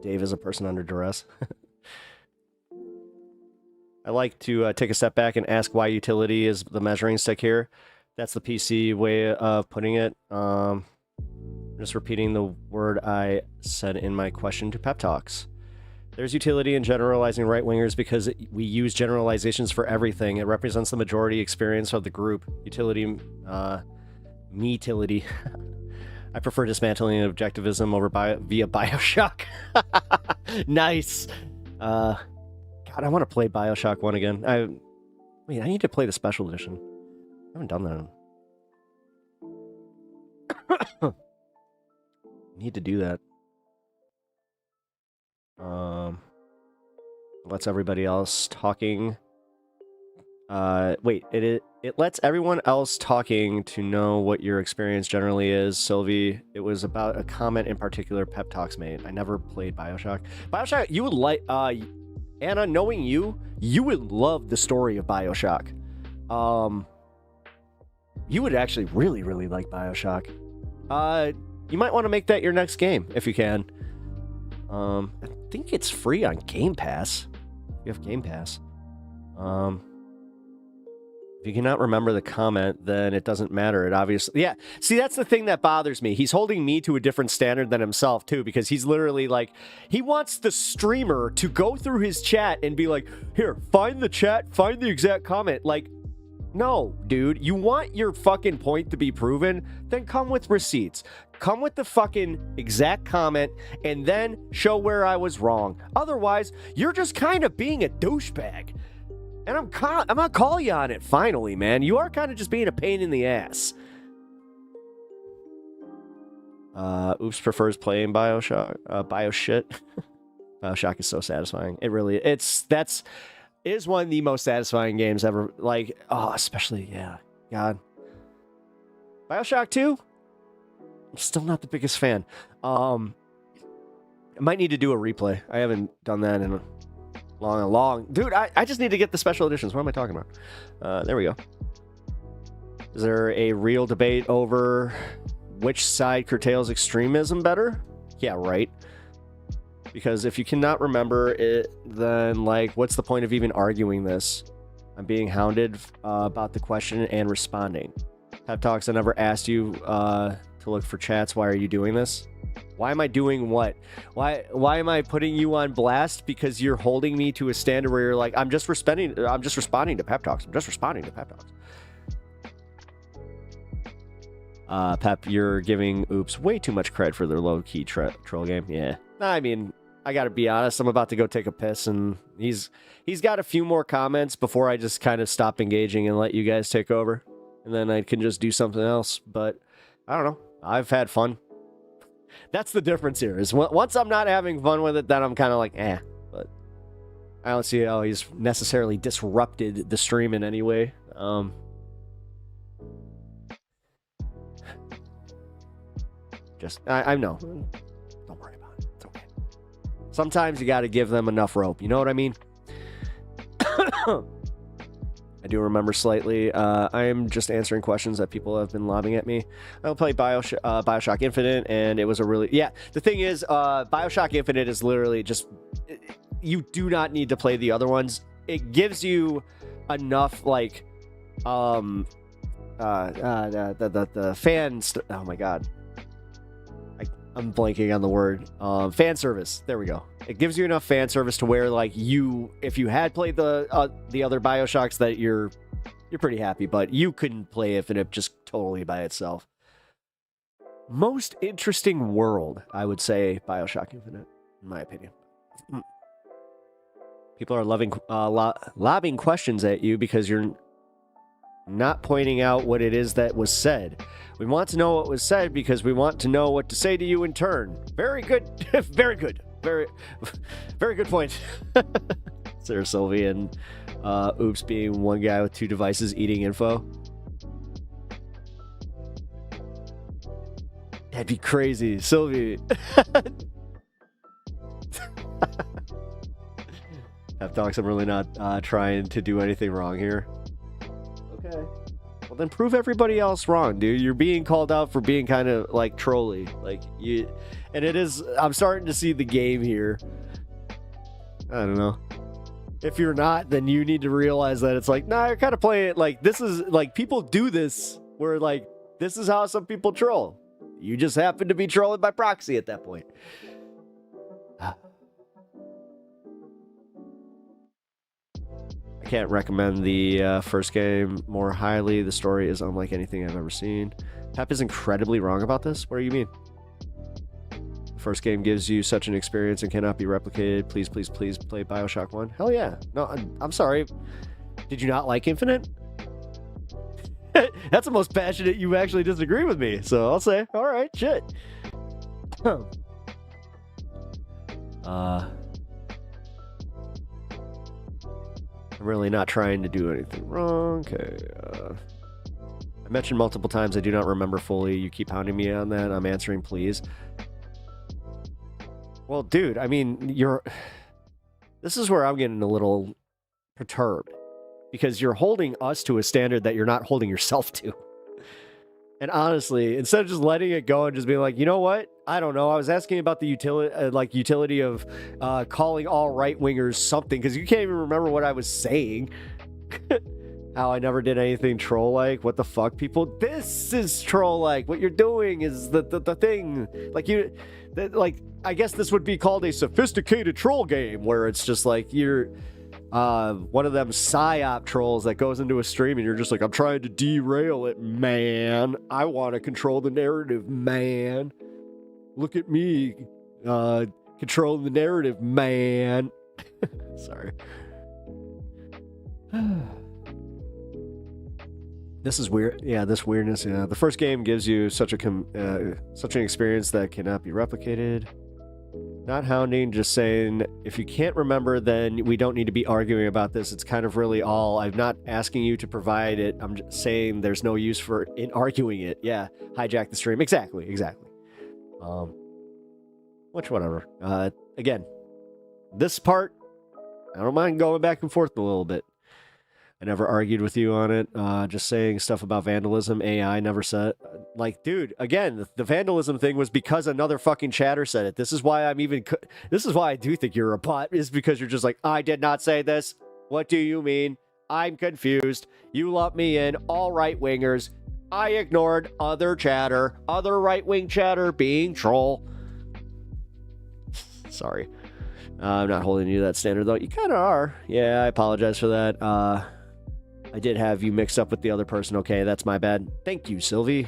Dave is a person under duress. I like to take a step back and ask why utility is the measuring stick here. That's the PC way of putting it. I'm just repeating the word I said in my question to Pep Talks. There's utility in generalizing right-wingers because we use generalizations for everything. It represents the majority experience of the group. Utility, me-tility. I prefer dismantling objectivism over via Bioshock. Nice. God, I want to play Bioshock 1 again. I need to play the special edition. I haven't done that. Need to do that. Lets everybody else talking. Wait, it lets everyone else talking to know what your experience generally is, Sylvie. It was about a comment in particular Pep Talks made. I never played Bioshock. Bioshock, you would like, Anna, knowing you would love the story of Bioshock. You would actually really, really like Bioshock. You might want to make that your next game, if you can. I think it's free on Game Pass. You have Game Pass. If you cannot remember the comment, then it doesn't matter. It obviously... Yeah, see, that's the thing that bothers me. He's holding me to a different standard than himself, too, because he's literally like... He wants the streamer to go through his chat and be like, here, find the chat, find the exact comment. Like, no, dude. You want your fucking point to be proven? Then come with receipts. Come with the fucking exact comment and then show where I was wrong. Otherwise, you're just kind of being a douchebag. And I'm gonna call you on it, finally, man. You are kind of just being a pain in the ass. Oops prefers playing Bioshock. Bioshit. Bioshock is so satisfying. It really is one of the most satisfying games ever. Like, oh, especially, yeah. God. Bioshock 2? I'm still not the biggest fan. I might need to do a replay. I haven't done that in a long... Dude, I just need to get the special editions. What am I talking about? There we go. Is there a real debate over which side curtails extremism better? Yeah, right. Because if you cannot remember it, then, like, what's the point of even arguing this? I'm being hounded about the question and responding. Pep Talks, I never asked you to look for chats. Why are you doing this? Why am I doing what? Why am I putting you on blast? Because you're holding me to a standard where you're like, I'm just responding to Pep Talks. I'm just responding to Pep Talks. Pep, you're giving Oops way too much credit for their low-key troll game. Yeah. I mean, I gotta be honest, I'm about to go take a piss, and he's got a few more comments before I just kind of stop engaging and let you guys take over. And then I can just do something else. But, I don't know. I've had fun. That's the difference here, is once I'm not having fun with it, then I'm kind of like, eh. But I don't see how he's necessarily disrupted the stream in any way. I know. Don't worry about it. It's okay. Sometimes you got to give them enough rope. You know what I mean? I do remember slightly. I am just answering questions that people have been lobbing at me. I'll play Bioshock Infinite, and it was a really... Yeah, the thing is, Bioshock Infinite is literally just... You do not need to play the other ones. It gives you enough, like... the fans... Oh my god. I'm blanking on the word. Fan service. There we go. It gives you enough fan service to where, like, if you had played the other Bioshocks, that you're pretty happy, but you couldn't play Infinite just totally by itself. Most interesting world, I would say, Bioshock Infinite, in my opinion. People are lobbing questions at you because you're not pointing out what it is that was said. We want to know what was said because we want to know what to say to you in turn. Very good. Very good. Very good point. Sarah Sylvie and Oops being one guy with two devices eating info. That'd be crazy. Sylvie. Pep Talks, I'm really not trying to do anything wrong here. Okay. Well, then prove everybody else wrong, dude. You're being called out for being kind of, like, trolly. Like, you... And it is... I'm starting to see the game here. I don't know. If you're not, then you need to realize that it's like, nah, you're kind of playing it like this is like people do this where like this is how some people troll. You just happen to be trolling by proxy at that point. I can't recommend the first game more highly. The story is unlike anything I've ever seen. Pep is incredibly wrong about this. What do you mean? The first game gives you such an experience and cannot be replicated. Please, please, please play BioShock 1. Hell yeah. No, I'm sorry. Did you not like Infinite? That's the most passionate you actually disagree with me. So I'll say, all right, shit. I'm really not trying to do anything wrong. Okay. I mentioned multiple times I do not remember fully. You keep hounding me on that. I'm answering, please. Well, dude, I mean, this is where I'm getting a little perturbed. Because you're holding us to a standard that you're not holding yourself to. And honestly, instead of just letting it go and just being like, you know what? I don't know. I was asking about the utility of calling all right-wingers something, because you can't even remember what I was saying. How I never did anything troll-like. What the fuck, people? This is troll-like. What you're doing is the thing. Like, I guess this would be called a sophisticated troll game, where it's just like you're... one of them psyop trolls that goes into a stream and you're just like, I'm trying to derail it, man. I want to control the narrative, man. Look at me, controlling the narrative, man. Sorry. This is weird. Yeah, this weirdness. Yeah, the first game gives you such an experience that cannot be replicated. Not hounding, just saying, if you can't remember, then we don't need to be arguing about this. It's kind of really all. I'm not asking you to provide it. I'm just saying there's no use in arguing it. Yeah, hijack the stream. Exactly. Which, whatever. Again, this part, I don't mind going back and forth a little bit. I never argued with you on it. Just saying stuff about vandalism. AI never said... Like, dude, again, the vandalism thing was because another fucking chatter said it. This is why this is why I do think you're a bot, is because you're just like, I did not say this. What do you mean? I'm confused. You lump me in, all right-wingers. I ignored other chatter, other right-wing chatter being troll. Sorry. I'm not holding you to that standard, though. You kind of are. Yeah, I apologize for that. I did have you mixed up with the other person. Okay, that's my bad. Thank you, Sylvie.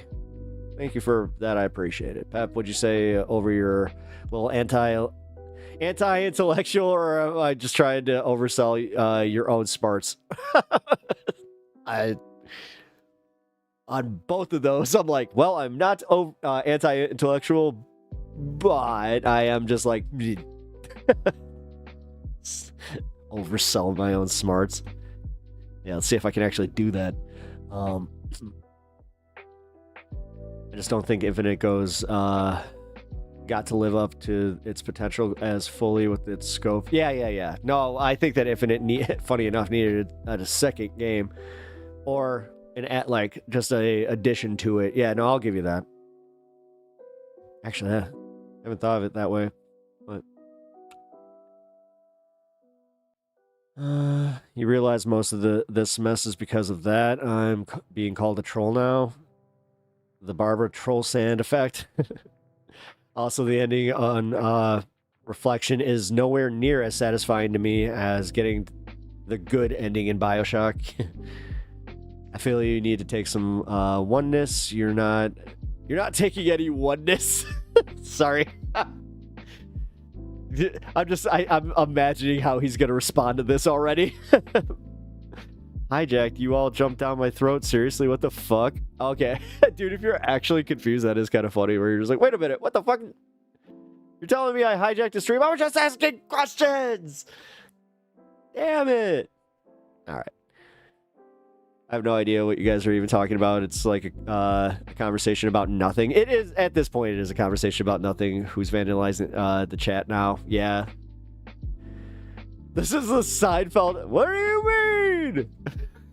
Thank you for that. I appreciate it. Pep, what'd you say over your little anti-intellectual, or am I just trying to oversell your own smarts? On both of those, I'm like, well, I'm not anti-intellectual, but I am just like oversell my own smarts. Yeah, let's see if I can actually do that. I just don't think Infinite got to live up to its potential as fully with its scope. Yeah. No, I think that Infinite, funny enough, needed a second game, or just a addition to it. Yeah, no, I'll give you that. Actually, I haven't thought of it that way, but you realize most of this mess is because of that. I'm being called a troll now. The Barbara troll sand effect. Also, the ending on Reflection is nowhere near as satisfying to me as getting the good ending in BioShock. I feel you need to take some oneness. You're not taking any oneness. Sorry. I'm imagining how he's gonna respond to this already. Hijacked, you all jumped down my throat. Seriously, what the fuck? Okay. Dude, if you're actually confused, that is kind of funny, where you're just like, wait a minute, what the fuck? You're telling me I hijacked the stream? I was just asking questions! Damn it! Alright. I have no idea what you guys are even talking about. It's like a conversation about nothing. It is, at this point, it is a conversation about nothing. Who's vandalizing the chat now? Yeah. This is a Seinfeld. What do you mean?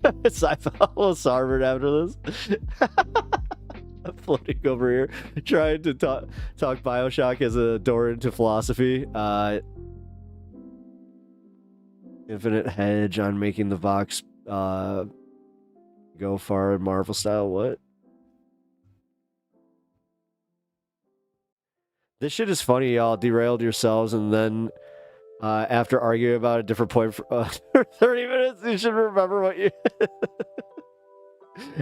Seinfeld will Harvard after this. I'm floating over here, trying to talk BioShock as a door into philosophy. Infinite hedge on making the Vox go far Marvel style. What? This shit is funny, y'all. Derailed yourselves, and then after arguing about a different point for 30 minutes, you should remember what you...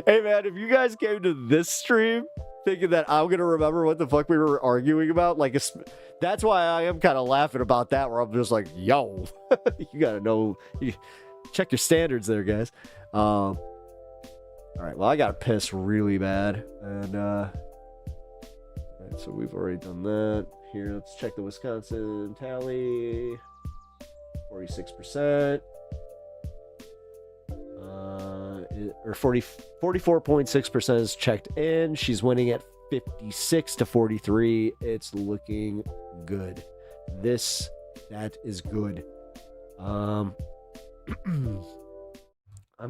Hey, man, if you guys came to this stream thinking that I'm going to remember what the fuck we were arguing about, like, that's why I am kind of laughing about that, where I'm just like, yo, you got to know, check your standards there, guys. All right, well, I got to piss really bad, and, so we've already done that. Here, let's check the Wisconsin tally. 46%. Or 44.6% is checked in. She's winning at 56 to 43. It's looking good. That is good. I'm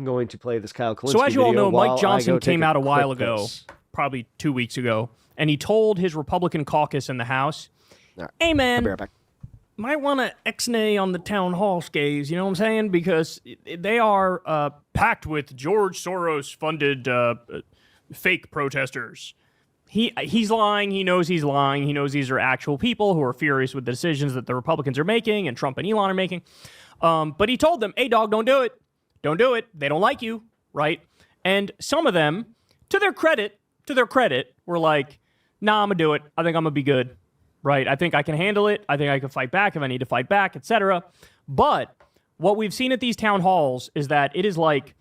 going to play this Kyle Kalinske So as you all know, Mike Johnson came out a while quick ago, piss. probably 2 weeks ago, and he told his Republican caucus in the House, hey, man, I'll be right back. Might want to ex-nay on the town hall skays, you know what I'm saying? Because they are packed with George Soros-funded fake protesters. He's lying. He knows he's lying. He knows these are actual people who are furious with the decisions that the Republicans are making and Trump and Elon are making. But he told them, hey, dog, don't do it. Don't do it. They don't like you, right? And some of them, to their credit, were like, nah, I'm going to do it. I think I'm going to be good. Right, I think I can handle it. I think I can fight back if I need to fight back, etc. But what we've seen at these town halls is that it is like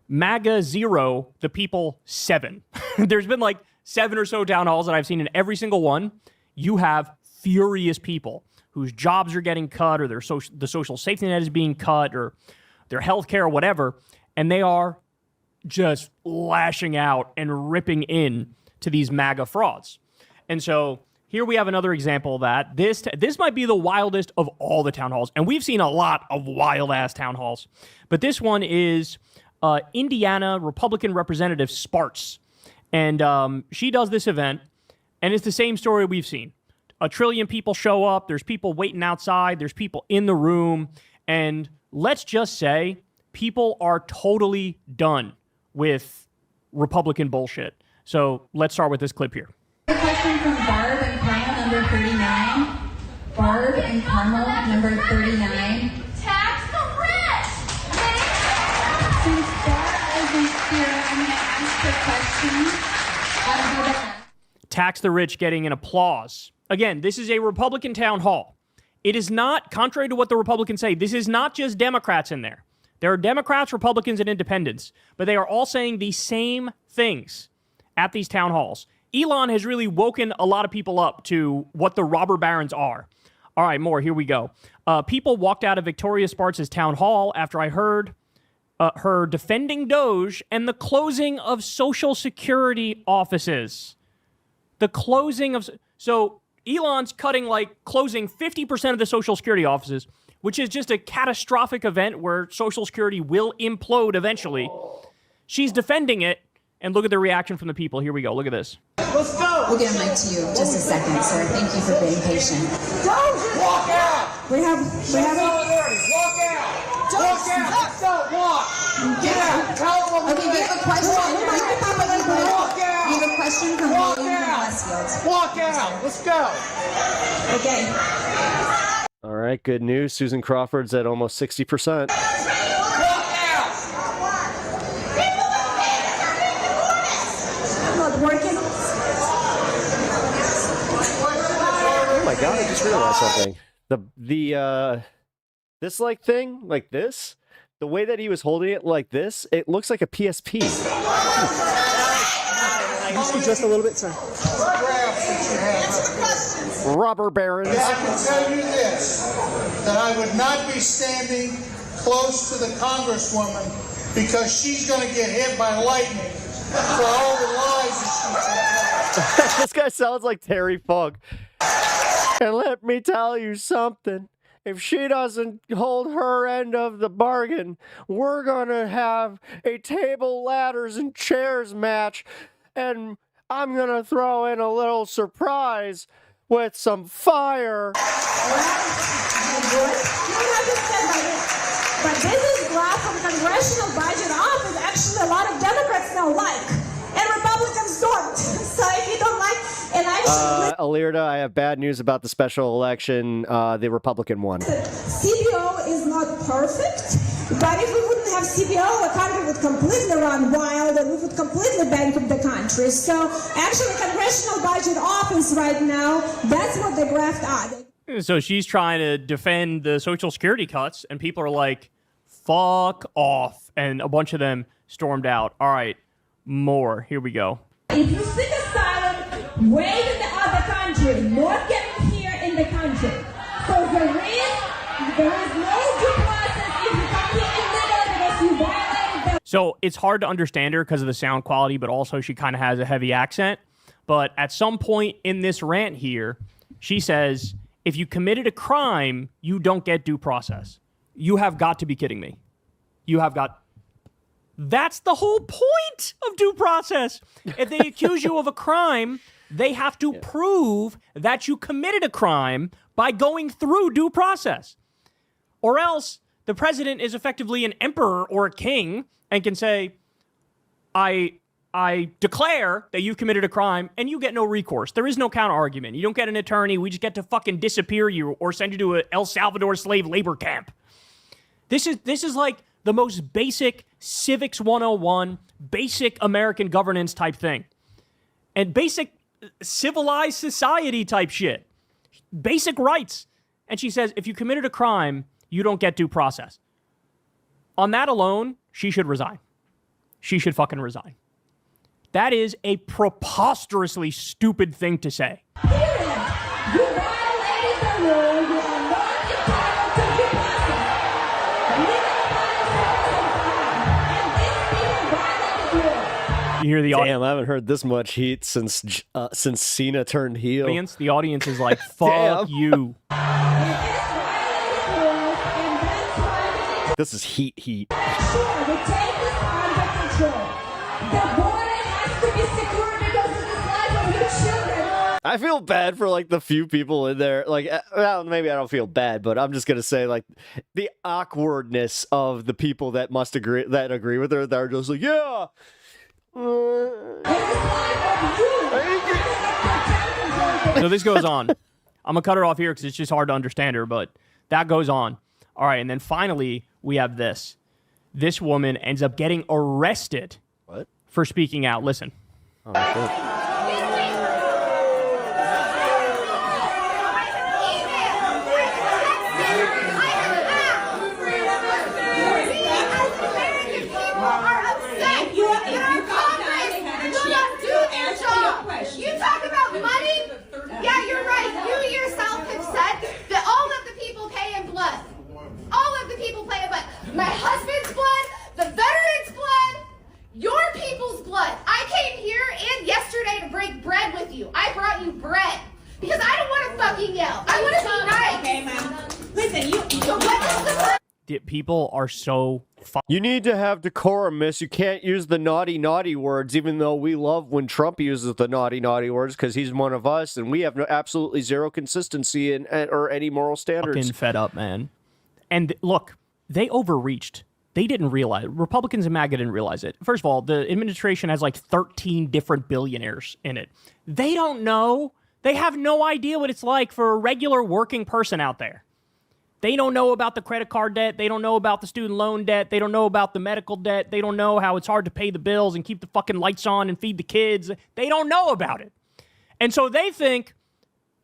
MAGA 0, the people 7. There's been like 7 or so town halls that I've seen, in every single one, you have furious people whose jobs are getting cut, or the social safety net is being cut, or their health care, or whatever, and they are just lashing out and ripping in to these MAGA frauds. And so here we have another example of that. This might be the wildest of all the town halls, and we've seen a lot of wild-ass town halls. But this one is Indiana Republican Representative Sparks, and she does this event, and it's the same story we've seen. 1 trillion people show up, there's people waiting outside, there's people in the room, and let's just say people are totally done with Republican bullshit. So let's start with this clip here. A question from Barb and Carmel, number 39. Barb and Carmel, number 39. Tax the rich! Since Barb isn't here, I'm going to ask the question. Tax the rich getting an applause. Again, this is a Republican town hall. It is not, contrary to what the Republicans say, this is not just Democrats in there. There are Democrats, Republicans, and independents, but they are all saying the same things at these town halls. Elon has really woken a lot of people up to what the robber barons are. All right, more. Here we go. People walked out of Victoria Sparks' town hall after I heard her defending Doge and the closing of Social Security offices. The closing of... So Elon's closing 50% of the Social Security offices, which is just a catastrophic event where Social Security will implode eventually. She's defending it. And look at the reaction from the people. Here we go. Look at this. Let's go! We'll get a mic to you in just a second, sir. Thank you for being patient. Walk out! We have... Solidarity. Walk out! Walk out! Don't walk! Get out! Tell them what Okay, we have a question. Walk out! We have a question from Walk William from out! Westfield. Walk out! Let's go! Okay. All right, good news. Susan Crawford's at almost 60%. Oh my god, I just realized something. This thing, like this, the way that he was holding it like this, it looks like a PSP. Just a little bit, sir. Robber barons. I can tell you this, that I would not be standing close to the Congresswoman because she's going to get hit by lightning for all the lies that she tells. This guy sounds like Terry Funk. And let me tell you something. If she doesn't hold her end of the bargain, we're going to have a table, ladders, and chairs match. And I'm going to throw in a little surprise with some fire. But this is graph from Congressional Budget Office. Actually, a lot of Democrats don't like, and Republicans don't. So if you don't like, and actually, Alirda, I have bad news about the special election. The Republican won. CBO is not perfect. But if we wouldn't have CBO, the country would completely run wild and we would completely bankrupt the country. So actually, Congressional Budget Office right now, that's what the graft are. So she's trying to defend the Social Security cuts, and people are like, fuck off. And a bunch of them stormed out. All right, more. Here we go. If you seek asylum, wait in the other country, not getting here in the country. So there is no due process if you come here illegal because you violated the... So it's hard to understand her because of the sound quality, but also she kind of has a heavy accent. But at some point in this rant here, she says, if you committed a crime, you don't get due process. You have got to be kidding me. You have got... That's the whole point of due process. If they accuse you of a crime, they have to prove that you committed a crime by going through due process. Or else the president is effectively an emperor or a king and can say, I declare that you've committed a crime, and you get no recourse. There is no counter argument. You don't get an attorney. We just get to fucking disappear you or send you to a El Salvador slave labor camp. This is like the most basic civics 101, basic American governance type thing. And basic civilized society type shit. Basic rights. And she says, if you committed a crime, you don't get due process. On that alone, she should resign. She should fucking resign. That is a preposterously stupid thing to say. You violated the law. You are not entitled to due process. You hear the Damn, I haven't heard this much heat since Cena turned heel. audience? The audience is like, fuck you. This is heat. Sure, we take this under control. The border has to be secure because of the life of your children. I feel bad for like the few people in there. Like, well, maybe I don't feel bad, but I'm just gonna say like the awkwardness of the people that agree with her. They're just like, yeah. So this goes on. I'm gonna cut her off here because it's just hard to understand her, but that goes on. All right, and then finally we have this. This woman ends up getting arrested. What? For speaking out. Listen. Oh, shit. You talk about money? Yeah, you're right. You yourself have said that all of the people pay in blood. All of the people pay in blood. My husband's blood, the veterans' blood, your people's blood. I came here and yesterday to break bread with you. I brought you bread because I don't want to fucking yell. I want to be nice. Okay, ma'am. Listen, so what is the... People are so You need to have decorum, miss. You can't use the naughty words, even though we love when Trump uses the naughty words because he's one of us and we have absolutely zero consistency or any moral standards. Fucking fed up, man. And look, they overreached. They didn't realize. Republicans and MAGA didn't realize it. First of all, the administration has like 13 different billionaires in it. They don't know. They have no idea what it's like for a regular working person out there. They don't know about the credit card debt. They don't know about the student loan debt. They don't know about the medical debt. They don't know how it's hard to pay the bills and keep the fucking lights on and feed the kids. They don't know about it. And so they think,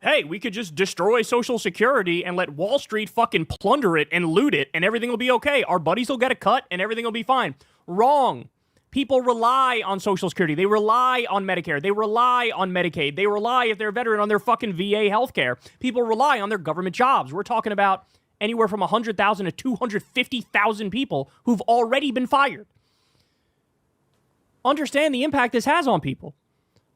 hey, we could just destroy Social Security and let Wall Street fucking plunder it and loot it and everything will be okay. Our buddies will get a cut and everything will be fine. Wrong. People rely on Social Security. They rely on Medicare. They rely on Medicaid. They rely, if they're a veteran, on their fucking VA healthcare. People rely on their government jobs. We're talking about anywhere from 100,000 to 250,000 people who've already been fired. Understand the impact this has on people.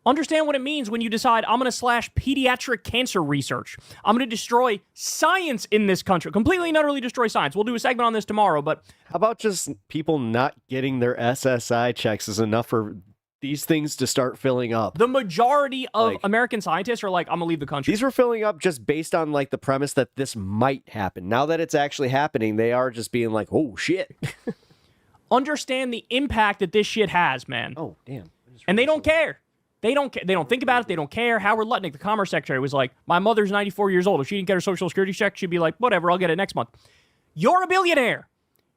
Understand what it means when you decide, I'm going to slash pediatric cancer research. I'm going to destroy science in this country. Completely and utterly destroy science. We'll do a segment on this tomorrow, but... How about just people not getting their SSI checks is enough for these things to start filling up. The majority of American scientists are like, I'm gonna leave the country. These were filling up just based on like the premise that this might happen. Now that it's actually happening, they are just being like, oh shit. Understand the impact that this shit has, man. Oh, damn. And they don't care. They don't care. They don't think about it. They don't care. Howard Lutnick, the Commerce Secretary, was like, my mother's 94 years old. If she didn't get her Social Security check, she'd be like, whatever, I'll get it next month. You're a billionaire.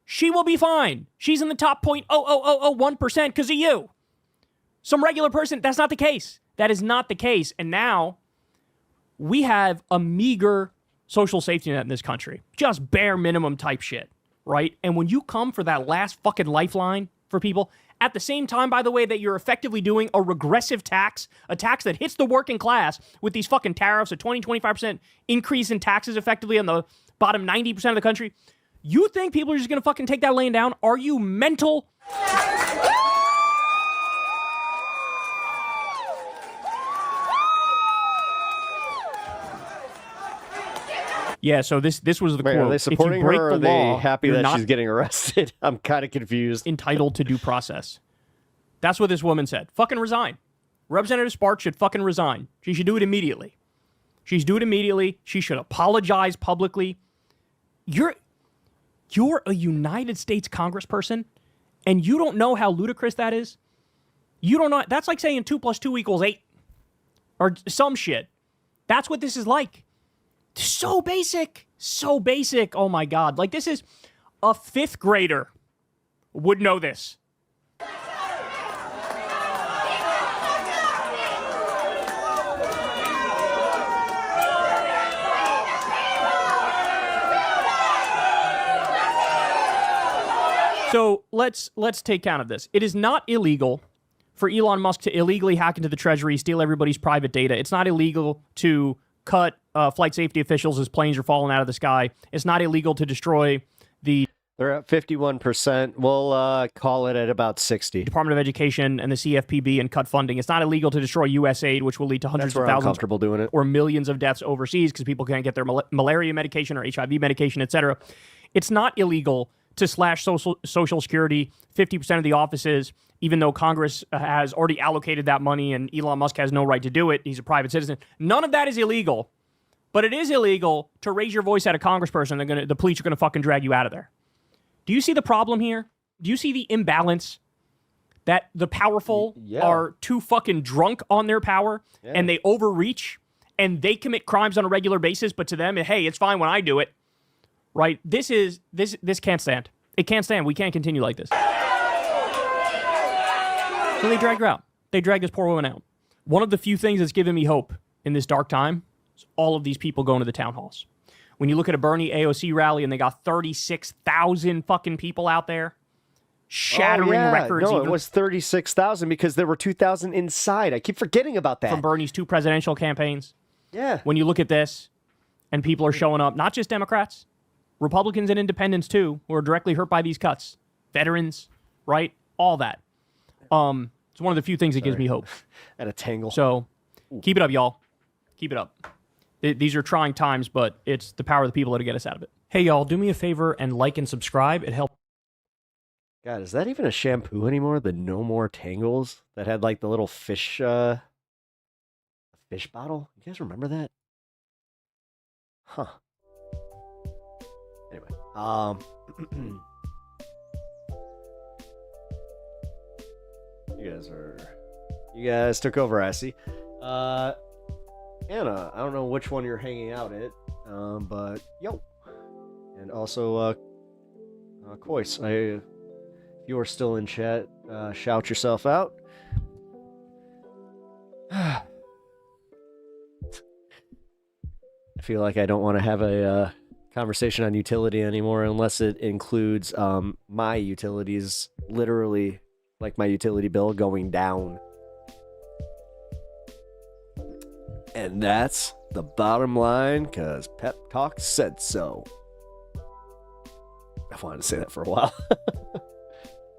She will be fine. She's in the top 0.00001% because of you. Some regular person, that's not the case. That is not the case. And now we have a meager social safety net in this country. Just bare minimum type shit, right? And when you come for that last fucking lifeline for people, at the same time, by the way, that you're effectively doing a regressive tax, a tax that hits the working class with these fucking tariffs, a 20-25% increase in taxes effectively on the bottom 90% of the country. You think people are just going to fucking take that laying down? Are you mental? Yeah, so this was the quote. Are they supporting if you break her, or the are they law, happy you're that not she's getting arrested? I'm kind of confused. Entitled to due process. That's what this woman said. Fucking resign. Representative Sparks should fucking resign. She should do it immediately. She should do it immediately. She should apologize publicly. You're a United States congressperson, and you don't know how ludicrous that is? You don't know. That's like saying 2 + 2 = 8. Or some shit. That's what this is like. So basic. So basic. Oh my God. Like, this is a 5th grader would know this. So let's take count of this. It is not illegal for Elon Musk to illegally hack into the Treasury, steal everybody's private data. It's not illegal to cut flight safety officials as planes are falling out of the sky. It's not illegal to destroy the... They're at 51%. We'll call it at about 60. Department of Education and the CFPB and cut funding. It's not illegal to destroy USAID, which will lead to hundreds That's where of I'm thousands comfortable doing it. or millions of deaths overseas because people can't get their malaria medication or HIV medication, etc. It's not illegal to slash Social Security, 50% of the offices, even though Congress has already allocated that money and Elon Musk has no right to do it. He's a private citizen. None of that is illegal, but it is illegal to raise your voice at a congressperson. The police are going to fucking drag you out of there. Do you see the problem here? Do you see the imbalance that the powerful are too fucking drunk on their power and they overreach and they commit crimes on a regular basis, but to them, hey, it's fine when I do it. Right? This can't stand. It can't stand. We can't continue like this. So they drag her out. They drag this poor woman out. One of the few things that's given me hope in this dark time is all of these people going to the town halls. When you look at a Bernie AOC rally and they got 36,000 fucking people out there, shattering records. No, it was 36,000 because there were 2,000 inside. I keep forgetting about that. From Bernie's 2 presidential campaigns. Yeah. When you look at this and people are showing up, not just Democrats, Republicans and independents too, who are directly hurt by these cuts. Veterans, right? All that. It's one of the few things that gives me hope. At a tangle. So keep it up, y'all. Keep it up. These are trying times, but it's the power of the people that'll get us out of it. Hey, y'all, do me a favor and like and subscribe. It helps. God, is that even a shampoo anymore? The No More Tangles that had like the little fish bottle? You guys remember that? Huh. Anyway, you guys took over, I see. Anna, I don't know which one you're hanging out at, but yo. And also, Kois, if you are still in chat, shout yourself out. I feel like I don't want to have a conversation on utility anymore unless it includes my utilities, literally like my utility bill going down. And that's the bottom line, because Pep Talk said so. I wanted to say that for a while.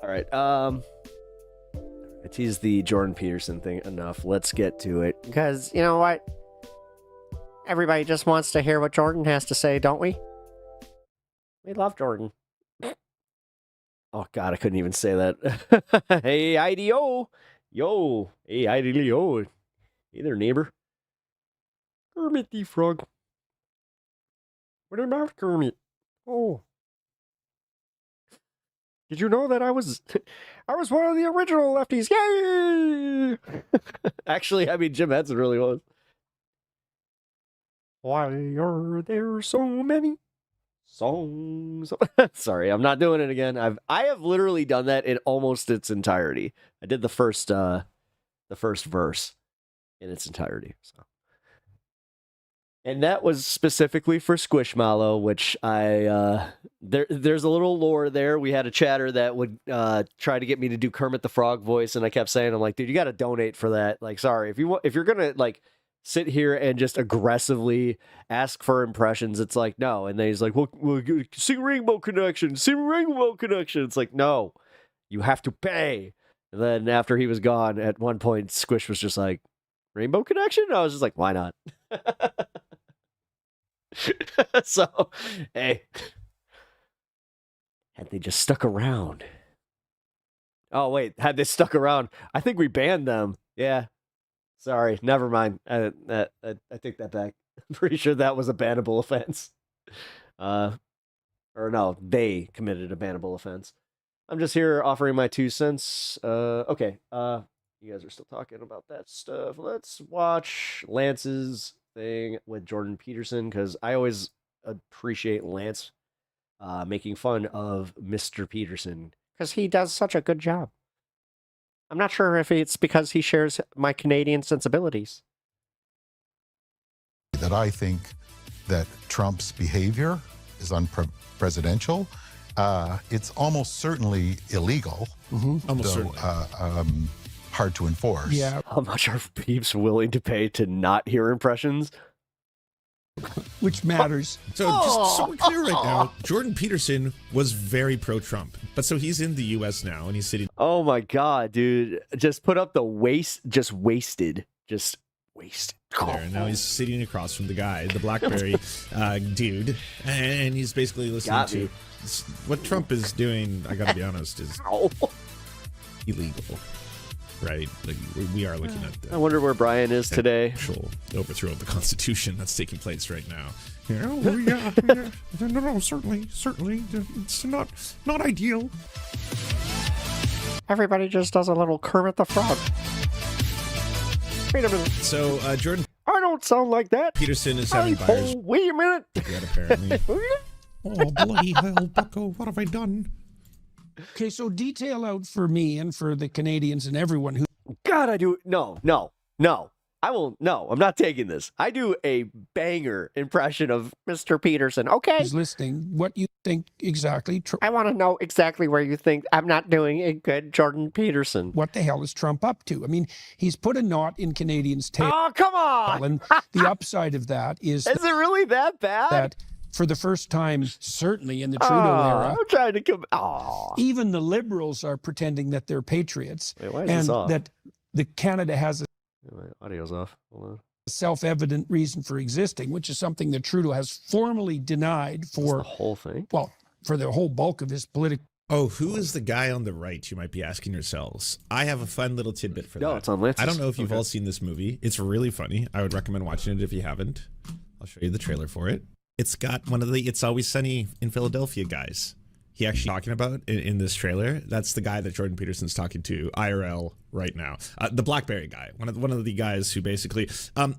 All right. I teased the Jordan Peterson thing enough. Let's get to it. Because, you know what? Everybody just wants to hear what Jordan has to say, don't we? We love Jordan. Oh, God, I couldn't even say that. Hey, IDO. Yo. Hey, I really yo. Hey there, neighbor. Kermit the Frog. What about Kermit? Oh. Did you know that I was one of the original lefties? Yay! Actually, I mean, Jim Henson really was. Why are there so many songs? Sorry, I'm not doing it again. I have literally done that in almost its entirety. I did the first verse in its entirety. So. And that was specifically for Squishmallow, which there's a little lore there. We had a chatter that would try to get me to do Kermit the Frog voice, and I kept saying, I'm like, dude, you got to donate for that. Like, sorry, if you're gonna like sit here and just aggressively ask for impressions, it's like, no. And then he's like, well sing Rainbow Connection, sing Rainbow Connection. It's like, no, you have to pay. And then after he was gone, at one point, Squish was just like, Rainbow Connection? I was just like, why not? So, hey, had they just stuck around. Oh, wait, had they stuck around, I think we banned them. Yeah. Sorry, never mind. I take that back. I'm pretty sure that was a bannable offense. Or no, they committed a bannable offense. I'm just here offering my 2 cents. Okay. You guys are still talking about that stuff. Let's watch Lance's thing with Jordan Peterson, because I always appreciate Lance making fun of Mr. Peterson, because he does such a good job. I'm not sure if it's because he shares my Canadian sensibilities. That I think that Trump's behavior is unpresidential. It's almost certainly illegal. Almost certainly. Hard to enforce. Yeah. How much are peeps willing to pay to not hear impressions? Which matters. So just so we're clear right now, Jordan Peterson was very pro-Trump, but so he's in the U.S. now and he's sitting. Oh my God, dude! Just put up the wasted. There, and now he's sitting across from the guy, the BlackBerry dude, and he's basically listening to what Trump is doing. I got to be honest, is illegal. Right, like we are looking at. I wonder where Brian is today. Actual overthrow of the Constitution that's taking place right now. Yeah, no, certainly, it's not ideal. Everybody just does a little Kermit the Frog. Wait a minute. So Jordan, I don't sound like that. Peterson is having buyers. Wait a minute. Yeah, apparently. Oh, bloody hell, Bucko, what have I done? Okay, so detail out for me and for the Canadians and everyone who... God, I do... No. I will... No, I'm not taking this. I do a banger impression of Mr. Peterson, okay? ...is listening, what you think exactly... I want to know exactly where you think I'm not doing a good Jordan Peterson. What the hell is Trump up to? I mean, he's put a knot in Canadians' tail. Oh, come on! And the upside of that is... Is it really that bad? That... For the first time, certainly in the Trudeau era, I'm trying to come. Even the Liberals are pretending that they're patriots, wait, why is and this off? that the Canada has My audio's off. Hold on. a self-evident reason for existing, which is something that Trudeau has formally denied for the whole thing. Well, for the whole bulk of his political. Oh, who is the guy on the right? You might be asking yourselves. I have a fun little tidbit for that. No, it's on Lance's. I don't know if you've all seen this movie. It's really funny. I would recommend watching it if you haven't. I'll show you the trailer for it. It's got one of the It's Always Sunny in Philadelphia guys. He actually talking about in this trailer. That's the guy that Jordan Peterson's talking to IRL right now. The BlackBerry guy, one of the guys who basically,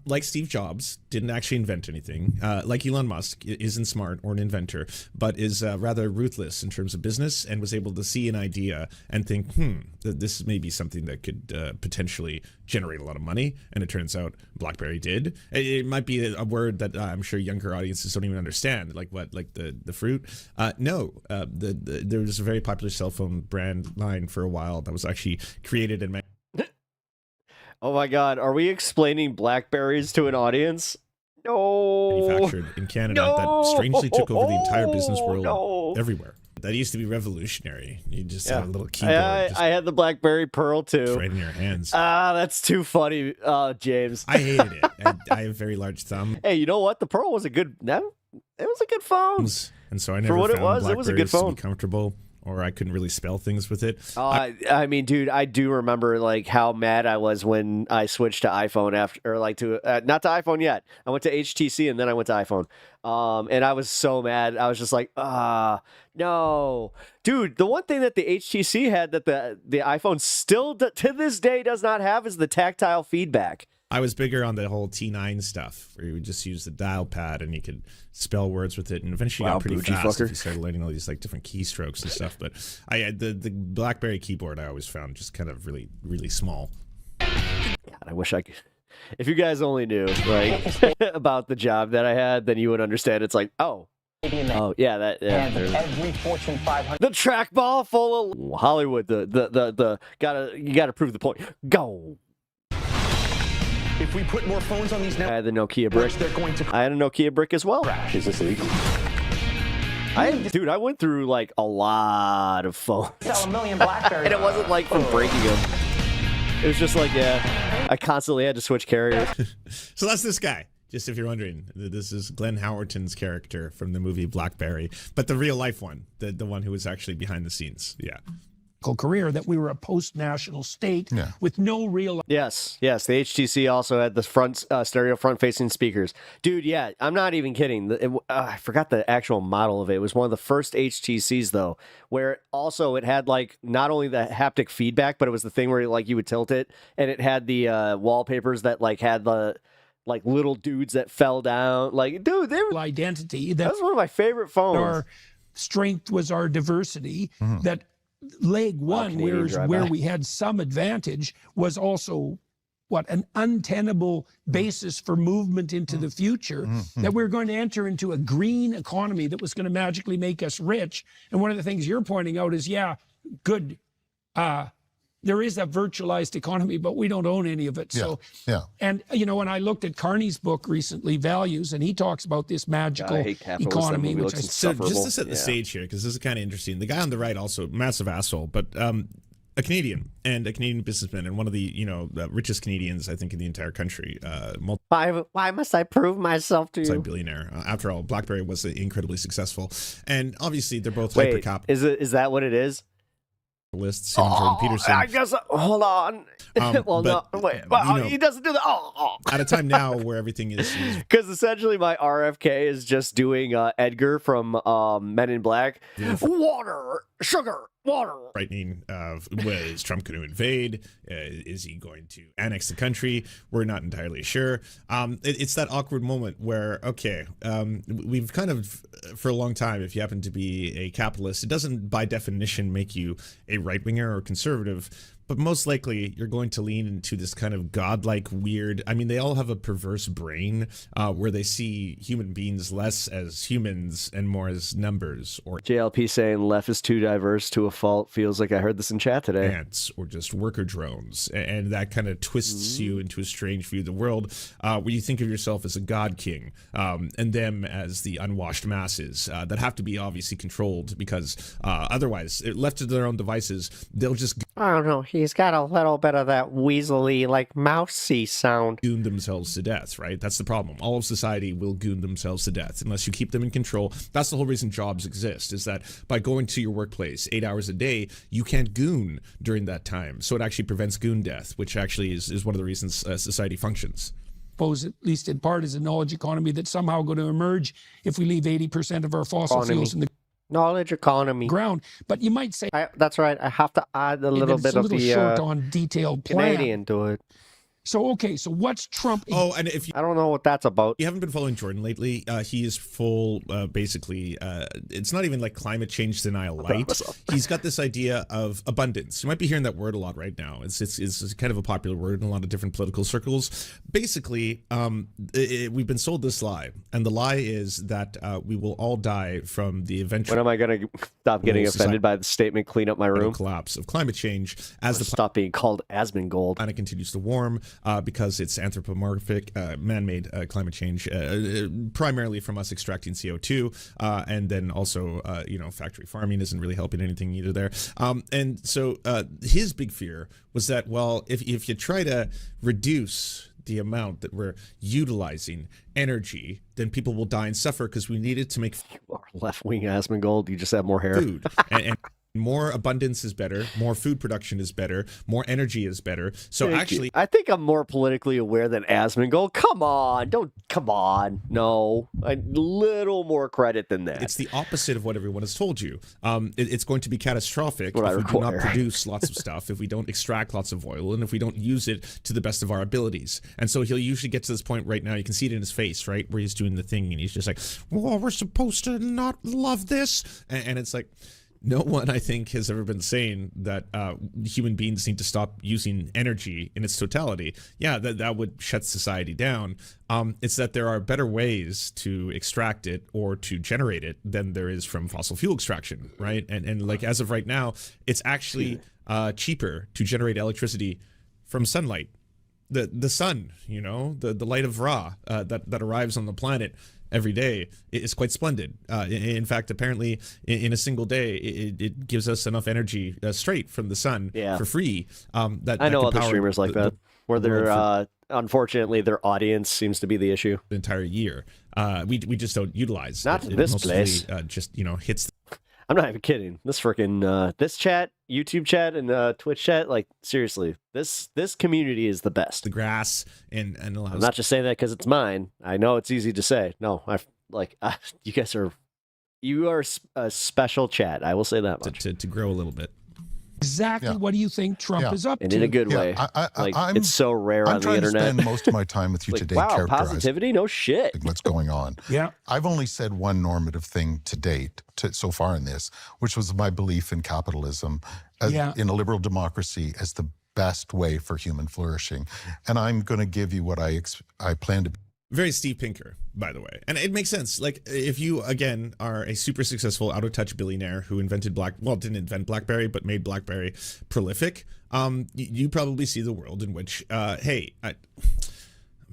like Steve Jobs, didn't actually invent anything. Like Elon Musk, isn't smart or an inventor, but is rather ruthless in terms of business and was able to see an idea and think, that this may be something that could potentially generate a lot of money. And it turns out BlackBerry did. It might be a word that I'm sure younger audiences don't even understand, like what, like the fruit. No, there was a very popular cell phone brand line for a while that was actually created and Oh my God, are we explaining Blackberries to an audience? No. Manufactured in Canada that strangely took over the entire business world everywhere. That used to be revolutionary. You just had a little keyboard. I had the BlackBerry Pearl too. Right in your hands. That's too funny, James. I hated it. I have a very large thumb. Hey, you know what? The Pearl was a good. It was a good phone. And so I never for what found it was a good Blackberries to phone. be comfortable or I couldn't really spell things with it. I mean, dude, I do remember like how mad I was when I switched to iPhone after, or like to not to iPhone yet. I went to HTC and then I went to iPhone. And I was so mad. I was just like, no, dude. The one thing that the HTC had that the iPhone still to this day does not have is the tactile feedback. I was bigger on the whole T9 stuff, where you would just use the dial pad and you could spell words with it, and eventually got pretty fast if you started learning all these like different keystrokes and stuff. But the BlackBerry keyboard I always found just kind of really, really small. God, I wish I could. If you guys only knew like about the job that I had, then you would understand. It's like, oh yeah, that every Fortune 500. The trackball full of Hollywood. You gotta prove the point. Go. If we put more phones on these I had the Nokia brick. I had a Nokia brick as well. Is this legal? Dude, I went through like a lot of phones. Sell 1 million BlackBerries. And it wasn't like from breaking them. It was just like, I constantly had to switch carriers. So that's this guy. Just if you're wondering, this is Glenn Howerton's character from the movie Blackberry, but the real life one, the one who was actually behind the scenes. Yeah. Career that we were a post-national state with no real. Yes. The HTC also had the front stereo front-facing speakers. Dude, yeah, I'm not even kidding. I forgot the actual model of it. It was one of the first HTCs though, where also it had like not only the haptic feedback, but it was the thing where like you would tilt it, and it had the wallpapers that like had the like little dudes that fell down. Like, dude, they were identity. That was one of my favorite phones. Our strength was our diversity. That leg one, where we had some advantage, was also an untenable basis for movement into the future, that we're going to enter into a green economy that was going to magically make us rich. And one of the things you're pointing out is, good. There is a virtualized economy, but we don't own any of it. So, and when I looked at Carney's book recently, Values, and he talks about this magical economy, which I so just to set the stage here, because this is kind of interesting. The guy on the right also massive asshole, but a Canadian and a Canadian businessman and one of the richest Canadians I think in the entire country. Why must I prove myself to you? Multi-billionaire. After all, BlackBerry was incredibly successful, and obviously they're both hyper-capitalist. Is that what it is? Lists, Jordan Peterson. I guess. Hold on. Well, no, wait. Well, he doesn't do that. At a time now where everything is because essentially my RFK is just doing Edgar from Men in Black. Water, sugar, water. Frightening. Is Trump going to invade? Is he going to annex the country? We're not entirely sure. It's that awkward moment where, we've kind of, for a long time, if you happen to be a capitalist, it doesn't by definition make you a right-winger or conservative, but most likely you're going to lean into this kind of godlike weird, I mean, they all have a perverse brain where they see human beings less as humans and more as numbers. Or JLP saying left is too diverse to a fault. Feels like I heard this in chat today. Ants or just worker drones. And that kind of twists you into a strange view of the world where you think of yourself as a god king and them as the unwashed masses that have to be obviously controlled because otherwise, left to their own devices, they'll just... I don't know. He's got a little bit of that weaselly, like, mousy sound. Goon themselves to death, right? That's the problem. All of society will goon themselves to death unless you keep them in control. That's the whole reason jobs exist, is that by going to your workplace 8 hours a day, you can't goon during that time. So it actually prevents goon death, which actually is one of the reasons society functions. Suppose, at least in part, is a knowledge economy that's somehow going to emerge if we leave 80% of our fossil fuels in the knowledge economy ground. But you might say that's right. I have to add a little bit of the short on detailed plan. Canadian to it. So so what's Trump? Oh, and if I don't know what that's about. You haven't been following Jordan lately. He is full, basically. It's not even like climate change denial light. He's got this idea of abundance. You might be hearing that word a lot right now. It's kind of a popular word in a lot of different political circles. Basically, we've been sold this lie, and the lie is that we will all die from the eventual. When am I going to stop getting offended by the statement? Clean up my room. Collapse of climate change as the stop being called Asmongold. Planet continues to warm. Because it's anthropomorphic, man-made climate change, primarily from us extracting CO2, and then also, factory farming isn't really helping anything either there. And so his big fear was that, well, if you try to reduce the amount that we're utilizing energy, then people will die and suffer because we need it to make... You are left-wing Asmongold, you just have more hair. Food. and More abundance is better. More food production is better. More energy is better. So actually, I think I'm more politically aware than Asmongold. Come on. No, a little more credit than that. it's the opposite of what everyone has told you. It's going to be catastrophic What I if we do not require. produce lots of stuff, if we don't extract lots of oil, and if we don't use it to the best of our abilities. And so he'll usually get to this point right now. You can see it in his face, right, where he's doing the thing, and he's just like, "Well, we're supposed to not love this," and it's like, no one, I think, has ever been saying that human beings need to stop using energy in its totality. Yeah, that would shut society down. It's that there are better ways to extract it or to generate it than there is from fossil fuel extraction, right? And like as of right now, it's actually cheaper to generate electricity from sunlight. The sun, you know, the light of Ra that arrives on the planet every day is quite splendid. In fact, apparently, in a single day, it gives us enough energy straight from the sun for free. That I know can other power streamers like that, where they're unfortunately their audience seems to be the issue. The entire year, we just don't utilize. Not it. this Mostly, place. just hits. I'm not even kidding. This freaking this chat, YouTube chat, and Twitch chat, like seriously, this community is the best. The grass and allows. I'm not just saying that because it's mine. I know it's easy to say. No, you guys are a special chat. I will say that much. To grow a little bit. Exactly what do you think Trump is up And to? in a good way. It's so rare on the internet. I'm trying to spend most of my time with you Like, today wow, characterizing positivity? No shit. what's going on. Yeah. I've only said one normative thing to date, so far in this, which was my belief in capitalism, in a liberal democracy, as the best way for human flourishing. And I'm going to give you what I plan to. Very Steve Pinker, by the way. And it makes sense. Like, if you, again, are a super successful out-of-touch billionaire who invented didn't invent BlackBerry, but made BlackBerry prolific, you probably see the world in which, hey, I'm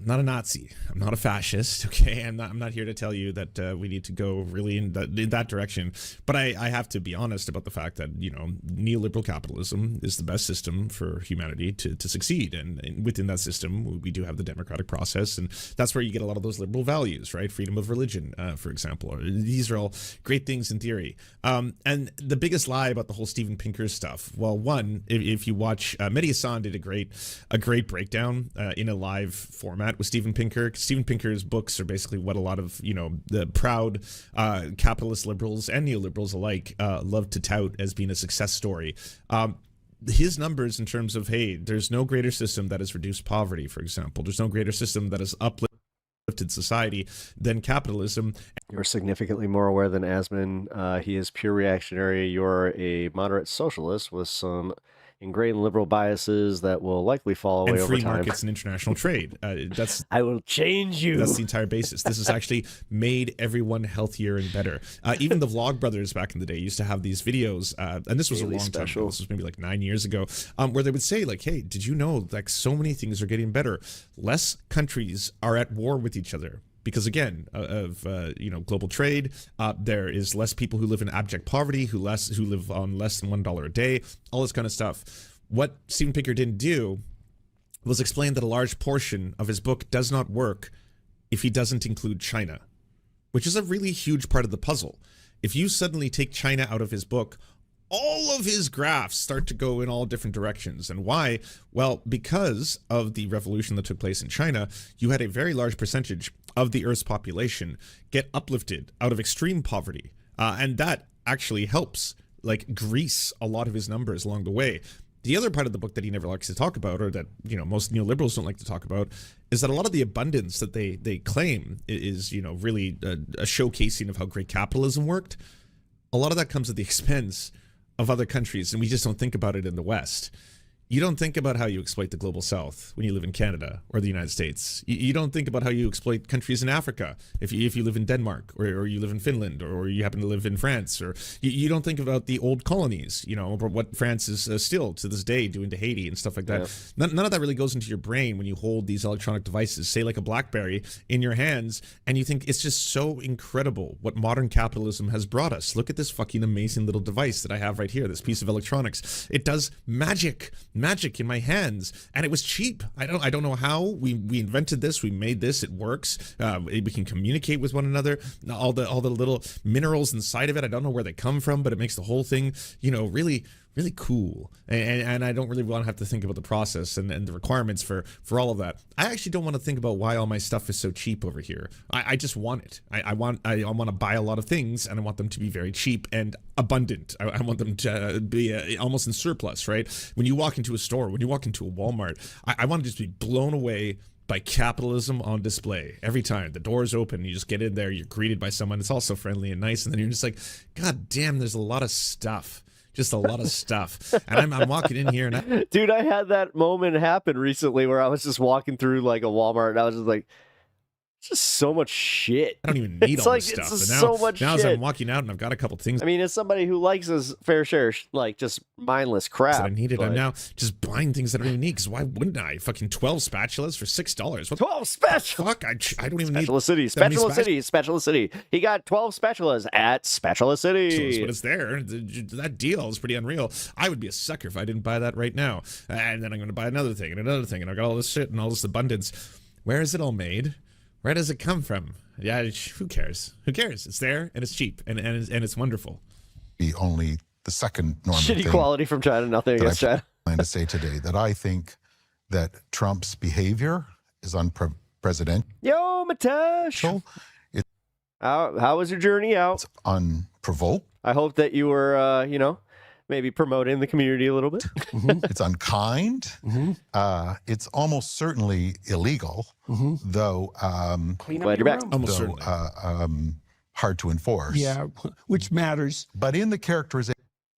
not a Nazi. I'm not a fascist, okay? I'm not here to tell you that we need to go really in that direction. But I have to be honest about the fact that, neoliberal capitalism is the best system for humanity to succeed. And within that system, we do have the democratic process. And that's where you get a lot of those liberal values, right? Freedom of religion, for example. These are all great things in theory. And the biggest lie about the whole Steven Pinker stuff, well, one, if you watch, Mehdi Hassan did a great breakdown in a live format with Steven Pinker. Steven Pinker's books are basically what a lot of the proud capitalist liberals and neoliberals alike love to tout as being a success story. His numbers in terms of, hey, there's no greater system that has reduced poverty, for example. There's no greater system that has uplifted society than capitalism. You're significantly more aware than Asman. He is pure reactionary. You're a moderate socialist with some ingrained liberal biases that will likely fall away and over free time. markets and international trade. I will change you. That's the entire basis. This has actually made everyone healthier and better. Even the Vlogbrothers back in the day used to have these videos, and this was Daily a long time special. ago. This was maybe like 9 years ago, where they would say like, "Hey, did you know like so many things are getting better? Less countries are at war with each other." Because again, of global trade, there is less people who live in abject poverty, who live on less than $1 a day, all this kind of stuff. What Steven Pinker didn't do was explain that a large portion of his book does not work if he doesn't include China, which is a really huge part of the puzzle. If you suddenly take China out of his book, all of his graphs start to go in all different directions. And why? Well, because of the revolution that took place in China, you had a very large percentage of the Earth's population get uplifted out of extreme poverty. And that actually helps like grease a lot of his numbers along the way. The other part of the book that he never likes to talk about, or that most neoliberals don't like to talk about, is that a lot of the abundance that they claim is really a showcasing of how great capitalism worked. A lot of that comes at the expense of other countries, and we just don't think about it in the West. You don't think about how you exploit the global South when you live in Canada or the United States. You don't think about how you exploit countries in Africa if you live in Denmark or you live in Finland or you happen to live in France. Or you don't think about the old colonies, or what France is still to this day doing to Haiti and stuff like that. Yeah. None of that really goes into your brain when you hold these electronic devices, say like a BlackBerry, in your hands, and you think it's just so incredible what modern capitalism has brought us. Look at this fucking amazing little device that I have right here, this piece of electronics. It does magic. magic in my hands, and it was cheap. I don't know how we invented this. We made this. It works. We can communicate with one another. All the little minerals inside of it, I don't know where they come from, but it makes the whole thing, really cool. And I don't really want to have to think about the process and the requirements for all of that. I actually don't want to think about why all my stuff is so cheap over here. I just want it. I want to buy a lot of things, and I want them to be very cheap and abundant. I want them to be almost in surplus, right? When you walk into a store, when you walk into a Walmart, I want to just be blown away by capitalism on display. Every time the doors open, you just get in there, you're greeted by someone. It's also friendly and nice, and then you're just like, God damn, there's a lot of stuff. Just a lot of stuff. And I'm walking in here and dude, I had that moment happen recently where I was just walking through like a Walmart and I was just like, it's just so much shit. I don't even need all this stuff. It's But so much now shit. as I'm walking out and I've got a couple things I mean, as somebody who likes his fair share, like just mindless crap. that I needed, but- I'm now just buying things that I don't even need, because why wouldn't I? Fucking 12 spatulas for $6. What 12 spatulas? Fuck, I don't even Spatula need City, that many Spatula City, Spatula City. He got 12 spatulas at Spatula City. But it's there. That deal is pretty unreal. I would be a sucker if I didn't buy that right now. And then I'm going to buy another thing and another thing, and I got all this shit and all this abundance. Where is it all made? Where does it come from? Yeah, who cares? Who cares? It's there and it's cheap and it's wonderful. Be only the second normative Shitty thing quality from China, nothing against that I China. plan to say today, that I think that Trump's behavior is unpresidential. Yo, Mitesh. How was your journey out? It's unprovoked. I hope that you were, maybe promoting the community a little bit. It's unkind. It's almost certainly illegal, though Glad you're back. Almost though, hard to enforce. Yeah, which matters. But in the characterization.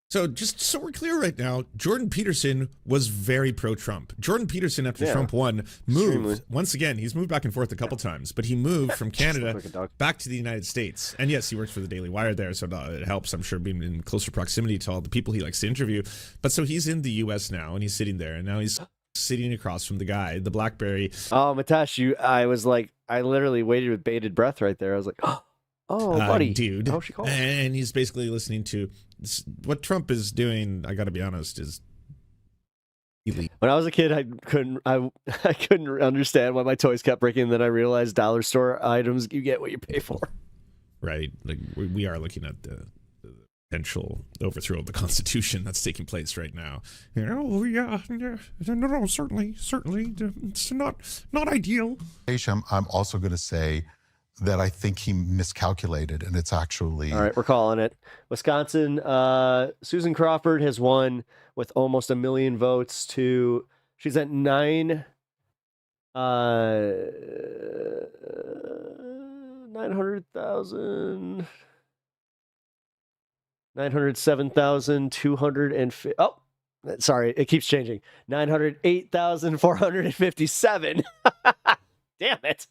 So just so we're clear right now, Jordan Peterson was very pro-Trump. Jordan Peterson, after Trump won, moved. Once again, he's moved back and forth a couple times, but he moved from Canada back to the United States. And yes, he works for the Daily Wire there, so it helps, I'm sure, being in closer proximity to all the people he likes to interview. But so he's in the U.S. now, and he's sitting there, and now he's sitting across from the guy, the BlackBerry. Oh, Mitesh, I literally waited with bated breath right there. I was like, oh, buddy. Dude. How's she called? And he's basically listening to what Trump is doing, I gotta be honest, is elite. When I was a kid, I couldn't understand why my toys kept breaking. And then I realized dollar store items, you get what you pay for. Right. Like we are looking at the potential overthrow of the Constitution that's taking place right now. Oh yeah, no, certainly, it's not ideal. I'm also going to say that I think he miscalculated, and it's actually... All right, we're calling it. Wisconsin, Susan Crawford has won with almost 1 million votes to... She's at 900,000... 907,250... Oh, sorry, it keeps changing. 908,457. Damn it.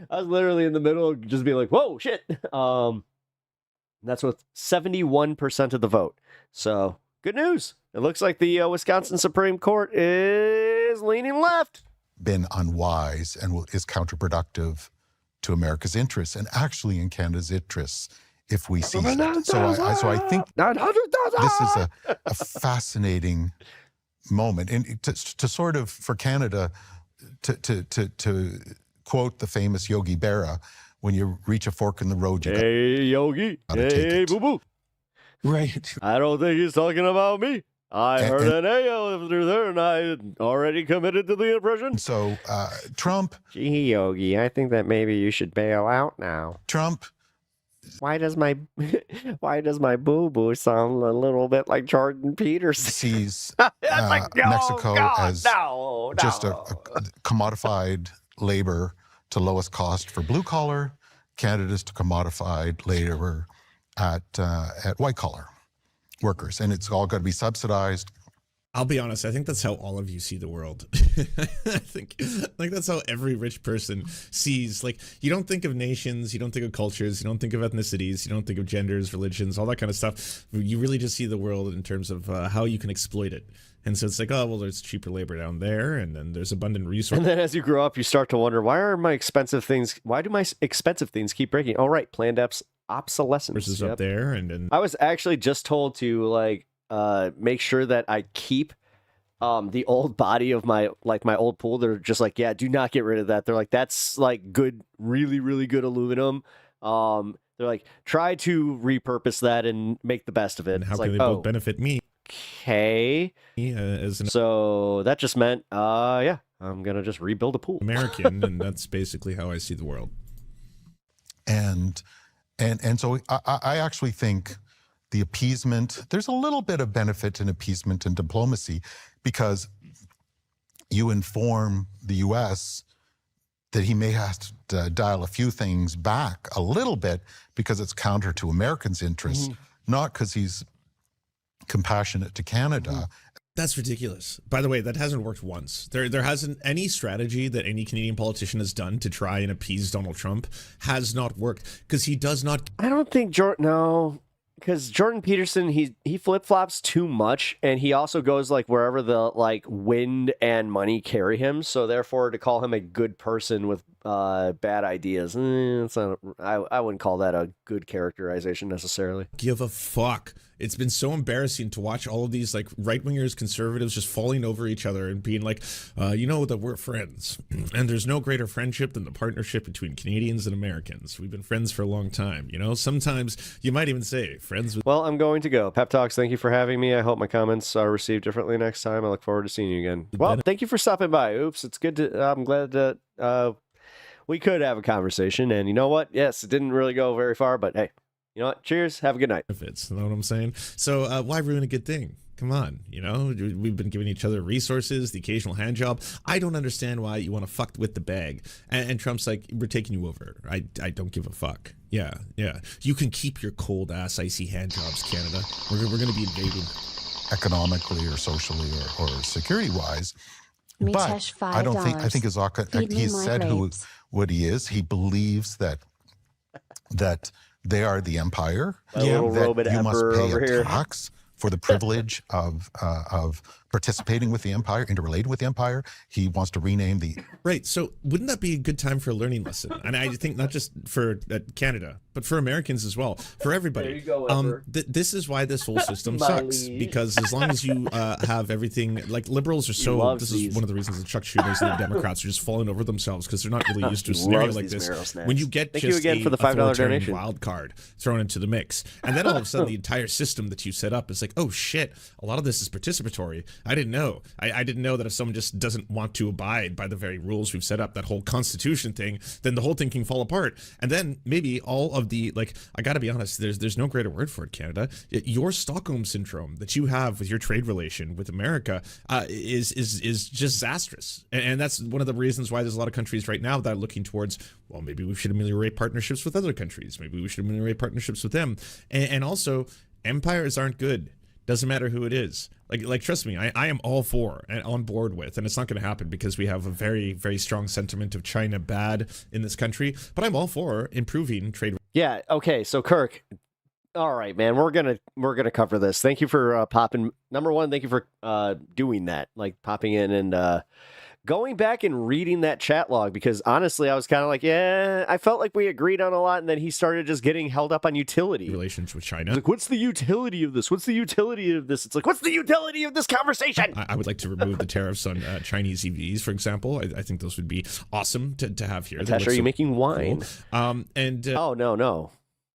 I was literally in the middle, just being like, whoa, shit. That's with 71% of the vote. So, good news. It looks like the Wisconsin Supreme Court is leaning left. Been unwise and is counterproductive to America's interests, and actually in Canada's interests, if we see it. So I think this is a fascinating moment. And to sort of, for Canada, to quote the famous Yogi Berra, when you reach a fork in the road, you hey, Yogi. Hey, boo-boo. Right. I don't think he's talking about me. I heard an A through there, and I had already committed to the impression. So, Trump... Gee, Yogi, I think that maybe you should bail out now. Trump... Why does my boo-boo sound a little bit like Jordan Peterson? Sees like, Mexico as just no. a commodified labor to lowest cost for blue collar, Canada's to commodified labor at white collar workers, and it's all got to be subsidized. I'll be honest, I think that's how all of you see the world. I think that's how every rich person sees. Like, you don't think of nations, you don't think of cultures, you don't think of ethnicities, you don't think of genders, religions, all that kind of stuff. You really just see the world in terms of how you can exploit it. And so it's like, oh, well, there's cheaper labor down there, and then there's abundant resources. And then as you grow up, you start to wonder, why do my expensive things keep breaking? Oh, right, planned obsolescence. Versus up there, and I was actually just told to, like, make sure that I keep the old body of my old pool. They're just like, yeah, do not get rid of that. They're like, that's like good, really, really good aluminum. They're like, try to repurpose that and make the best of it. And how it's can like, they both benefit me? Okay. As an So that just meant, yeah, I'm gonna just rebuild a pool. American, and that's basically how I see the world. And so I actually think the appeasement, there's a little bit of benefit in appeasement and diplomacy, because you inform the U.S. that he may have to dial a few things back a little bit because it's counter to Americans' interests, not because he's compassionate to Canada. That's ridiculous. By the way, that hasn't worked once. There hasn't any strategy that any Canadian politician has done to try and appease Donald Trump has not worked, because he does not. I don't think because Jordan Peterson, he flip-flops too much, and he also goes like wherever the wind and money carry him. So therefore, to call him a good person with bad ideas, it's not, I wouldn't call that a good characterization necessarily. Give a fuck. It's been so embarrassing to watch all of these like right-wingers, conservatives just falling over each other and being like, you know that we're friends. And there's no greater friendship than the partnership between Canadians and Americans. We've been friends for a long time. You know, sometimes you might even say friends with. Well, I'm going to go. Pep Talks, thank you for having me. I hope my comments are received differently next time. I look forward to seeing you again. Well, thank you for stopping by. Oops, it's good to, I'm glad that we could have a conversation. And you know what? Yes, it didn't really go very far, but hey. You know what? Cheers. Have a good night. Benefits, you know what I'm saying? So why ruin a good thing? Come on, you know, we've been giving each other resources, the occasional hand job. I don't understand why you want to fuck with the bag. And Trump's like, we're taking you over. I don't give a fuck. Yeah. You can keep your cold ass icy hand jobs, Canada. We're going to be invading. Economically or socially or security wise. But I don't think, I think Azaka, he said what he is. He believes that they are the empire, that you must pay a tax for the privilege of participating with the empire, interrelated with the empire. He wants to rename the... Right, so wouldn't that be a good time for a learning lesson? And I think not just for Canada, but for Americans as well, for everybody. There you go, this is why this whole system sucks, because as long as you have everything, like liberals are so, this is one of the reasons that Chuck Schumer's and the Democrats are just falling over themselves, because they're not really used to a scenario like this. When you get just a $5 wild card thrown into the mix, and then all of a sudden the entire system that you set up is like, oh shit, a lot of this is participatory. I didn't know. I didn't know that if someone just doesn't want to abide by the very rules we've set up, that whole constitution thing, then the whole thing can fall apart. And then maybe all of the, like, I gotta be honest, there's no greater word for it, Canada. Your Stockholm syndrome that you have with your trade relation with America is disastrous. And that's one of the reasons why there's a lot of countries right now that are looking towards, well, maybe we should ameliorate partnerships with other countries. Maybe we should ameliorate partnerships with them. And also, empires aren't good. Doesn't matter who it is. Like trust me, I am all for and on board with, and it's not going to happen because we have a very, very strong sentiment of China bad in this country, but I'm all for improving trade. Yeah, okay, so Kirk, all right, man, we're gonna cover this. Thank you for popping. Number one, thank you for doing that, like popping in and going back and reading that chat log, because honestly, I was kind of like, yeah, I felt like we agreed on a lot, and then he started just getting held up on utility. Relations with China. Like, what's the utility of this? What's the utility of this? It's like, what's the utility of this conversation? I would like to remove the tariffs on Chinese EVs, for example. I think those would be awesome to have here. Natasha, are you making wine? Cool. Oh, no.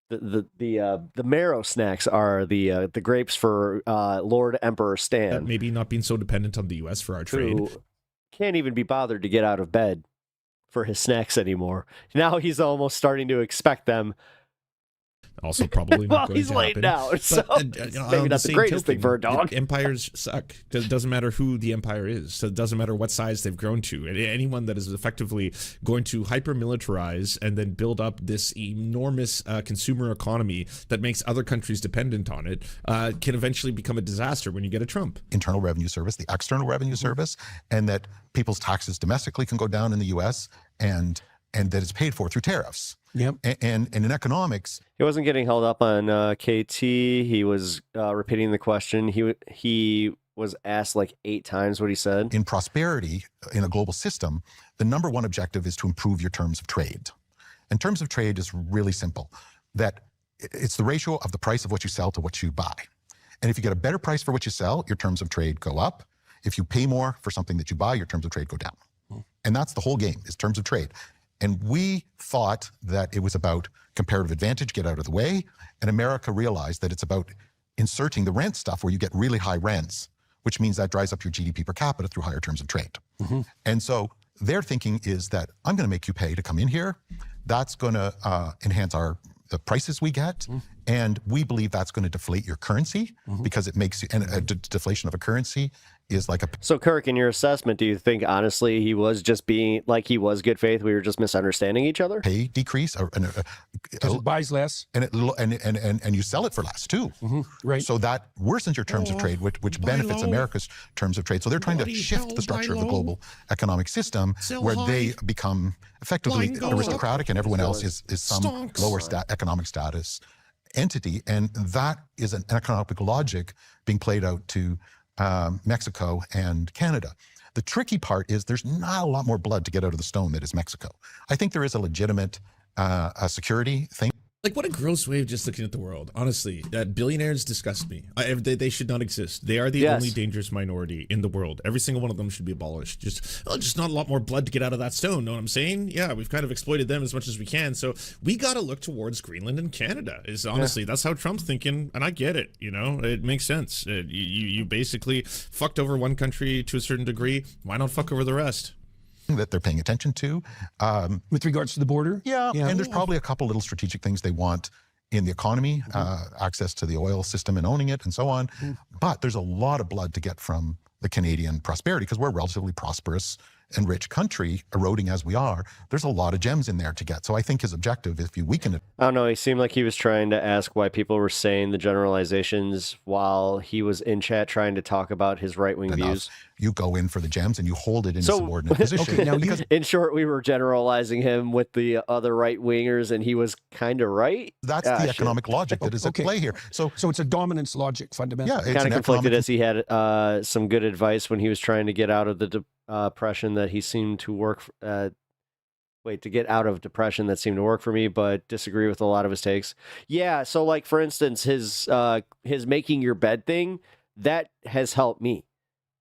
The marrow snacks are the grapes for Lord Emperor Stan. Maybe not being so dependent on the U.S. for our trade. Can't even be bothered to get out of bed for his snacks anymore. Now he's almost starting to expect them. Also, probably not going he's to laid happen. down, so maybe not the greatest thing for a dog. Empires suck. It doesn't matter who the empire is. So it doesn't matter what size they've grown to. Anyone that is effectively going to hyper-militarize and then build up this enormous consumer economy that makes other countries dependent on it can eventually become a disaster when you get a Trump. Internal Revenue Service, the External Revenue Service, and that people's taxes domestically can go down in the U.S. and that it's paid for through tariffs. Yep. And in economics, he wasn't getting held up on KT. He was repeating the question. He was asked like 8 times what he said. In prosperity, in a global system, the number one objective is to improve your terms of trade. And terms of trade is really simple. That it's the ratio of the price of what you sell to what you buy. And if you get a better price for what you sell, your terms of trade go up. If you pay more for something that you buy, your terms of trade go down. And that's the whole game, is terms of trade. And we thought that it was about comparative advantage, get out of the way. And America realized that it's about inserting the rent stuff where you get really high rents, which means that drives up your GDP per capita through higher terms of trade. And so their thinking is that I'm going to make you pay to come in here. That's going to enhance the prices we get. And we believe that's going to deflate your currency because it makes you, and a deflation of a currency is like a... So Kirk, in your assessment, do you think honestly he was just being, like he was good faith, we were just misunderstanding each other? Pay decrease, because it buys less, and you sell it for less too. Right. So that worsens your terms of trade, which benefits America's terms of trade. So they're trying to shift the structure of the global economic system, where they become effectively aristocratic, and everyone else is some lower economic status entity, and that is an economic logic being played out to Mexico and Canada. The tricky part is there's not a lot more blood to get out of the stone that is Mexico. I think there is a legitimate security thing. Like, what a gross way of just looking at the world. Honestly, billionaires disgust me. They should not exist. They are the only dangerous minority in the world. Every single one of them should be abolished. Just not a lot more blood to get out of that stone. Know what I'm saying? Yeah, we've kind of exploited them as much as we can. So we got to look towards Greenland and Canada. Is honestly, that's how Trump's thinking, and I get it. You know, it makes sense. You basically fucked over one country to a certain degree. Why not fuck over the rest? That they're paying attention to. With regards to the border? Yeah, and there's probably a couple little strategic things they want in the economy, access to the oil system and owning it and so on. But there's a lot of blood to get from the Canadian prosperity, because we're a relatively prosperous and rich country, eroding as we are. There's a lot of gems in there to get. So I think his objective, if you weaken it... I don't know, he seemed like he was trying to ask why people were saying the generalizations while he was in chat trying to talk about his right-wing views. You go in for the gems and you hold it in a subordinate position. Okay, now in short, we were generalizing him with the other right-wingers, and he was kind of right. That's the economic logic that is at play here. So it's a dominance logic, fundamentally. Yeah, kind of conflicted as he had some good advice when he was trying to get out of the depression that he seemed to work to get out of depression that seemed to work for me, but disagree with a lot of his takes. Yeah, so like for instance, his making your bed thing, that has helped me.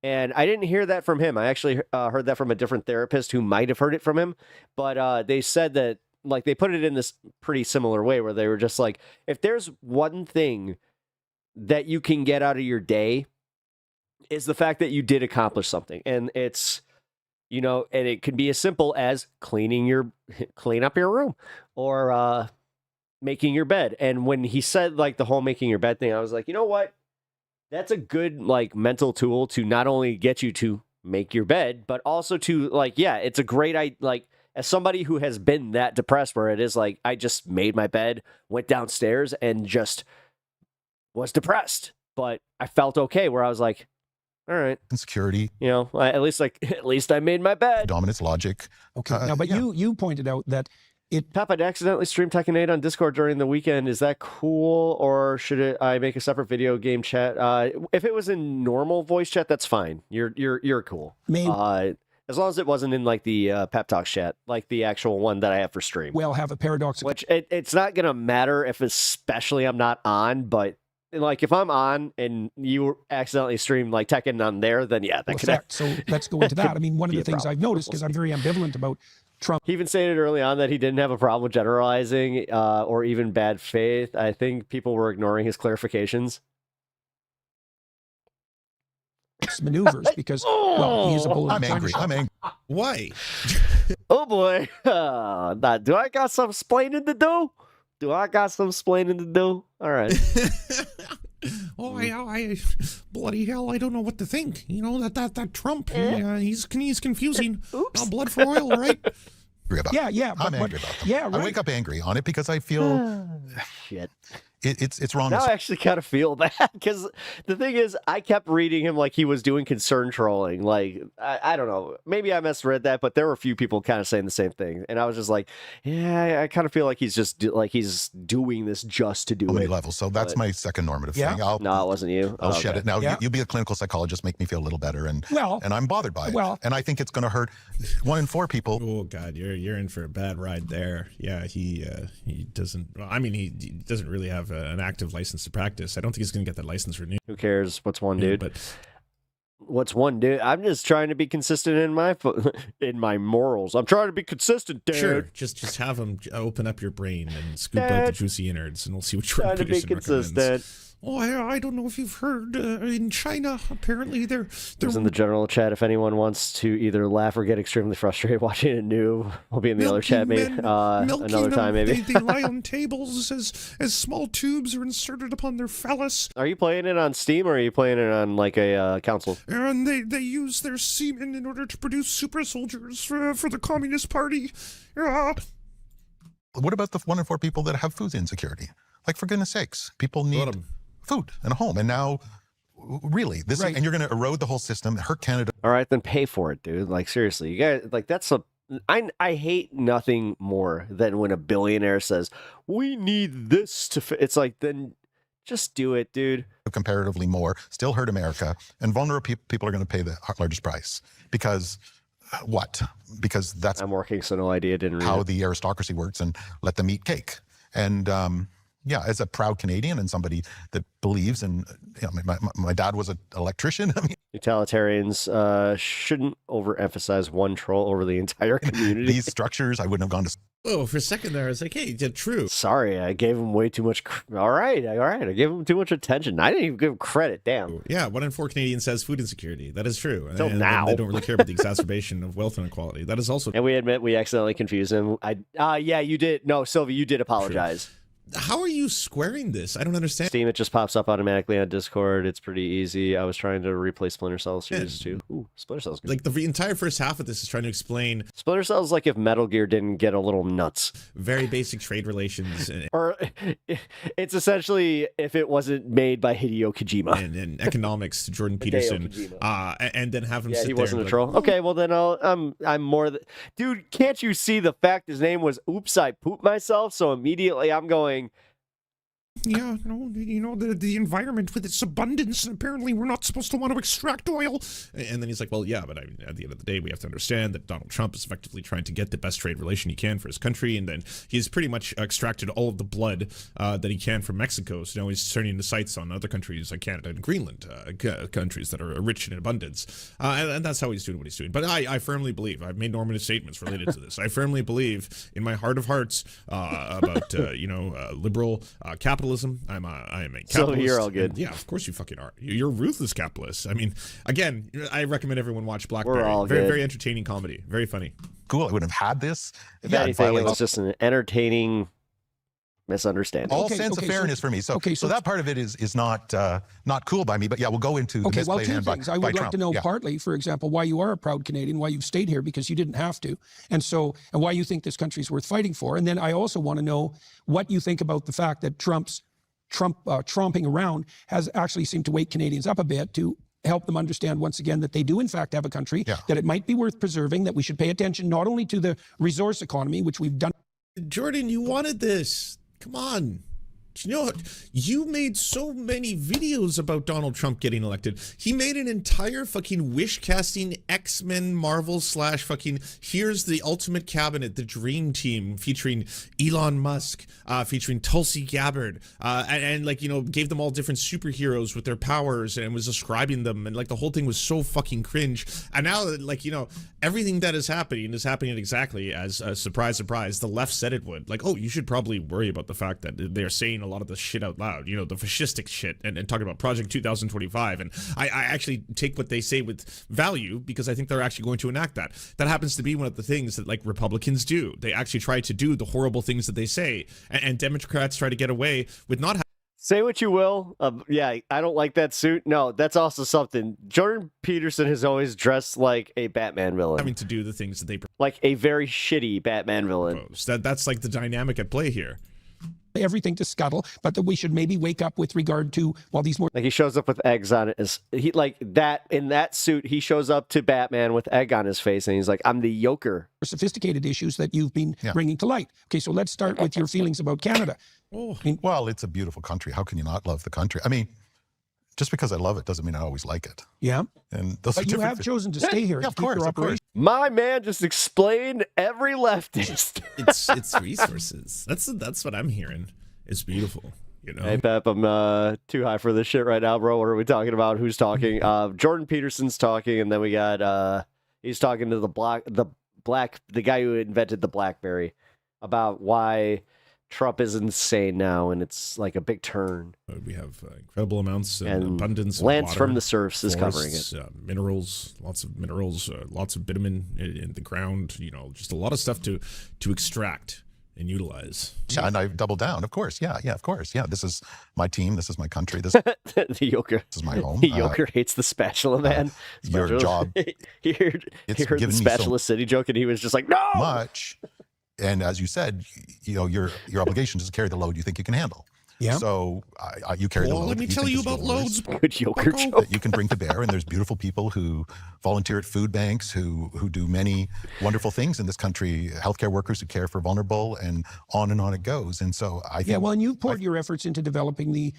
And I didn't hear that from him. I actually heard that from a different therapist who might have heard it from him. But they said that, like, they put it in this pretty similar way where they were just like, if there's one thing that you can get out of your day, is the fact that you did accomplish something. And it's, you know, and it can be as simple as clean up your room or making your bed. And when he said like the whole making your bed thing, I was like, you know what? That's a good like mental tool to not only get you to make your bed, but also to like, yeah, it's a great, like as somebody who has been that depressed where it is like, I just made my bed, went downstairs and just was depressed, but I felt okay where I was like, all right. Insecurity. You know, at least I made my bed. Dominance logic. Okay. Now, but you pointed out that Pep, I'd accidentally stream Tekken 8 on Discord during the weekend. Is that cool, or should I make a separate video game chat? If it was in normal voice chat, that's fine. You're cool. As long as it wasn't in like the Pep Talk chat, like the actual one that I have for stream. Well, have a paradoxical. Which it's not gonna matter if especially I'm not on, but like if I'm on and you accidentally stream like Tekken on there, then yeah, that could. So let's go into that. I mean, one of the things I've noticed, because I'm very ambivalent about Trump. He even stated early on that he didn't have a problem with generalizing or even bad faith. I think people were ignoring his clarifications. Maneuvers because well, he's a bull. I'm angry. Why? Oh boy. Do I got some splaining to do? All right. I bloody hell, I don't know what to think. You know, that Trump, he's confusing. Blood for oil, right? Yeah. I'm angry about them. Yeah, right. I wake up angry on it because I feel shit. It's wrong. Now I actually kind of feel that because the thing is, I kept reading him like he was doing concern trolling. Like I don't know, maybe I misread that, but there were a few people kind of saying the same thing, and I was just like, yeah, I kind of feel like he's just he's doing this just to do it. Levels. So that's my second normative thing. No, it wasn't you. I'll shed it now. You be a clinical psychologist, make me feel a little better, and I'm bothered by it. And I think it's going to hurt 1 in 4 people. Oh God, you're in for a bad ride there. Yeah, he doesn't. I mean, he doesn't really have an active license to practice. I don't think he's going to get that license renewed. Who cares? What's one dude? But what's one, dude? I'm just trying to be consistent in my in my morals. I'm trying to be consistent, dude. Sure, just have them open up your brain and scoop out the juicy innards, and we'll see which one Peterson recommends. Oh, I don't know if you've heard, in China, apparently they're in the general chat. If anyone wants to either laugh or get extremely frustrated watching it new, we'll be in the other chat maybe another time maybe. They lie on tables as small tubes are inserted upon their phallus. Are you playing it on Steam or are you playing it on like a console? And they use their semen in order to produce super soldiers for the Communist Party. What about the 1 in 4 people that have food insecurity? Like, for goodness sakes, people need food and a home, and now really this and you're going to erode the whole system, hurt Canada. All right, then pay for it, dude. Like, seriously, you guys, like, that's I hate nothing more than when a billionaire says we need this to it's like, then just do it, dude. Comparatively more still hurt America, and vulnerable people are going to pay the largest price because because that's I'm working, so no idea, didn't read how it. The aristocracy works, and let them eat cake. And yeah, as a proud Canadian and somebody that believes in, you know, my dad was an electrician. I mean, utilitarians shouldn't overemphasize one troll over the entire community. These structures, I wouldn't have gone to. Oh, for a second there, I was like, hey, true. Sorry, I gave him way too much. All right. I gave him too much attention. I didn't even give him credit. Damn. Yeah, 1 in 4 Canadians has food insecurity. That is true. Until now. They don't really care about the exacerbation of wealth inequality. That is also. And we admit we accidentally confused him. Yeah, you did. No, Sylvie, you did apologize. True. How are you squaring this? I don't understand. Steam, it just pops up automatically on Discord. It's pretty easy. I was trying to replay Splinter Cell series too. Ooh, Splinter Cell's good. Like the entire first half of this is trying to explain. Splinter Cell's like if Metal Gear didn't get a little nuts. Very basic trade relations. Or it's essentially if it wasn't made by Hideo Kojima. And economics to Jordan Peterson. And then have him sit there. He wasn't a like, troll. Okay, well then I'm more dude, can't you see the fact his name was Oops, I Pooped Myself? So immediately I'm going, yeah, no, you know, the environment with its abundance, and apparently we're not supposed to want to extract oil. And then he's like, well, yeah, but at the end of the day, we have to understand that Donald Trump is effectively trying to get the best trade relation he can for his country, and then he's pretty much extracted all of the blood that he can from Mexico, so now he's turning the sights on other countries like Canada and Greenland, countries that are rich in abundance. And that's how he's doing what he's doing. But I firmly believe, I've made normative statements related to this, I firmly believe in my heart of hearts about, liberal capitalism. I am a capitalist. So you're all good. And, yeah, of course you fucking are. You're a ruthless capitalist. I mean, again, I recommend everyone watch Blackberry. We're all very, good. very entertaining comedy. Very funny. Cool. I wouldn't have had this. If anything, it was just an entertaining misunderstanding. All sense of fairness for me. So that part of it is not cool by me. But yeah, we'll go into the well, misplayed two hand things. I by would like Trump. to know partly, for example, why you are a proud Canadian, why you've stayed here because you didn't have to, and why you think this country's worth fighting for. And then I also want to know what you think about the fact that Trump tromping around has actually seemed to wake Canadians up a bit to help them understand once again that they do in fact have a country, that it might be worth preserving, that we should pay attention not only to the resource economy, which we've done. Jordan, you wanted this. Come on. You know, you made so many videos about Donald Trump getting elected. He made an entire fucking wish-casting X-Men Marvel / fucking here's the ultimate cabinet, the dream team featuring Elon Musk, featuring Tulsi Gabbard, and like, you know, gave them all different superheroes with their powers and was ascribing them, and like the whole thing was so fucking cringe. And now, like, you know, everything that is happening exactly as, surprise, surprise, the left said it would. Like, oh, you should probably worry about the fact that they're saying a lot of the shit out loud, you know, the fascistic shit, and talking about Project 2025. And I actually take what they say with value because I think they're actually going to enact that. That happens to be one of the things that like Republicans do. They actually try to do the horrible things that they say, and Democrats try to get away with not. Say what you will. Yeah, I don't like that suit. No, that's also something. Jordan Peterson has always dressed like a Batman villain. Having to do the things that they like a very shitty Batman villain. That's like the dynamic at play here. Everything to scuttle, but that we should maybe wake up with regard to these more like he shows up with eggs on it. He like that in that suit. He shows up to Batman with egg on his face, and he's like, "I'm the Joker." Sophisticated issues that you've been bringing to light. Okay, so let's start with your feelings about Canada. Well, it's a beautiful country. How can you not love the country? I mean, just because I love it doesn't mean I always like it. Yeah, and those but you have chosen to stay here. Yeah, of course. My man just explained every leftist. It's resources. That's what I'm hearing. It's beautiful. You know? Hey, Pep, I'm too high for this shit right now, bro. What are we talking about? Who's talking? Jordan Peterson's talking, and then we got he's talking to the guy who invented the BlackBerry about why Trump is insane now, and it's like a big turn. We have incredible amounts and abundance Lance of water, from the surfs is covering it. Minerals, lots of minerals, lots of bitumen in the ground. You know, just a lot of stuff to extract and utilize. Yeah, and I double down. Of course, yeah, of course, yeah. This is my team. This is my country. This the Yoker. This is my home. The Yoker hates the spatula, man. Your job. he heard the spatula city joke, and he was just like, no. Much. And as you said, you know, your obligation is to carry the load you think you can handle. Yeah. So you carry the load. Let me tell you about loads. Good Yoker joke. That you can bring to bear, and there's beautiful people who volunteer at food banks, who do many wonderful things in this country. Healthcare workers who care for vulnerable, and on it goes. And so I think. Yeah, well, and you've poured your efforts into developing the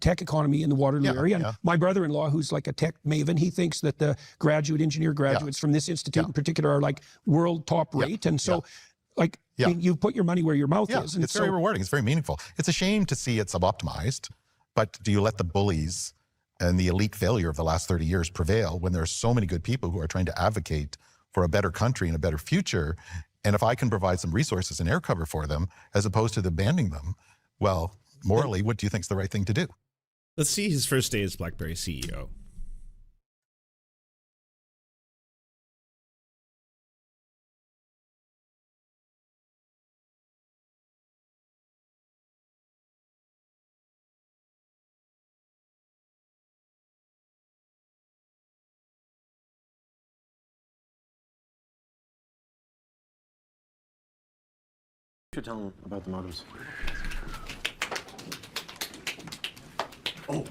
tech economy in the Waterloo area. And my brother-in-law, who's like a tech maven, he thinks that the engineer graduates from this institute in particular are like world top rate. And so. Like, you put your money where your mouth is. And it's very rewarding. It's very meaningful. It's a shame to see it sub-optimized, but do you let the bullies and the elite failure of the last 30 years prevail when there are so many good people who are trying to advocate for a better country and a better future? And if I can provide some resources and air cover for them, as opposed to abandoning them, well, morally, what do you think is the right thing to do? Let's see his first day as BlackBerry CEO. Should tell him about the motives. Oh.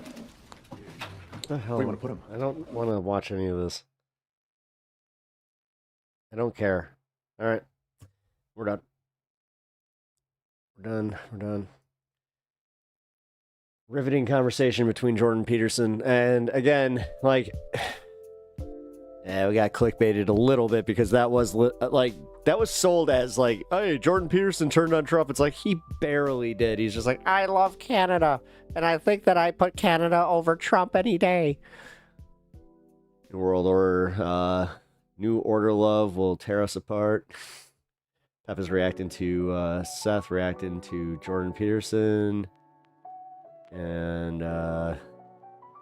What the hell? Where do you want to put him? I don't want to watch any of this. I don't care. All right. We're done. We're done. Riveting conversation between Jordan Peterson and, again, like, yeah, we got clickbaited a little bit because that was that was sold as like, hey, Jordan Peterson turned on Trump. It's like he barely did. He's just like, I love Canada, and I think that I put Canada over Trump any day. New World Order, New Order love will tear us apart. Pep is reacting to Seth, reacting to Jordan Peterson, and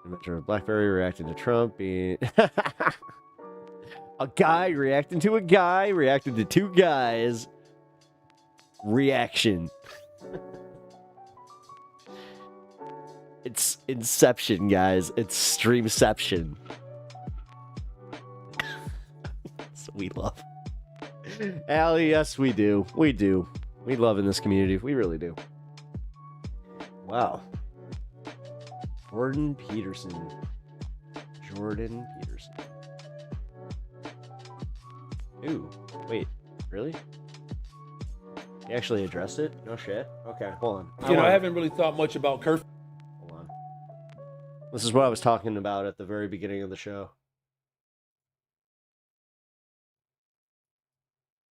Metro BlackBerry reacting to Trump being. A guy reacting to a guy, reacting to two guys. Reaction. It's Inception, guys. It's Streamception. So we love. Allie, yes, we do. We do. We love in this community. We really do. Wow. Jordan Peterson. Ooh, wait, really? He actually addressed it? No shit? Okay, hold on. I haven't really thought much about curfew. Hold on. This is what I was talking about at the very beginning of the show.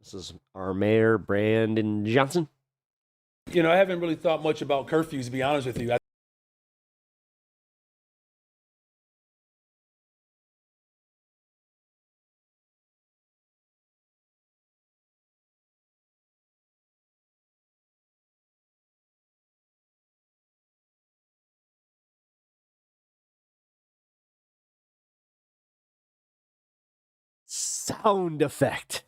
This is our mayor, Brandon Johnson. I haven't really thought much about curfews, to be honest with you. Sound effect.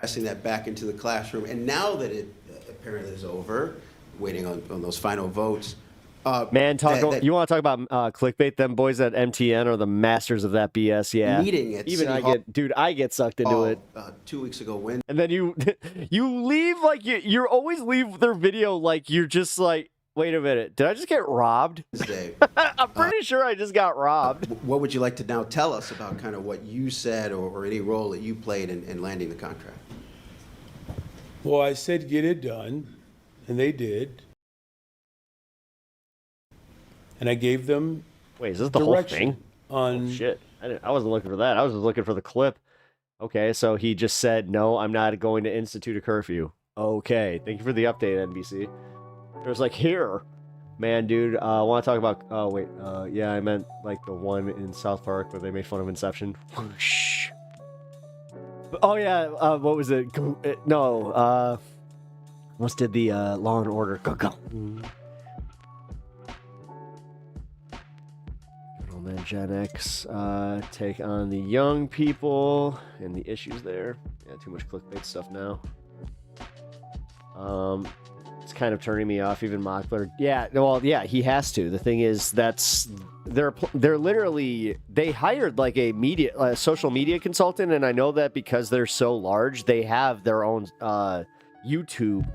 Passing that back into the classroom. And now that it apparently is over, waiting on those final votes. Man, you want to talk about clickbait? Them boys at MTN are the masters of that BS. Yeah, meeting at even City I get sucked into it. 2 weeks ago, when and then you leave like you always leave their video like you're just like, wait a minute, did I just get robbed? I'm pretty sure I just got robbed. What would you like to now tell us about kind of what you said or any role that you played in landing the contract? Well, I said get it done, and they did. And I gave them. Wait, is this the whole thing? Oh, shit, I wasn't looking for that. I was just looking for the clip. Okay, so he just said, no, I'm not going to institute a curfew. Okay, thank you for the update, NBC. It was like, here, man, dude, I want to talk about, oh, wait, yeah, I meant, like, the one in South Park where they made fun of Inception. Whoosh. Oh, yeah, what was it? No, almost did the, Law and Order. Go. Oh, man, Gen X, take on the young people and the issues there. Yeah, too much clickbait stuff now. It's kind of turning me off. Even Mockler, yeah, well, yeah, he has to. The thing is, they're literally, they hired like a social media consultant, and I know that because they're so large, they have their own YouTube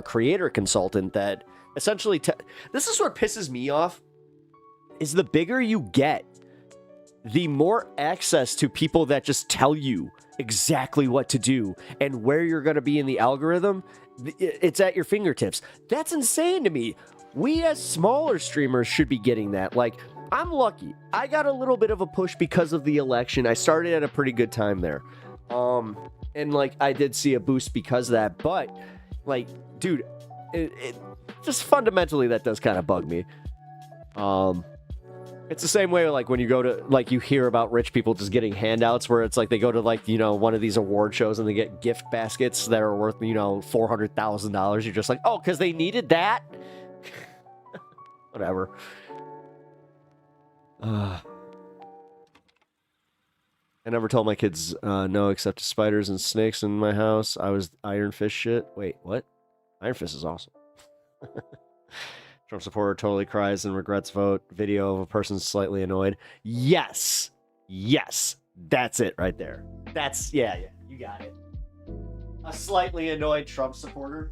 creator consultant that essentially. This is what pisses me off. Is the bigger you get, the more access to people that just tell you exactly what to do and where you're going to be in the algorithm. It's at your fingertips. That's insane to me. We as smaller streamers should be getting that. Like, I'm lucky. I got a little bit of a push because of the election. I started at a pretty good time there. And like, I did see a boost because of that. But like, dude, it just fundamentally, that does kind of bug me. It's the same way, like, when you go to, like, you hear about rich people just getting handouts where it's like they go to, like, you know, one of these award shows and they get gift baskets that are worth, you know, $400,000. You're just like, oh, because they needed that? Whatever. I never told my kids no, except to spiders and snakes in my house. I was Iron Fist shit. Wait, what? Iron Fist is awesome. Trump supporter totally cries and regrets vote. Video of a person slightly annoyed. Yes. Yes. That's it right there. That's, yeah, you got it. A slightly annoyed Trump supporter.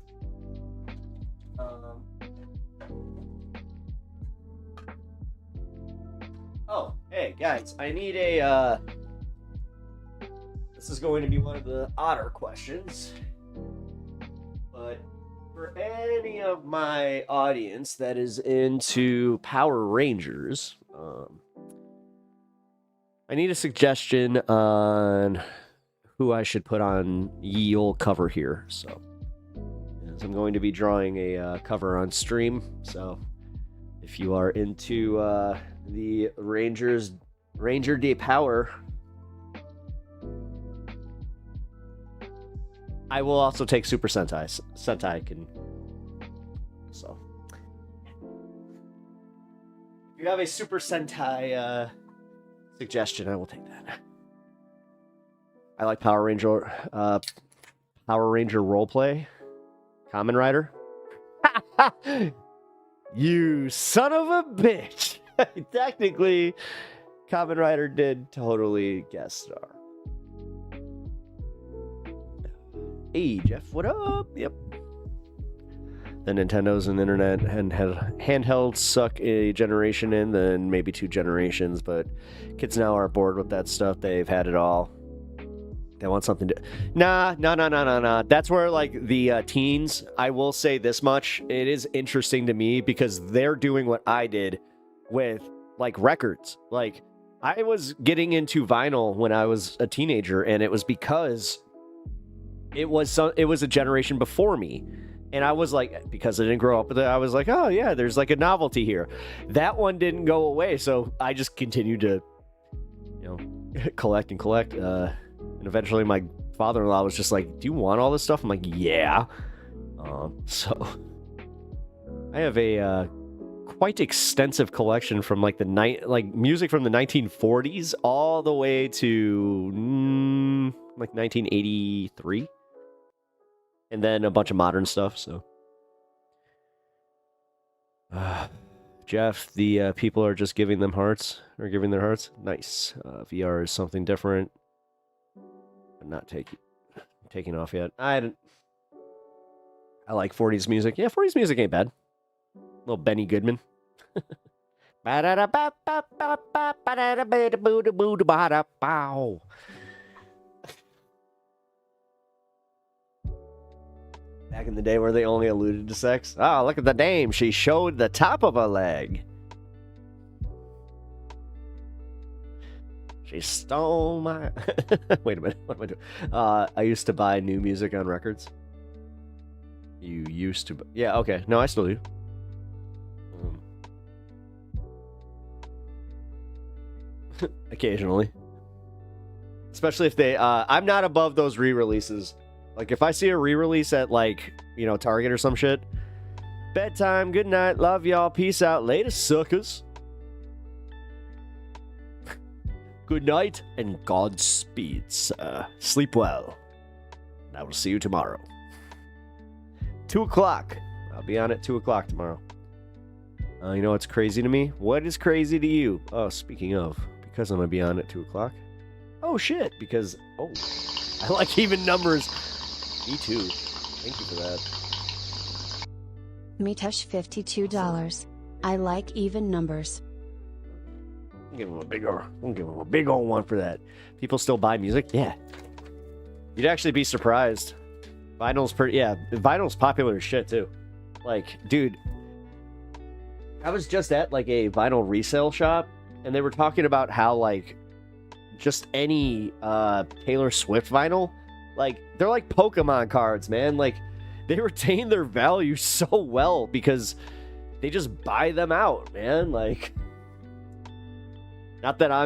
Oh, hey, guys. I need a, this is going to be one of the odder questions. But for any of my audience that is into Power Rangers, I need a suggestion on who I should put on ye old cover here. So, as I'm going to be drawing a cover on stream, so if you are into the Ranger Day Power, I will also take Super Sentai. Sentai can. So, if you have a Super Sentai suggestion, I will take that. I like Power Ranger roleplay. Kamen Rider. You son of a bitch! Technically, Kamen Rider did totally guest star. Hey, Jeff, what up? Yep. The Nintendo's and internet and handheld suck a generation in, then maybe 2 generations, but kids now are bored with that stuff. They've had it all. They want something to... Nah. That's where, like, the teens, I will say this much, it is interesting to me because they're doing what I did with, like, records. Like, I was getting into vinyl when I was a teenager, and it was because... It was a generation before me. And I was like, because I didn't grow up with it, I was like, oh yeah, there's like a novelty here. That one didn't go away, so I just continued to, you know, collect. And eventually my father-in-law was just like, do you want all this stuff? I'm like, yeah. So I have a quite extensive collection from like music from the 1940s all the way to like 1983. And then a bunch of modern stuff, so. Jeff, the people are just giving them hearts, or giving their hearts. Nice. VR is something different, but not taking off yet. I like 40s music. Yeah, 40s music ain't bad. Little Benny Goodman. Back in the day where they only alluded to sex. Oh, look at the dame. She showed the top of her leg. She stole my... Wait a minute. What am I doing? I used to buy new music on records. You used to. Yeah, okay. No, I still do. Occasionally. Especially if they, I'm not above those re-releases. Like, if I see a re-release at, like, you know, Target or some shit. Bedtime, good night, love y'all, peace out, later, suckers. Good night, and Godspeed, sir. Sleep well. I will see you tomorrow. 2 o'clock. I'll be on at 2 o'clock tomorrow. You know what's crazy to me? What is crazy to you? Oh, speaking of, because I'm going to be on at 2 o'clock. Oh, shit, because, oh, I like even numbers. Me too. Thank you for that. Mitesh $52. I like even numbers. I'll give him a big old one for that. People still buy music? Yeah. You'd actually be surprised. Vinyl's popular as shit too. Like, dude, I was just at like a vinyl resale shop and they were talking about how like just any Taylor Swift vinyl, like they're like Pokemon cards, man. Like they retain their value so well because they just buy them out, man. Like, not that I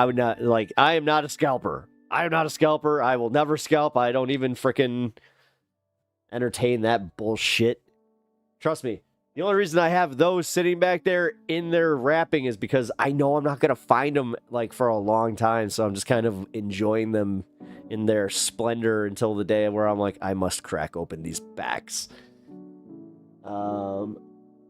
would not, like, I am not a scalper. I am not a scalper. I will never scalp. I don't even freaking entertain that bullshit. Trust me. The only reason I have those sitting back there in their wrapping is because I know I'm not going to find them like for a long time. So I'm just kind of enjoying them in their splendor until the day where I'm like, I must crack open these backs.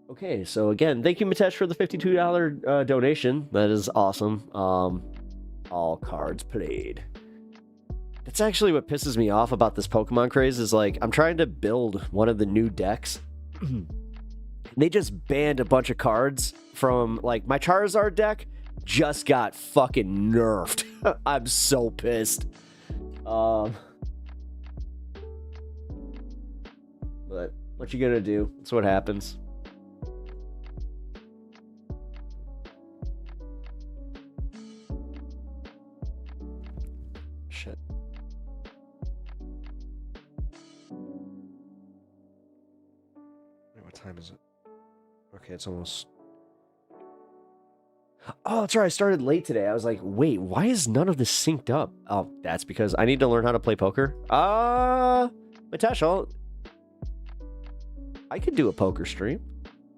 Okay, so again, thank you, Mitesh, for the $52 donation. That is awesome. All cards played. That's actually what pisses me off about this Pokemon craze is like, I'm trying to build one of the new decks. They just banned a bunch of cards from, like, my Charizard deck just got fucking nerfed. I'm so pissed. But what you gonna do? That's what happens. Shit. Wait, what time is it? Okay, it's almost... Oh, that's right. I started late today. I was like, wait, why is none of this synced up? Oh, that's because I need to learn how to play poker. Mitesh, I could do a poker stream.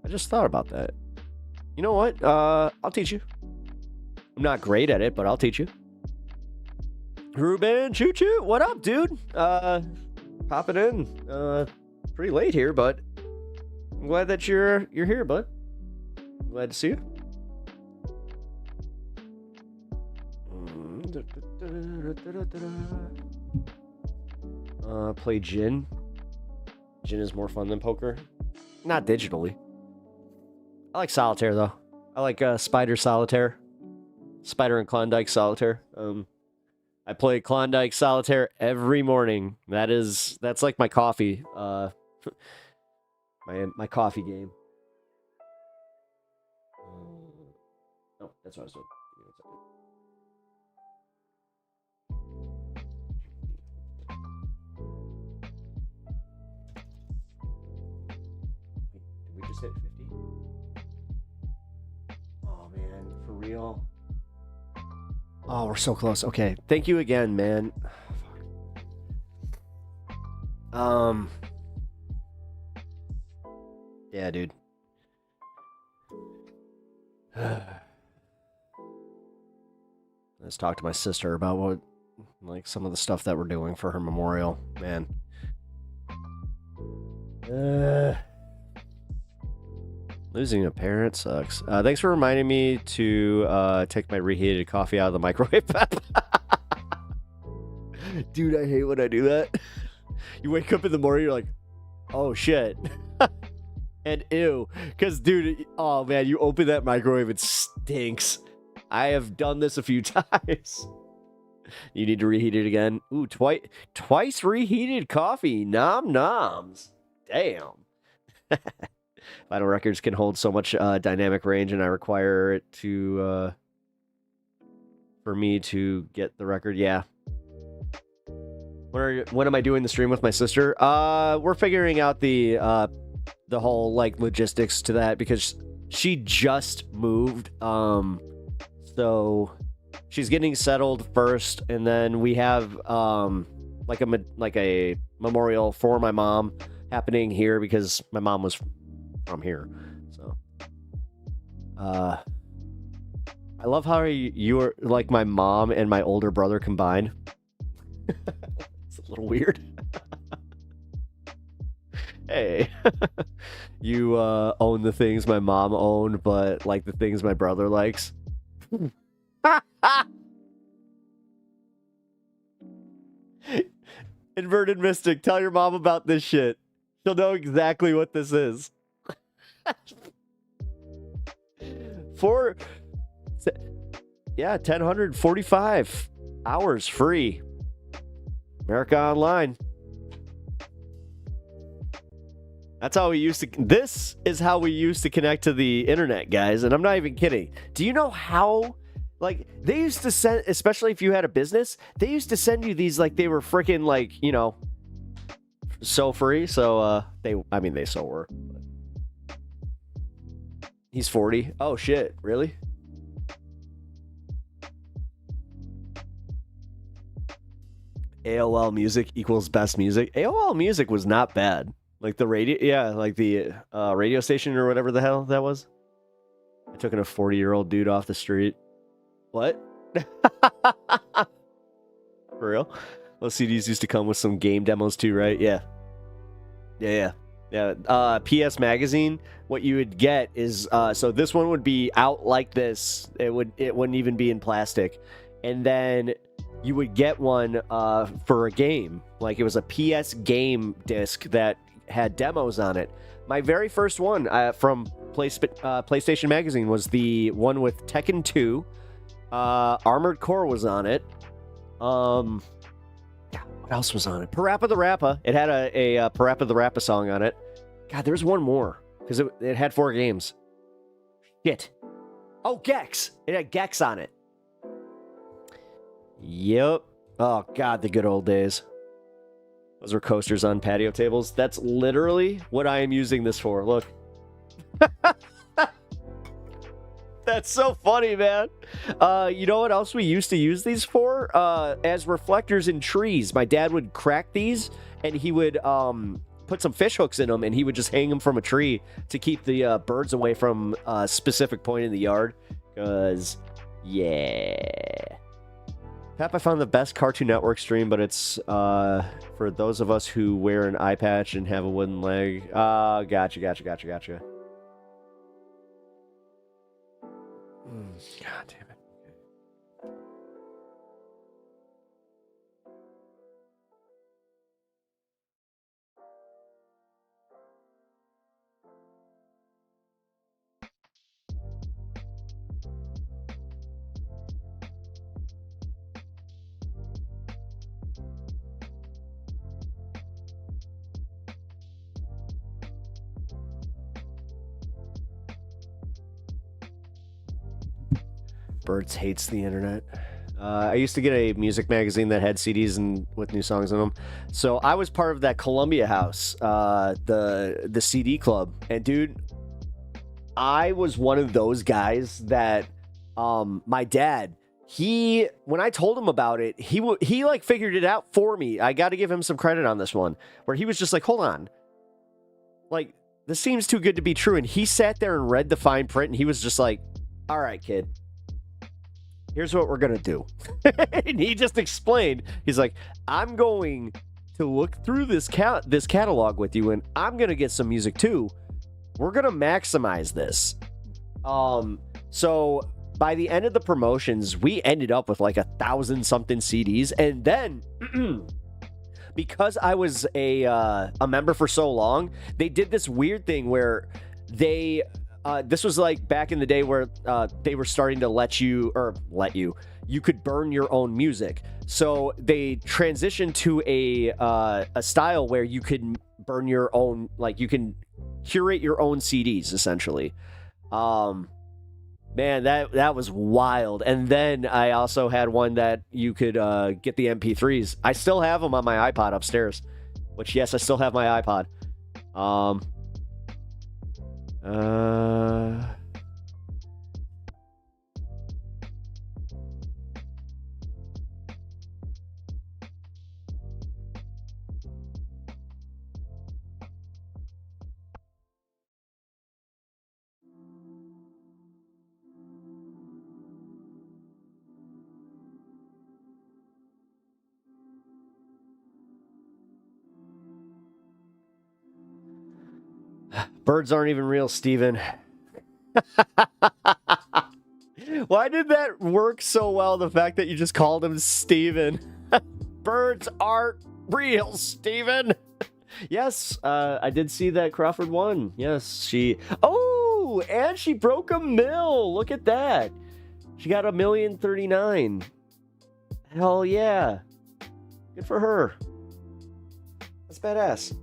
I just thought about that. You know what? I'll teach you. I'm not great at it, but I'll teach you. Ruben, choo choo. What up, dude? Popping in. Pretty late here, but I'm glad that you're here, bud. Glad to see you. Play Gin. Gin is more fun than poker. Not digitally. I like solitaire though. I like Spider Solitaire. Spider and Klondike Solitaire. I play Klondike Solitaire every morning. That's like my coffee. My coffee game. Oh, that's what I was doing. Did we just hit 50? Oh man, for real? Oh, we're so close. Okay, thank you again, man. Yeah, dude. Let's talk to my sister about what, like, some of the stuff that we're doing for her memorial, man. Losing a parent sucks. Thanks for reminding me to take my reheated coffee out of the microwave. Dude, I hate when I do that. You wake up in the morning, you're like, oh shit. And ew. Because, dude, oh man, you open that microwave, it stinks. I have done this a few times. You need to reheat it again. Ooh, twice reheated coffee. Nom noms. Damn. Vinyl records can hold so much dynamic range, and I require it to for me to get the record. Yeah. When am I doing the stream with my sister? We're figuring out the whole like logistics to that because she just moved. So she's getting settled first, and then we have like a memorial for my mom happening here because my mom was from here. So I love how you are like my mom and my older brother combined. It's a little weird. Hey, you own the things my mom owned, but like the things my brother likes. Inverted Mystic, tell your mom about this shit. She'll know exactly what this is. 1,045 hours free. America Online. That's how we used to. This is how we used to connect to the internet, guys. And I'm not even kidding. Do you know how? Like, they used to send, especially if you had a business, they used to send you these like they were freaking like, you know, so free. So they so were. He's 40. Oh shit, really? AOL Music equals best music. AOL Music was not bad. Like the radio, yeah, like the radio station or whatever the hell that was. I took in a 40-year-old dude off the street. What? For real? Those CDs used to come with some game demos too, right? Yeah. PS Magazine, what you would get is so this one would be out like this. It wouldn't even be in plastic. And then you would get one for a game. Like it was a PS game disc that had demos on it. My very first one from PlayStation Magazine was the one with Tekken 2. Armored Core was on it. What else was on it? Parappa the Rappa. It had a Parappa the Rappa song on it. God, there's one more because it had 4 games. Shit. Oh, Gex. It had Gex on it. Yep. Oh, God, the good old days. Those were coasters on patio tables. That's literally what I am using this for. Look. That's so funny, man. You know what else we used to use these for? As reflectors in trees. My dad would crack these, and he would put some fish hooks in them, and he would just hang them from a tree to keep the birds away from a specific point in the yard. Because, yeah. Pap, I found the best Cartoon Network stream, but it's for those of us who wear an eye patch and have a wooden leg. Gotcha. God damn it. Birds hates the internet. I used to get a music magazine that had CDs and with new songs in them. So I was part of that Columbia House, the CD club. And dude, I was one of those guys that my dad, when I told him about it, he like figured it out for me. I got to give him some credit on this one, where he was just like, hold on. Like, this seems too good to be true. And he sat there and read the fine print, and he was just like, all right, kid. Here's what we're going to do. And he just explained. He's like, I'm going to look through this catalog with you, and I'm going to get some music too. We're going to maximize this. So by the end of the promotions, we ended up with like 1,000-something CDs. And then because I was a member for so long, they did this weird thing where they... this was like back in the day where they were starting to you could burn your own music. So they transitioned to a style where you can burn your own, like you can curate your own CDs essentially. Man, that was wild. And then I also had one that you could get the MP3s. I still have them on my iPod upstairs. Which, yes, I still have my iPod. Birds aren't even real, Steven. Why did that work so well, the fact that you just called him Steven? Birds aren't real, Steven. Yes, I did see that Crawford won. Yes, she... Oh, and she broke $1 million. Look at that. She got $1,039,000. Hell yeah. Good for her. That's badass.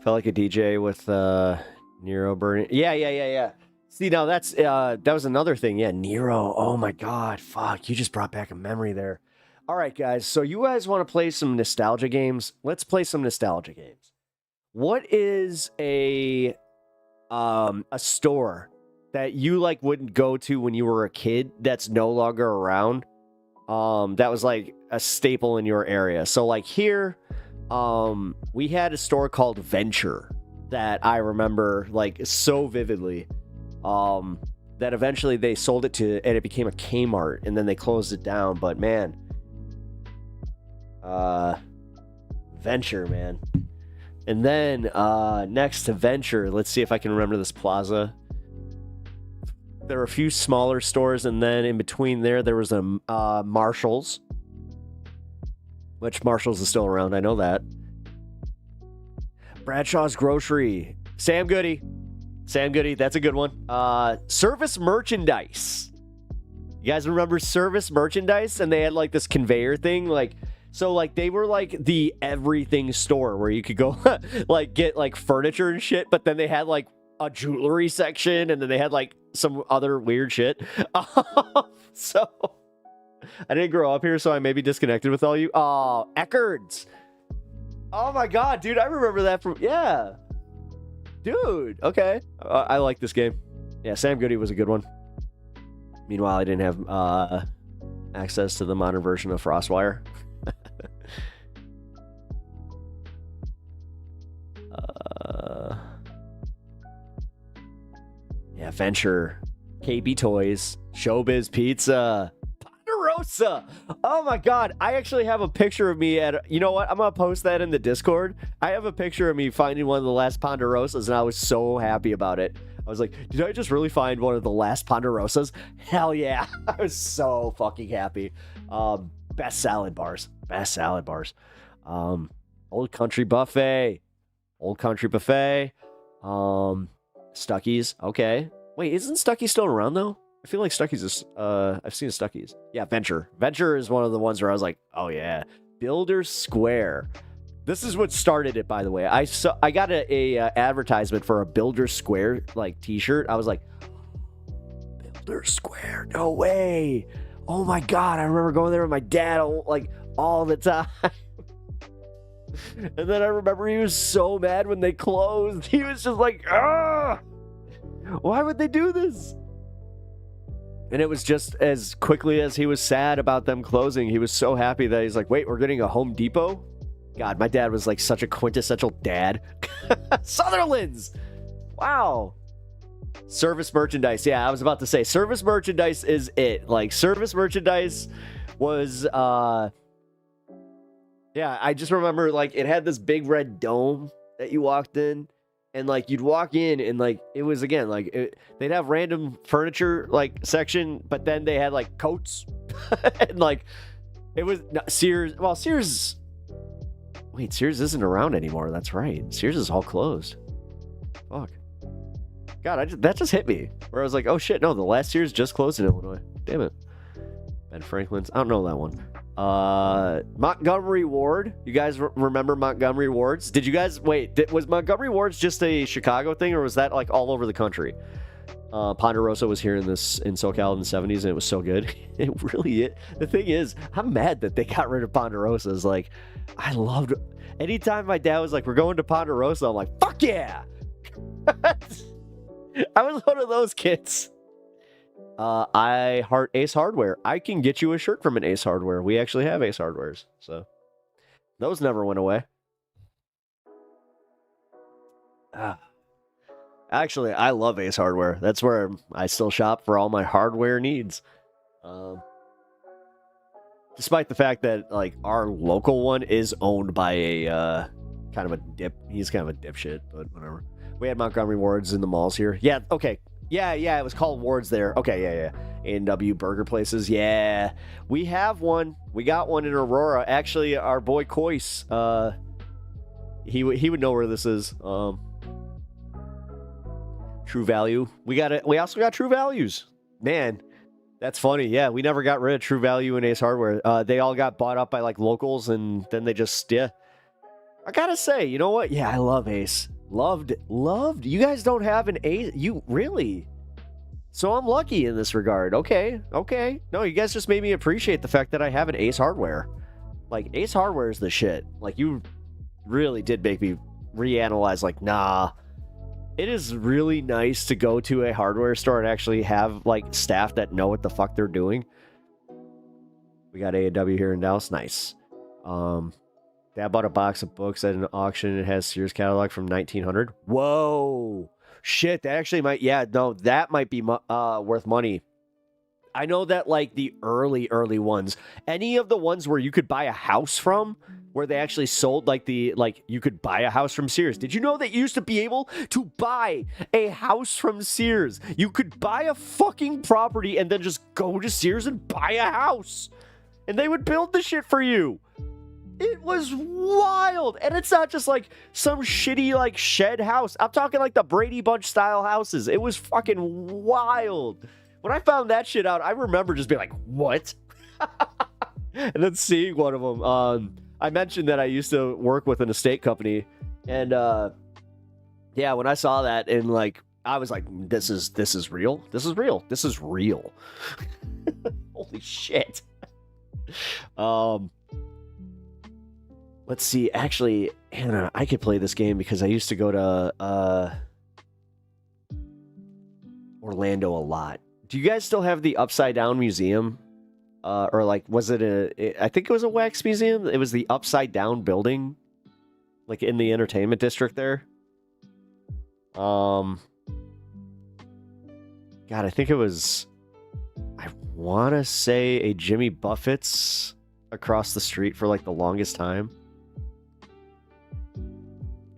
Felt like a DJ with Nero burning. Yeah. See, now that's that was another thing. Yeah, Nero. Oh my God, fuck! You just brought back a memory there. All right, guys. So you guys want to play some nostalgia games? Let's play some nostalgia games. What is a store that you like wouldn't go to when you were a kid that's no longer around? That was like a staple in your area. So like here. We had a store called Venture that I remember like so vividly. That eventually they sold it to, and it became a Kmart, and then they closed it down. But man, Venture, man. And then next to Venture, let's see if I can remember this plaza. There were a few smaller stores, and then in between there was a Marshall's. Which Marshall's is still around, I know that. Bradshaw's Grocery. Sam Goody, that's a good one. Service Merchandise. You guys remember Service Merchandise? And they had like this conveyor thing, like, so like they were like the everything store where you could go like get like furniture and shit, but then they had like a jewelry section, and then they had like some other weird shit. So I didn't grow up here, so I may be disconnected with all you. Oh, Eckerd's. Oh my God, dude, I remember that from, yeah. Dude, okay. I like this game. Yeah, Sam Goody was a good one. Meanwhile, I didn't have access to the modern version of Frostwire. Yeah, Venture, KB Toys, Showbiz Pizza, Ponderosa. Oh my God, I actually have a picture of me at, you know what, I'm gonna post that in the Discord. I have a picture of me finding one of the last Ponderosas, and I was so happy about it. I was like, did I just really find one of the last Ponderosas? Hell yeah. I was so fucking happy. Best salad bars. Old Country Buffet. Stuckey's. Okay. Wait, isn't Stuckey's still around though? I feel like Stuckey's is, I've seen Stuckey's. Yeah, Venture. Venture is one of the ones where I was like, oh yeah. Builder Square. This is what started it, by the way. I got a advertisement for a Builder Square like t-shirt. I was like, Builder Square, no way. Oh my God, I remember going there with my dad like all the time. And then I remember he was so mad when they closed. He was just like, ah, why would they do this? And it was just as quickly as he was sad about them closing, he was so happy that he's like, wait, we're getting a Home Depot? God, my dad was like such a quintessential dad. Sutherland's! Wow. Service Merchandise. Yeah, I was about to say, Service Merchandise is it. Like, Service Merchandise was, yeah, I just remember, like, it had this big red dome that you walked in. And, like, you'd walk in and, like, it was, again, like, they'd have random furniture, like, section, but then they had, like, coats. And, like, it was Sears. Well, Sears Wait, Sears isn't around anymore. That's right. Sears is all closed. Fuck. God, that just hit me. Where I was like, oh shit, no, the last Sears just closed in Illinois. Damn it. Ben Franklin's. I don't know that one. Montgomery Ward. You guys remember Montgomery Wards? Did you guys... Wait, was Montgomery Wards just a Chicago thing, or was that like all over the country? Ponderosa was here in SoCal in the 70s, and it was so good. It really is. The thing is, I'm mad that they got rid of Ponderosas. Like, I loved... Anytime my dad was like, we're going to Ponderosa, I'm like, fuck yeah! I was one of those kids. I heart Ace Hardware. I can get you a shirt from an Ace Hardware. We actually have Ace Hardwares, so those never went away. Actually, I love Ace Hardware. That's where I still shop for all my hardware needs. Despite the fact that like our local one is owned by a kind of a dip. He's kind of a dipshit, but whatever. We had Montgomery Wards in the malls here. Yeah, okay. Yeah, it was called Wards there. Okay, yeah. A&W burger places. Yeah. We have one. We got one in Aurora. Actually, our boy Coyce, he would know where this is. True Value. We also got True Values. Man, that's funny. Yeah, we never got rid of True Value and Ace Hardware. They all got bought up by like locals, and then they just I gotta say, you know what? Yeah, I love Ace. Loved. You guys don't have an Ace? You really? So I'm lucky in this regard. Okay. No, you guys just made me appreciate the fact that I have an Ace Hardware. Like, Ace Hardware is the shit. Like, you really did make me reanalyze, like, nah. It is really nice to go to a hardware store and actually have, like, staff that know what the fuck they're doing. We got A&W here in Dallas. Nice. Dad bought a box of books at an auction. It has Sears catalog from 1900. Whoa. Shit, that actually might... Yeah, no, that might be worth money. I know that, like, the early ones, any of the ones where you could buy a house from, where they actually sold, like, you could buy a house from Sears. Did you know that you used to be able to buy a house from Sears? You could buy a fucking property and then just go to Sears and buy a house. And they would build the shit for you. It was wild. And it's not just like some shitty like shed house. I'm talking like the Brady Bunch style houses. It was fucking wild. When I found that shit out, I remember just being like, what? And then seeing one of them. I mentioned that I used to work with an estate company. And yeah, when I saw that, and like, I was like, this is real. This is real. This is real. Holy shit. Let's see. Actually, Hannah, I could play this game because I used to go to Orlando a lot. Do you guys still have the Upside Down Museum? Or like, was it I think it was a wax museum. It was the Upside Down building, like in the entertainment district there. God, I think it was, I want to say a Jimmy Buffett's across the street for like the longest time.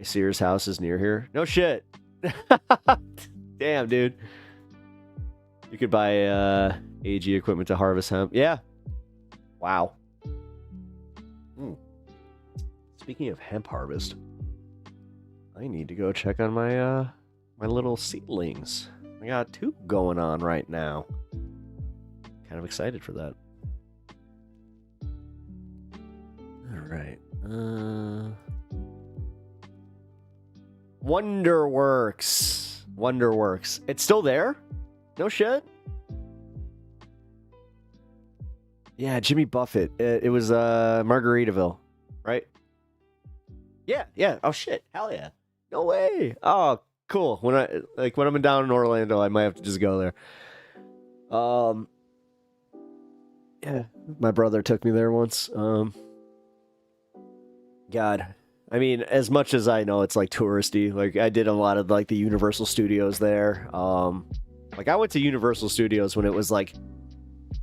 A Sears house is near here. No shit. Damn, dude. You could buy AG equipment to harvest hemp. Yeah. Wow. Speaking of hemp harvest, I need to go check on my my little seedlings. I got 2 going on right now. Kind of excited for that. All right. Wonderworks. It's still there? No shit? Yeah, Jimmy Buffett. It was Margaritaville, right? Yeah. Oh shit. Hell yeah. No way. Oh, cool. When I'm down in Orlando, I might have to just go there. Yeah, my brother took me there once. God, I mean, as much as I know it's like touristy, like I did a lot of like the Universal Studios there. Like I went to Universal Studios when it was like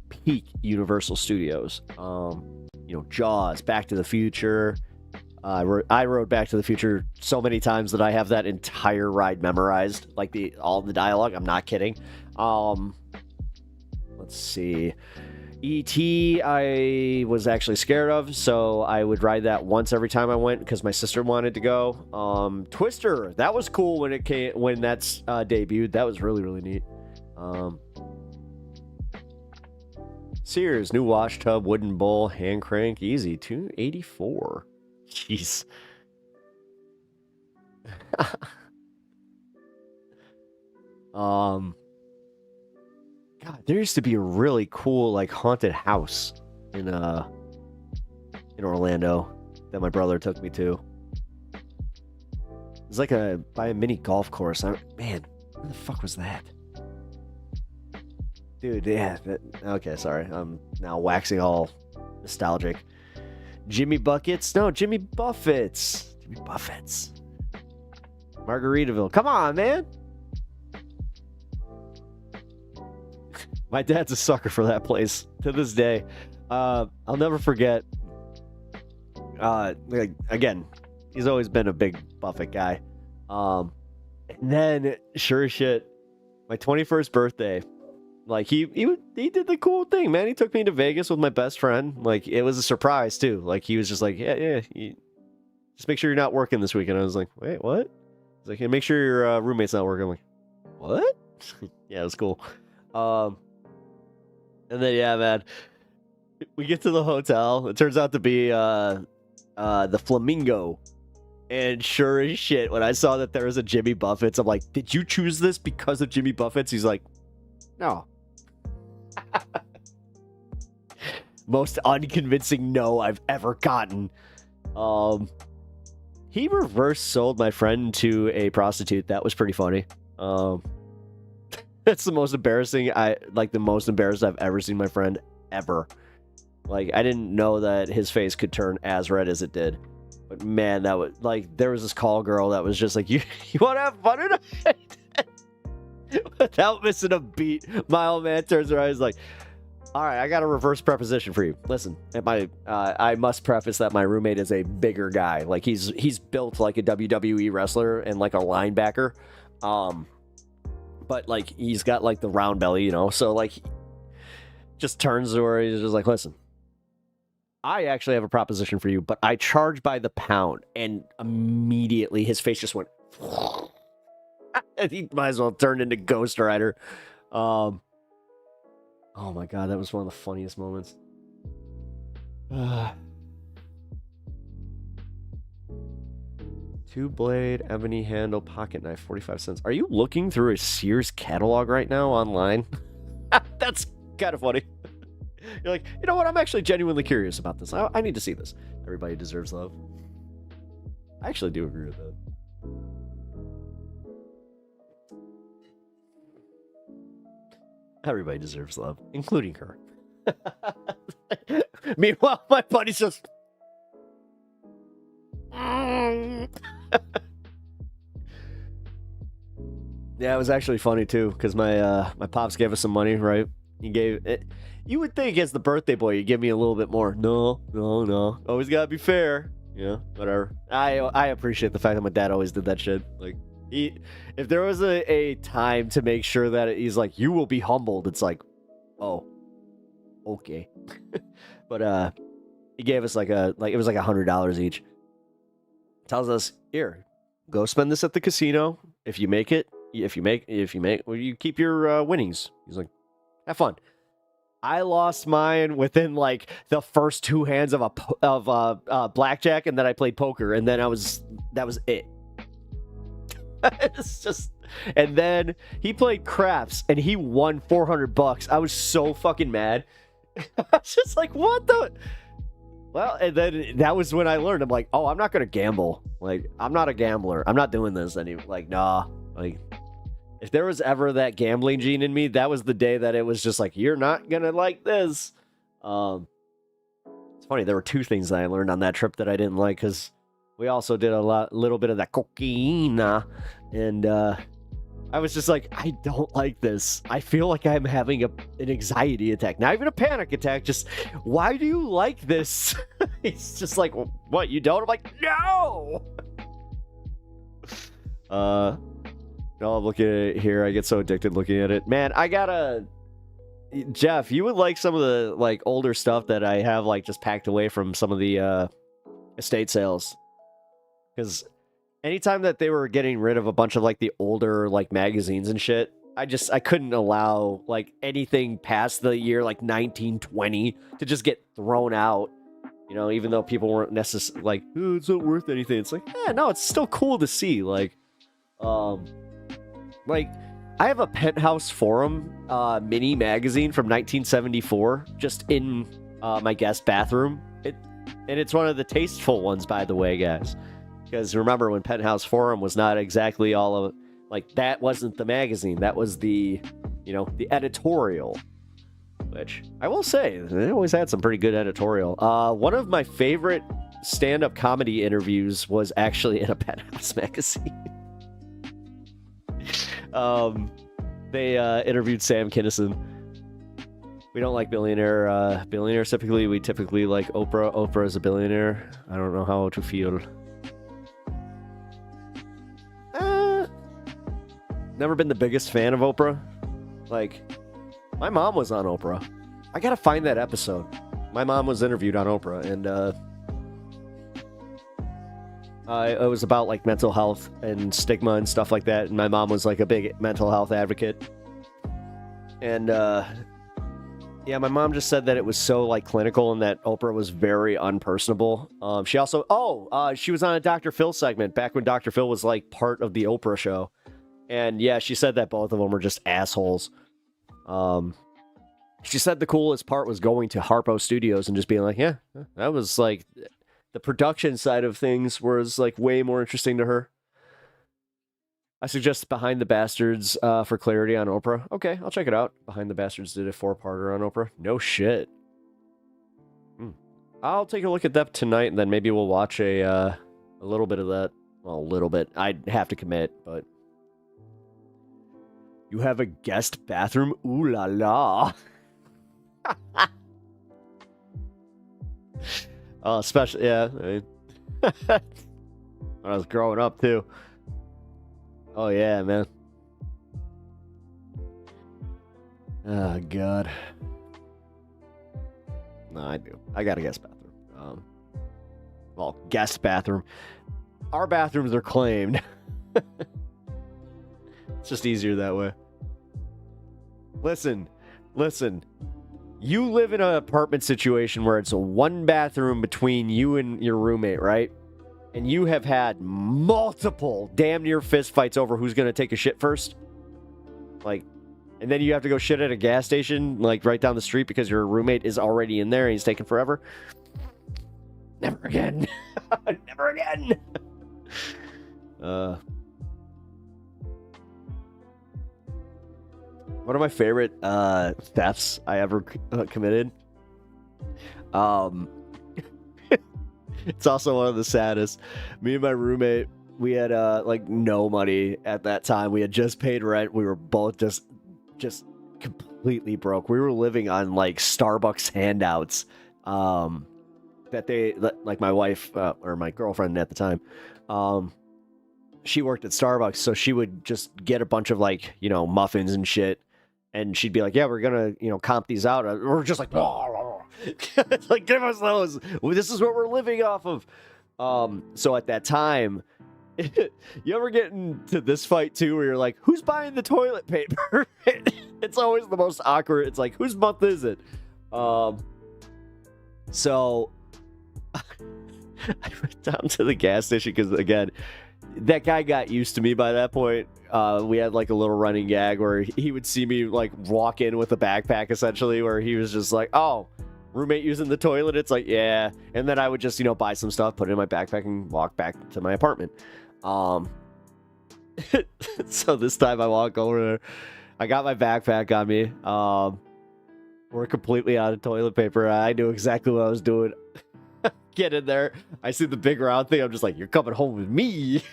peak Universal Studios. You know, Jaws, Back to the Future. I rode Back to the Future so many times that I have that entire ride memorized, like all the dialogue. I'm not kidding. Let's see. E.T. I was actually scared of, so I would ride that once every time I went because my sister wanted to go. Twister, that was cool when that's debuted. That was really, really neat. Sears, new wash tub, wooden bowl, hand crank, easy, $284. Jeez. God, there used to be a really cool like haunted house in Orlando that my brother took me to. It's like by a mini golf course. Man, where the fuck was that? Dude, yeah. Okay, sorry. I'm now waxing all nostalgic. Jimmy Buckets? No, Jimmy Buffett's. Jimmy Buffett's. Margaritaville. Come on, man. My dad's a sucker for that place to this day. I'll never forget. Again, he's always been a big Buffett guy. And then, sure as shit, my 21st birthday, like he did the cool thing, man. He took me to Vegas with my best friend. Like it was a surprise too. Like he was just like, yeah, just make sure you're not working this weekend. I was like, wait, what? He's like, hey, make sure your roommate's not working. I'm like, what? Yeah, it was cool. And then, yeah, man, we get to the hotel. It turns out to be the Flamingo. And sure as shit, when I saw that there was a Jimmy Buffett's, I'm like, did you choose this because of Jimmy Buffett's? He's like, no. Most unconvincing no I've ever gotten. He reverse sold my friend to a prostitute. That was pretty funny. That's the most embarrassing. The most embarrassed I've ever seen my friend ever. Like, I didn't know that his face could turn as red as it did. But man, that was like, there was this call girl that was just like, you want to have fun tonight? Without missing a beat, my old man turns around. He's like, all right, I got a reverse preposition for you. Listen, I must preface that my roommate is a bigger guy. Like he's built like a WWE wrestler and like a linebacker. But like he's got like the round belly, you know. So like just turns to her. He's just like, listen, I actually have a proposition for you, but I charge by the pound. And immediately his face just went. He might as well turn into Ghost Rider. Oh my god, that was one of the funniest moments. Two-blade ebony handle pocket knife, 45 cents. Are you looking through a Sears catalog right now online? That's kind of funny. You're like, you know what? I'm actually genuinely curious about this. I need to see this. Everybody deserves love. I actually do agree with that. Everybody deserves love, including her. Meanwhile, my buddy's just... Yeah, it was actually funny, too, because my pops gave us some money, right? He gave it... You would think as the birthday boy, you'd give me a little bit more. No. Always gotta be fair. Yeah, whatever. I appreciate the fact that my dad always did that shit. Like, if there was a time to make sure that he's like, you will be humbled, it's like, oh, okay. But he gave us it was like $100 each. Tells us, here, go spend this at the casino. If you make, well, you keep your winnings. He's like, have fun. I lost mine within like the first two hands of blackjack, and then I played poker, and then that was it. It's just, and then he played craps and he won $400. I was so fucking mad. I was just like, what the? Well, and then that was when I learned. I'm like, oh, I'm not gonna gamble. Like, I'm not a gambler. I'm not doing this anymore. Like, nah. Like, if there was ever that gambling gene in me, that was the day that it was just like, you're not gonna like this. It's funny. There were two things that I learned on that trip that I didn't like, because we also did a little bit of that cocaine, and I was just like, I don't like this. I feel like I'm having an anxiety attack, not even a panic attack. Just, why do you like this? He's just like, what, you don't? I'm like, no. No, I'm looking at it here. I get so addicted looking at it. Man, I gotta Jeff, you would like some of the like older stuff that I have like just packed away from some of the estate sales. Because anytime that they were getting rid of a bunch of like the older like magazines and shit, I couldn't allow like anything past the year like 1920 to just get thrown out. You know, even though people weren't necessarily like, oh, it's not worth anything. It's like, yeah, no, it's still cool to see. Like I have a Penthouse Forum mini magazine from 1974 just in my guest bathroom. And it's one of the tasteful ones, by the way, guys. Because remember when Penthouse Forum was not exactly all of, like, that wasn't the magazine. That was the, you know, the editorial. Which, I will say, they always had some pretty good editorial. One of my favorite stand-up comedy interviews was actually in a Penthouse magazine. They interviewed Sam Kinison. We don't like billionaires typically. We typically like Oprah. Oprah is a billionaire. I don't know how to feel. Never been the biggest fan of Oprah. Like, my mom was on Oprah. I gotta find that episode. My mom was interviewed on Oprah, and it was about like mental health and stigma and stuff like that. And my mom was like a big mental health advocate. And yeah, my mom just said that it was so like clinical and that Oprah was very unpersonable. She also, she was on a Dr. Phil segment back when Dr. Phil was like part of the Oprah show. And yeah, she said that both of them were just assholes. She said the coolest part was going to Harpo Studios and just being like, yeah, that was like, the production side of things was like way more interesting to her. I suggest Behind the Bastards for clarity on Oprah. Okay, I'll check it out. Behind the Bastards did a 4-parter on Oprah. No shit. I'll take a look at that tonight, and then maybe we'll watch a little bit of that. Well, a little bit. I'd have to commit, but... You have a guest bathroom? Ooh la la. Oh, especially, yeah. I mean, when I was growing up, too. Oh, yeah, man. Oh, God. No, I do. I got a guest bathroom. Well, guest bathroom. Our bathrooms are claimed. It's just easier that way. Listen. You live in an apartment situation where it's a 1-bathroom between you and your roommate, right? And you have had multiple damn near fist fights over who's going to take a shit first. Like, and then you have to go shit at a gas station, like right down the street because your roommate is already in there and he's taking forever. Never again. Never again. One of my favorite thefts I ever committed. It's also one of the saddest. Me and my roommate, we had like no money at that time. We had just paid rent. We were both just completely broke. We were living on like Starbucks handouts. Like my wife or my girlfriend at the time. She worked at Starbucks, so she would just get a bunch of like, you know, muffins and shit. And she'd be like, yeah, we're gonna, you know, comp these out. We're just like, like, give us those. This is what we're living off of. So at that time, you ever get into this fight too, where you're like, who's buying the toilet paper? It's always the most awkward. It's like, whose month is it? So I went down to the gas station because, again, that guy got used to me by that point. We had like a little running gag where he would see me like walk in with a backpack, essentially, where he was just like, oh, roommate using the toilet? It's like, yeah. And then I would just, you know, buy some stuff, put it in my backpack, and walk back to my apartment. So this time I walk over there. I got my backpack on me. We're completely out of toilet paper. I knew exactly what I was doing. Get in there. I see the big round thing. I'm just like, you're coming home with me.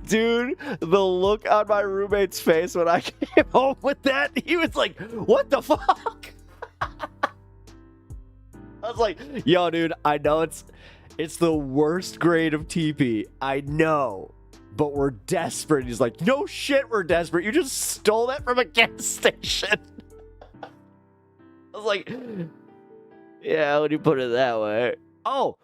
Dude, the look on my roommate's face when I came home with that, he was like, what the fuck? I was like, yo, dude, I know it's the worst grade of TP. I know. but we're desperate. He's like, no shit, we're desperate. You just stole that from a gas station. I was like, yeah, when you put it that way. Oh.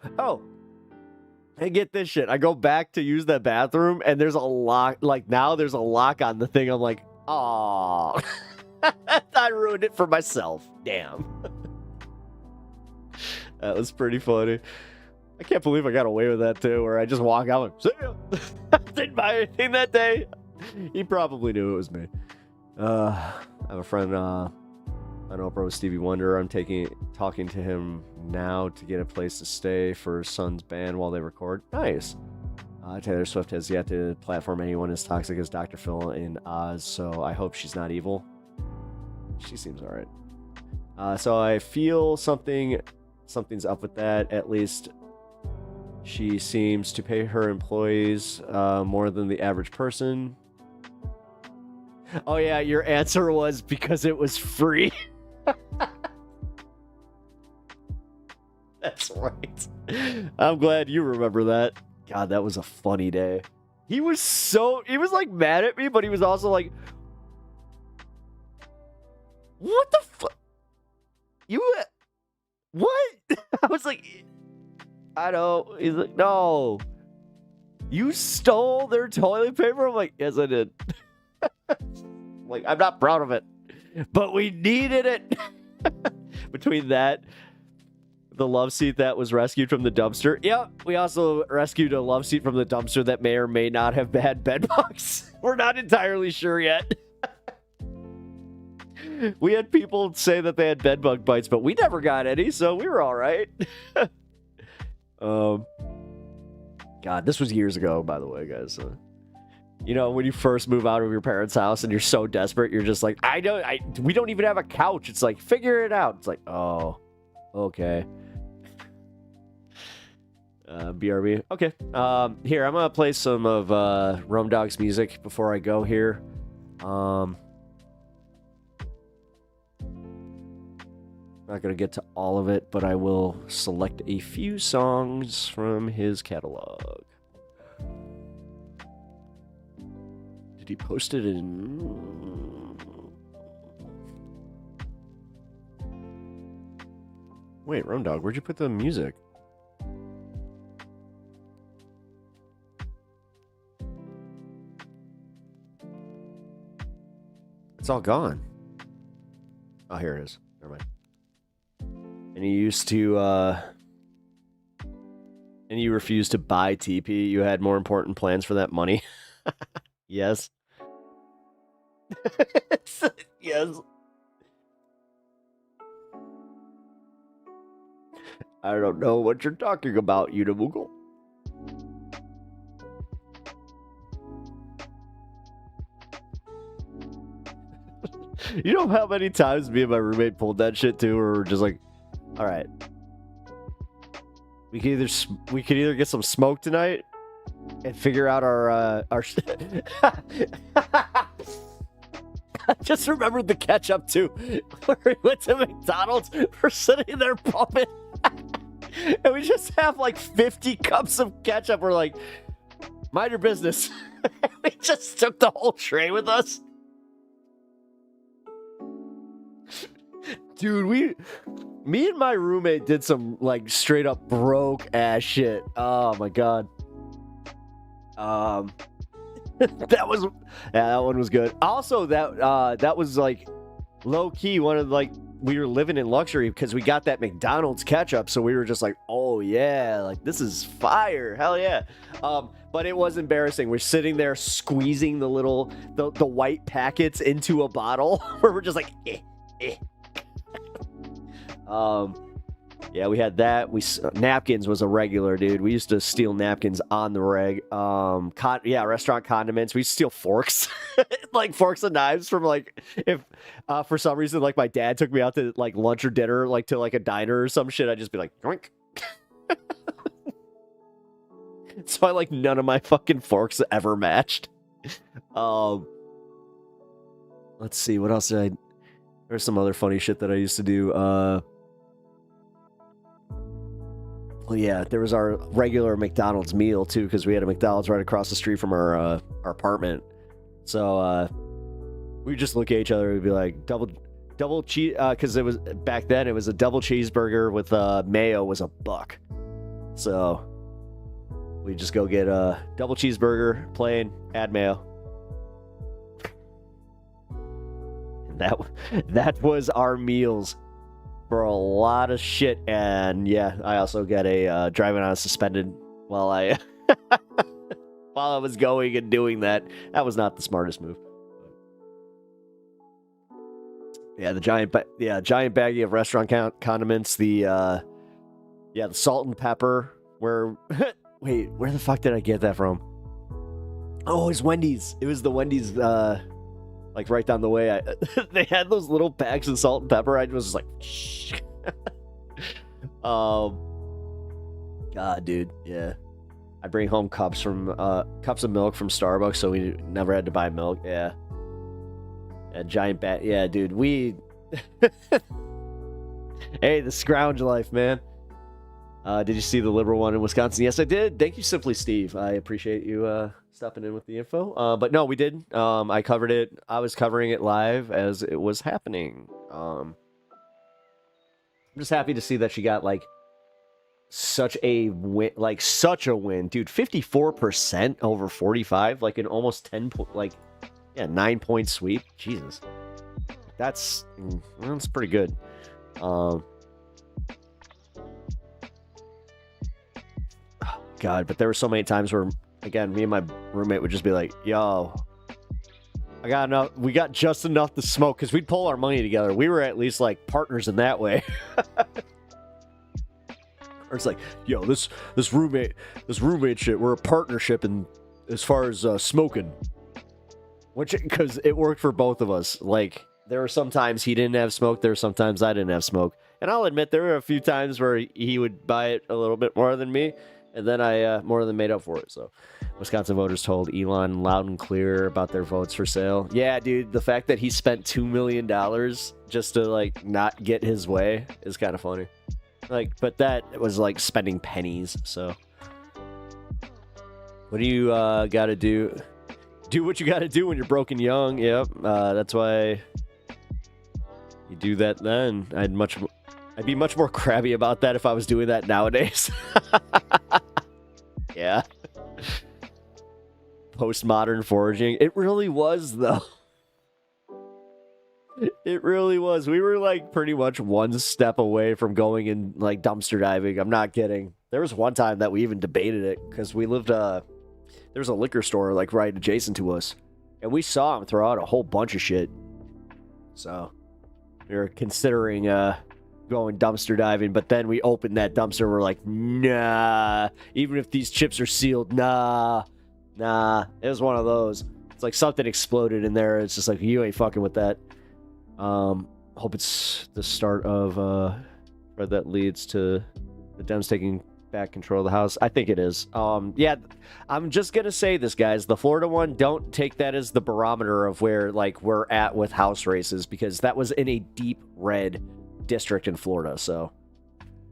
Hey, get this shit. I go back to use that bathroom, and there's a lock. Like, now there's a lock on the thing. I'm like, oh, I ruined it for myself. Damn. That was pretty funny. I can't believe I got away with that, too, where I just walk out and, see ya. Didn't buy anything that day. He probably knew it was me. I have a friend, on Oprah with Stevie Wonder. I'm talking to him now to get a place to stay for his son's band while they record. Nice. Taylor Swift has yet to platform anyone as toxic as Dr. Phil in Oz, so I hope she's not evil. She seems alright. So I feel something's up with that. At least she seems to pay her employees more than the average person. Oh yeah, your answer was because it was free. That's right. I'm glad you remember that. God, that was a funny day. He was like mad at me, but he was also like, what the fuck? What? I was like, I know. He's like, no. You stole their toilet paper? I'm like, yes, I did. Like, I'm not proud of it, but we needed it. Between that, the love seat that was rescued from the dumpster. Yep, we also rescued a love seat from the dumpster that may or may not have had bed bugs. We're not entirely sure yet. We had people say that they had bed bug bites, but we never got any, so we were all right. God, this was years ago, by the way, guys. You know, when you first move out of your parents' house and you're so desperate, you're just like, we don't even have a couch. It's like, figure it out. It's like, oh, okay. BRB. Okay. Here, I'm going to play some of Rum Dog's music before I go here. Not going to get to all of it, but I will select a few songs from his catalog. Did he post it in... Wait, Rum Dog, where'd you put the music? It's all gone. Oh, here it is. Never mind. And you used to, and you refused to buy TP. You had more important plans for that money. Yes. Yes. I don't know what you're talking about, Unimugle. You know how many times me and my roommate pulled that shit too, where we're just like, all right, we could either get some smoke tonight and figure out our I just remembered the ketchup too, where we went to McDonald's, we're sitting there pumping, and we just have like 50 cups of ketchup. We're like, mind your business. We just took the whole tray with us. Dude, me and my roommate did some like straight up broke ass shit. Oh my god. That one was good. Also, that was like low key one of like, we were living in luxury because we got that McDonald's ketchup, so we were just like, oh yeah, like this is fire, hell yeah. But it was embarrassing. We're sitting there squeezing the white packets into a bottle where we're just like, eh. Yeah, we had that. Napkins was a regular, dude. We used to steal napkins on the reg. Restaurant condiments. We used to steal forks, like forks and knives from like, if for some reason like my dad took me out to like lunch or dinner, like to like a diner or some shit, I'd just be like, drink. So like none of my fucking forks ever matched. Let's see, what else did I? There's some other funny shit that I used to do. Well, yeah, there was our regular McDonald's meal too, because we had a McDonald's right across the street from our apartment. So we just look at each other and we'd be like, double cheese, because it was back then. It was a double cheeseburger with mayo was $1. So we just go get a double cheeseburger, plain, add mayo. That was our meals for a lot of shit. And yeah, I also got a driving on a suspended while I while I was going and doing that. That was not the smartest move. Yeah, the giant baggie of restaurant condiments. The salt and pepper. Where wait, where the fuck did I get that from? Oh, it's Wendy's. It was the Wendy's. Like right down the way, they had those little packs of salt and pepper. I was just like, shh. God, dude, yeah. I bring home cups of milk from Starbucks, so we never had to buy milk. Yeah. A giant bat. Yeah, dude, we. Hey, the scrounge life, man. Did you see the liberal one in Wisconsin? Yes, I did. Thank you, Simply Steve. I appreciate you stopping in with the info. But no, we did. I covered it. I was covering it live as it was happening. I'm just happy to see that she got like such a win, dude. 54% over 45, like an almost 9-point sweep. Jesus, that's pretty good. God, but there were so many times where, again, me and my roommate would just be like, yo, I got enough. We got just enough to smoke, because we'd pull our money together. We were at least like partners in that way. Or it's like, yo, this roommate shit, we're a partnership in as far as smoking. Because it worked for both of us. Like, there were some times he didn't have smoke. There were some times I didn't have smoke. And I'll admit, there were a few times where he would buy it a little bit more than me. And then I more than made up for it. So Wisconsin voters told Elon loud and clear about their votes for sale. Yeah, dude, the fact that he spent $2 million just to like not get his way is kind of funny. Like, but that was like spending pennies. So what do you got to do? Do what you got to do when you're broke and young. Yep. That's why you do that then. I'd be much more crabby about that if I was doing that nowadays. Yeah. Postmodern foraging. It really was, though. It really was. We were like pretty much one step away from going and like dumpster diving. I'm not kidding. There was one time that we even debated it because we lived, there was a liquor store like right adjacent to us. And we saw him throw out a whole bunch of shit. So we were considering, going dumpster diving, but then we opened that dumpster. We're like, nah, even if these chips are sealed, nah. It was one of those. It's like something exploded in there. It's just like, you ain't fucking with that. Hope it's the start of where that leads to the Dems taking back control of the House. I think it is. Yeah, I'm just gonna say this, guys. The Florida one, don't take that as the barometer of where like we're at with House races, because that was in a deep red district in Florida. So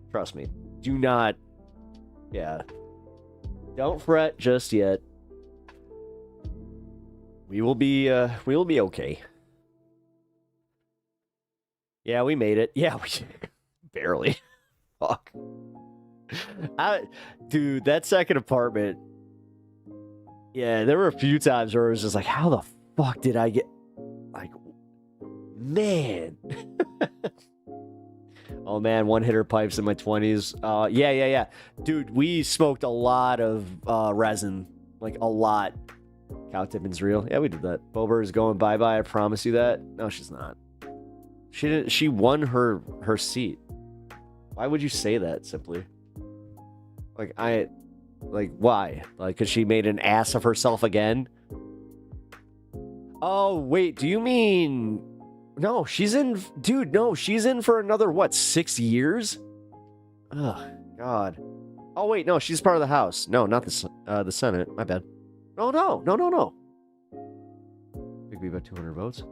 trust me, do not, don't fret just yet. We will be okay. Yeah, we made it. Yeah, we barely. Fuck. Dude, that second apartment. Yeah, there were a few times where it was just like, how the fuck did I get, like, man. Oh man, one-hitter pipes in my 20s. Yeah. Dude, we smoked a lot of resin. Like, a lot. Cow tipping's real. Yeah, we did that. Bober is going bye-bye, I promise you that. No, she's not. She didn't. She won her seat. Why would you say that, simply? Like, why? Like, because she made an ass of herself again? Oh, wait, do you mean... No, she's in... Dude, no, she's in for another, what, 6 years? Ugh, God. Oh, wait, no, she's part of the House. No, not the Senate. My bad. No. Big B about 200 votes.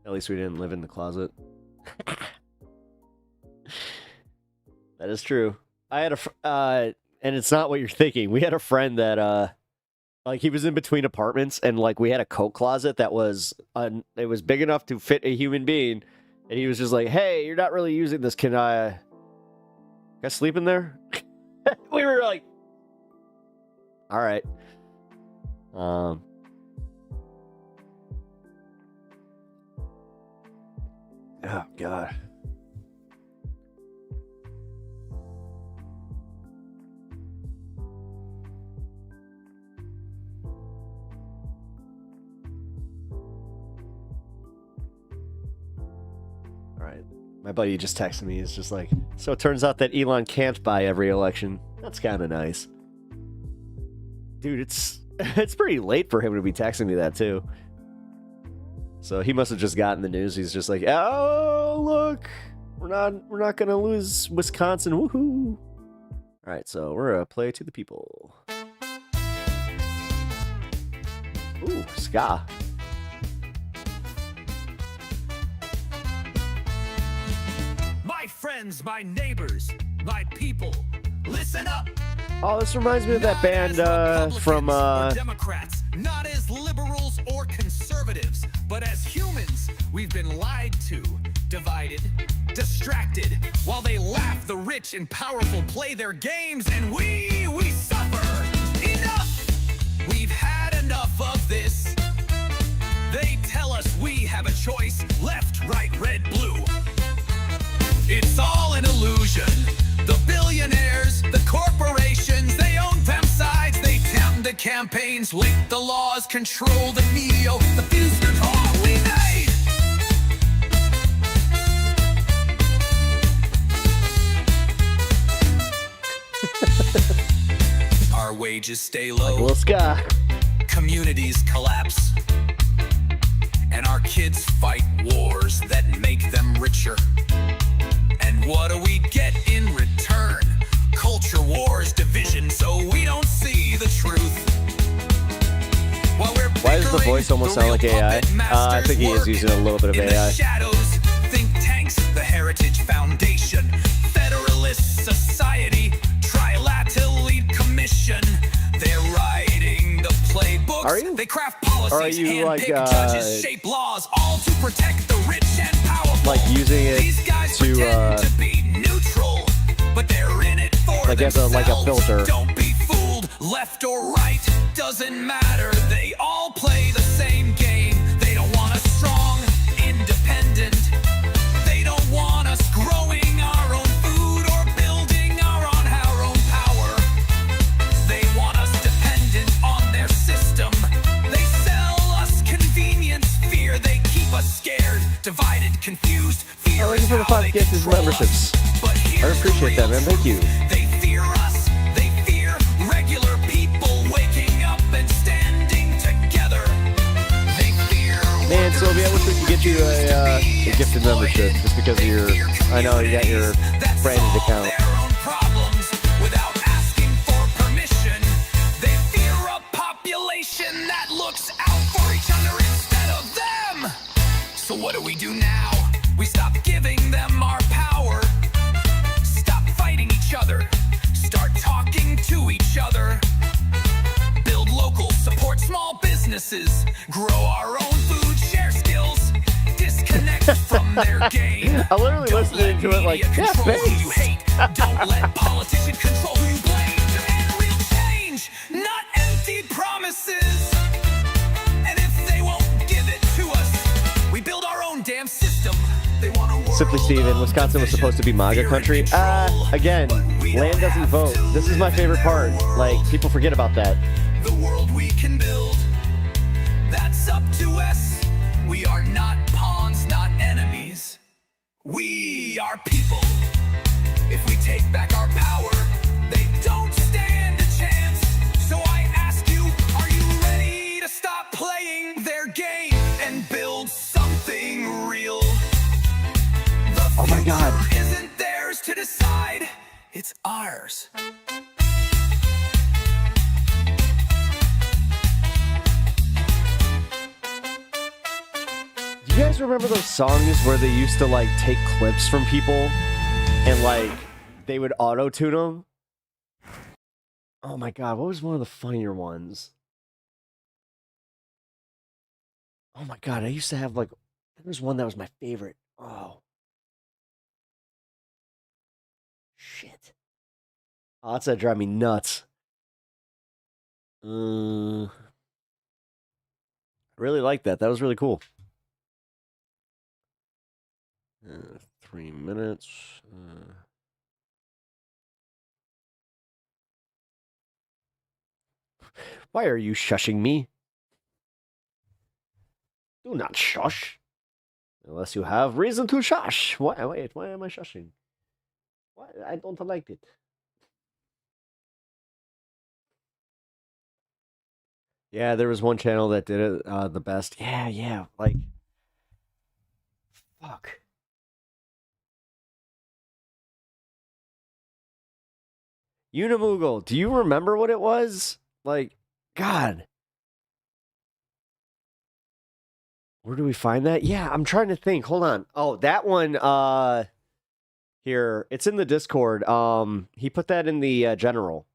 At least we didn't live in the closet. That is true. I had and it's not what you're thinking. We had a friend that, like, he was in between apartments, and like we had a coat closet that was, it was big enough to fit a human being, and he was just like, "Hey, you're not really using this. Can I sleep in there?" We were like, "All right." Oh God. All right. My buddy just texted me. It's just like, so it turns out that Elon can't buy every election. That's kind of nice. Dude, it's pretty late for him to be texting me that too. So he must have just gotten the news. He's just like, "Oh, look, we're not gonna lose Wisconsin. Woohoo!" All right, so we're gonna play to the people. Ooh, ska. My friends, my neighbors, my people, listen up. Oh, this reminds me of that band from Democrats, not as liberals or conservatives, but as humans, we've been lied to, divided, distracted, while they laugh, the rich and powerful play their games, and we suffer. Enough! We've had enough of this. They tell us we have a choice, left, right, red, blue. It's all an illusion. The billionaires, the corporations, they own them sides. They tempt the campaigns, link the laws, control the media. The future's all we need. Our wages stay low. Let's go. Communities collapse. And our kids fight wars that make them richer. And what do we get in return? Culture wars, division, so we don't see the truth. Why does the voice almost sound like AI? I think he is using a little bit of in AI. the shadows, think tanks, the Heritage Foundation, Federalist Society, Trilateral Commission. They're writing the playbooks. Are you? They craft policies, Or are you like judges, shape laws, all to protect the rich and powerful. like using it These guys to pretend to be neutral, but they're in it for like as a filter? Don't be fooled, left or right, doesn't matter. They all play the same game. They don't want us strong, independent. They don't want us growing our own food or building our own power. They want us dependent on their system. They sell us convenience, fear. They keep us scared, divided, confused. Fear Thank you for the 5 gifts and memberships. I appreciate that, man. Thank you. They fear us. They fear regular people waking up and standing together. They fear. Man, Sylvia, I wish we could get you a gifted membership just because of your. I know you got your branded account. Problems without asking for permission. They fear a population that looks out for each other instead of them. So what do we do now? We stop giving them our power. Stop fighting each other. Start talking to each other. Build local, support small businesses. Grow our own food, share skills. Disconnect from their game. I literally listening to it like, yeah, Control who you thanks. hate. Don't let politicians control who you blame. And real change, not empty promises. And if they won't give it to us, we build our own damn system. They want a world. Simply Steven, Wisconsin was supposed to be MAGA country. Again, land doesn't vote. This is my favorite part. Like, people forget about that. The world we can build, that's up to us. We are not pawns, not enemies. We are people. If we take back our power, they don't stand a chance. So I ask you, are you ready to stop playing their game and build something real? The Oh my God. future isn't theirs to decide, it's ours. Do you guys remember those songs where they used to like take clips from people and like they would auto-tune them. Oh my god, what was one of the funnier ones? Oh my god, I used to have like, there was one that was my favorite. Oh. Shit. Oh, that's that drive me nuts. I really like that. That was really cool. 3 minutes. Why are you shushing me? Do not shush. Unless you have reason to shush. Wait, why am I shushing? Why? I don't like it. Yeah, there was one channel that did it the best. Yeah, like... Fuck. Unimoogle, do you remember what it was? Like, God. Where do we find that? Yeah, I'm trying to think. Hold on. Oh, that one, here. It's in the Discord. He put that in the general.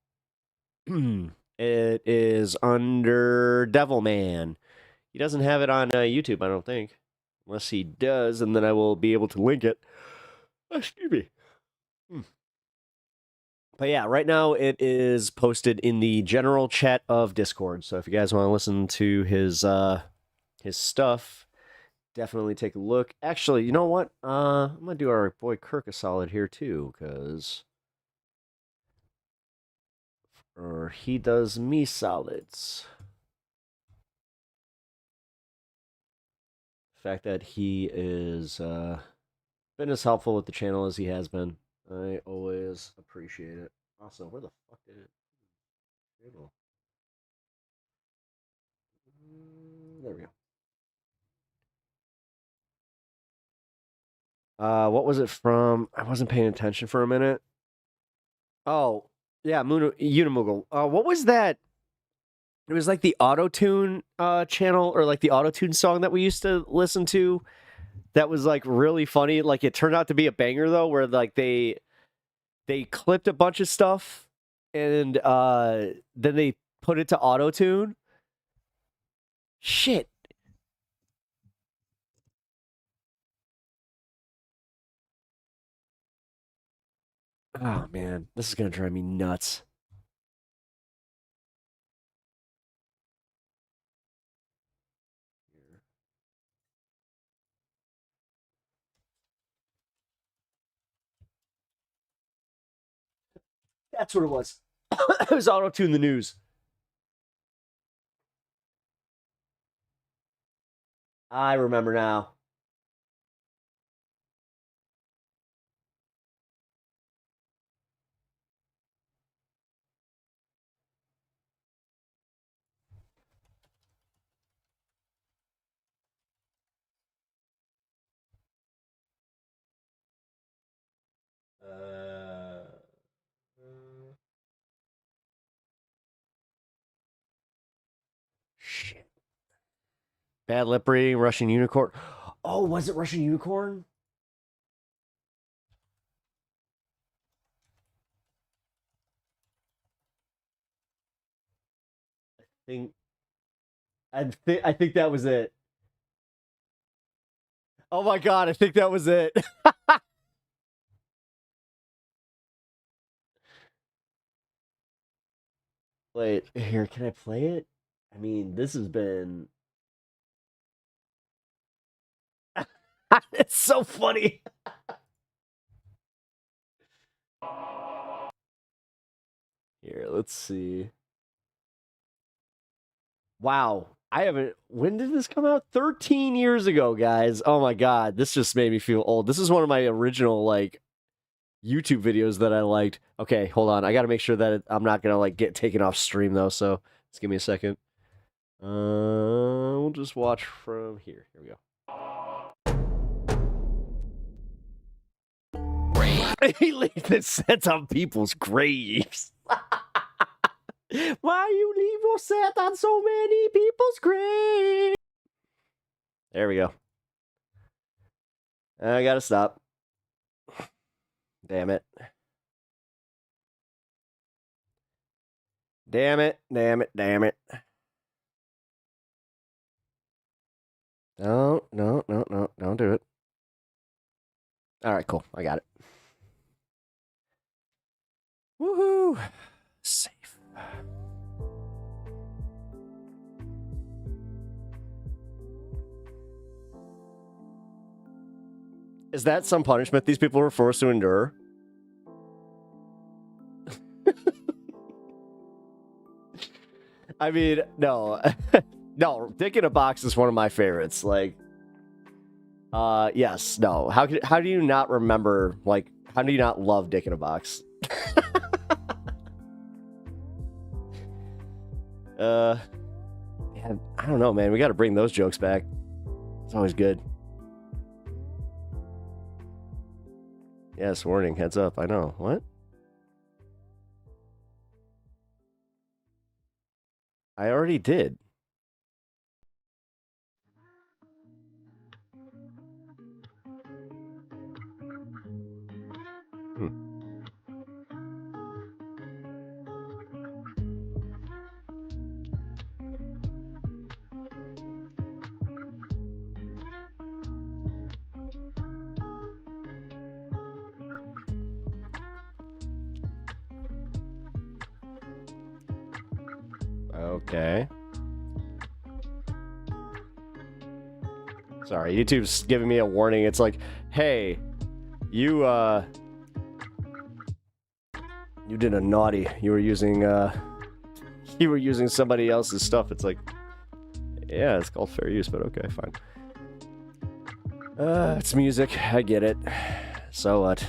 It is under Devilman. He doesn't have it on YouTube, I don't think. Unless he does, and then I will be able to link it. Excuse me. But yeah, right now it is posted in the general chat of Discord. So if you guys want to listen to his stuff, definitely take a look. Actually, you know what? I'm gonna do our boy Kirk a solid here too, because he does me solids. The fact that he is been as helpful with the channel as he has been, I always appreciate it. Also, where the fuck did it? There we go. What was it from? I wasn't paying attention for a minute. Oh, yeah, Unimoogle. What was that? It was like the auto-tune channel, or like the auto-tune song that we used to listen to. That was like really funny. Like it turned out to be a banger though, where like they clipped a bunch of stuff and then they put it to auto-tune. Shit. Oh man, this is gonna drive me nuts. That's what it was. It was auto-tune the news. I remember now. Shit. Bad lip reading, Russian unicorn. Oh, was it Russian unicorn? I think that was it. Oh my god, I think that was it. Wait, here, can I play it? I mean, this has been... It's so funny. Here, let's see. Wow. I haven't... When did this come out? 13 years ago, guys. Oh my god, this just made me feel old. This is one of my original, like, YouTube videos that I liked. Okay, hold on. I gotta make sure that I'm not gonna, like, get taken off stream, though, so just give me a second. We'll just watch from here. Here we go. He leaves it set on people's graves. Why you leave your set on so many people's graves? There we go. I gotta stop. Damn it. Damn it. Damn it. Damn it. No, no, no, no. Don't do it. All right, cool. I got it. Woohoo. Safe. Is that some punishment these people were forced to endure? I mean, no. No, Dick in a Box is one of my favorites. Like, yes, no. How do you not remember, like, how do you not love Dick in a Box? Yeah, I don't know, man. We got to bring those jokes back. It's always good. Yes, warning, heads up. I know. What? I already did. Okay. Sorry, YouTube's giving me a warning. It's like, hey, you did a naughty. You were using somebody else's stuff. It's like, yeah, it's called fair use, but okay, fine. It's music. I get it. So what?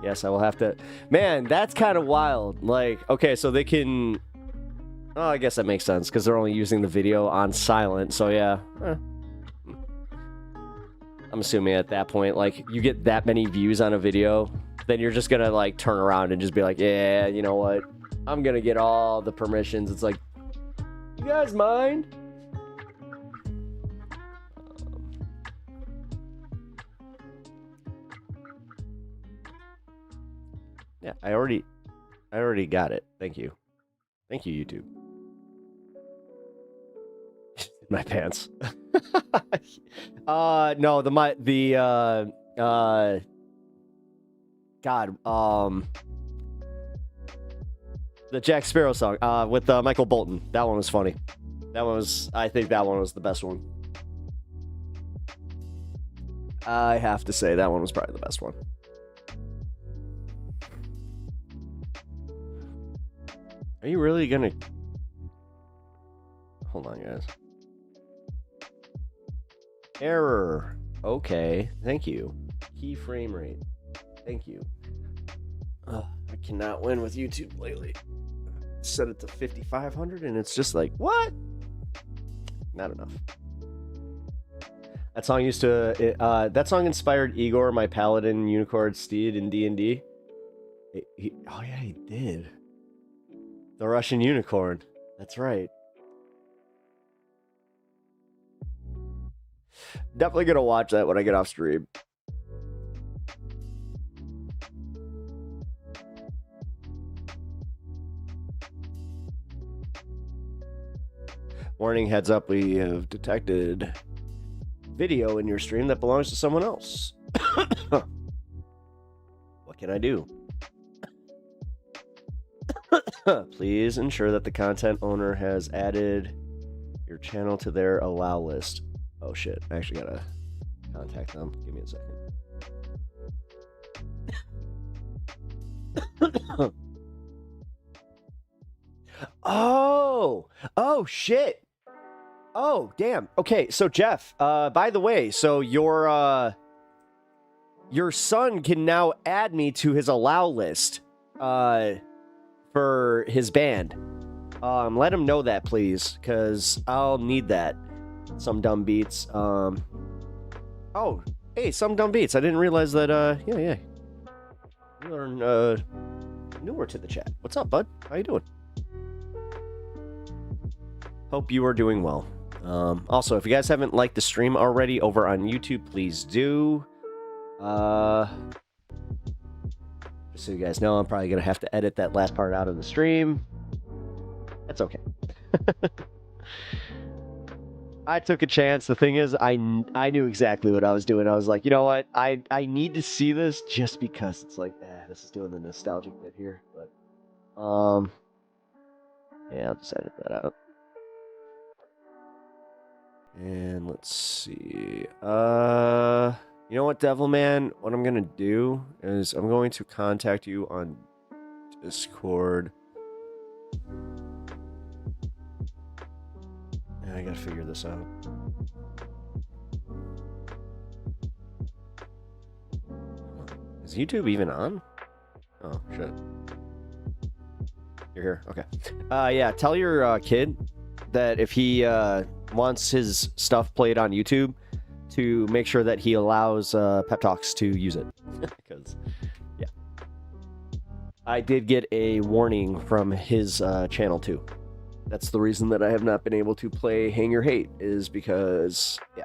Yes, I will have to. Man, that's kind of wild. Like, okay, so they can. Oh, I guess that makes sense because they're only using the video on silent. So yeah. I'm assuming at that point, like, you get that many views on a video, then you're just gonna, like, turn around and just be like, yeah, you know what? I'm gonna get all the permissions. It's like, you guys mind? Yeah, I already got it. Thank you. Thank you, YouTube. My pants. No, the Jack Sparrow song, with Michael Bolton. That one was funny. I think that one was the best one. I have to say that one was probably the best one. Are you really gonna... Hold on, guys. Error. Okay. Thank you. Key frame rate. Thank you. I cannot win with YouTube lately. Set it to 5,500 and it's just like, what? Not enough. That song used to... that song inspired Igor, my paladin unicorn steed in D&D. Oh yeah, he did. The Russian unicorn. That's right. Definitely gonna watch that when I get off stream. Warning, heads up, we have detected video in your stream that belongs to someone else. What can I do? Please ensure that the content owner has added your channel to their allow list. Oh shit, I actually gotta contact them. Give me a second. Oh shit. Oh, damn. Okay, so Jeff, by the way, so your son can now add me to his allow list for his band. Let him know that, please, because I'll need that. Some Dumb Beats. Oh, hey, Some Dumb Beats. I didn't realize that, yeah. You are newer to the chat. What's up, bud? How you doing? Hope you are doing well. Also, if you guys haven't liked the stream already over on YouTube, please do. Just so you guys know, I'm probably going to have to edit that last part out of the stream. That's okay. I took a chance. The thing is, I knew exactly what I was doing. I was like, you know what? I need to see this just because it's like, this is doing the nostalgic bit here. But, yeah, I'll just edit that out. And let's see. You know what, Devilman? What I'm gonna do is I'm going to contact you on Discord. I gotta figure this out. Is YouTube even on? Oh, shit. You're here. Okay. Yeah, tell your kid that if he wants his stuff played on YouTube, to make sure that he allows Pep Talks to use it. Because, yeah. I did get a warning from his channel, too. That's the reason that I have not been able to play Hang Your Hate, is because, yeah,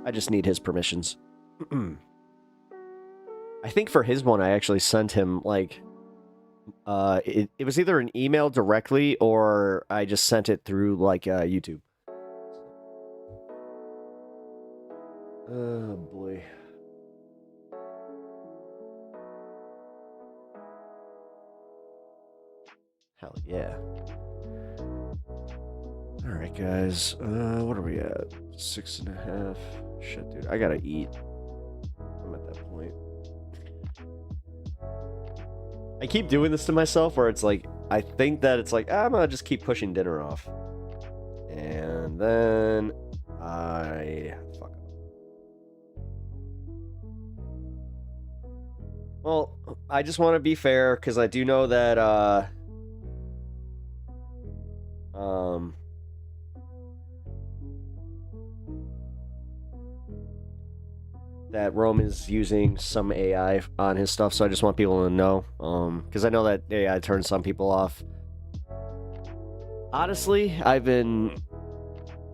I just need his permissions. I think for his one, I actually sent him, like, it was either an email directly, or I just sent it through, like, YouTube. Oh, boy. Hell yeah. Alright, guys. What are we at? 6.5. Shit, dude. I gotta eat. I'm at that point. I keep doing this to myself where it's like, I think that it's like, I'm gonna just keep pushing dinner off. And then I fuck up. Well, I just want to be fair because I do know that that Rome is using some AI on his stuff, so I just want people to know, because I know that AI turns some people off. Honestly, I've been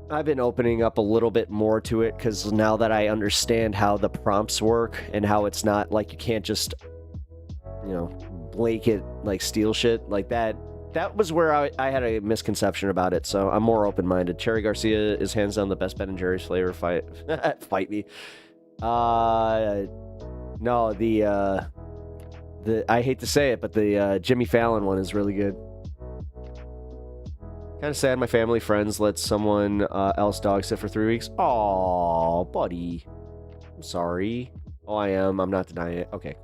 opening up a little bit more to it, because now that I understand how the prompts work and how it's not like you can't just, you know, blanket like steal shit like that. That was where I had a misconception about it, so I'm more open-minded. Cherry Garcia is hands down the best Ben & Jerry's flavor. Fight me. No, the I hate to say it, but the Jimmy Fallon one is really good. Kind of sad my family friends let someone else dog sit for 3 weeks. Aw, buddy. I'm sorry. Oh, I am. I'm not denying it. Okay.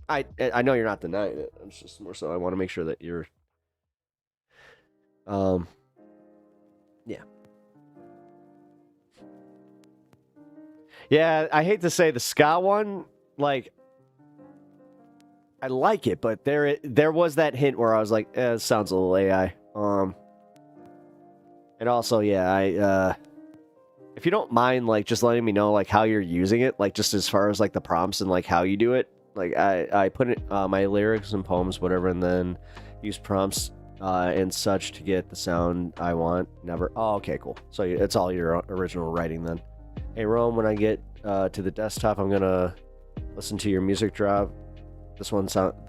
I know you're not denying it. It's just more so I want to make sure that you're... Yeah. Yeah, I hate to say the ska one, like, I like it, but there was that hint where I was like, it sounds a little AI. And also, yeah, if you don't mind, like, just letting me know, like, how you're using it, like, just as far as, like, the prompts and, like, how you do it. Like, I put it, my lyrics and poems, whatever, and then use prompts and such to get the sound I want. Never. Oh, okay, cool. So it's all your original writing then. Hey, Rome, when I get to the desktop, I'm gonna listen to your music drop. The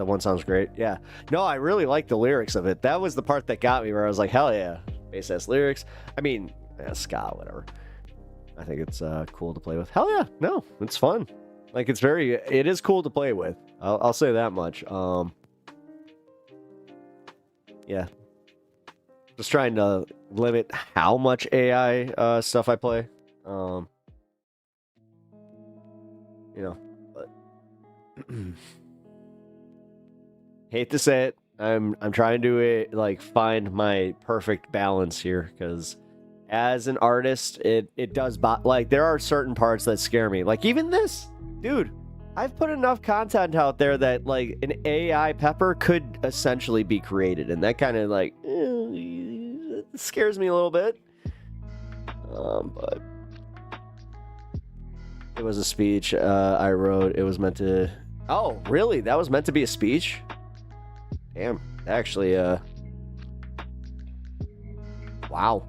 one sounds great. Yeah. No, I really like the lyrics of it. That was the part that got me, where I was like, hell yeah, bass ass lyrics. I mean, ska, whatever. I think it's cool to play with. Hell yeah, no, it's fun. Like, it is cool to play with. I'll say that much. Yeah. Just trying to limit how much AI stuff I play. You know, but hate to say it, I'm trying to find my perfect balance here, because as an artist, it does like there are certain parts that scare me. Like even this, dude, I've put enough content out there that like an AI pepper could essentially be created, and that kind of like scares me a little bit. But it was a speech I wrote. It was meant to... Oh, really? That was meant to be a speech? Damn. Actually, wow.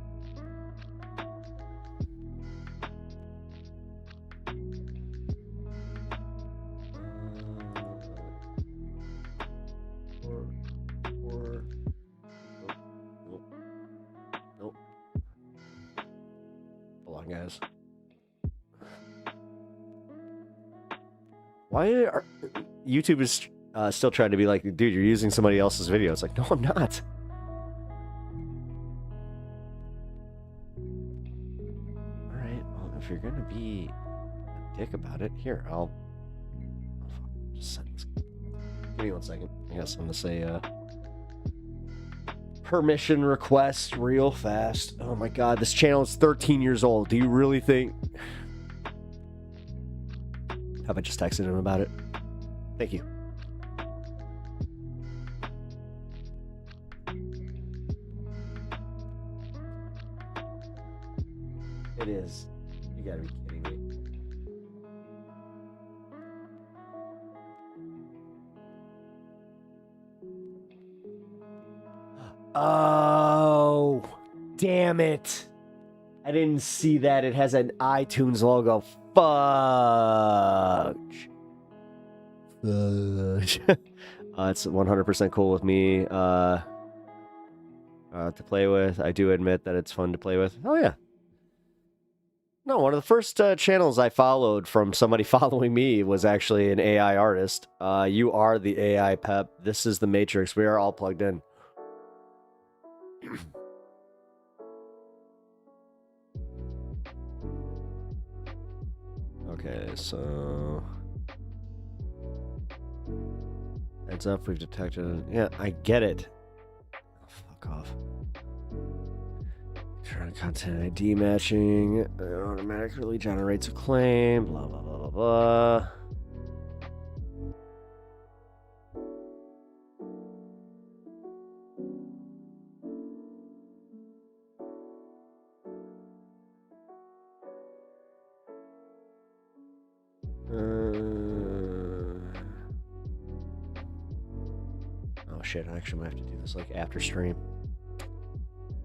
on, guys. Why are YouTube is still trying to be like, dude, you're using somebody else's video? It's like, no, I'm not. All right, well, if you're gonna be a dick about it, here, I'll just send this. Give me 1 second. I got something to say. Permission request real fast. Oh my god, this channel is 13 years old. Do you really think? Have I just texted him about it? Thank you. It is. You gotta be kidding me. Oh, damn it. I didn't see that. It has an iTunes logo. Fudge. Fudge. It's 100% cool with me to play with. I do admit that it's fun to play with. Oh, yeah. No, one of the first channels I followed from somebody following me was actually an AI artist. You are the AI Pep. This is the Matrix. We are all plugged in. Okay, so heads up, we've detected. Yeah, I get it. Oh, fuck off. Trying content ID matching. It automatically generates a claim. Blah blah blah blah blah. Oh shit, I actually might have to do this like after stream.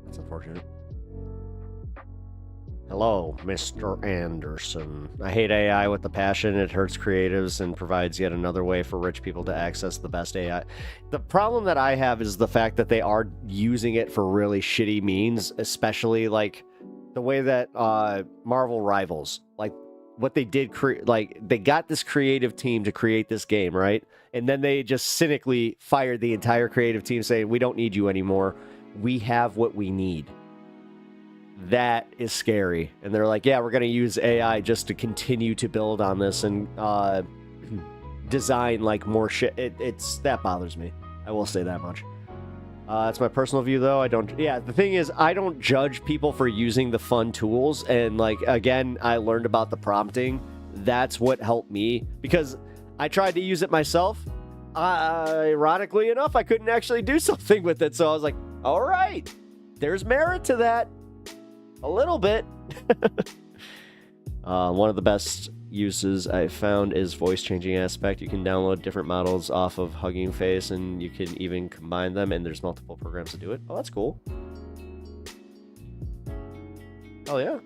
That's unfortunate. Hello, Mr. Anderson. I hate AI with a passion. It hurts creatives and provides yet another way for rich people to access the best AI. The problem that I have is the fact that they are using it for really shitty means, especially like the way that Marvel Rivals, like what they did, like they got this creative team to create this game, right? And then they just cynically fired the entire creative team saying, we don't need you anymore. We have what we need. That is scary. And they're like, yeah, we're going to use AI just to continue to build on this and design like more shit. That bothers me. I will say that much. That's my personal view, though. The thing is, I don't judge people for using the fun tools. And like, again, I learned about the prompting. That's what helped me because I tried to use it myself. Ironically enough, I couldn't actually do something with it. So I was like, all right, there's merit to that. A little bit. One of the best uses I found is voice changing aspect. You can download different models off of Hugging Face and you can even combine them, and there's multiple programs to do it. Oh, that's cool. Oh, yeah.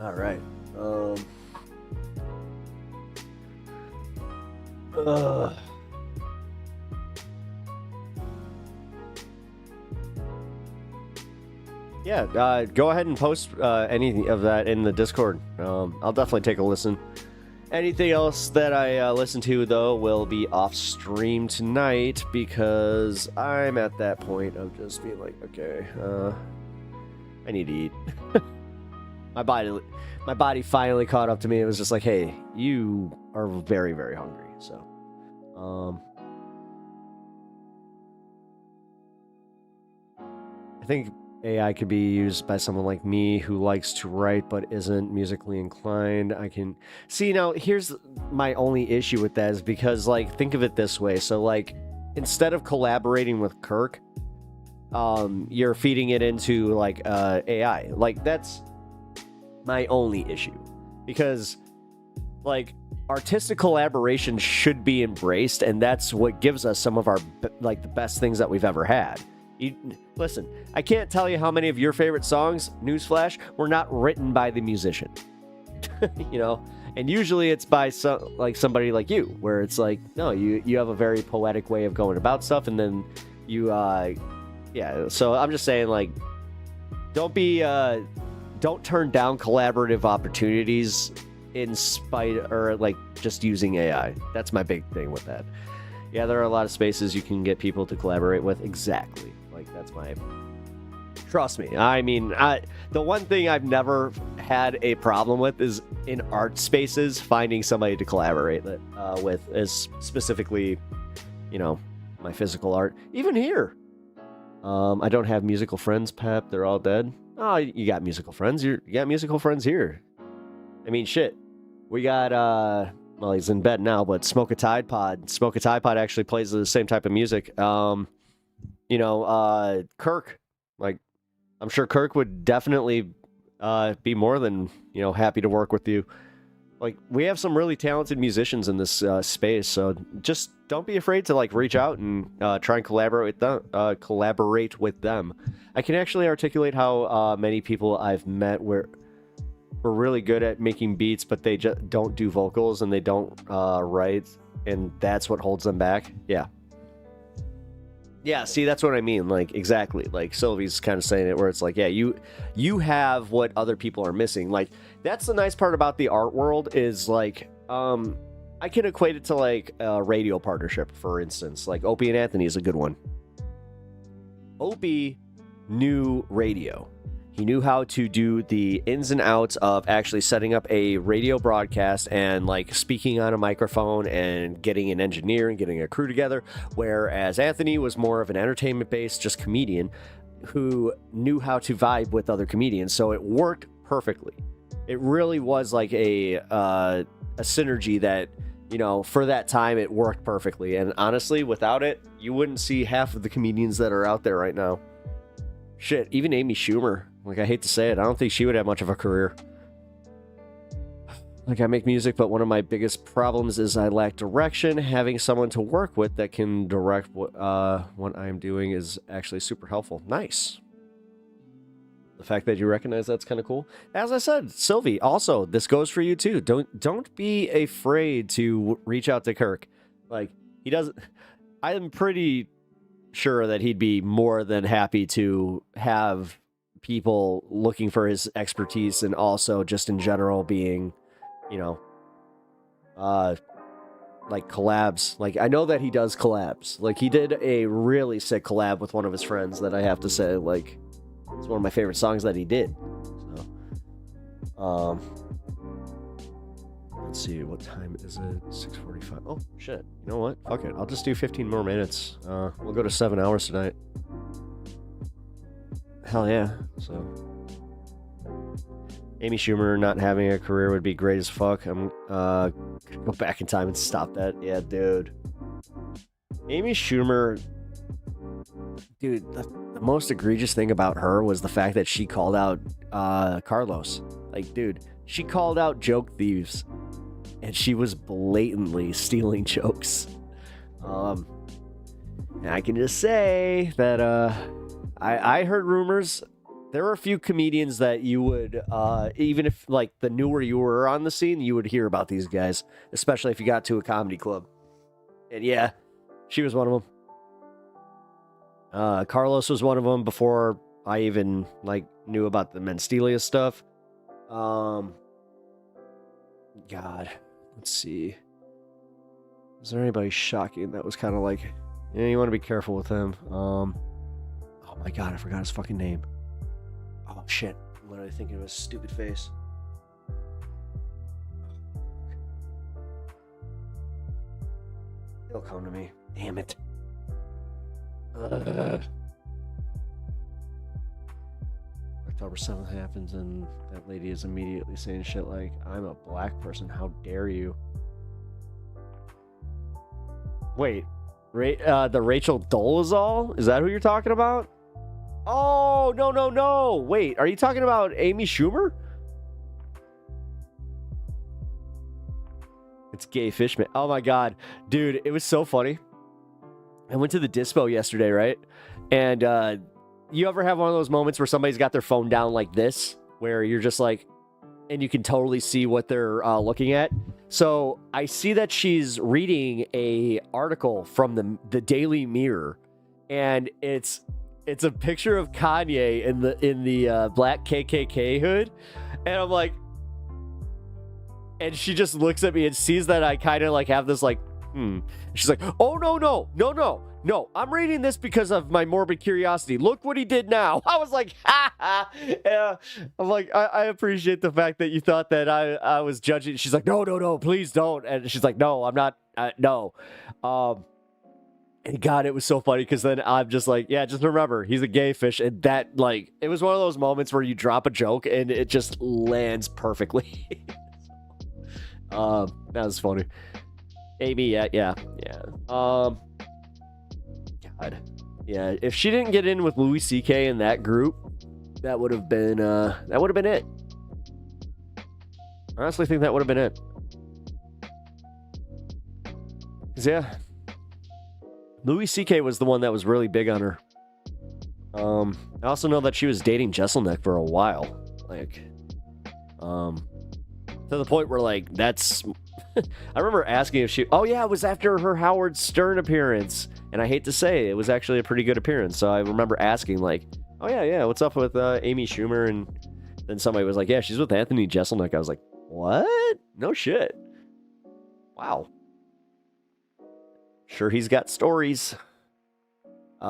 All right. Yeah, go ahead and post any of that in the Discord. I'll definitely take a listen. Anything else that I listen to, though, will be off stream tonight because I'm at that point of just being like, okay, I need to eat. My body finally caught up to me. It was just like, hey, you are very, very hungry. So, I think AI could be used by someone like me who likes to write but isn't musically inclined. I can see now. Here's my only issue with that is because, like, think of it this way. So, like, instead of collaborating with Kirk, you're feeding it into like AI. Like, that's my only issue because, like, artistic collaboration should be embraced, and that's what gives us some of our like the best things that we've ever had. Listen, I can't tell you how many of your favorite songs, newsflash, were not written by the musician. You know, and usually it's by somebody like you, where it's like, no, you have a very poetic way of going about stuff, and then you Yeah, so I'm just saying, like, don't turn down collaborative opportunities in spite, or like just using AI. That's my big thing with that. Yeah, there are a lot of spaces you can get people to collaborate with. Exactly. Like, that's my... Trust me. I mean, the one thing I've never had a problem with is in art spaces, finding somebody to collaborate with, is specifically, you know, my physical art. Even here. I don't have musical friends, Pep. They're all dead. Oh, you got musical friends. You got musical friends here. I mean, shit. We got, well, he's in bed now, but Smoke a Tide Pod. Smoke a Tide Pod actually plays the same type of music. You know, Kirk. Like, I'm sure Kirk would definitely be more than, you know, happy to work with you. Like, we have some really talented musicians in this space, so just don't be afraid to, like, reach out and try and collaborate with them. I can actually articulate how many people I've met were really good at making beats, but they just don't do vocals and they don't write, and that's what holds them back. Yeah, see, that's what I mean. Like, exactly. Like, Sylvie's kind of saying it where it's like, yeah, you have what other people are missing. Like, that's the nice part about the art world is, like, I can equate it to, like, a radio partnership, for instance. Like, Opie and Anthony is a good one. Opie knew radio. He knew how to do the ins and outs of actually setting up a radio broadcast and, like, speaking on a microphone and getting an engineer and getting a crew together, whereas Anthony was more of an entertainment-based, just comedian who knew how to vibe with other comedians, so it worked perfectly. It really was like a synergy that, you know, for that time, it worked perfectly, and honestly, without it, you wouldn't see half of the comedians that are out there right now. Shit, even Amy Schumer. Like, I hate to say it, I don't think she would have much of a career. Like, I make music, but one of my biggest problems is I lack direction. Having someone to work with that can direct what I'm doing is actually super helpful. Nice. The fact that you recognize that's kind of cool. As I said, Sylvie, also, this goes for you too. Don't be afraid to reach out to Kirk. Like, he doesn't... I'm pretty sure that he'd be more than happy to have people looking for his expertise, and also just in general being, you know, like collabs. Like, I know that he does collabs. Like, he did a really sick collab with one of his friends that I have to say, like, it's one of my favorite songs that he did. So, let's see, what time is it? 6:45. Oh shit, you know what, fuck it, I'll just do 15 more minutes. We'll go to 7 hours tonight. Hell yeah. So, Amy Schumer not having a career would be great as fuck. I'm gonna go back in time and stop that. Yeah, dude. Amy Schumer, dude, the most egregious thing about her was the fact that she called out Carlos. Like, dude, she called out joke thieves, and she was blatantly stealing jokes. And I can just say that I heard rumors. There were a few comedians that you would, even if, like, the newer you were on the scene, you would hear about these guys, especially if you got to a comedy club. And yeah, she was one of them. Carlos was one of them before I even, like, knew about the Menstelia stuff. God, let's see. Is there anybody shocking that was kind of like, yeah, you want to be careful with him. Oh my God, I forgot his fucking name. Oh shit, I'm literally thinking of his stupid face. He'll come to me. Damn it. October 7th happens and that lady is immediately saying shit like, I'm a black person, how dare you? Wait, the Rachel Dolezal? Is that who you're talking about? Oh, no. Wait, are you talking about Amy Schumer? It's Gay Fishman. Oh my God. Dude, it was so funny. I went to the dispo yesterday, right? And you ever have one of those moments where somebody's got their phone down like this, where you're just like, and you can totally see what they're looking at? So I see that she's reading a article from the Daily Mirror, and it's it's a picture of Kanye in the black KKK hood, and I'm like, and she just looks at me and sees that I kind of like have this like, She's like, oh no, I'm reading this because of my morbid curiosity. Look what he did now. I was like, ha. Yeah. I'm like, I appreciate the fact that you thought that I was judging. She's like, no, please don't. And she's like, no, I'm not. No. And God, it was so funny because then I'm just like, yeah, just remember, he's a gay fish. And that, like, it was one of those moments where you drop a joke and it just lands perfectly. That was funny. Amy, yeah. God. Yeah, if she didn't get in with Louis C.K. in that group, that would have been it. I honestly think that would have been it. 'Cause yeah, Louis C.K. was the one that was really big on her. I also know that she was dating Jesselnick for a while. Like, to the point where, like, that's... I remember asking if she... Oh, yeah, it was after her Howard Stern appearance. And I hate to say, it was actually a pretty good appearance. So I remember asking, like, oh, yeah, what's up with Amy Schumer? And then somebody was like, yeah, she's with Anthony Jeselnik. I was like, what? No shit. Wow. Sure, he's got stories.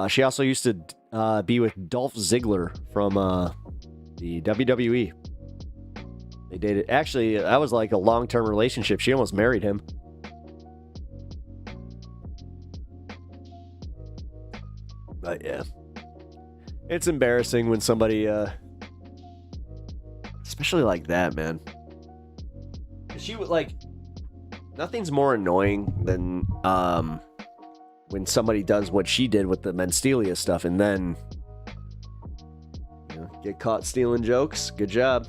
She also used to be with Dolph Ziggler from the WWE. They dated. Actually, that was like a long-term relationship. She almost married him. But yeah. It's embarrassing when somebody, especially like that, man. She would, like, nothing's more annoying than, when somebody does what she did with the Menstelia stuff and then, you know, get caught stealing jokes. Good job.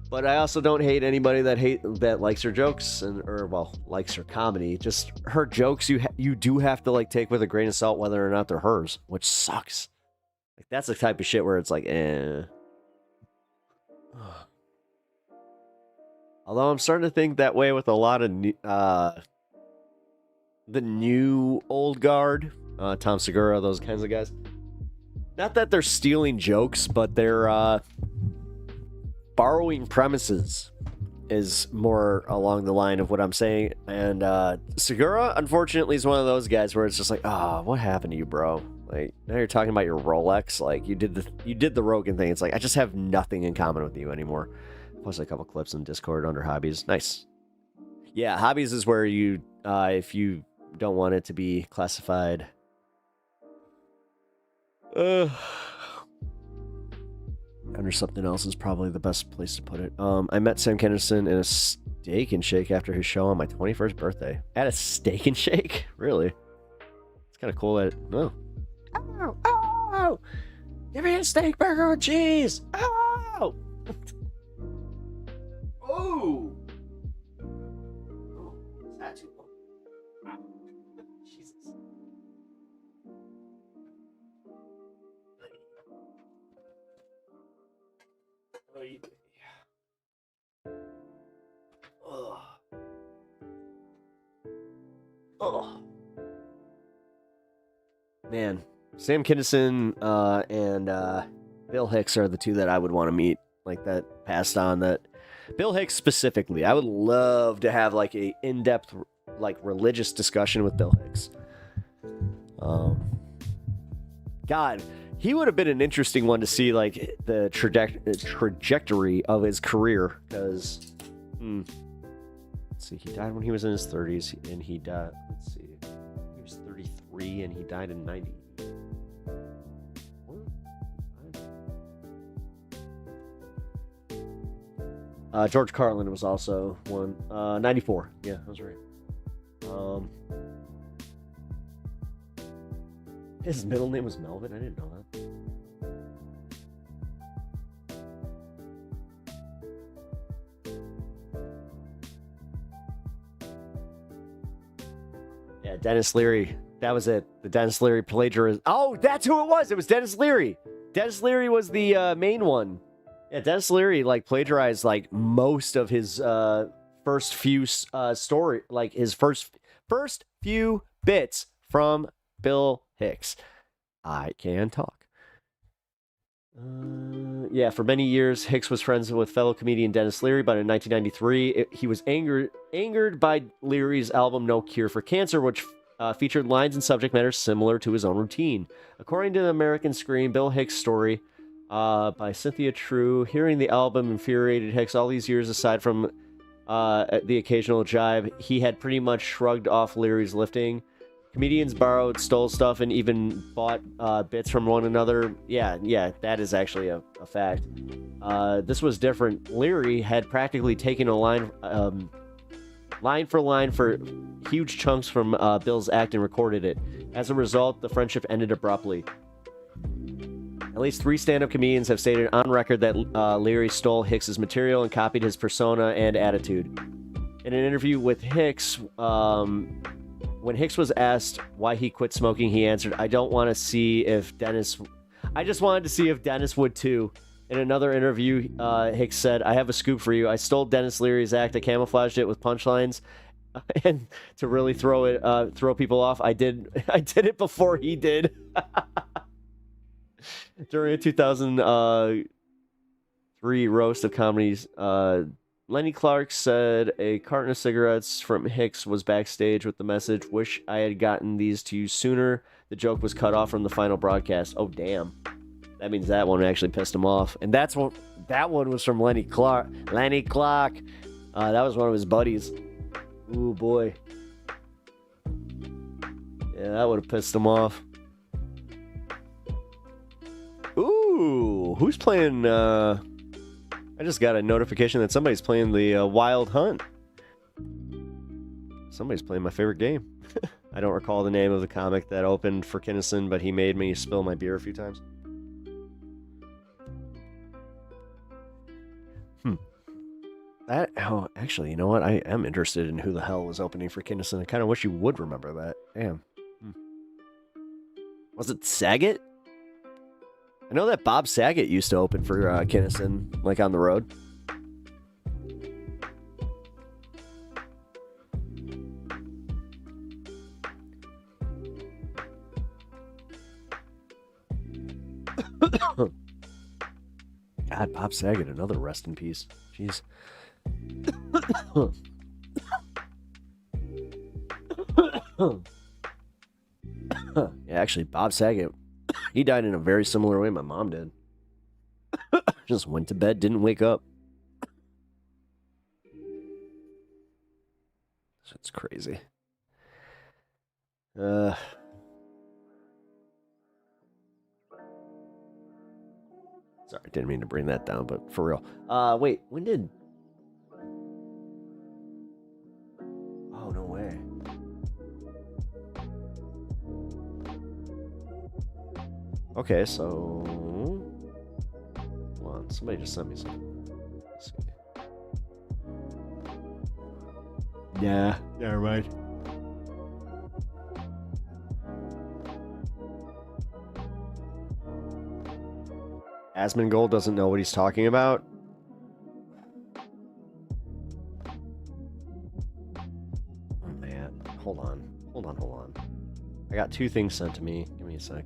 But I also don't hate anybody that likes her jokes or likes her comedy. Just her jokes you do have to like take with a grain of salt whether or not they're hers, which sucks. Like that's the type of shit where it's like, eh. Although I'm starting to think that way with a lot of the new old guard, Tom Segura, those kinds of guys. Not that they're stealing jokes, but they're borrowing premises is more along the line of what I'm saying. And Segura, unfortunately, is one of those guys where it's just like, what happened to you, bro? Like, now you're talking about your Rolex. Like, you did the Rogan thing. It's like, I just have nothing in common with you anymore. Posted a couple clips in Discord under hobbies. Nice. Yeah, hobbies is where you, if you don't want it to be classified. Under something else is probably the best place to put it. I met Sam Kinison in a Steak and Shake after his show on my 21st birthday. At a Steak and Shake? Really? It's kind of cool that... Oh. Oh! Give me a steak burger with cheese! Oh! Oh! Is that too long? Jesus. Oh. Man, Sam Kinison and Bill Hicks are the two that I would want to meet. Like that passed on that. Bill Hicks specifically. I would love to have like a in-depth like religious discussion with Bill Hicks. God, he would have been an interesting one to see like the trajectory of his career because let's see, he died when he was in his 30s and he died, let's see, he was 33 and he died in 90. George Carlin was also one. 94. Yeah, I was right. His middle name was Melvin? I didn't know that. Yeah, Dennis Leary. That was it. The Dennis Leary plagiarism. Oh, that's who it was. It was Dennis Leary. Dennis Leary was the main one. Yeah, Dennis Leary like plagiarized like most of his first few story, like his first few bits from Bill Hicks. I can talk. Yeah, for many years, Hicks was friends with fellow comedian Dennis Leary, but in 1993, he was angered by Leary's album No Cure for Cancer, which featured lines and subject matter similar to his own routine. According to the American Scream, Bill Hicks' story by Cynthia True, hearing the album infuriated Hicks all these years aside from the occasional jibe. He had pretty much shrugged off Leary's lifting. Comedians borrowed, stole stuff, and even bought bits from one another. Yeah, that is actually a fact. This was different. Leary had practically taken a line for line for huge chunks from Bill's act and recorded it. As a result, the friendship ended abruptly. At least 3 stand-up comedians have stated on record that Leary stole Hicks's material and copied his persona and attitude. In an interview with Hicks, when Hicks was asked why he quit smoking, he answered, I just wanted to see if Dennis would too. In another interview, Hicks said, I have a scoop for you. I stole Dennis Leary's act. I camouflaged it with punchlines. And to really throw people off, I did it before he did. During a 2003 roast of comedies, Lenny Clark said a carton of cigarettes from Hicks was backstage with the message, wish I had gotten these to you sooner. The joke was cut off from the final broadcast. Oh, damn. That means that one actually pissed him off. And that one was from Lenny Clark. Lenny Clark. That was one of his buddies. Ooh, boy. Yeah, that would have pissed him off. Ooh, who's playing... I just got a notification that somebody's playing the Wild Hunt. Somebody's playing my favorite game. I don't recall the name of the comic that opened for Kinnison, but he made me spill my beer a few times. Actually, you know what? I am interested in who the hell was opening for Kinnison. I kind of wish you would remember that. Damn. Was it Saget? I know that Bob Saget used to open for Kinnison, like on the road. God, Bob Saget, another rest in peace. Jeez. Yeah, actually, Bob Saget, he died in a very similar way my mom did. Just went to bed, didn't wake up. That's crazy. Sorry, didn't mean to bring that down, but for real. Wait, when did... Oh, no way. Okay, so... Hold on, somebody just sent me something. Let's see. Yeah, never mind. Asmongold doesn't know what he's talking about. Oh man, hold on. I got 2 things sent to me. Give me a sec.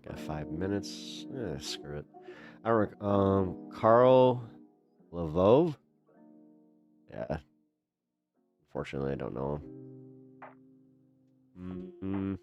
Got 5 minutes. Screw it. I don't. Carl Lavove. Yeah. Unfortunately, I don't know him.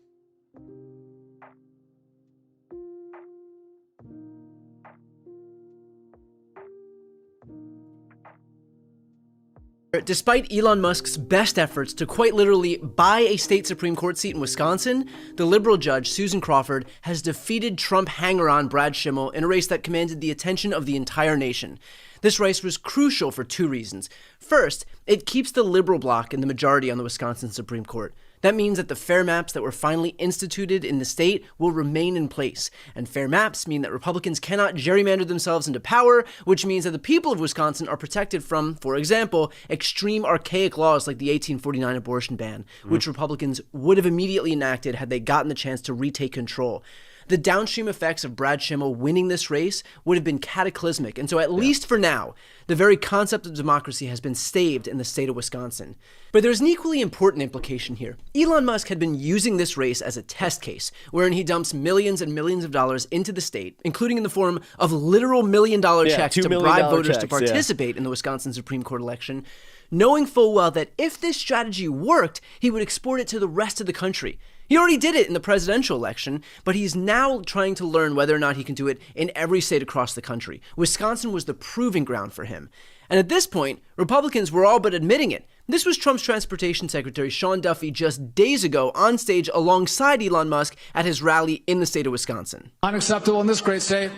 Despite Elon Musk's best efforts to quite literally buy a state Supreme Court seat in Wisconsin, the liberal judge, Susan Crawford, has defeated Trump hanger-on Brad Schimmel in a race that commanded the attention of the entire nation. This race was crucial for 2 reasons. First, it keeps the liberal bloc in the majority on the Wisconsin Supreme Court. That means that the fair maps that were finally instituted in the state will remain in place. And fair maps mean that Republicans cannot gerrymander themselves into power, which means that the people of Wisconsin are protected from, for example, extreme archaic laws like the 1849 abortion ban, which Republicans would have immediately enacted had they gotten the chance to retake control. the downstream effects of Brad Schimmel winning this race would have been cataclysmic. And so at least for now, the very concept of democracy has been staved in the state of Wisconsin. But there's an equally important implication here. Elon Musk had been using this race as a test case, wherein he dumps millions and millions of dollars into the state, including in the form of literal $1 million checks to bribe voters to participate in the Wisconsin Supreme Court election, knowing full well that if this strategy worked, he would export it to the rest of the country. He already did it in the presidential election, but he's now trying to learn whether or not he can do it in every state across the country. Wisconsin was the proving ground for him. And at this point, Republicans were all but admitting it. This was Trump's transportation secretary, Sean Duffy, just days ago on stage alongside Elon Musk at his rally in the state of Wisconsin. Unacceptable in this great state.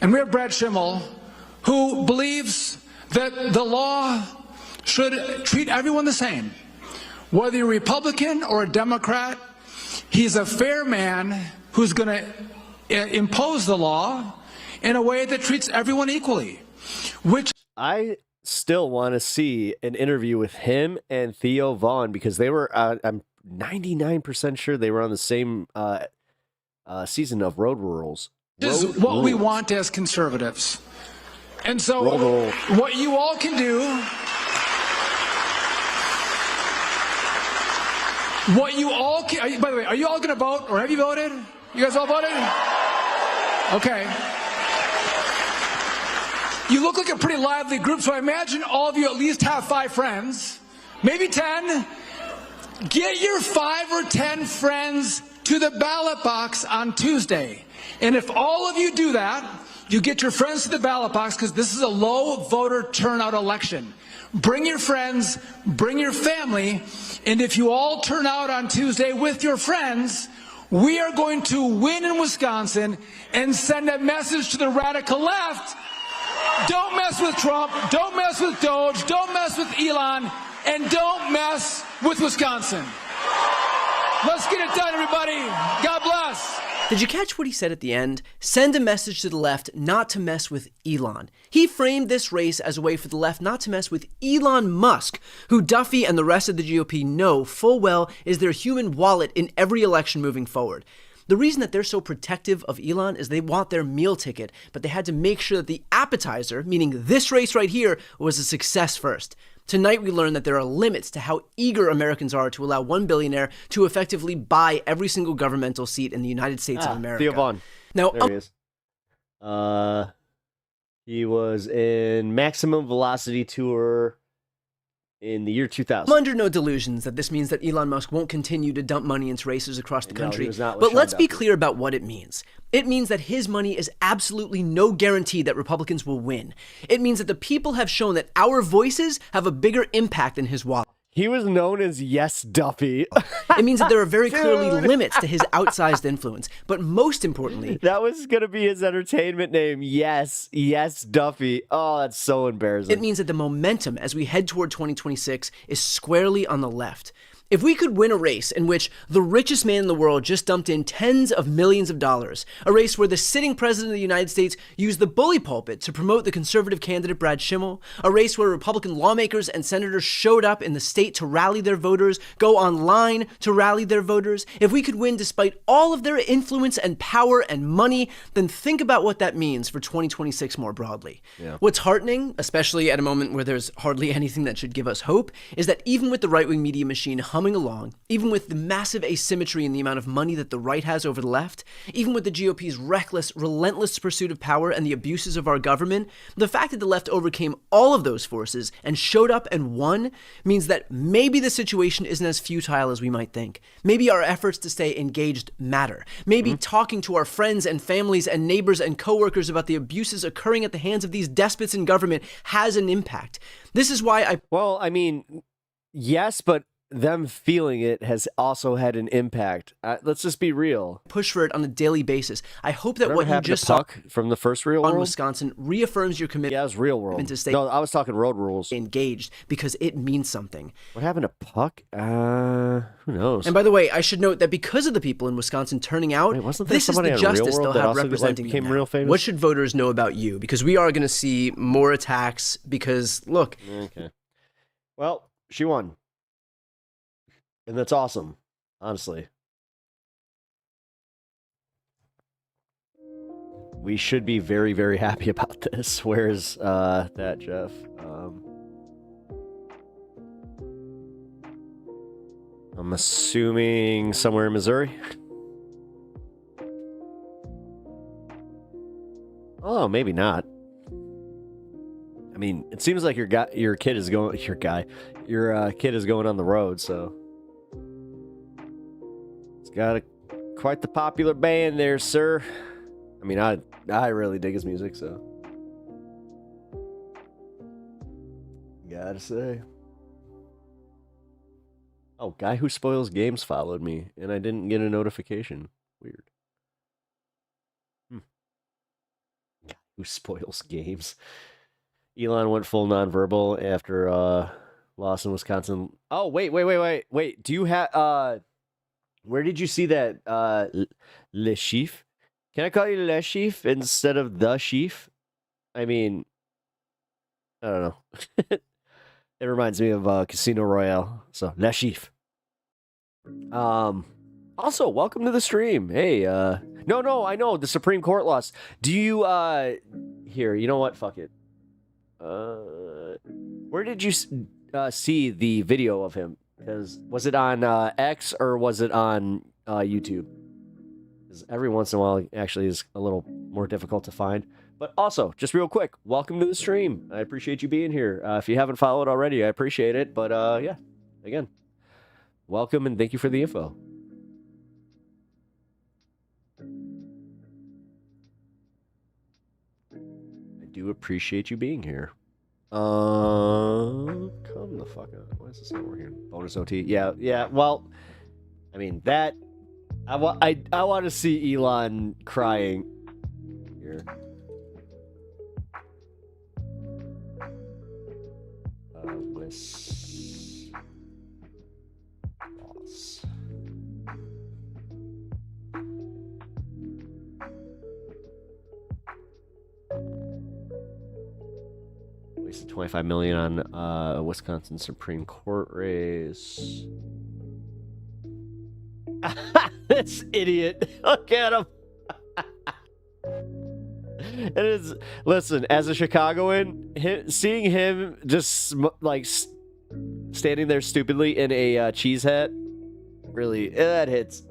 And we have Brad Schimmel, who believes that the law should treat everyone the same. Whether you're a Republican or a Democrat, he's a fair man who's going to impose the law in a way that treats everyone equally. Which I still want to see an interview with him and Theo Vaughn, because they were, I'm 99% sure they were on the same season of Road Rules. This is what we want as conservatives. And so what you all can do, by the way, are you all going to vote, or have you voted? You guys all voted? Okay. You look like a pretty lively group, so I imagine all of you at least have 5 friends, maybe 10. Get your 5 or 10 friends to the ballot box on Tuesday. And if all of you do that, you get your friends to the ballot box, because this is a low voter turnout election. Bring your friends, bring your family, and if you all turn out on Tuesday with your friends, we are going to win in Wisconsin and send a message to the radical left. Don't mess with Trump, don't mess with Doge, don't mess with Elon, and don't mess with Wisconsin. Let's get it done, everybody. God bless. Did you catch what he said at the end? Send a message to the left not to mess with Elon. He framed this race as a way for the left not to mess with Elon Musk, who Duffy and the rest of the GOP know full well is their human wallet in every election moving forward. The reason that they're so protective of Elon is they want their meal ticket, but they had to make sure that the appetizer, meaning this race right here, was a success first. Tonight we learned that there are limits to how eager Americans are to allow one billionaire to effectively buy every single governmental seat in the United States of America. Theo Vaughn. Now, there he is. He was in Maximum Velocity Tour in the year 2000. I'm under no delusions that this means that Elon Musk won't continue to dump money into races across the country. he was not with But Sean let's be Duffy. clear about what it means. It means that his money is absolutely no guarantee that Republicans will win. It means that the people have shown that our voices have a bigger impact than his wallet. He was known as Yes Duffy. It means that there are very clearly limits to his outsized influence. But most importantly, that was going to be his entertainment name. Yes Duffy. Oh, that's so embarrassing. It means that the momentum as we head toward 2026 is squarely on the left. If we could win a race in which the richest man in the world just dumped in tens of millions of dollars, a race where the sitting president of the United States used the bully pulpit to promote the conservative candidate Brad Schimmel, a race where Republican lawmakers and senators showed up in the state to rally their voters, go online to rally their voters, if we could win despite all of their influence and power and money, then think about what that means for 2026 more broadly. Yeah. What's heartening, especially at a moment where there's hardly anything that should give us hope, is that even with the right-wing media machine humming along, even with the massive asymmetry in the amount of money that the right has over the left, even with the GOP's reckless, relentless pursuit of power and the abuses of our government, the fact that the left overcame all of those forces and showed up and won means that maybe the situation isn't as futile as we might think. Maybe our efforts to stay engaged matter. Maybe talking to our friends and families and neighbors and coworkers about the abuses occurring at the hands of these despots in government has an impact. This is why Well, I mean, yes, but them feeling it has also had an impact. Let's just be real. Push for it on a daily basis. I hope that Remember what you happened just to saw Puck from the first Real on World? Wisconsin reaffirms your commitment. Yeah, it was Real World. To stay No, I was talking Road Rules. Engaged because it means something. What happened to Puck? Who knows? And by the way, I should note that because of the people in Wisconsin turning out, wasn't there this is somebody the on Real justice World they'll that have also, like, representing became them now. real famous? What should voters know about you? Because we are going to see more attacks because, look. Okay. Well, she won. And that's awesome, honestly. we should be very, very happy about this. Where's that, Jeff? I'm assuming somewhere in Missouri. Oh, maybe not. I mean, it seems like your kid is going on the road, so it's got quite the popular band there, sir. I mean, I really dig his music, so gotta say. Oh, guy who spoils games followed me, and I didn't get a notification. Weird. Guy who spoils games. Elon went full nonverbal after loss in Wisconsin. Oh, wait. Do you have where did you see that Le Chief? Can I call you Le Chief instead of the Chief? I mean, I don't know. It reminds me of Casino Royale. So, Le Chief. Also, welcome to the stream. Hey, no, I know the Supreme Court lost. Do you here, you know what? Fuck it. Where did you see the video of him? Because was it on X or was it on YouTube? Because every once in a while, it actually is a little more difficult to find. But also, just real quick, welcome to the stream. I appreciate you being here. If you haven't followed already, I appreciate it. But yeah, again, welcome and thank you for the info. I do appreciate you being here. Come the fuck out. Why is this not working? Bonus OT. Yeah. Well, I mean that. I want to see Elon crying here. Loss. Wasted $25 million on a Wisconsin Supreme Court race. This idiot! Look at him. It is. Listen, as a Chicagoan, seeing him just like standing there stupidly in a cheese hat, really, that hits.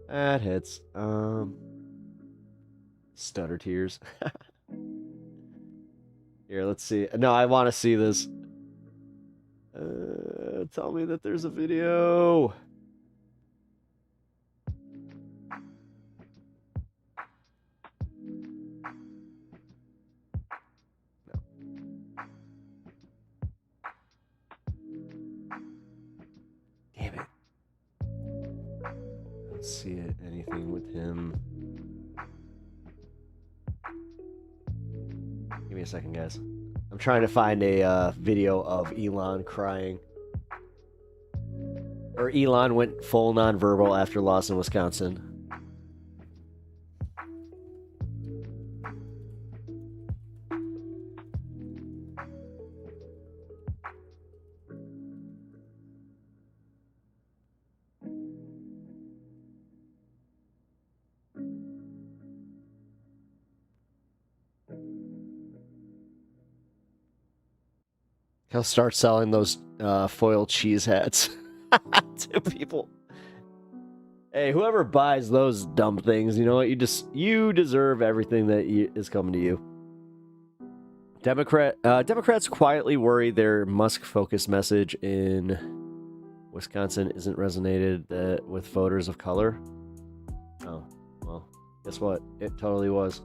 That hits. Stutter tears. Here, let's see. No, I want to see this. Tell me that there's a video. Damn it. Let's see it. Anything with him. Give me a second, guys. I'm trying to find a video of Elon crying. Or Elon went full nonverbal after loss in Wisconsin. He'll start selling those foil cheese hats to people. Hey, whoever buys those dumb things, you know what? You deserve everything that is coming to you. Democrats quietly worry their Musk-focused message in Wisconsin isn't resonated with voters of color. Oh, well, guess what? It totally was.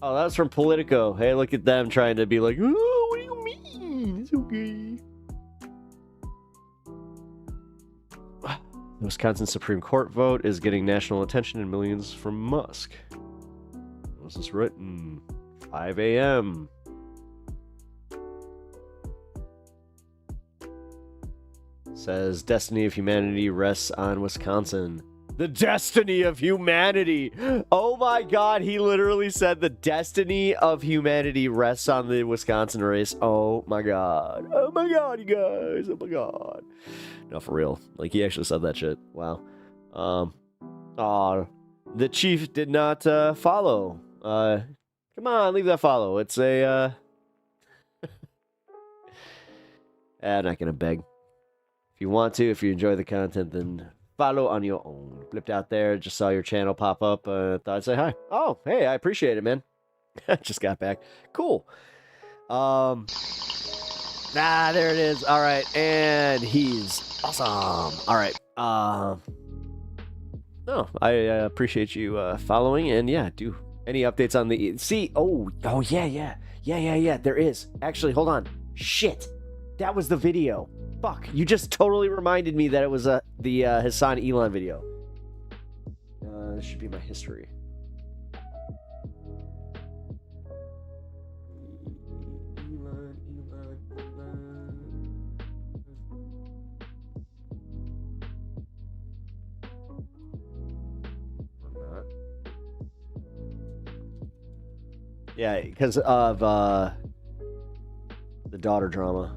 Oh, that was from Politico. Hey, look at them trying to be like, oh, what do you mean? It's okay. The Wisconsin Supreme Court vote is getting national attention and millions from Musk. When was this written? 5 a.m. Says destiny of humanity rests on Wisconsin. The destiny of humanity. Oh my God, he literally said the destiny of humanity rests on the Wisconsin race. Oh my God. Oh my God, you guys. Oh my God. No, for real. Like, he actually said that shit. Wow. The chief did not follow. Come on, leave that follow. It's a... I'm not going to beg. If you want to, if you enjoy the content, then follow on your own. Flipped out there, just saw your channel pop up. Thought I'd say hi. Oh, hey, I appreciate it, man. Just got back. Cool. There it is. All right, and he's awesome. All right. No, I appreciate you following, and yeah, do any updates on the... See, yeah, there is. Actually, hold on. Shit. That was the video. Fuck, you just totally reminded me that it was the Hassan Elon video. This should be my history. Yeah, because of the daughter drama.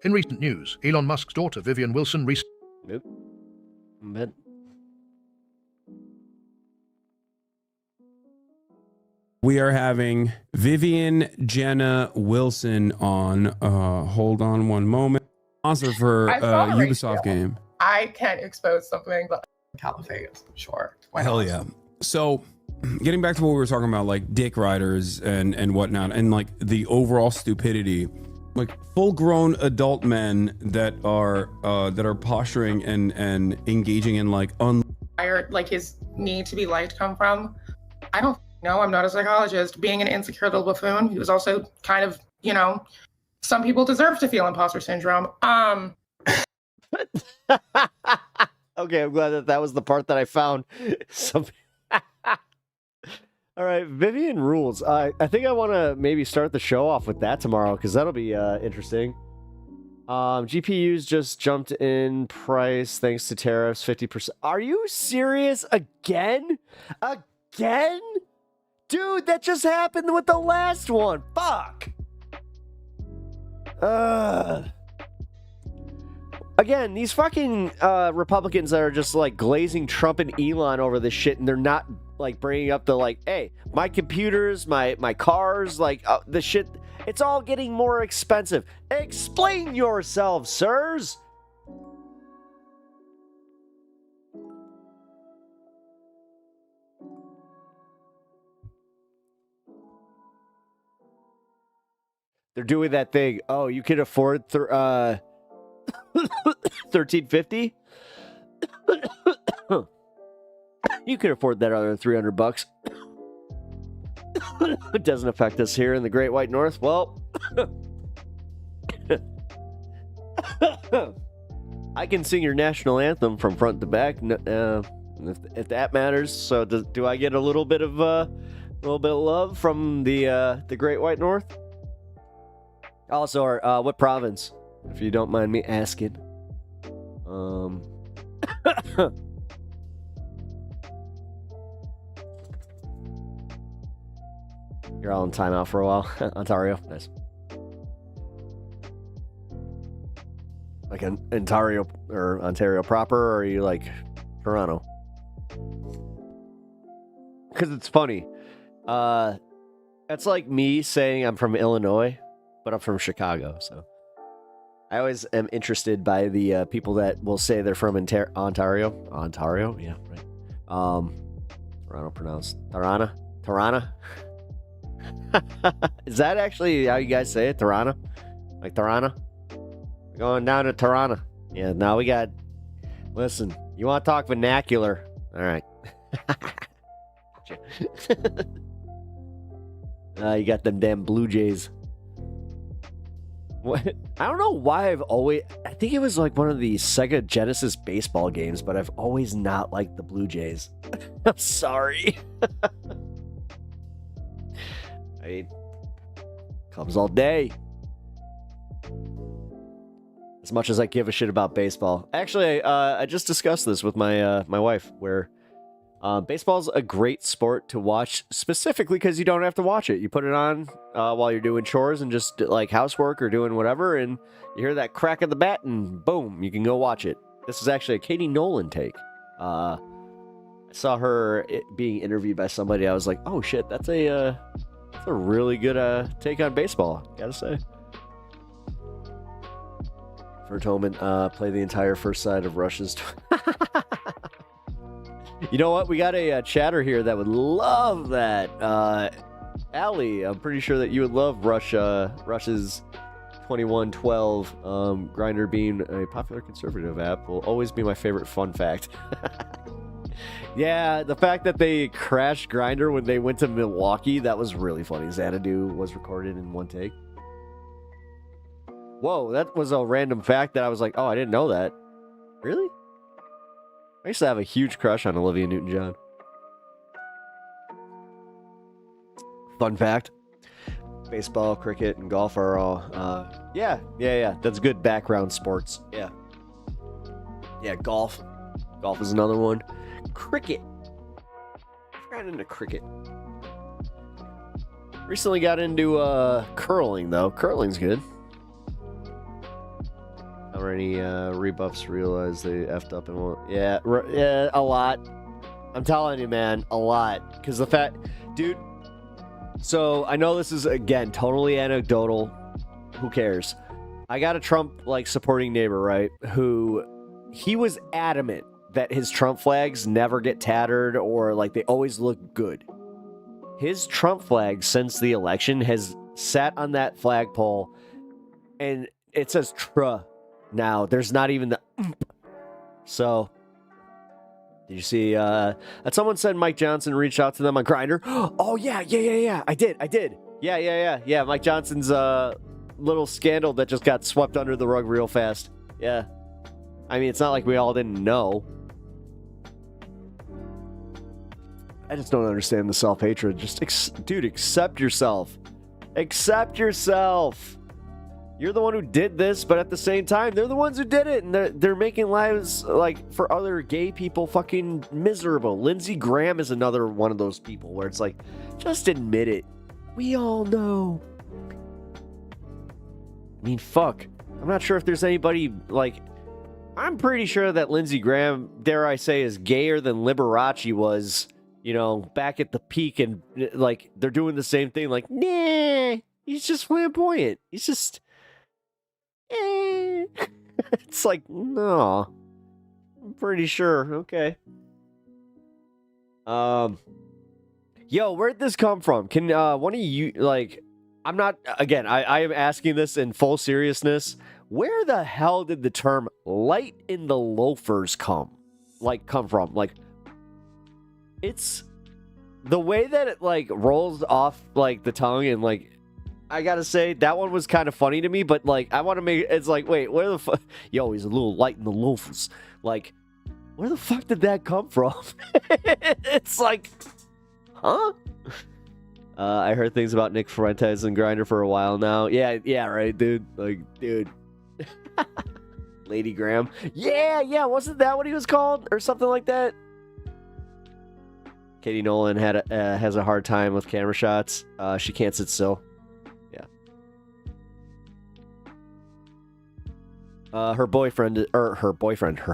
In recent news, Elon Musk's daughter, Vivian Wilson, Nope. Bet. We are having Vivian Jenna Wilson on. Hold on one moment. Sponsor for Ubisoft game. I can't expose something, but Caliphate, sure. Hell yeah. So, getting back to what we were talking about, like dick riders and whatnot, and like the overall stupidity. Like full-grown adult men that are posturing and engaging in like like his need to be liked come from. I don't know. I'm not a psychologist. Being an insecure little buffoon, he was also kind of, some people deserve to feel imposter syndrome. Okay, I'm glad that was the part that I found. All right, Vivian rules. I think I want to maybe start the show off with that tomorrow because that'll be interesting. GPUs just jumped in price thanks to tariffs, 50%. Are you serious? Again? Again? Dude, that just happened with the last one. Fuck. Again, these fucking Republicans that are just like glazing Trump and Elon over this shit, and they're not like bringing up the like, hey, my computers, my cars, like the shit, it's all getting more expensive. Explain yourselves, sirs. They're doing that thing. Oh, you can afford $13.50. You can afford that other $300. It doesn't affect us here in the Great White North. Well, I can sing your national anthem from front to back, if that matters. So, do I get a little bit of love from the Great White North? Also, what province, if you don't mind me asking? You're all in timeout for a while. Ontario, nice. Like an Ontario or Ontario proper, or are you like Toronto? Because it's funny. That's like me saying I'm from Illinois, but I'm from Chicago. So I always am interested by the people that will say they're from Ontario. Ontario, yeah, right. Toronto pronounced Tarana. Is that actually how you guys say it? Tarana? Like Tarana? We're going down to Tarana. Yeah, now we got Listen, you want to talk vernacular? All right. You got them damn Blue Jays. What? I don't know why I think it was like one of the Sega Genesis baseball games, but I've always not liked the Blue Jays. I'm sorry. I mean, Cubs all day. As much as I give a shit about baseball. Actually, I just discussed this with my my wife, where baseball's a great sport to watch, specifically because you don't have to watch it. You put it on while you're doing chores and just like housework or doing whatever, and you hear that crack of the bat, and boom, you can go watch it. This is actually a Katie Nolan take. I saw her being interviewed by somebody. I was like, oh shit, that's a really good take on baseball, gotta say. Vertoman played the entire first side of Rush's. You know what? We got a chatter here that would love that. Allie, I'm pretty sure that you would love Rush's 2112. Grindr being a popular conservative app will always be my favorite fun fact. Yeah, the fact that they crashed Grindr when they went to Milwaukee, that was really funny. Xanadu was recorded in one take. Whoa, that was a random fact that I was like, oh, I didn't know that. Really? I used to have a huge crush on Olivia Newton-John. Fun fact. Baseball, cricket, and golf are all, yeah. That's good background sports. Yeah. Yeah, golf. Golf is another one. Cricket. I got into cricket. Recently got into, curling, though. Curling's good. How many rebuffs realize they effed up and won't? Yeah, a lot. I'm telling you, man, a lot. Because the fact, dude. So I know this is again totally anecdotal. Who cares? I got a Trump supporting neighbor, right? Who he was adamant that his Trump flags never get tattered or they always look good. His Trump flag since the election has sat on that flagpole, and it says "Truh." Now, there's not even the So, did you see, someone said Mike Johnson reached out to them on Grindr? Oh, yeah, I did. Yeah, Mike Johnson's, little scandal that just got swept under the rug real fast. Yeah. I mean, it's not like we all didn't know. I just don't understand the self-hatred. Just, dude, accept yourself. Accept yourself. You're the one who did this, but at the same time, they're the ones who did it, and they're making lives for other gay people fucking miserable. Lindsey Graham is another one of those people where it's just admit it. We all know. I mean, fuck. I'm not sure if there's anybody I'm pretty sure that Lindsey Graham, dare I say, is gayer than Liberace was, back at the peak, and they're doing the same thing. Nah, he's just flamboyant. He's just. It's no. I'm pretty sure. Okay. Yo, where'd this come from? Can one of you I'm not again, I am asking this in full seriousness. Where the hell did the term light in the loafers come from? It's the way that it rolls off the tongue, and I gotta say, that one was kind of funny to me, but, I want to make it's wait, where the fuck? Yo, he's a little light in the loafers. Where the fuck did that come from? It's huh? I heard things about Nick Fuentes and Grindr for a while now. Yeah, right, dude. Dude. Lady Graham. Yeah, wasn't that what he was called? Or something like that? Katie Nolan has a hard time with camera shots. She can't sit still. Her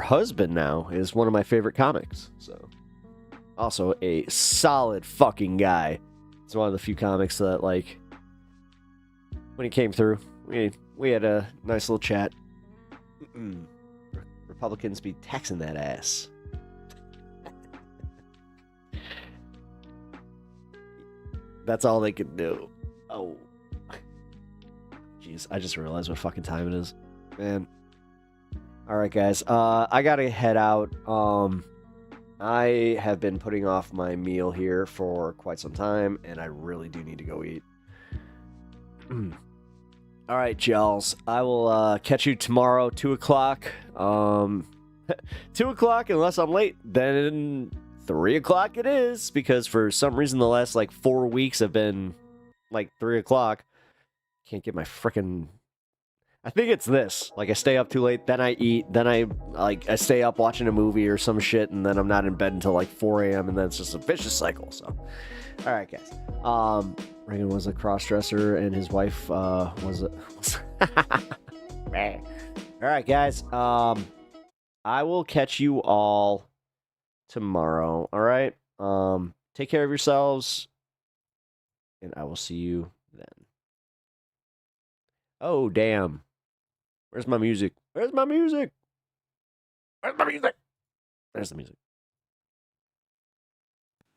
husband now is one of my favorite comics. So, also a solid fucking guy. It's one of the few comics that, when he came through, we had a nice little chat. Republicans be taxing that ass. That's all they could do. Oh. Jeez, I just realized what fucking time it is. Man. All right, guys. I gotta head out. I have been putting off my meal here for quite some time, and I really do need to go eat. All right, gels. I will catch you tomorrow, 2 o'clock. 2 o'clock, unless I'm late. Then 3 o'clock it is, because for some reason the last like 4 weeks have been like 3 o'clock. Can't get my frickin'... I think it's this. Like, I stay up too late, then I eat, then I stay up watching a movie or some shit, and then I'm not in bed until like 4 a.m., and then it's just a vicious cycle, so. All right, guys. Reagan was a cross-dresser, and his wife was a... All right, guys. I will catch you all tomorrow, all right? Take care of yourselves, and I will see you then. Oh, damn. Where's my music? Where's my music? Where's my music? There's the music.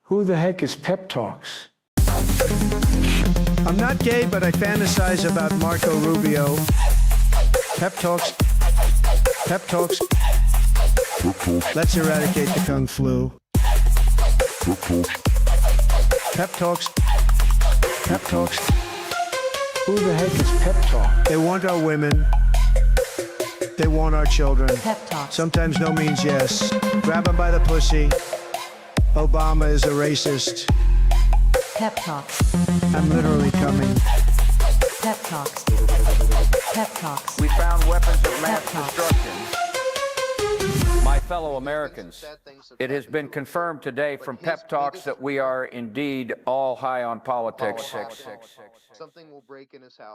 Who the heck is Pep Talks? I'm not gay, but I fantasize about Marco Rubio. Pep Talks. Pep Talks. Let's eradicate the Kung Flu. Pep Talks. Pep Talks. Who the heck is Pep Talk? They want our women. They want our children. Pep Talk. Sometimes no means yes. Grab them by the pussy. Obama is a racist. Pep Talks. I'm literally coming. Pep Talks. Pep Talks. We found weapons of mass destruction. My fellow Americans, it has been confirmed today from Pep Talks that we are indeed all high on politics. Something will break in his house.